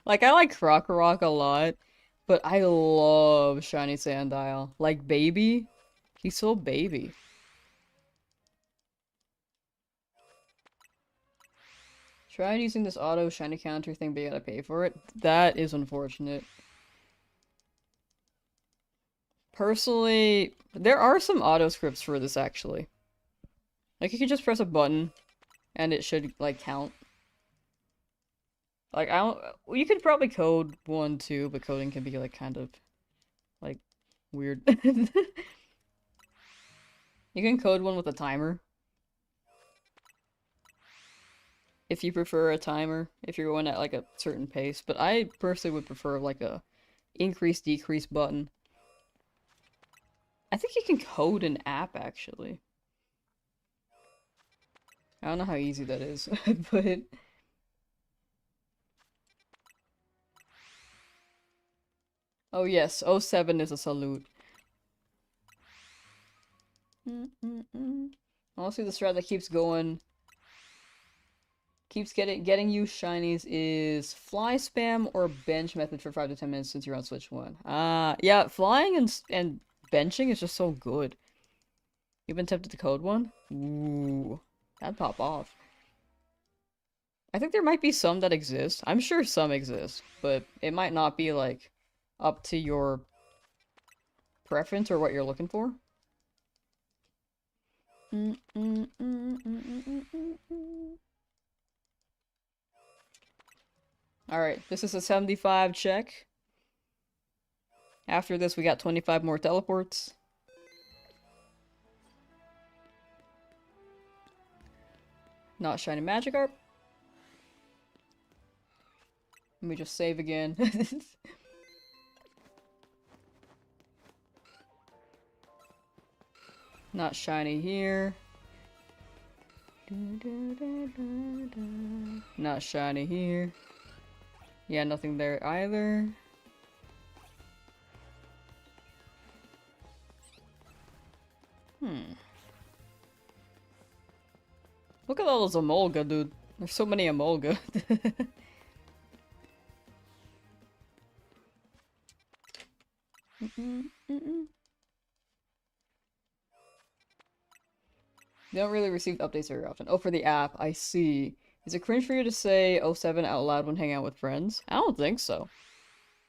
Like, I like Krokorok a lot, but I love shiny Sandile. Like, baby? He's so baby. Tried using this auto shiny counter thing, but you gotta pay for it. That is unfortunate. Personally, there are some auto scripts for this, actually. Like, you can just press a button, and it should, like, count. Like, I don't- well, you could probably code one, too, but coding can be, like, kind of, like, weird. You can code one with a timer. If you prefer a timer, if you're going at, like, a certain pace. But I personally would prefer, like, a increase-decrease button. I think you can code an app, actually. I don't know how easy that is, but... Oh yes, '07 is a salute. Honestly, the strat that keeps going, keeps getting you shinies is fly spam or bench method for 5 to 10 minutes since you're on Switch 1. Yeah, flying and benching is just so good. You've been tempted to code one? Ooh, that'd pop off. I think there might be some that exist. I'm sure some exist, but it might not be, like, up to your preference or what you're looking for. Alright, this is a 75 check. After this, we got 25 more teleports. Not shiny Magikarp. Let me just save again. Not shiny here. Not shiny here. Yeah, nothing there either. Look at all those Emolga, dude. There's so many Emolga. They don't really receive updates very often. Oh, for the app, I see. Is it cringe for you to say '07 out loud when hanging out with friends? I don't think so.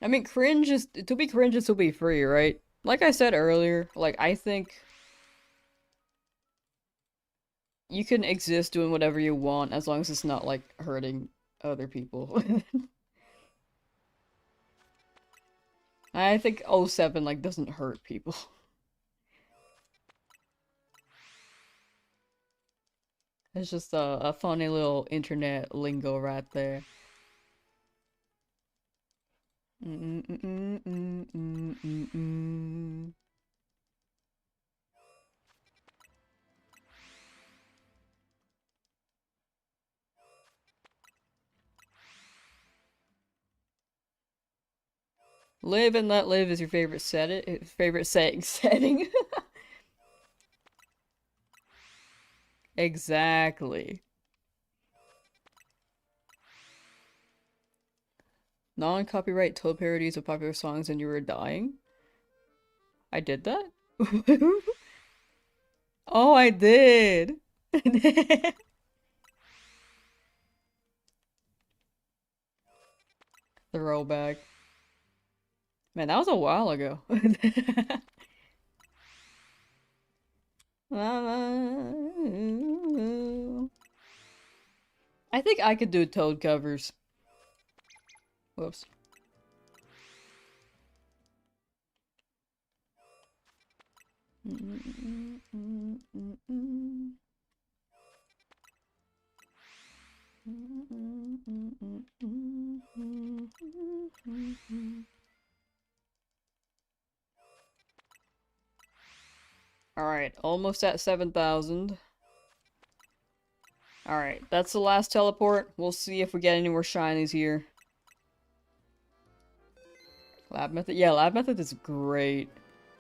I mean, cringe is- to be cringe is to be free, right? Like I said earlier, like, I think you can exist doing whatever you want as long as it's not, like, hurting other people. I think '07, like, doesn't hurt people. It's just a funny little internet lingo right there. Live and let live is your favorite setting. Exactly. Non-copyright Toad parodies of popular songs and you were dying? I did that? Oh, I did! Throwback. Man, that was a while ago. I I think I could do Toad covers. Whoops. Alright, almost at 7,000. Alright, that's the last teleport. We'll see if we get any more shinies here. Lab method? Yeah, lab method is great.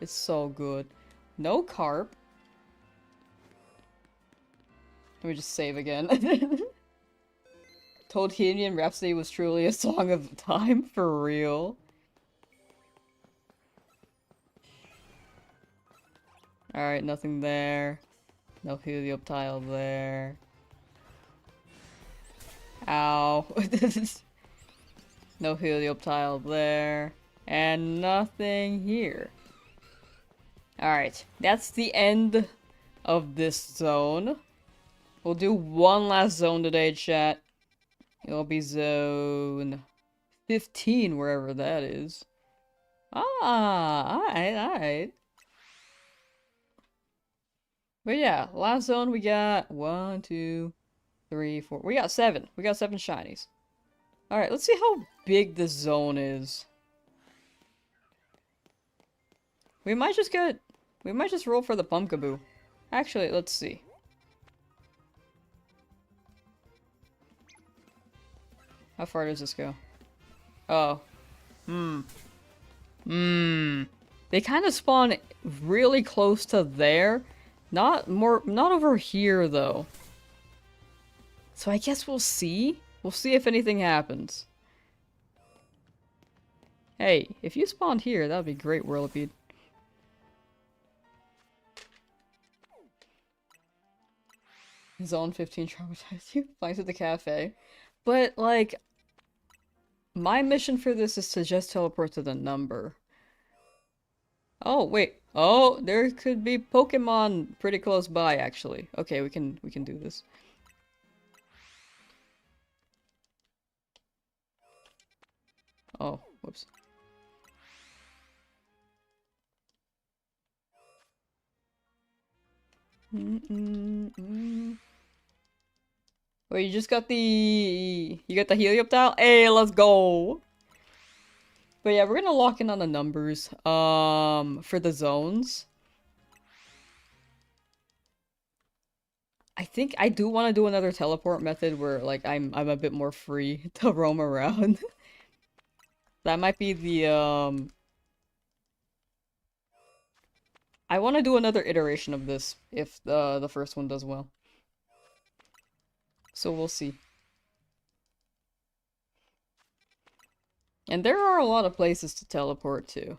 It's so good. No carp. Let me just save again. Toadhemian Rhapsody was truly a song of time, for real. Alright, nothing there. No Helioptile there. Ow. No Helioptile there. And nothing here. Alright, that's the end of this zone. We'll do one last zone today, chat. It'll be zone 15, wherever that is. Ah, alright. But yeah, last zone we got 1, 2, 3, 4. We got 7. We got 7 shinies. Alright, let's see how big this zone is. We might just roll for the Pumpkaboo. Actually, let's see. How far does this go? Oh. They kind of spawn really close to there. Not over here, though. So I guess we'll see. We'll see if anything happens. Hey, if you spawned here, that would be great, Whirlipede. Zone 15 traumatized you? Flies at the cafe. But, like, my mission for this is to just teleport to the number. Oh, wait. Oh, there could be Pokemon pretty close by, actually. Okay, we can do this. Oh, whoops. Wait, you just got the... You got the Helioptile? Hey, let's go! But yeah, we're gonna lock in on the numbers, for the zones. I think I do want to do another teleport method where, like, I'm a bit more free to roam around. That might be the, I want to do another iteration of this if the first one does well. So we'll see. And there are a lot of places to teleport to.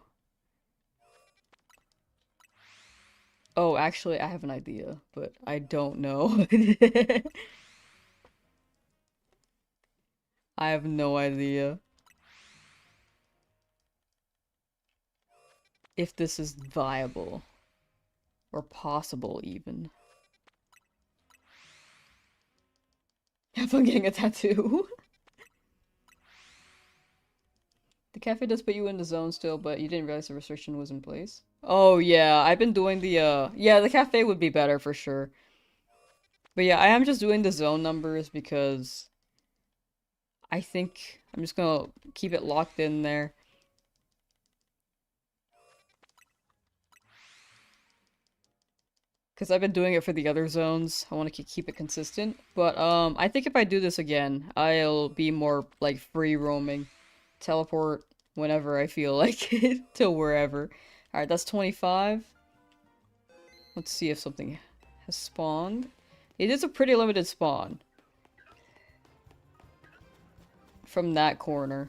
Oh, actually, I have an idea, but I don't know. I have no idea if this is viable. Or possible, even. Have fun getting a tattoo. The cafe does put you in the zone still, but you didn't realize the restriction was in place? Oh, yeah, I've been doing the, yeah, the cafe would be better for sure. But yeah, I am just doing the zone numbers because I think I'm just gonna keep it locked in there. Because I've been doing it for the other zones. I want to keep it consistent. But, I think if I do this again, I'll be more, like, free roaming. Teleport whenever I feel like it to wherever. Alright, that's 25. Let's see if something has spawned. It is a pretty limited spawn. From that corner.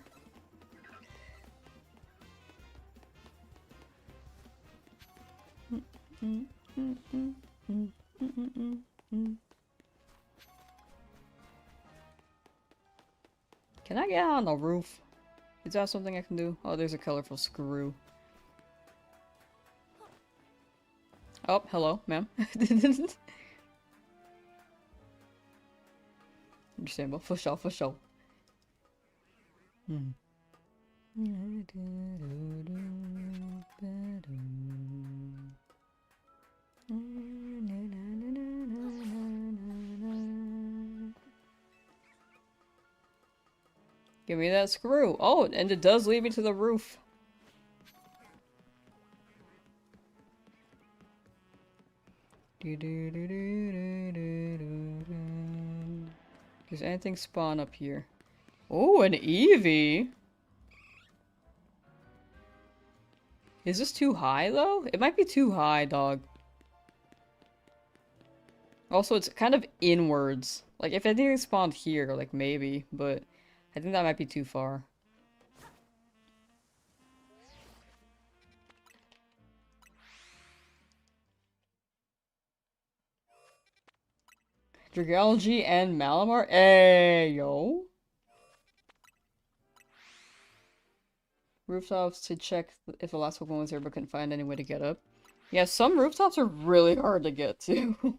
Can I get on the roof? Is that something I can do? Oh, there's a colorful screw. Oh, hello, ma'am. understandable. For sure, for sure. Hmm. Give me that screw. Oh, and it does lead me to the roof. Does anything spawn up here? Oh, an Eevee! Is this too high, though? It might be too high, dog. Also, it's kind of inwards. Like, if anything spawned here, like, maybe, but I think that might be too far. Dragalge and Malamar? Yo. Rooftops to check if the last Pokemon was there but couldn't find any way to get up. Yeah, some rooftops are really hard to get to.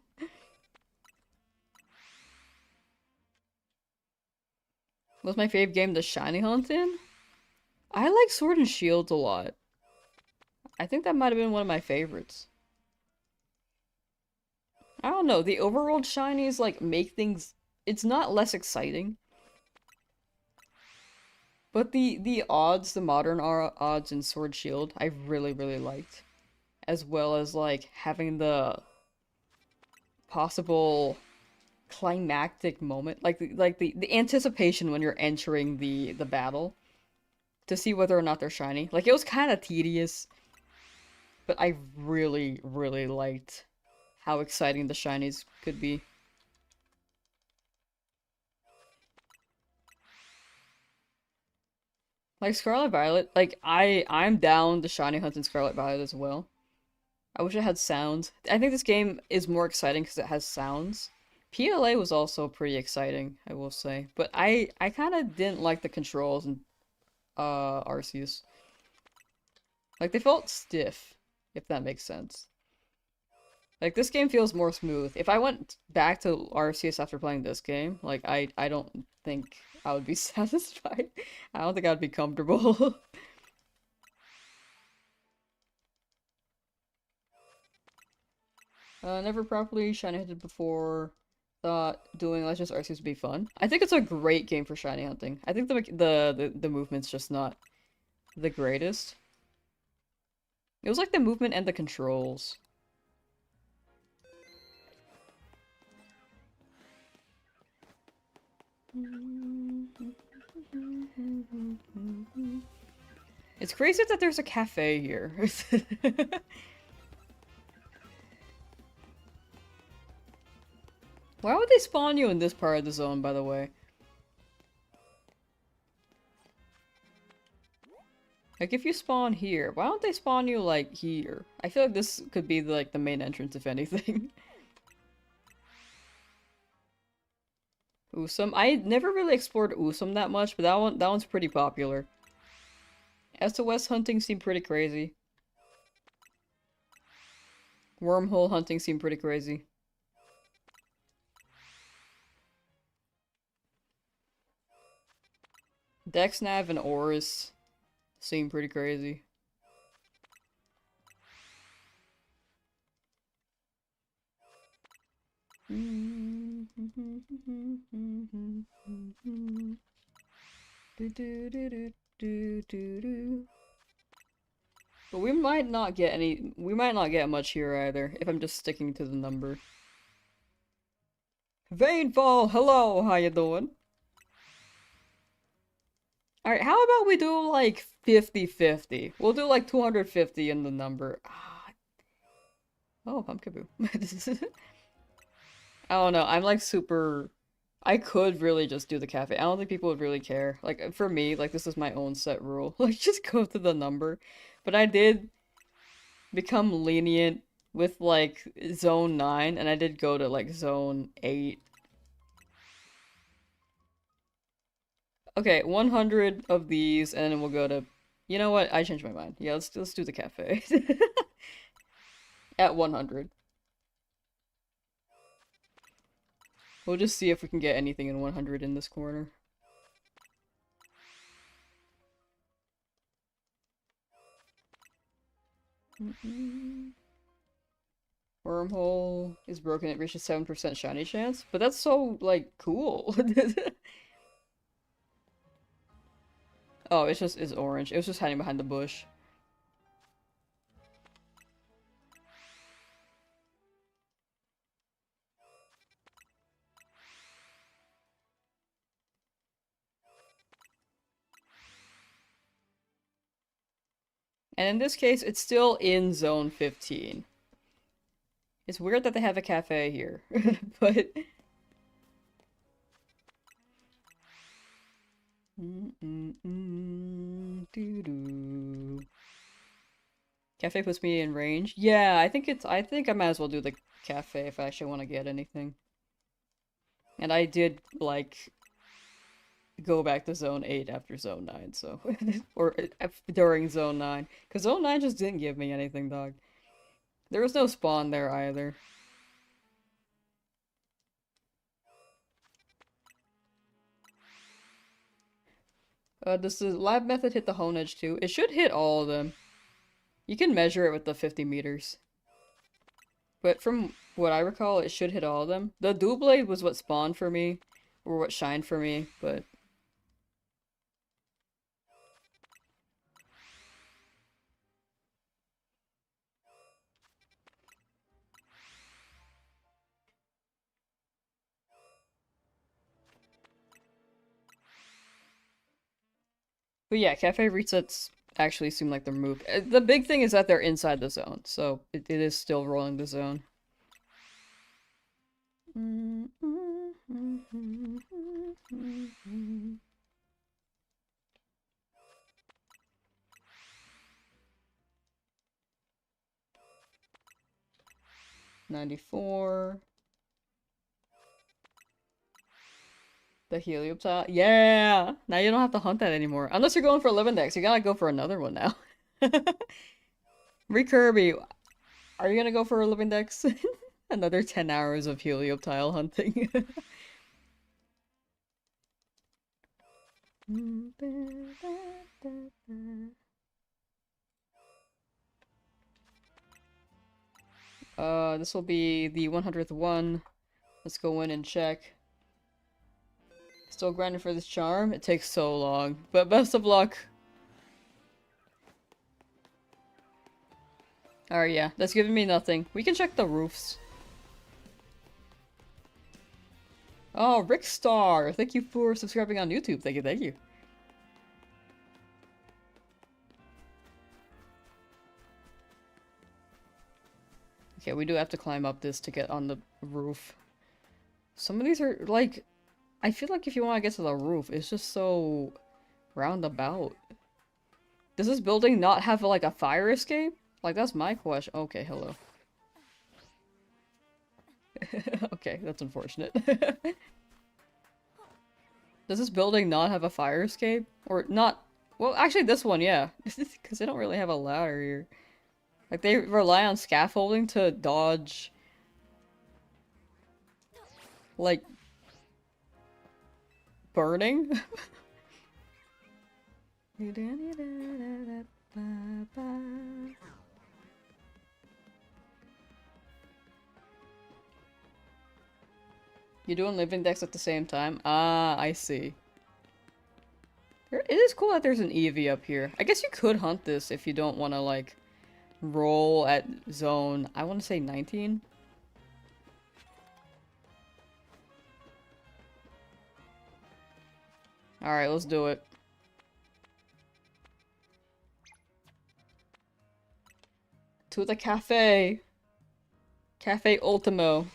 Was my fave game the Shiny Hunt in? I like Sword and Shield a lot. I think that might have been one of my favorites. I don't know, the overworld shinies, like, make things... It's not less exciting. But the odds, the modern odds in Sword Shield, I really, really liked. As well as, like, having the possible climactic moment. Like the anticipation when you're entering the battle. To see whether or not they're shiny. Like, it was kind of tedious. But I really, really liked how exciting the shinies could be. Like Scarlet Violet, like I'm down the shiny hunt in Scarlet Violet as well. I wish it had sounds. I think this game is more exciting because it has sounds. PLA was also pretty exciting, I will say. But I kind of didn't like the controls in Arceus. Like, they felt stiff, if that makes sense. Like, this game feels more smooth. If I went back to Arceus after playing this game, like, I don't think I would be satisfied. I don't think I'd be comfortable. Never properly shiny hunted before. Thought doing Legends Arceus would be fun. I think it's a great game for shiny hunting. I think the movement's just not the greatest. It was like the movement and the controls. It's crazy that there's a cafe here. Why would they spawn you in this part of the zone, by the way? Like, if you spawn here, why don't they spawn you, like, here? I feel like this could be, like, the main entrance, if anything. Usum. I never really explored Usum that much, but that one's pretty popular. SOS hunting seemed pretty crazy. Wormhole hunting seemed pretty crazy. Dexnav and Oris seem pretty crazy. But we might not get much here either, if I'm just sticking to the number. Vainfall, hello, how you doing? Alright, how about we do like 50-50? We'll do like 250 in the number. Oh, Pumpkaboo. I don't know, I'm like super... I could really just do the cafe. I don't think people would really care. Like, for me, like, this is my own set rule. Like, just go to the number. But I did become lenient with, like, Zone 9, and I did go to, like, Zone 8. Okay, 100 of these, and then we'll go to... You know what? I changed my mind. Yeah, let's do the cafe. At 100. We'll just see if we can get anything in 100 in this corner. Wormhole is broken, it reaches 7% shiny chance, but that's so, like, cool. Oh, it's orange. It was just hiding behind the bush. And in this case, it's still in zone 15. It's weird that they have a cafe here, but... Doo-doo. Cafe puts me in range. Yeah, I think I might as well do the cafe if I actually want to get anything. And I did, like, go back to zone 8 after zone 9, so... or during zone 9. Because zone 9 just didn't give me anything, dog. There was no spawn there either. Does the lab method hit the hone edge too? It should hit all of them. You can measure it with the 50 meters. But from what I recall, it should hit all of them. The Doublade was what spawned for me, or what shined for me, but... But yeah, cafe resets actually seem like they're moved. The big thing is that they're inside the zone, so it is still rolling the zone. 94. The Helioptile? Yeah! Now you don't have to hunt that anymore. Unless you're going for a living dex, you gotta go for another one now. Kirby, are you gonna go for a living dex? Another 10 hours of Helioptile hunting. This will be the 100th one. Let's go in and check. Still grinding for this charm? It takes so long. But best of luck! Alright, yeah. That's giving me nothing. We can check the roofs. Oh, Rickstar! Thank you for subscribing on YouTube. Thank you, thank you. Okay, we do have to climb up this to get on the roof. Some of these are, like... I feel like if you want to get to the roof, it's just so... roundabout. Does this building not have, like, a fire escape? Like, that's my question. Okay, hello. Okay, that's unfortunate. Does this building not have a fire escape? Or not... Well, actually this one, yeah. Because they don't really have a ladder here. Like, they rely on scaffolding to dodge... like... burning? You're doing living decks at the same time? Ah, I see. It is cool that there's an Eevee up here. I guess you could hunt this if you don't want to, like, roll at zone, I want to say 19? Alright, let's do it. To the cafe! Cafe Ultimo.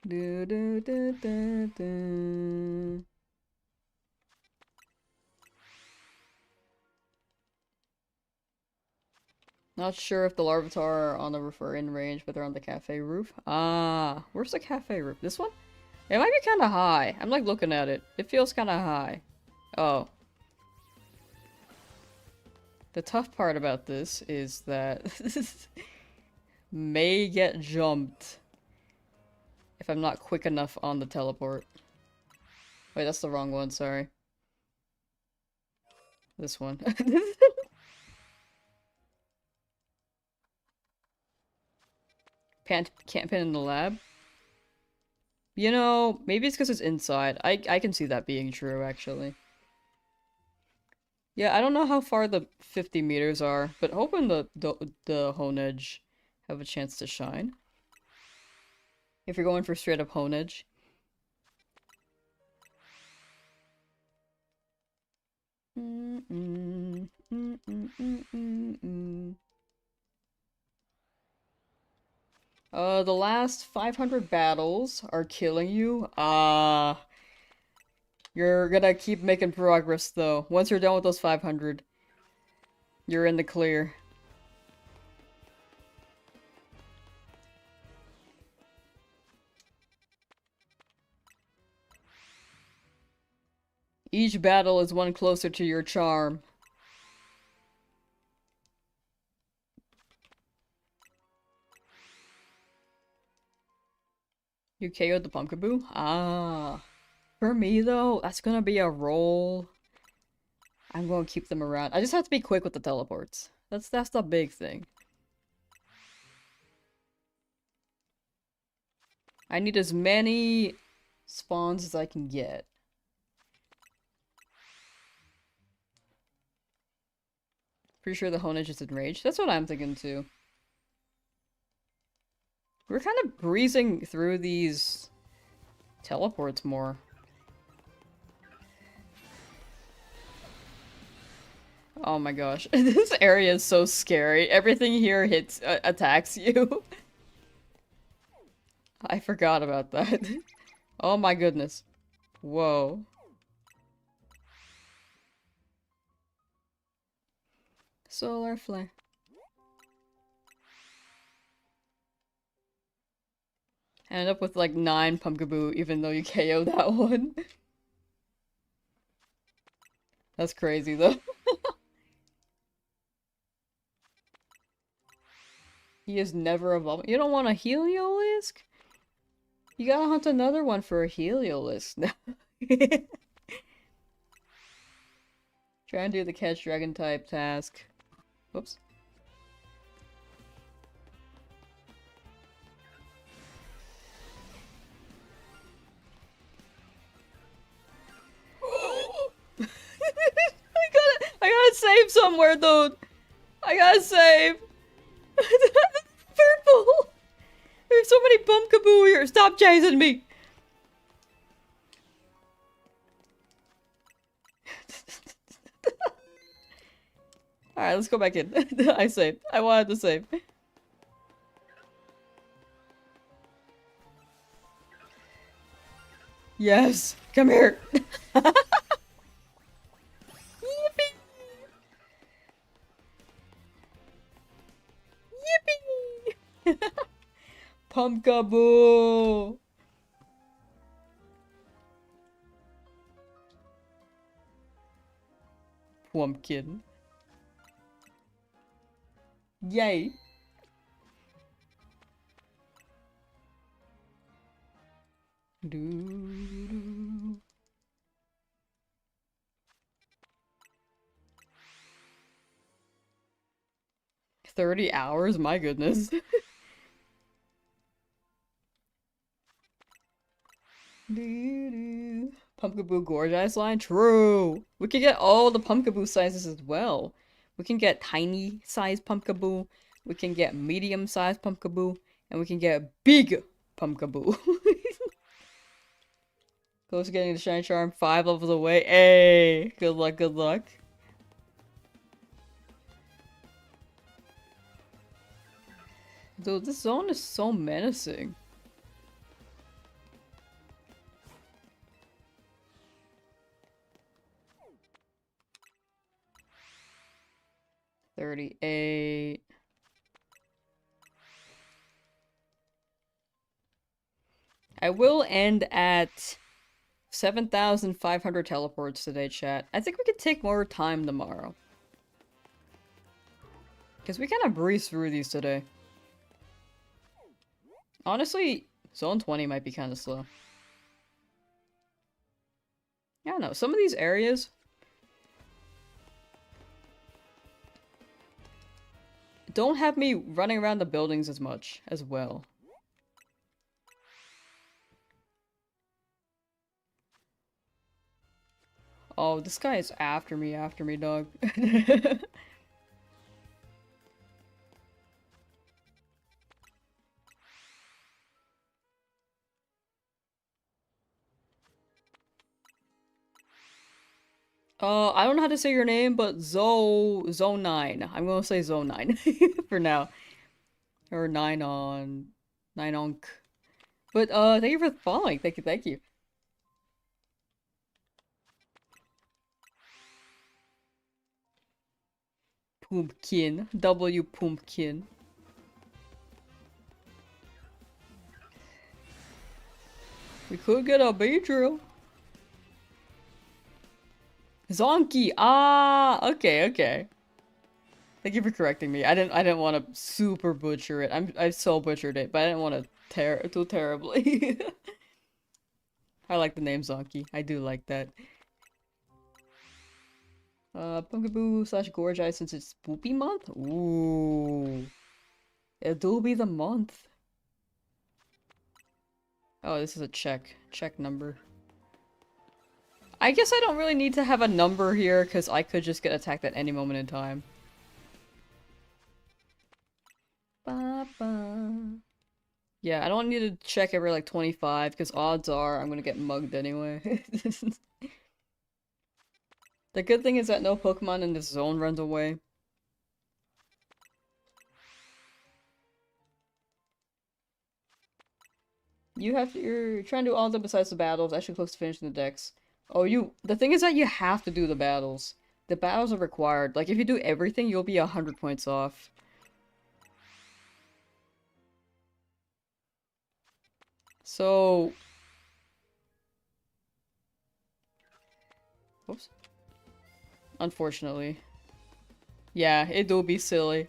Do, do, do, do, do. Not sure if the Larvitar are on the roof or in range, but they're on the cafe roof. Ah, where's the cafe roof? This one? It might be kind of high. I'm like looking at it. It feels kind of high. Oh. The tough part about this is that may get jumped if I'm not quick enough on the teleport. Wait, that's the wrong one, sorry. This one. Can't pin in the lab? You know, maybe it's because it's inside. I can see that being true, actually. Yeah, I don't know how far the 50 meters are, but hoping the Honedge have a chance to shine. If you're going for straight up Honedge. The last 500 battles are killing you. You're gonna keep making progress, though. Once you're done with those 500, you're in the clear. Each battle is one closer to your charm. You KO'd the Pumpkaboo? Ah. For me, though, that's gonna be a roll. I'm gonna keep them around. I just have to be quick with the teleports. That's the big thing. I need as many spawns as I can get. Pretty sure the Honedge is enraged. That's what I'm thinking too. We're kind of breezing through these teleports more. Oh my gosh. This area is so scary. Everything here attacks you. I forgot about that. Oh my goodness. Whoa. Solar flare. I ended up with like 9 Pumpkaboo even though you KO that one. That's crazy though. He is never evolving. You don't want a Heliolisk? You gotta hunt another one for a Heliolisk now. Try and do the catch dragon type task. Whoops. I gotta save somewhere, dude. I gotta save. Purple. There's so many Pumpkaboo here. Stop chasing me. Alright, let's go back in. I saved. I wanted to save. Yes! Come here! Yippee! Yippee! Pumpkaboo! Pumpkin. Yay! Doo-doo. 30 hours? My goodness. Doo-doo. Pumpkaboo Gorgeous line? True! We can get all the Pumpkaboo sizes as well. We can get tiny size Pumpkaboo, we can get medium size Pumpkaboo, and we can get big Pumpkaboo. Close to getting the Shine Charm 5 levels away. Hey! Good luck, good luck. Dude, this zone is so menacing. $38. I will end at 7,500 teleports today, chat. I think we could take more time tomorrow. Because we kind of breezed through these today. Honestly, Zone 20 might be kind of slow. I don't know. Some of these areas don't have me running around the buildings as much as well. Oh, this guy is after me, dog. I don't know how to say your name, but Zone 9. I'm gonna say Zone 9 for now. Or 9 on... 9 on... But, thank you for following. Thank you, thank you. Pumpkin. W Pumpkin. We could get a Beedrill. Zonky! Ah! Okay, okay. Thank you for correcting me. I didn't want to super butcher it. I so butchered it, but I didn't want to tear too terribly. I like the name Zonky. I do like that. Pumpkaboo slash Gorgi since it's Spoopy month? Ooh. It'll be the month. Oh, this is a check. Check number. I guess I don't really need to have a number here, because I could just get attacked at any moment in time. Ba-ba. Yeah, I don't need to check every like 25, because odds are I'm gonna get mugged anyway. The good thing is that no Pokemon in this zone runs away. You're trying to do all of them besides the battles, actually close to finishing the decks. Oh, the thing is that you have to do the battles. The battles are required. Like, if you do everything, you'll be 100 points off. So... Oops. Unfortunately. Yeah, it do be silly.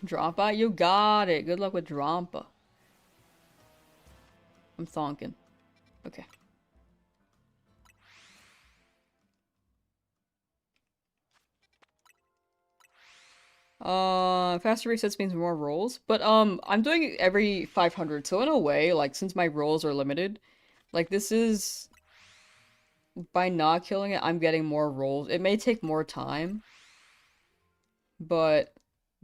Drampa, you got it. Good luck with Drampa. I'm thonking. Okay. Faster resets means more rolls, but I'm doing every 500, so in a way, like, since my rolls are limited, like, this is... By not killing it, I'm getting more rolls. It may take more time, but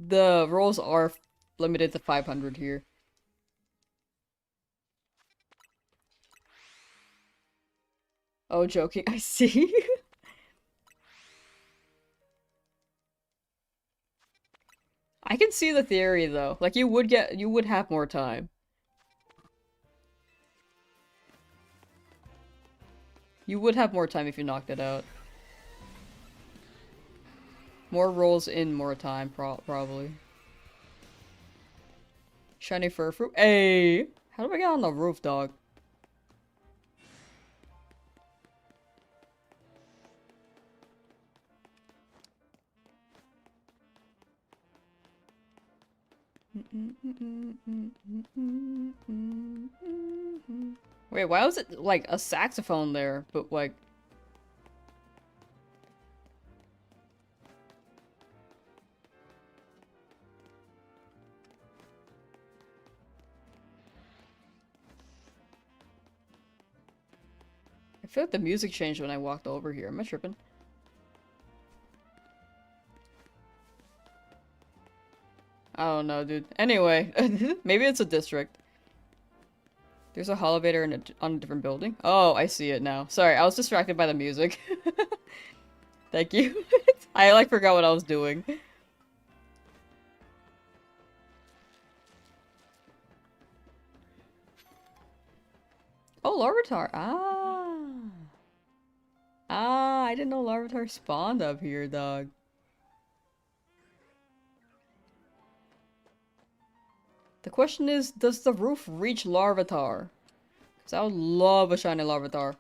the rolls are limited to 500 here. Oh, joking. I see. I can see the theory, though. Like, you would have more time. You would have more time if you knocked it out. More rolls in more time, probably. Shiny fur fruit. Hey! How do I get on the roof, dog? Wait, why was it like a saxophone there? But like... I feel like the music changed when I walked over here. Am I tripping? I don't know, dude. Anyway, maybe it's a district. There's a elevator on a different building. Oh, I see it now. Sorry, I was distracted by the music. Thank you. I like forgot what I was doing. Oh, Larvitar. Ah. Ah, I didn't know Larvitar spawned up here, dog. The question is, does the roof reach Larvitar? So I would love a shiny Larvitar.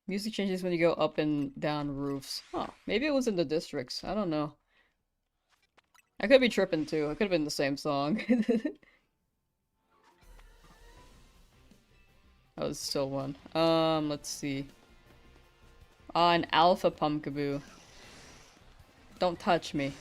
Music changes when you go up and down roofs. Huh. Maybe it was in the districts. I don't know. I could be tripping too. It could have been the same song. Oh, it's still one. Let's see. An Alpha Pumpkaboo. Don't touch me.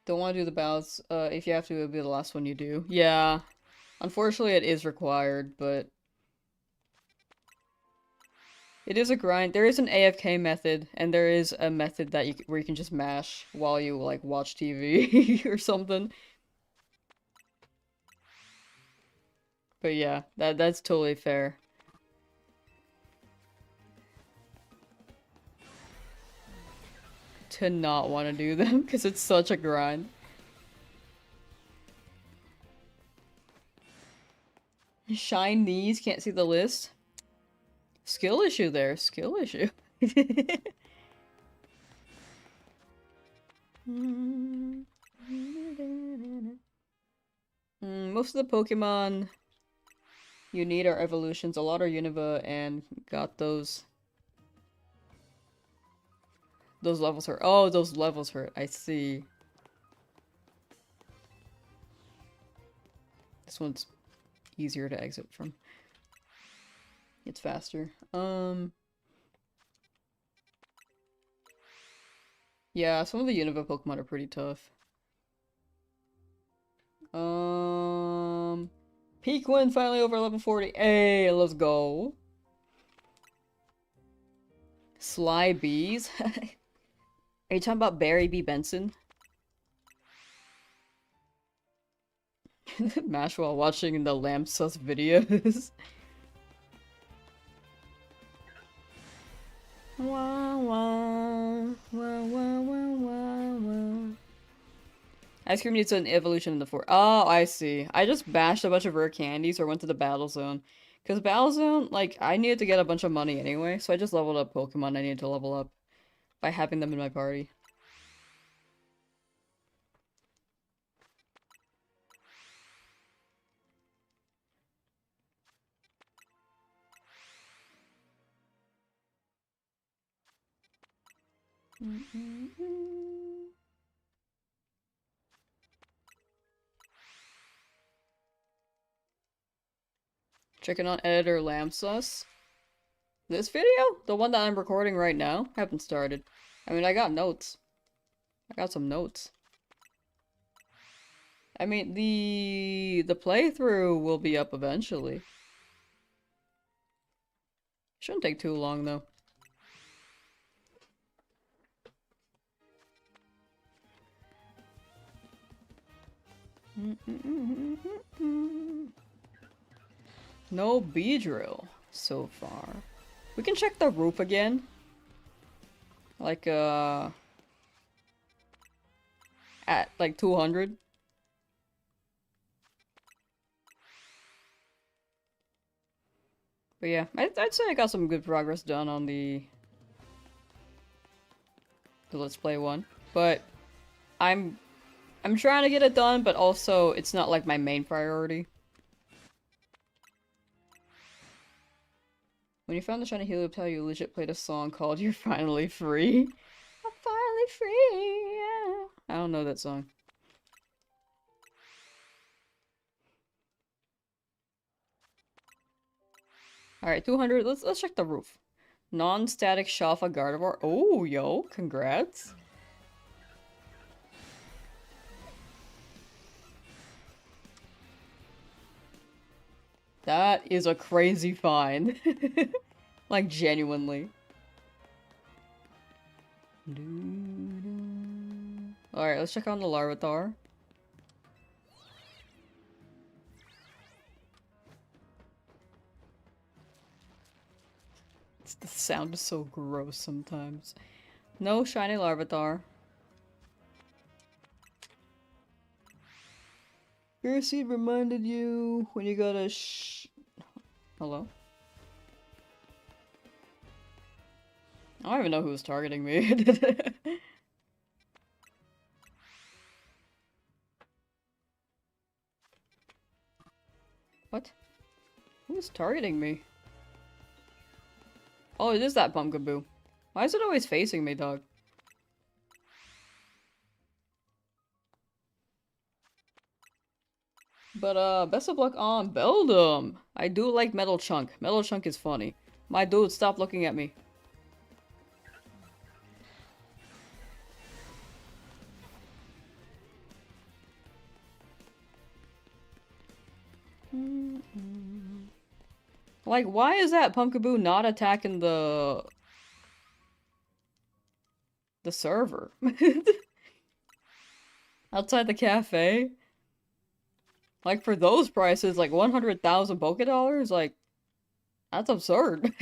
Don't want to do the battles. If you have to, it'll be the last one you do. Yeah. Unfortunately, it is required, but... It is a grind. There is an AFK method, and there is a method that where you can just mash while you, like, watch TV or something. But yeah, that's totally fair. To not want to do them, because it's such a grind. Shine these, can't see the list. Skill issue there, skill issue. Most of the Pokemon you need are evolutions. A lot are Unova and got those. Those levels hurt. Oh, those levels hurt. I see. This one's easier to exit from. It's faster. Yeah, some of the Unova Pokemon are pretty tough. Peak win finally over level 40. Hey, let's go. Sly Bees? Are you talking about Barry B. Benson? Mash while watching the Lamsauce videos. Wah, wah, wah, wah, wah, wah, wah. Ice cream needs an evolution in the fort. Oh, I see. I just bashed a bunch of rare candies or went to the battle zone. Because battle zone, like, I needed to get a bunch of money anyway, so I just leveled up Pokemon I needed to level up by having them in my party. Checking on editor Lamsauce. This video? The one that I'm recording right now? Haven't started. I mean, I got notes. I got some notes. I mean, the playthrough will be up eventually. Shouldn't take too long, though. No Beedrill so far. We can check the roof again. Like, at, like, 200. But yeah, I'd say I got some good progress done on the Let's Play one. But I'm trying to get it done, but also it's not like my main priority. When you found the shiny Helioptile, you legit played a song called You're Finally Free. I'm finally free. Yeah. I don't know that song. Alright, 200. Let's check the roof. Non-static Shalfa Gardevoir. Oh, yo, congrats. That is a crazy find. Like, genuinely. Alright, let's check on the Larvitar. The sound is so gross sometimes. No shiny Larvitar. Your seed reminded you when you got a Hello? I don't even know who was targeting me. What? Who is targeting me? Oh, it is that Pumpkaboo. Why is it always facing me, dog? But, best of luck on Beldum! I do like Metal Chunk. Metal Chunk is funny. My dude, stop looking at me. Like, why is that Pumpkaboo not attacking the server? Outside the cafe? Like, for those prices, like 100,000 Poké Dollars? Like, that's absurd.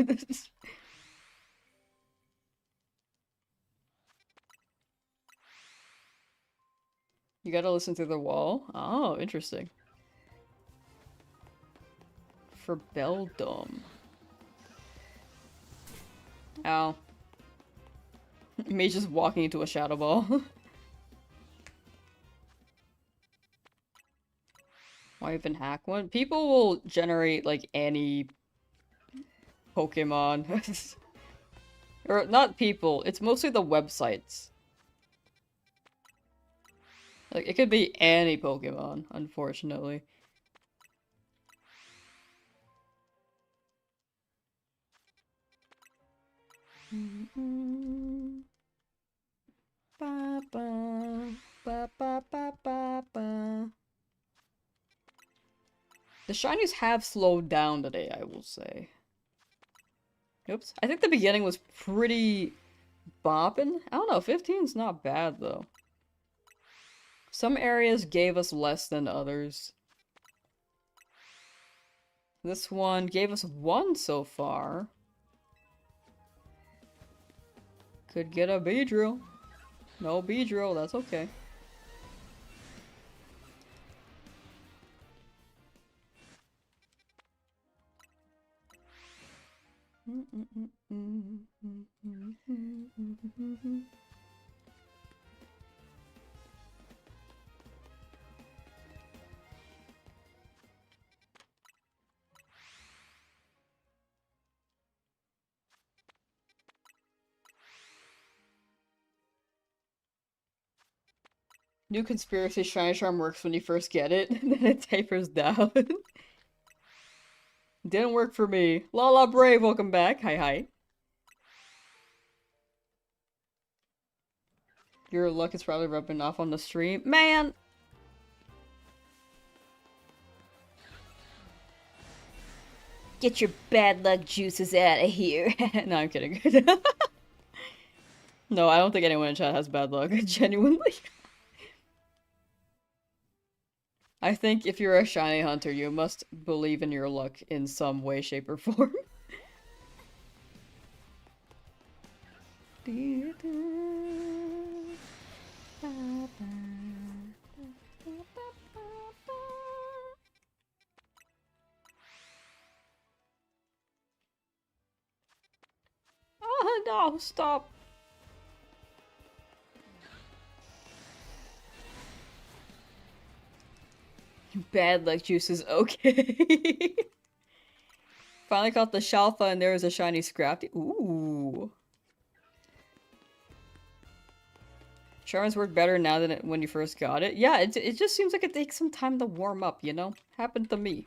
You gotta listen through the wall? Oh, interesting. For Beldum. Ow. Me just walking into a Shadow Ball. Why even hack one? People will generate, like, any Pokemon. Or, not people, it's mostly the websites. Like, it could be any Pokemon, unfortunately. Ba ba ba ba ba ba ba. The shinies have slowed down today, I will say. Oops. I think the beginning was pretty bopping. I don't know, 15's not bad though. Some areas gave us less than others. This one gave us 1 so far. Could get a Beedrill. No Beedrill, that's okay. New conspiracy: Shiny Charm works when you first get it, and then it tapers down. Didn't work for me. Lala Brave, welcome back. Hi, hi. Your luck is probably rubbing off on the stream. Man! Get your bad luck juices out of here. No, I'm kidding. No, I don't think anyone in chat has bad luck, genuinely. I think if you're a shiny hunter, you must believe in your luck in some way, shape, or form. Oh no, stop. Bad luck juices, okay. Finally caught the Shalfa and there was a shiny Scrafty. Ooh. Charms work better now than when you first got it. Yeah, it just seems like it takes some time to warm up, you know? Happened to me.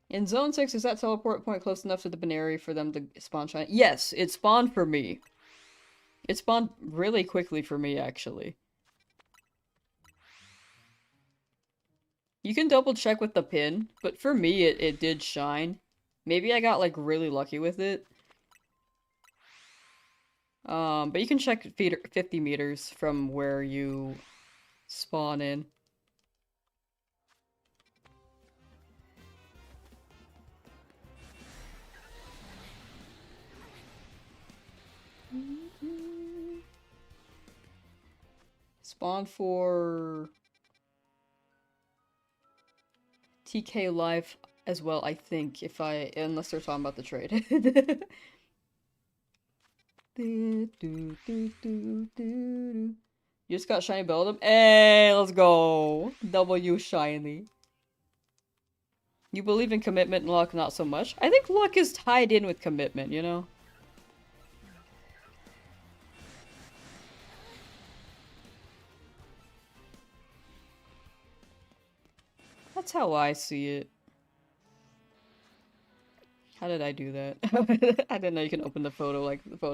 In Zone 6, is that teleport point close enough to the Binary for them to spawn shiny? Yes, it spawned for me. It spawned really quickly for me, actually. You can double check with the pin, but for me, it did shine. Maybe I got, like, really lucky with it. But you can check 50 meters from where you spawn in. Spawn for TK live as well, I think, unless they're talking about the trade. You just got shiny Beldum? Hey, let's go! W shiny. You believe in commitment and luck, not so much. I think luck is tied in with commitment, you know? That's how I see it. How did I do that? I didn't know you can open the photo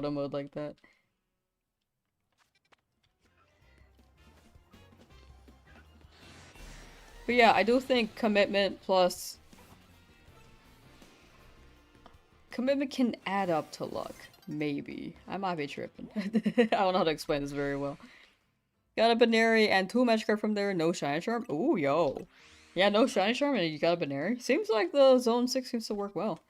mode like that. But yeah, I do think commitment can add up to luck. Maybe. I might be tripping. I don't know how to explain this very well. Got a Baneri and 2 Magic card from there, no Shiny Charm. Ooh, yo. Yeah, no Shiny Charm and you got a Baneri. Seems like the Zone 6 seems to work well.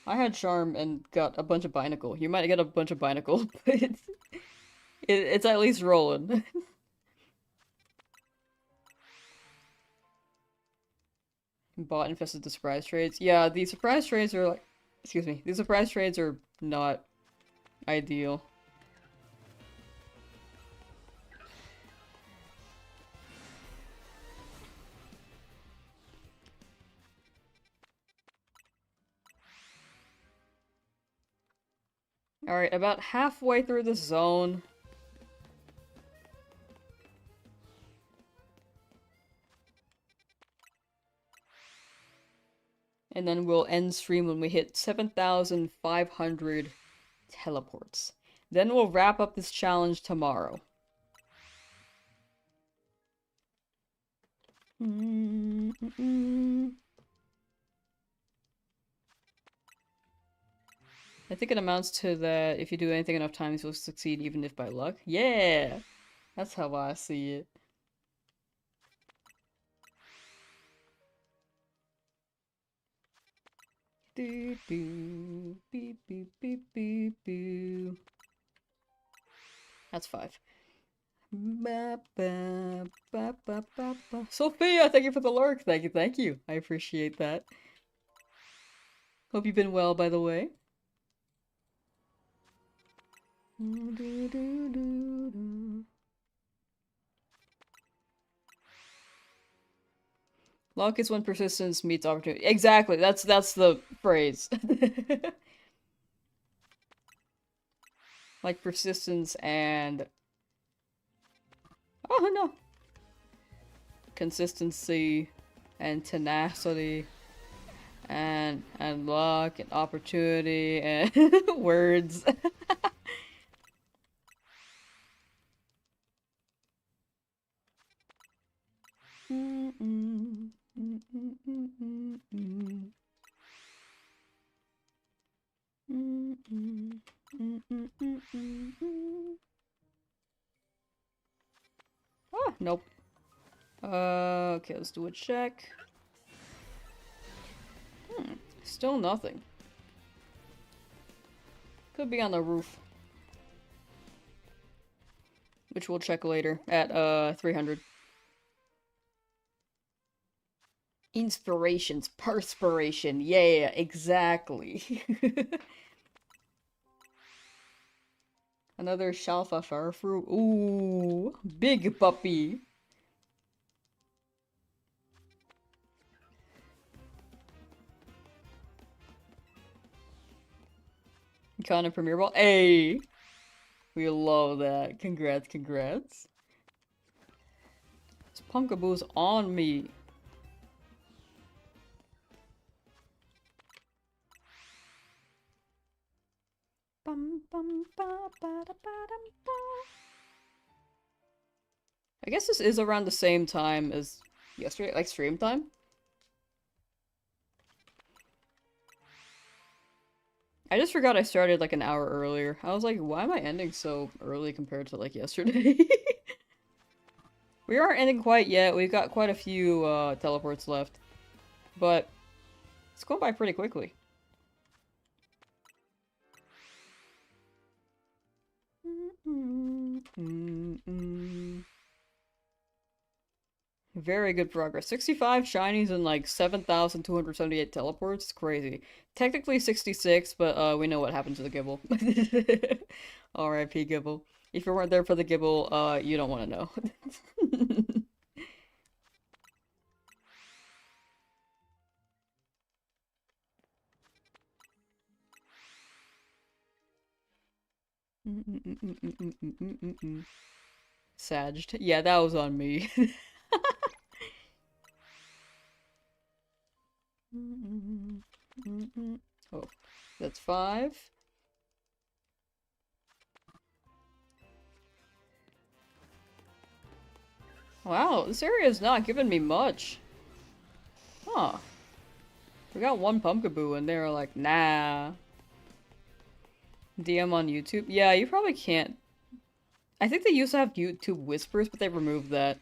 I had Charm and got a bunch of Binacle. You might get a bunch of Binacle, but it's at least rolling. Bot infested the surprise trades. Yeah, the surprise trades are like... Excuse me. These surprise trades are not ideal. Alright, about halfway through the zone. And then we'll end stream when we hit 7,500 teleports. Then we'll wrap up this challenge tomorrow. I think it amounts to that if you do anything enough times, you'll succeed even if by luck. Yeah! That's how I see it. Do do beep beep beep beep boo. That's 5. Ba, ba, ba, ba, ba, ba. Sophia, thank you for the lurk. Thank you. I appreciate that. Hope you've been well, by the way. Luck is when persistence meets opportunity. Exactly. That's the phrase. Like persistence and oh no. Consistency and tenacity and luck and opportunity and words. Ah, nope. Okay, let's do a check. Still nothing. Could be on the roof. Which we'll check later at 300. Inspirations, perspiration. Yeah, exactly. Another Shalfa Farfru. Ooh, big puppy. Iconic Premier Ball. Hey! We love that. Congrats, congrats. This Punkaboo's on me. I guess this is around the same time as yesterday, like stream time. I just forgot I started like an hour earlier. I was like, why am I ending so early compared to like yesterday? We aren't ending quite yet. We've got quite a few teleports left. But it's going by pretty quickly. Very good progress. 65 shinies and like 7,278 teleports. It's crazy. Technically 66, but we know what happened to the Gibble. R.I.P. Gibble. If you weren't there for the Gibble, you don't want to know. Sagged. Yeah, that was on me. Oh, that's 5. Wow, this area is not giving me much. Huh. We got one Pumpkaboo and they were like, nah. DM on YouTube? Yeah, you probably can't. I think they used to have YouTube Whispers, but they removed that.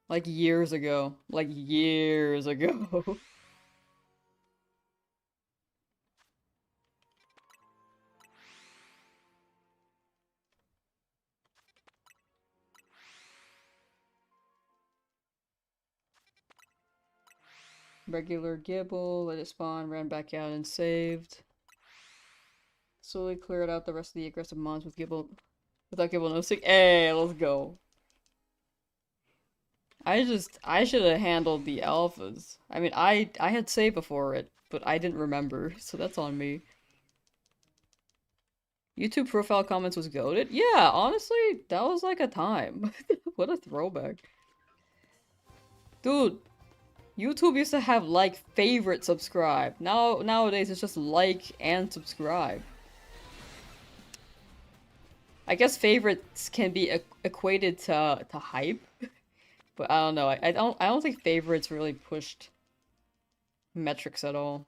Like years ago. Like years ago. Regular Gibble, let it spawn, ran back out and saved. Slowly cleared out the rest of the aggressive mons with Gibble. Without Gibble noticing. Hey, let's go. I should have handled the alphas. I mean, I had saved before it, but I didn't remember, so that's on me. YouTube profile comments was goated? Yeah, honestly, that was like a time. What a throwback. Dude, YouTube used to have like, favorite, subscribe. Nowadays it's just like and subscribe. I guess favorites can be equated to hype, but I don't know. I don't think favorites really pushed metrics at all.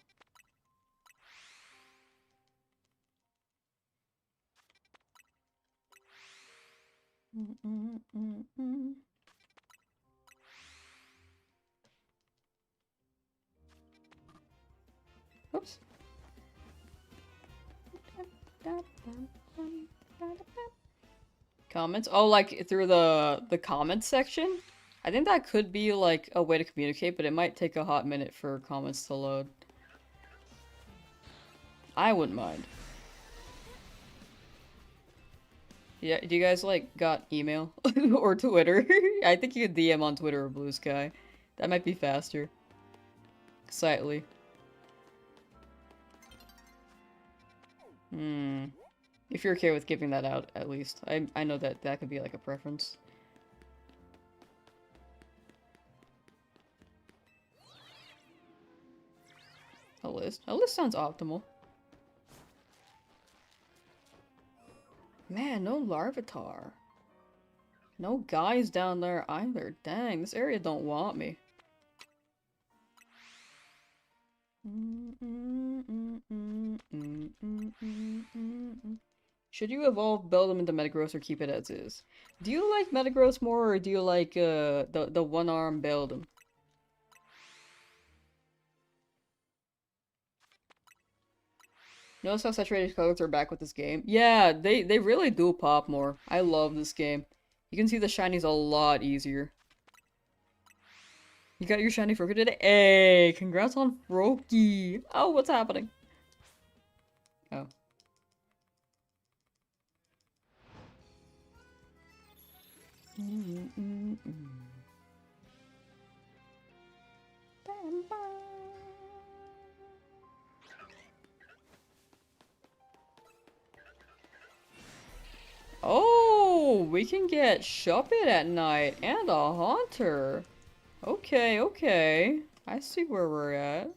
Oops. Comments? Oh, like through the comments section? I think that could be like a way to communicate, but it might take a hot minute for comments to load. I wouldn't mind. Yeah, do you guys like got email or Twitter? I think you could DM on Twitter or Blue Sky. That might be faster. Slightly. Hmm. If you're okay with giving that out, at least. I know that that could be like a preference. A list. A list sounds optimal. Man, no Larvitar. No guys down there either. Dang, this area don't want me. Should you evolve Beldum into Metagross or keep it as is? Do you like Metagross more or do you like the one-arm Beldum? Notice how saturated colors are back with this game? Yeah, they really do pop more. I love this game. You can see the shinies a lot easier. You got your shiny Froakie today? Hey, congrats on Froakie! Oh, what's happening? Oh. Oh, we can get Shuppet at night and a Haunter. Okay, okay. I see where we're at.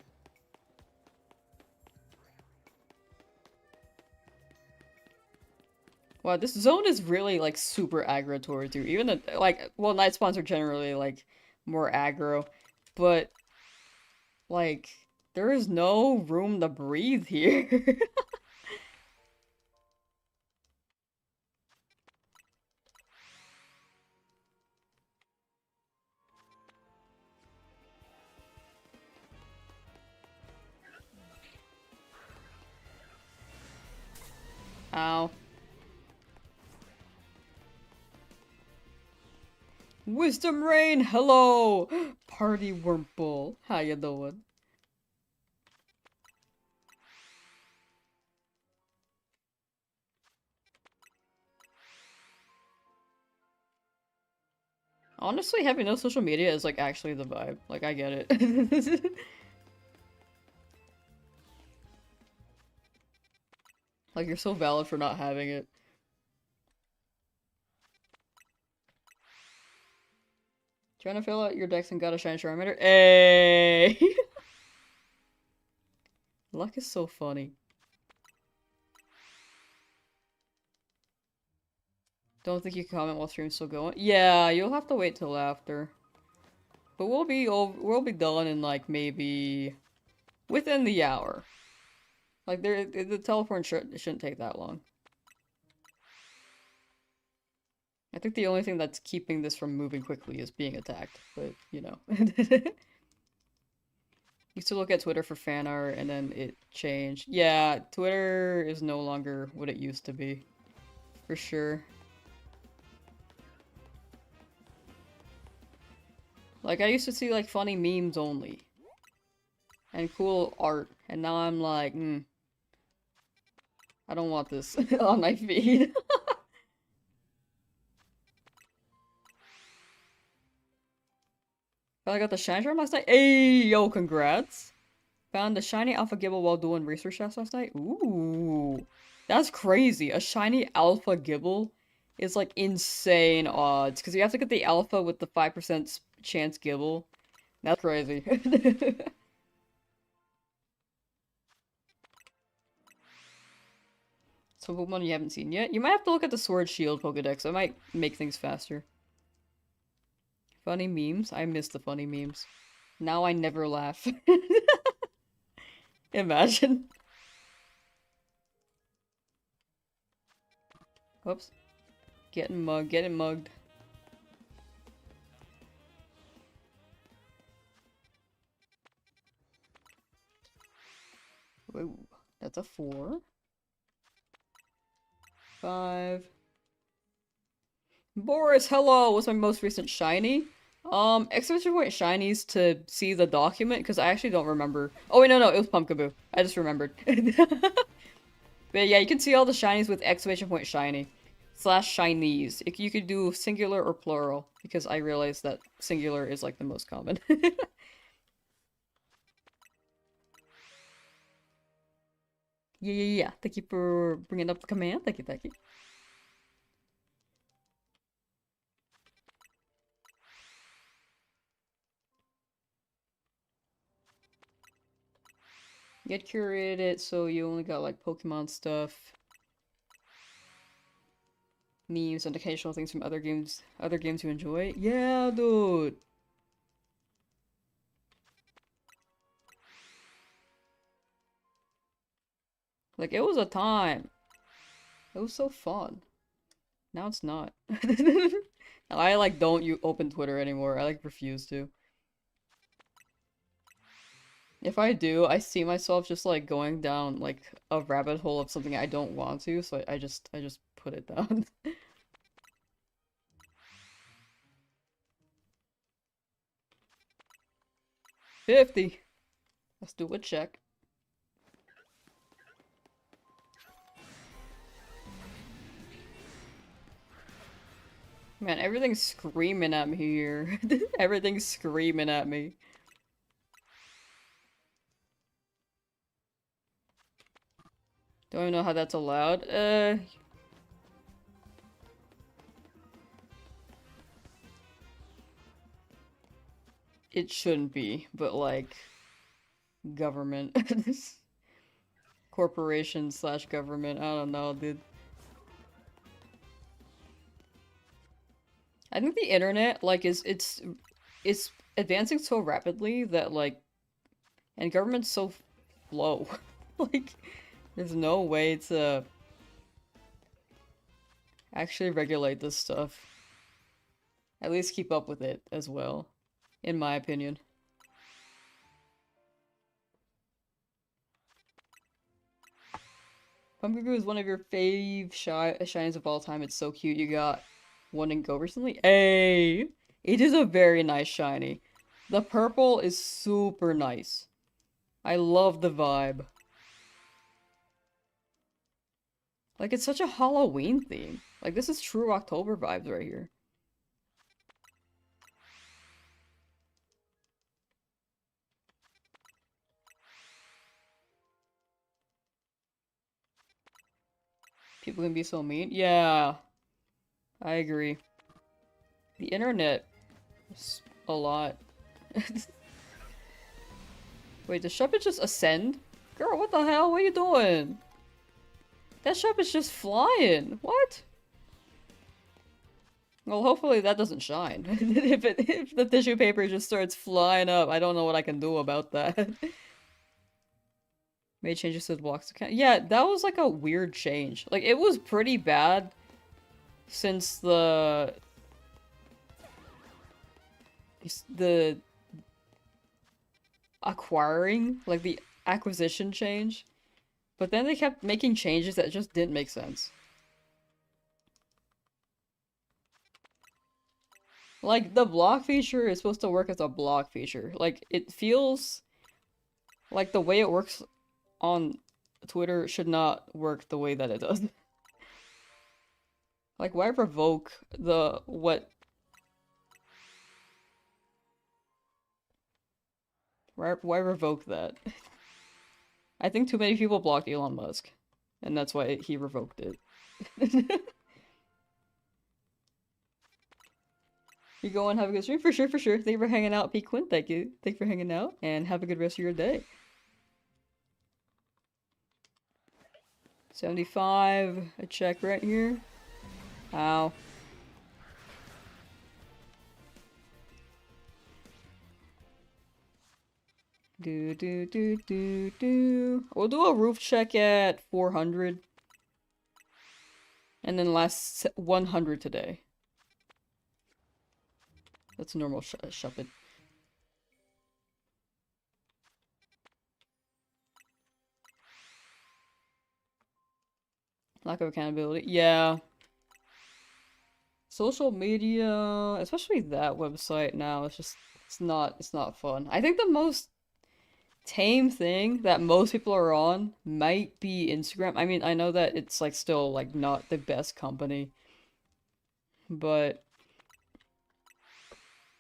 Wow, this zone is really, like, super aggro towards you. Even the, like, well, night spawns are generally, like, more aggro. But, like, there is no room to breathe here. Ow. Wisdom Rain, hello! Party Wurmple, how you doing? Honestly, having no social media is like actually the vibe. Like, I get it. Like, you're so valid for not having it. Trying to fill out your decks and got a shiny Charmander? Hey! Luck is so funny. Don't think you can comment while stream's still going? Yeah, you'll have to wait till after. But we'll be done in like maybe within the hour. Like the teleport shouldn't take that long. I think the only thing that's keeping this from moving quickly is being attacked, but you know. Used to look at Twitter for fan art and then it changed. Yeah, Twitter is no longer what it used to be. For sure. Like, I used to see, like, funny memes only. And cool art. And now I'm like, I don't want this on my feed. I got the shiny charm last night. Hey, yo, congrats. Found the shiny alpha gibble while doing research tasks last night. Ooh. That's crazy. A shiny alpha gibble is, like, insane odds. Because you have to get the alpha with the 5% chance gibble. That's crazy. So Pokemon you haven't seen yet? You might have to look at the Sword Shield Pokedex. It might make things faster. Funny memes? I miss the funny memes. Now I never laugh. Imagine. Whoops. Getting mugged. Whoa, that's a 4. 5. Boris, hello! What's my most recent shiny? Exclamation point shinies to see the document, because I actually don't remember. Oh wait, no, it was Pumpkaboo. I just remembered. But yeah, you can see all the shinies with exclamation point shiny. Slash shinies. You could do singular or plural, because I realized that singular is like the most common. Yeah. Thank you for bringing up the command. Thank you. Get curated so you only got like Pokemon stuff, memes, and occasional things from other games you enjoy. Yeah, dude. Like, it was a time. It was so fun. Now it's not. I like don't open Twitter anymore. I like refuse to. If I do, I see myself just like going down like a rabbit hole of something I don't want to, so I just put it down. 50. Let's do a check. Man, everything's screaming at me here. Everything's screaming at me. Don't even know how that's allowed. It shouldn't be, but like, government. Corporation slash government, I don't know, dude. I think the internet, like, it's advancing so rapidly that, like, and government's so slow. Like, there's no way to actually regulate this stuff. At least keep up with it as well, in my opinion. Pumpkin is one of your fave shines of all time. It's so cute. You got one in Go recently. Hey! It is a very nice shiny. The purple is super nice. I love the vibe. Like, it's such a Halloween theme. Like, this is true October vibes right here. People can be so mean. Yeah, I agree. The internet is a lot. Wait, does Shuppet just ascend? Girl, what the hell? What are you doing? That Shuppet's just flying. What? Well, hopefully that doesn't shine. If the tissue paper just starts flying up, I don't know what I can do about that. Made changes to the blocks account. Yeah, that was like a weird change. Like, it was pretty bad since the acquiring, like the acquisition change. But then they kept making changes that just didn't make sense. Like, the block feature is supposed to work as a block feature. Like, it feels like the way it works on Twitter should not work the way that it does. Like, why revoke what? Why revoke that? I think too many people blocked Elon Musk, and that's why he revoked it. You go and have a good stream? For sure, for sure. Thank you for hanging out, P. Quinn. Thank you. Thank you for hanging out, and have a good rest of your day. 75, a check right here. Ow. Do. We'll do a roof check at 400. And then last 100 today. That's normal Shuppet. Lack of accountability. Yeah. Social media, especially that website now, it's not fun. I think the most tame thing that most people are on might be Instagram. I mean, I know that it's like still like not the best company, but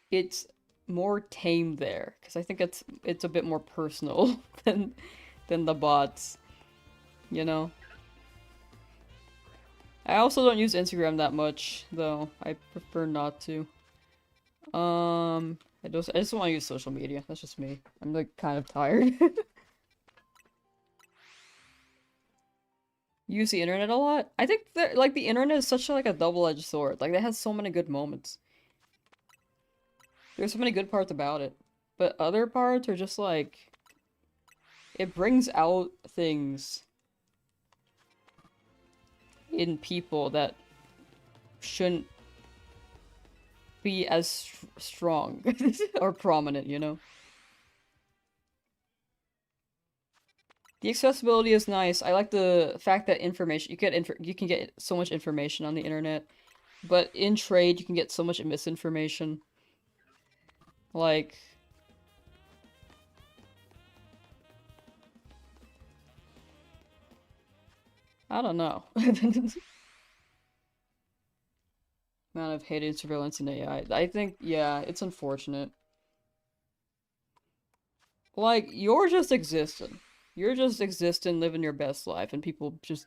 it's more tame there because I think it's a bit more personal than the bots, you know? I also don't use Instagram that much, though. I prefer not to. I just want to use social media. That's just me. I'm like kind of tired. Use the internet a lot? I think that like the internet is such like a double-edged sword. Like it has so many good moments. There's so many good parts about it. But other parts are just like it brings out things in people that shouldn't be as strong or prominent, you know? The accessibility is nice. I like the fact that information you can get so much information on the internet, but in trade you can get so much misinformation. Like I don't know. Amount of hated surveillance in AI. I think, yeah, it's unfortunate. Like, you're just existing. You're just existing, living your best life, and people just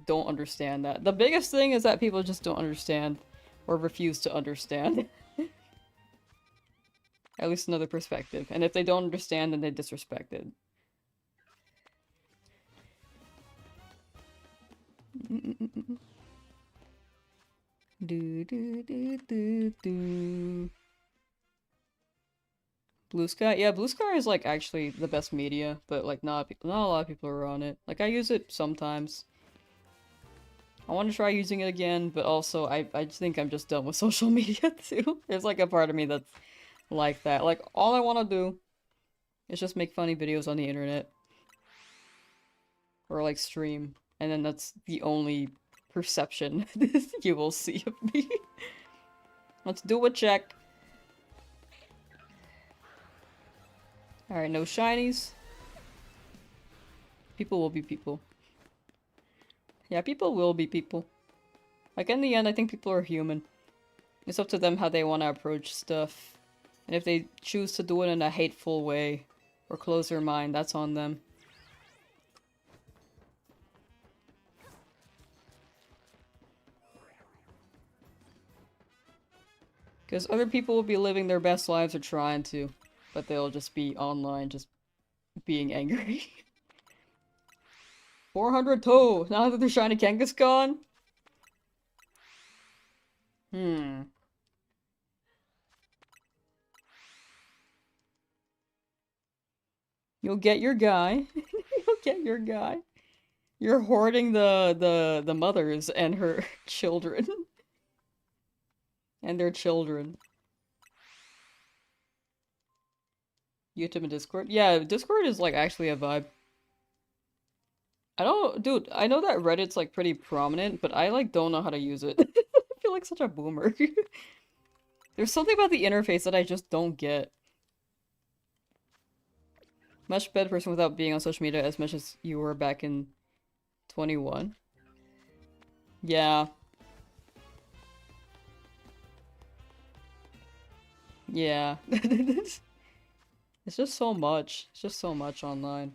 don't understand that. The biggest thing is that people just don't understand, or refuse to understand. At least another perspective. And if they don't understand, then they disrespect it. Do. Blue Sky? Yeah, Blue Sky is like actually the best media, but like not a lot of people are on it. Like I use it sometimes. I want to try using it again, but also I just think I'm just done with social media too. There's like a part of me that's like that. Like all I want to do is just make funny videos on the internet. Or like stream. And then that's the only perception you will see of me. Let's do a check. Alright, no shinies. People will be people. Yeah, people will be people. Like, in the end, I think people are human. It's up to them how they want to approach stuff. And if they choose to do it in a hateful way, or close their mind, that's on them. Because other people will be living their best lives or trying to, but they'll just be online, just being angry. 402! Now that the shiny Kangaskhan gone? Hmm. You'll get your guy. You'll get your guy. You're hoarding the mothers and her children. And their children. YouTube and Discord? Yeah, Discord is like actually a vibe. I don't, dude, I know that Reddit's like pretty prominent, but I like don't know how to use it. I feel like such a boomer. There's something about the interface that I just don't get. Much better person without being on social media as much as you were back in 21. Yeah. Yeah. It's just so much. It's just so much online.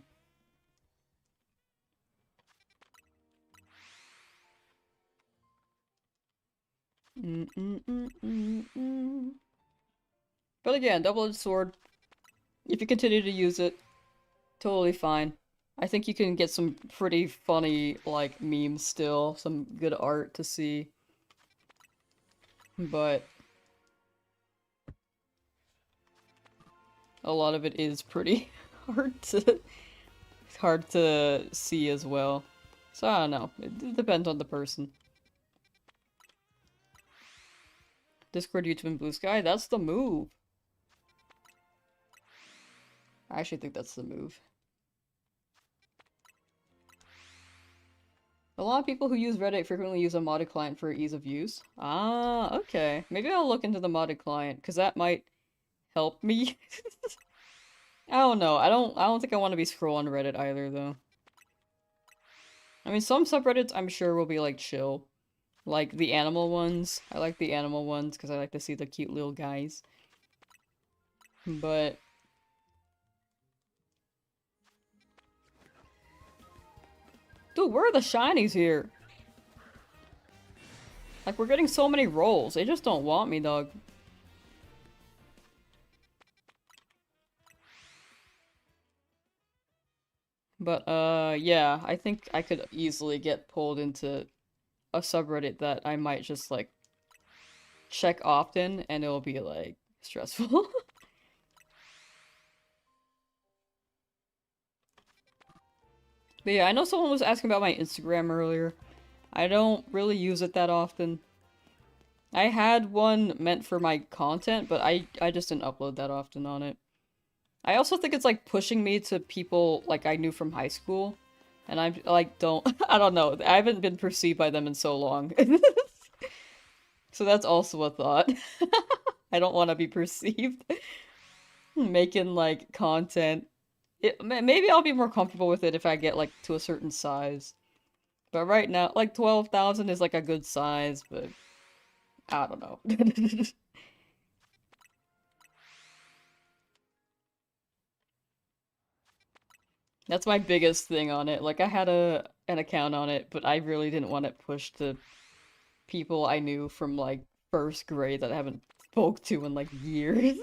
But again, double-edged sword. If you continue to use it, totally fine. I think you can get some pretty funny, like, memes still. Some good art to see. But a lot of it is pretty hard to see as well. So I don't know. It depends on the person. Discord, YouTube, and Blue Sky, that's the move. I actually think that's the move. A lot of people who use Reddit frequently use a modded client for ease of use. Ah, okay. Maybe I'll look into the modded client, because that might help me. I don't know. I don't think I want to be scrolling Reddit either, though. I mean, some subreddits I'm sure will be, like, chill. Like, the animal ones. I like the animal ones, because I like to see the cute little guys. But dude, where are the shinies here? Like, we're getting so many rolls. They just don't want me, dog. But, yeah, I think I could easily get pulled into a subreddit that I might just, like, check often, and it'll be, like, stressful. But yeah, I know someone was asking about my Instagram earlier. I don't really use it that often. I had one meant for my content, but I just didn't upload that often on it. I also think it's like pushing me to people like I knew from high school. And I'm like, I don't know. I haven't been perceived by them in so long. So that's also a thought. I don't want to be perceived making like content. Maybe I'll be more comfortable with it if I get like to a certain size. But right now, like 12,000 is like a good size, but I don't know. That's my biggest thing on it. Like I had an account on it, but I really didn't want it pushed to people I knew from like first grade that I haven't spoke to in like years.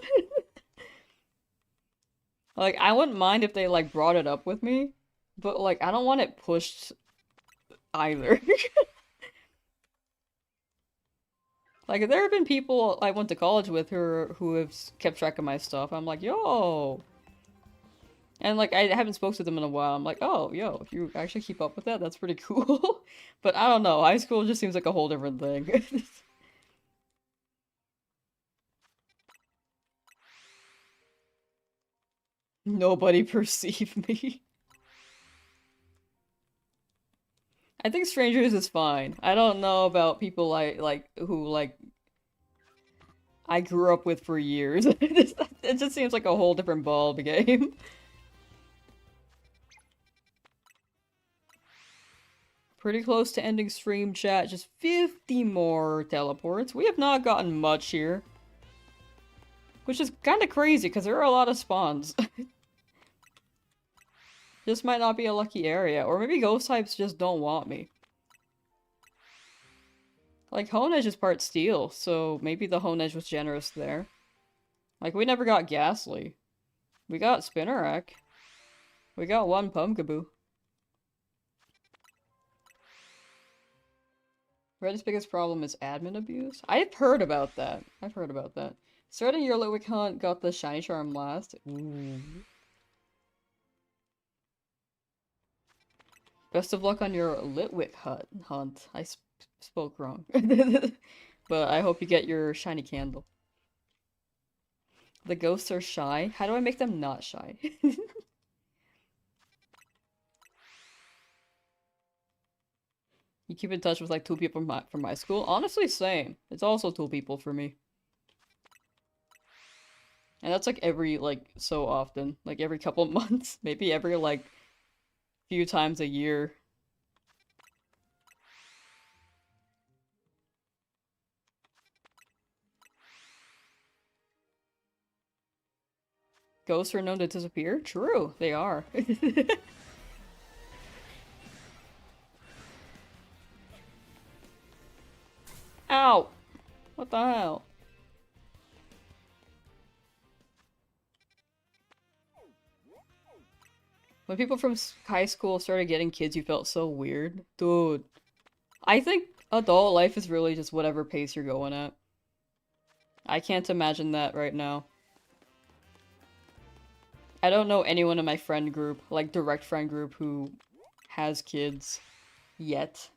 Like I wouldn't mind if they like brought it up with me, but like I don't want it pushed either. Like there have been people I went to college with who have kept track of my stuff. I'm like, yo. And like I haven't spoken to them in a while. I'm like, oh, yo, if you actually keep up with that, that's pretty cool. But I don't know. High school just seems like a whole different thing. Nobody perceived me. I think strangers is fine. I don't know about people who like I grew up with for years. It just seems like a whole different ball of a game. Pretty close to ending stream chat. Just 50 more teleports. We have not gotten much here. Which is kind of crazy, because there are a lot of spawns. This might not be a lucky area. Or maybe ghost types just don't want me. Like, Honedge is part steel, so maybe the Honedge was generous there. Like, we never got Ghastly. We got Spinnerack. We got one Pumpkaboo. Reddit's biggest problem is admin abuse? I've heard about that. I've heard about that. Starting your Litwick hunt got the shiny charm last. Ooh. Best of luck on your Litwick hunt. I spoke wrong. But I hope you get your shiny candle. The ghosts are shy. How do I make them not shy? You keep in touch with like 2 people from my school? Honestly, same. It's also 2 people for me. And that's like every, like, so often. Like every couple of months. Maybe every, like, few times a year. Ghosts are known to disappear? True, they are. Ow! What the hell? When people from high school started getting kids, you felt so weird. Dude. I think adult life is really just whatever pace you're going at. I can't imagine that right now. I don't know anyone in my friend group, like direct friend group, who has kids yet.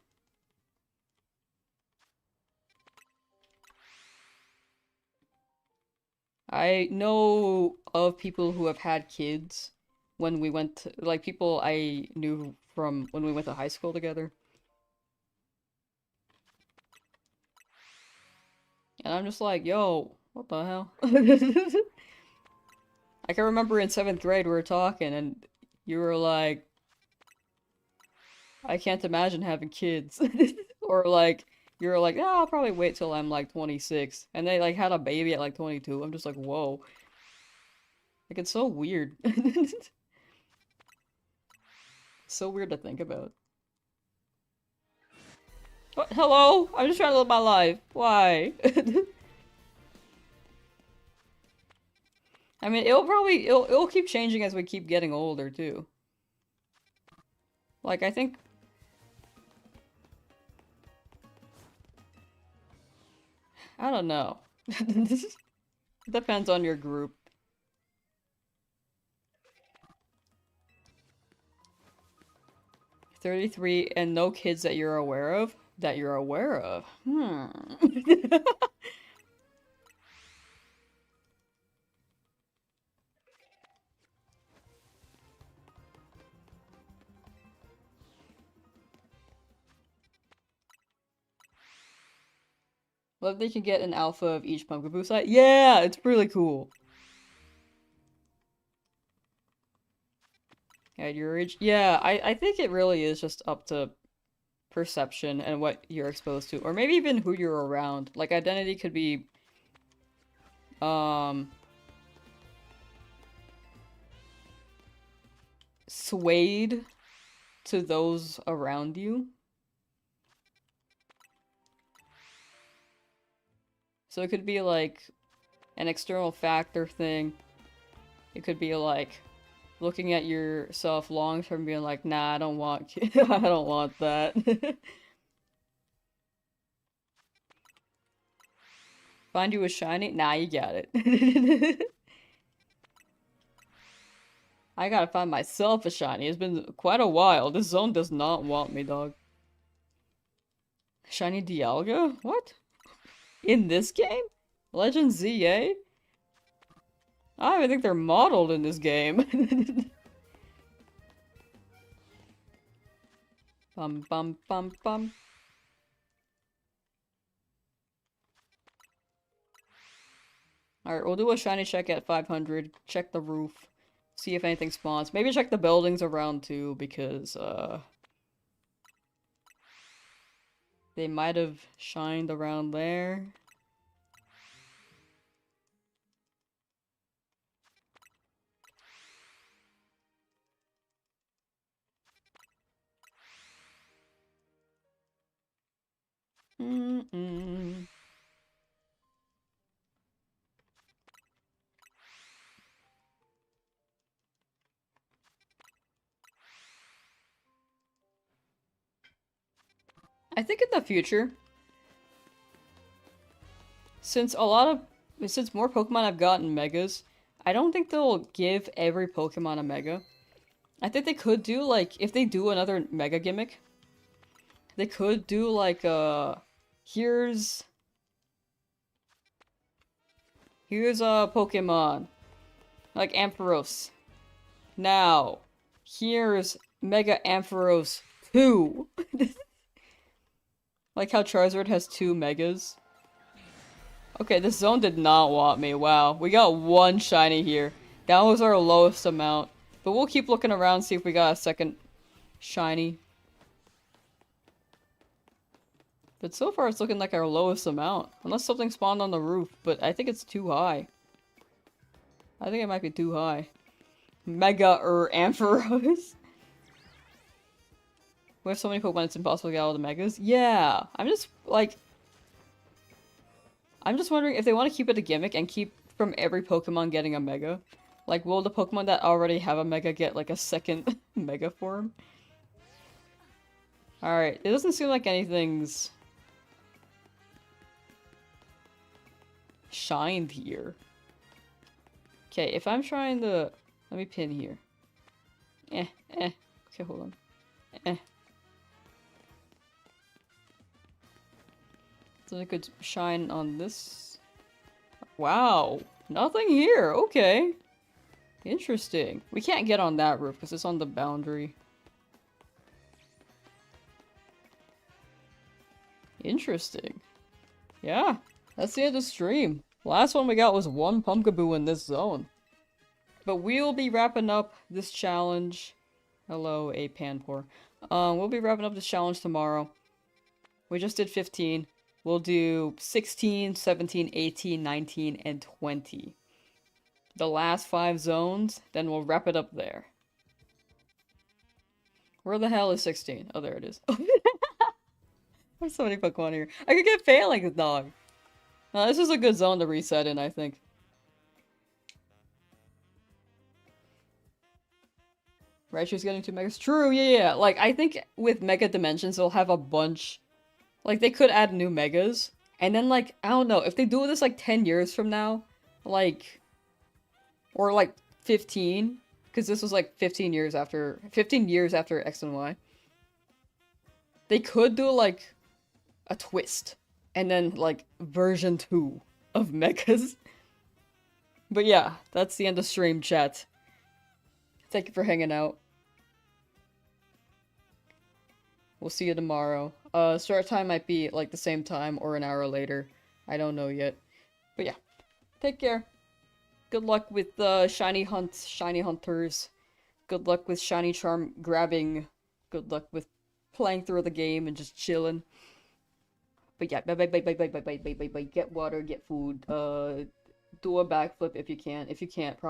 I know of people who have had kids when we went to, like, people I knew from when we went to high school together. And I'm just like, yo, what the hell? I can remember in 7th grade we were talking and you were like, I can't imagine having kids. Or like, you were like, oh, I'll probably wait till I'm like 26. And they like had a baby at like 22. I'm just like, whoa. Like, it's so weird. So weird to think about. But hello? I'm just trying to live my life. Why? I mean, it'll keep changing as we keep getting older too. Like, I think I don't know. Depends on your group. 33 and no kids that you're aware of? That you're aware of? Well, if they can get an alpha of each Pumpkaboo site? Yeah, it's really cool. At your age? Yeah, I think it really is just up to perception and what you're exposed to. Or maybe even who you're around. Like, identity could be, swayed to those around you. So it could be like an external factor thing. It could be like looking at yourself long term being like, nah, I don't want I don't want that. Find you a shiny? Nah, you got it. I gotta find myself a shiny. It's been quite a while. This zone does not want me, dog. Shiny Dialga? What? In this game? Legend ZA? I don't even think they're modeled in this game. Bum bum bum bum. Alright, we'll do a shiny check at 500. Check the roof. See if anything spawns. Maybe check the buildings around too, because, they might have shined around there. I think in the future, since more Pokemon have gotten Megas, I don't think they'll give every Pokemon a Mega. I think they could do, like, if they do another Mega gimmick, they could do, like, here's a Pokemon, like Ampharos. Now, here's Mega Ampharos 2. Like how Charizard has 2 Megas. Okay, this zone did not want me. Wow, we got 1 shiny here. That was our lowest amount. But we'll keep looking around, see if we got a second shiny. But so far it's looking like our lowest amount. Unless something spawned on the roof, but I think it's too high. I think it might be too high. Mega Ampharos. We have so many Pokemon it's impossible to get all the Megas. Yeah, I'm just wondering if they want to keep it a gimmick and keep from every Pokemon getting a Mega. Like, will the Pokemon that already have a Mega get, like, a second Mega form? Alright, it doesn't seem like anything's shined here. Okay, if I'm trying to... Let me pin here. Okay, hold on. So I could shine on this. Wow, nothing here. Okay. Interesting. We can't get on that roof because it's on the boundary. Interesting. Yeah, that's the end of the stream. Last one we got was 1 Pumpkaboo in this zone. But we'll be wrapping up this challenge. Hello, a Panpour. We'll be wrapping up this challenge tomorrow. We just did 15. We'll do 16, 17, 18, 19, and 20. The last 5 zones, then we'll wrap it up there. Where the hell is 16? Oh, there it is. There's so many Pokemon here. I could get Phalanx, dog. This is a good zone to reset in, I think. Raichu's getting 2 Megas. True, yeah. Like, I think with Mega Dimensions, they'll have a bunch... Like, they could add new Megas. And then, like, I don't know. If they do this, like, 10 years from now, like... Or, like, 15. Because this was, like, 15 years after X and Y. They could do, like, a twist. And then, like, version 2 of Megas. But yeah, that's the end of stream, chat. Thank you for hanging out. We'll see you tomorrow. Start time might be, like, the same time or an hour later. I don't know yet. But yeah. Take care. Good luck with shiny hunts, shiny hunters. Good luck with shiny charm grabbing. Good luck with playing through the game and just chilling. But yeah, bye. Get water, get food. Do a backflip if you can. If you can't,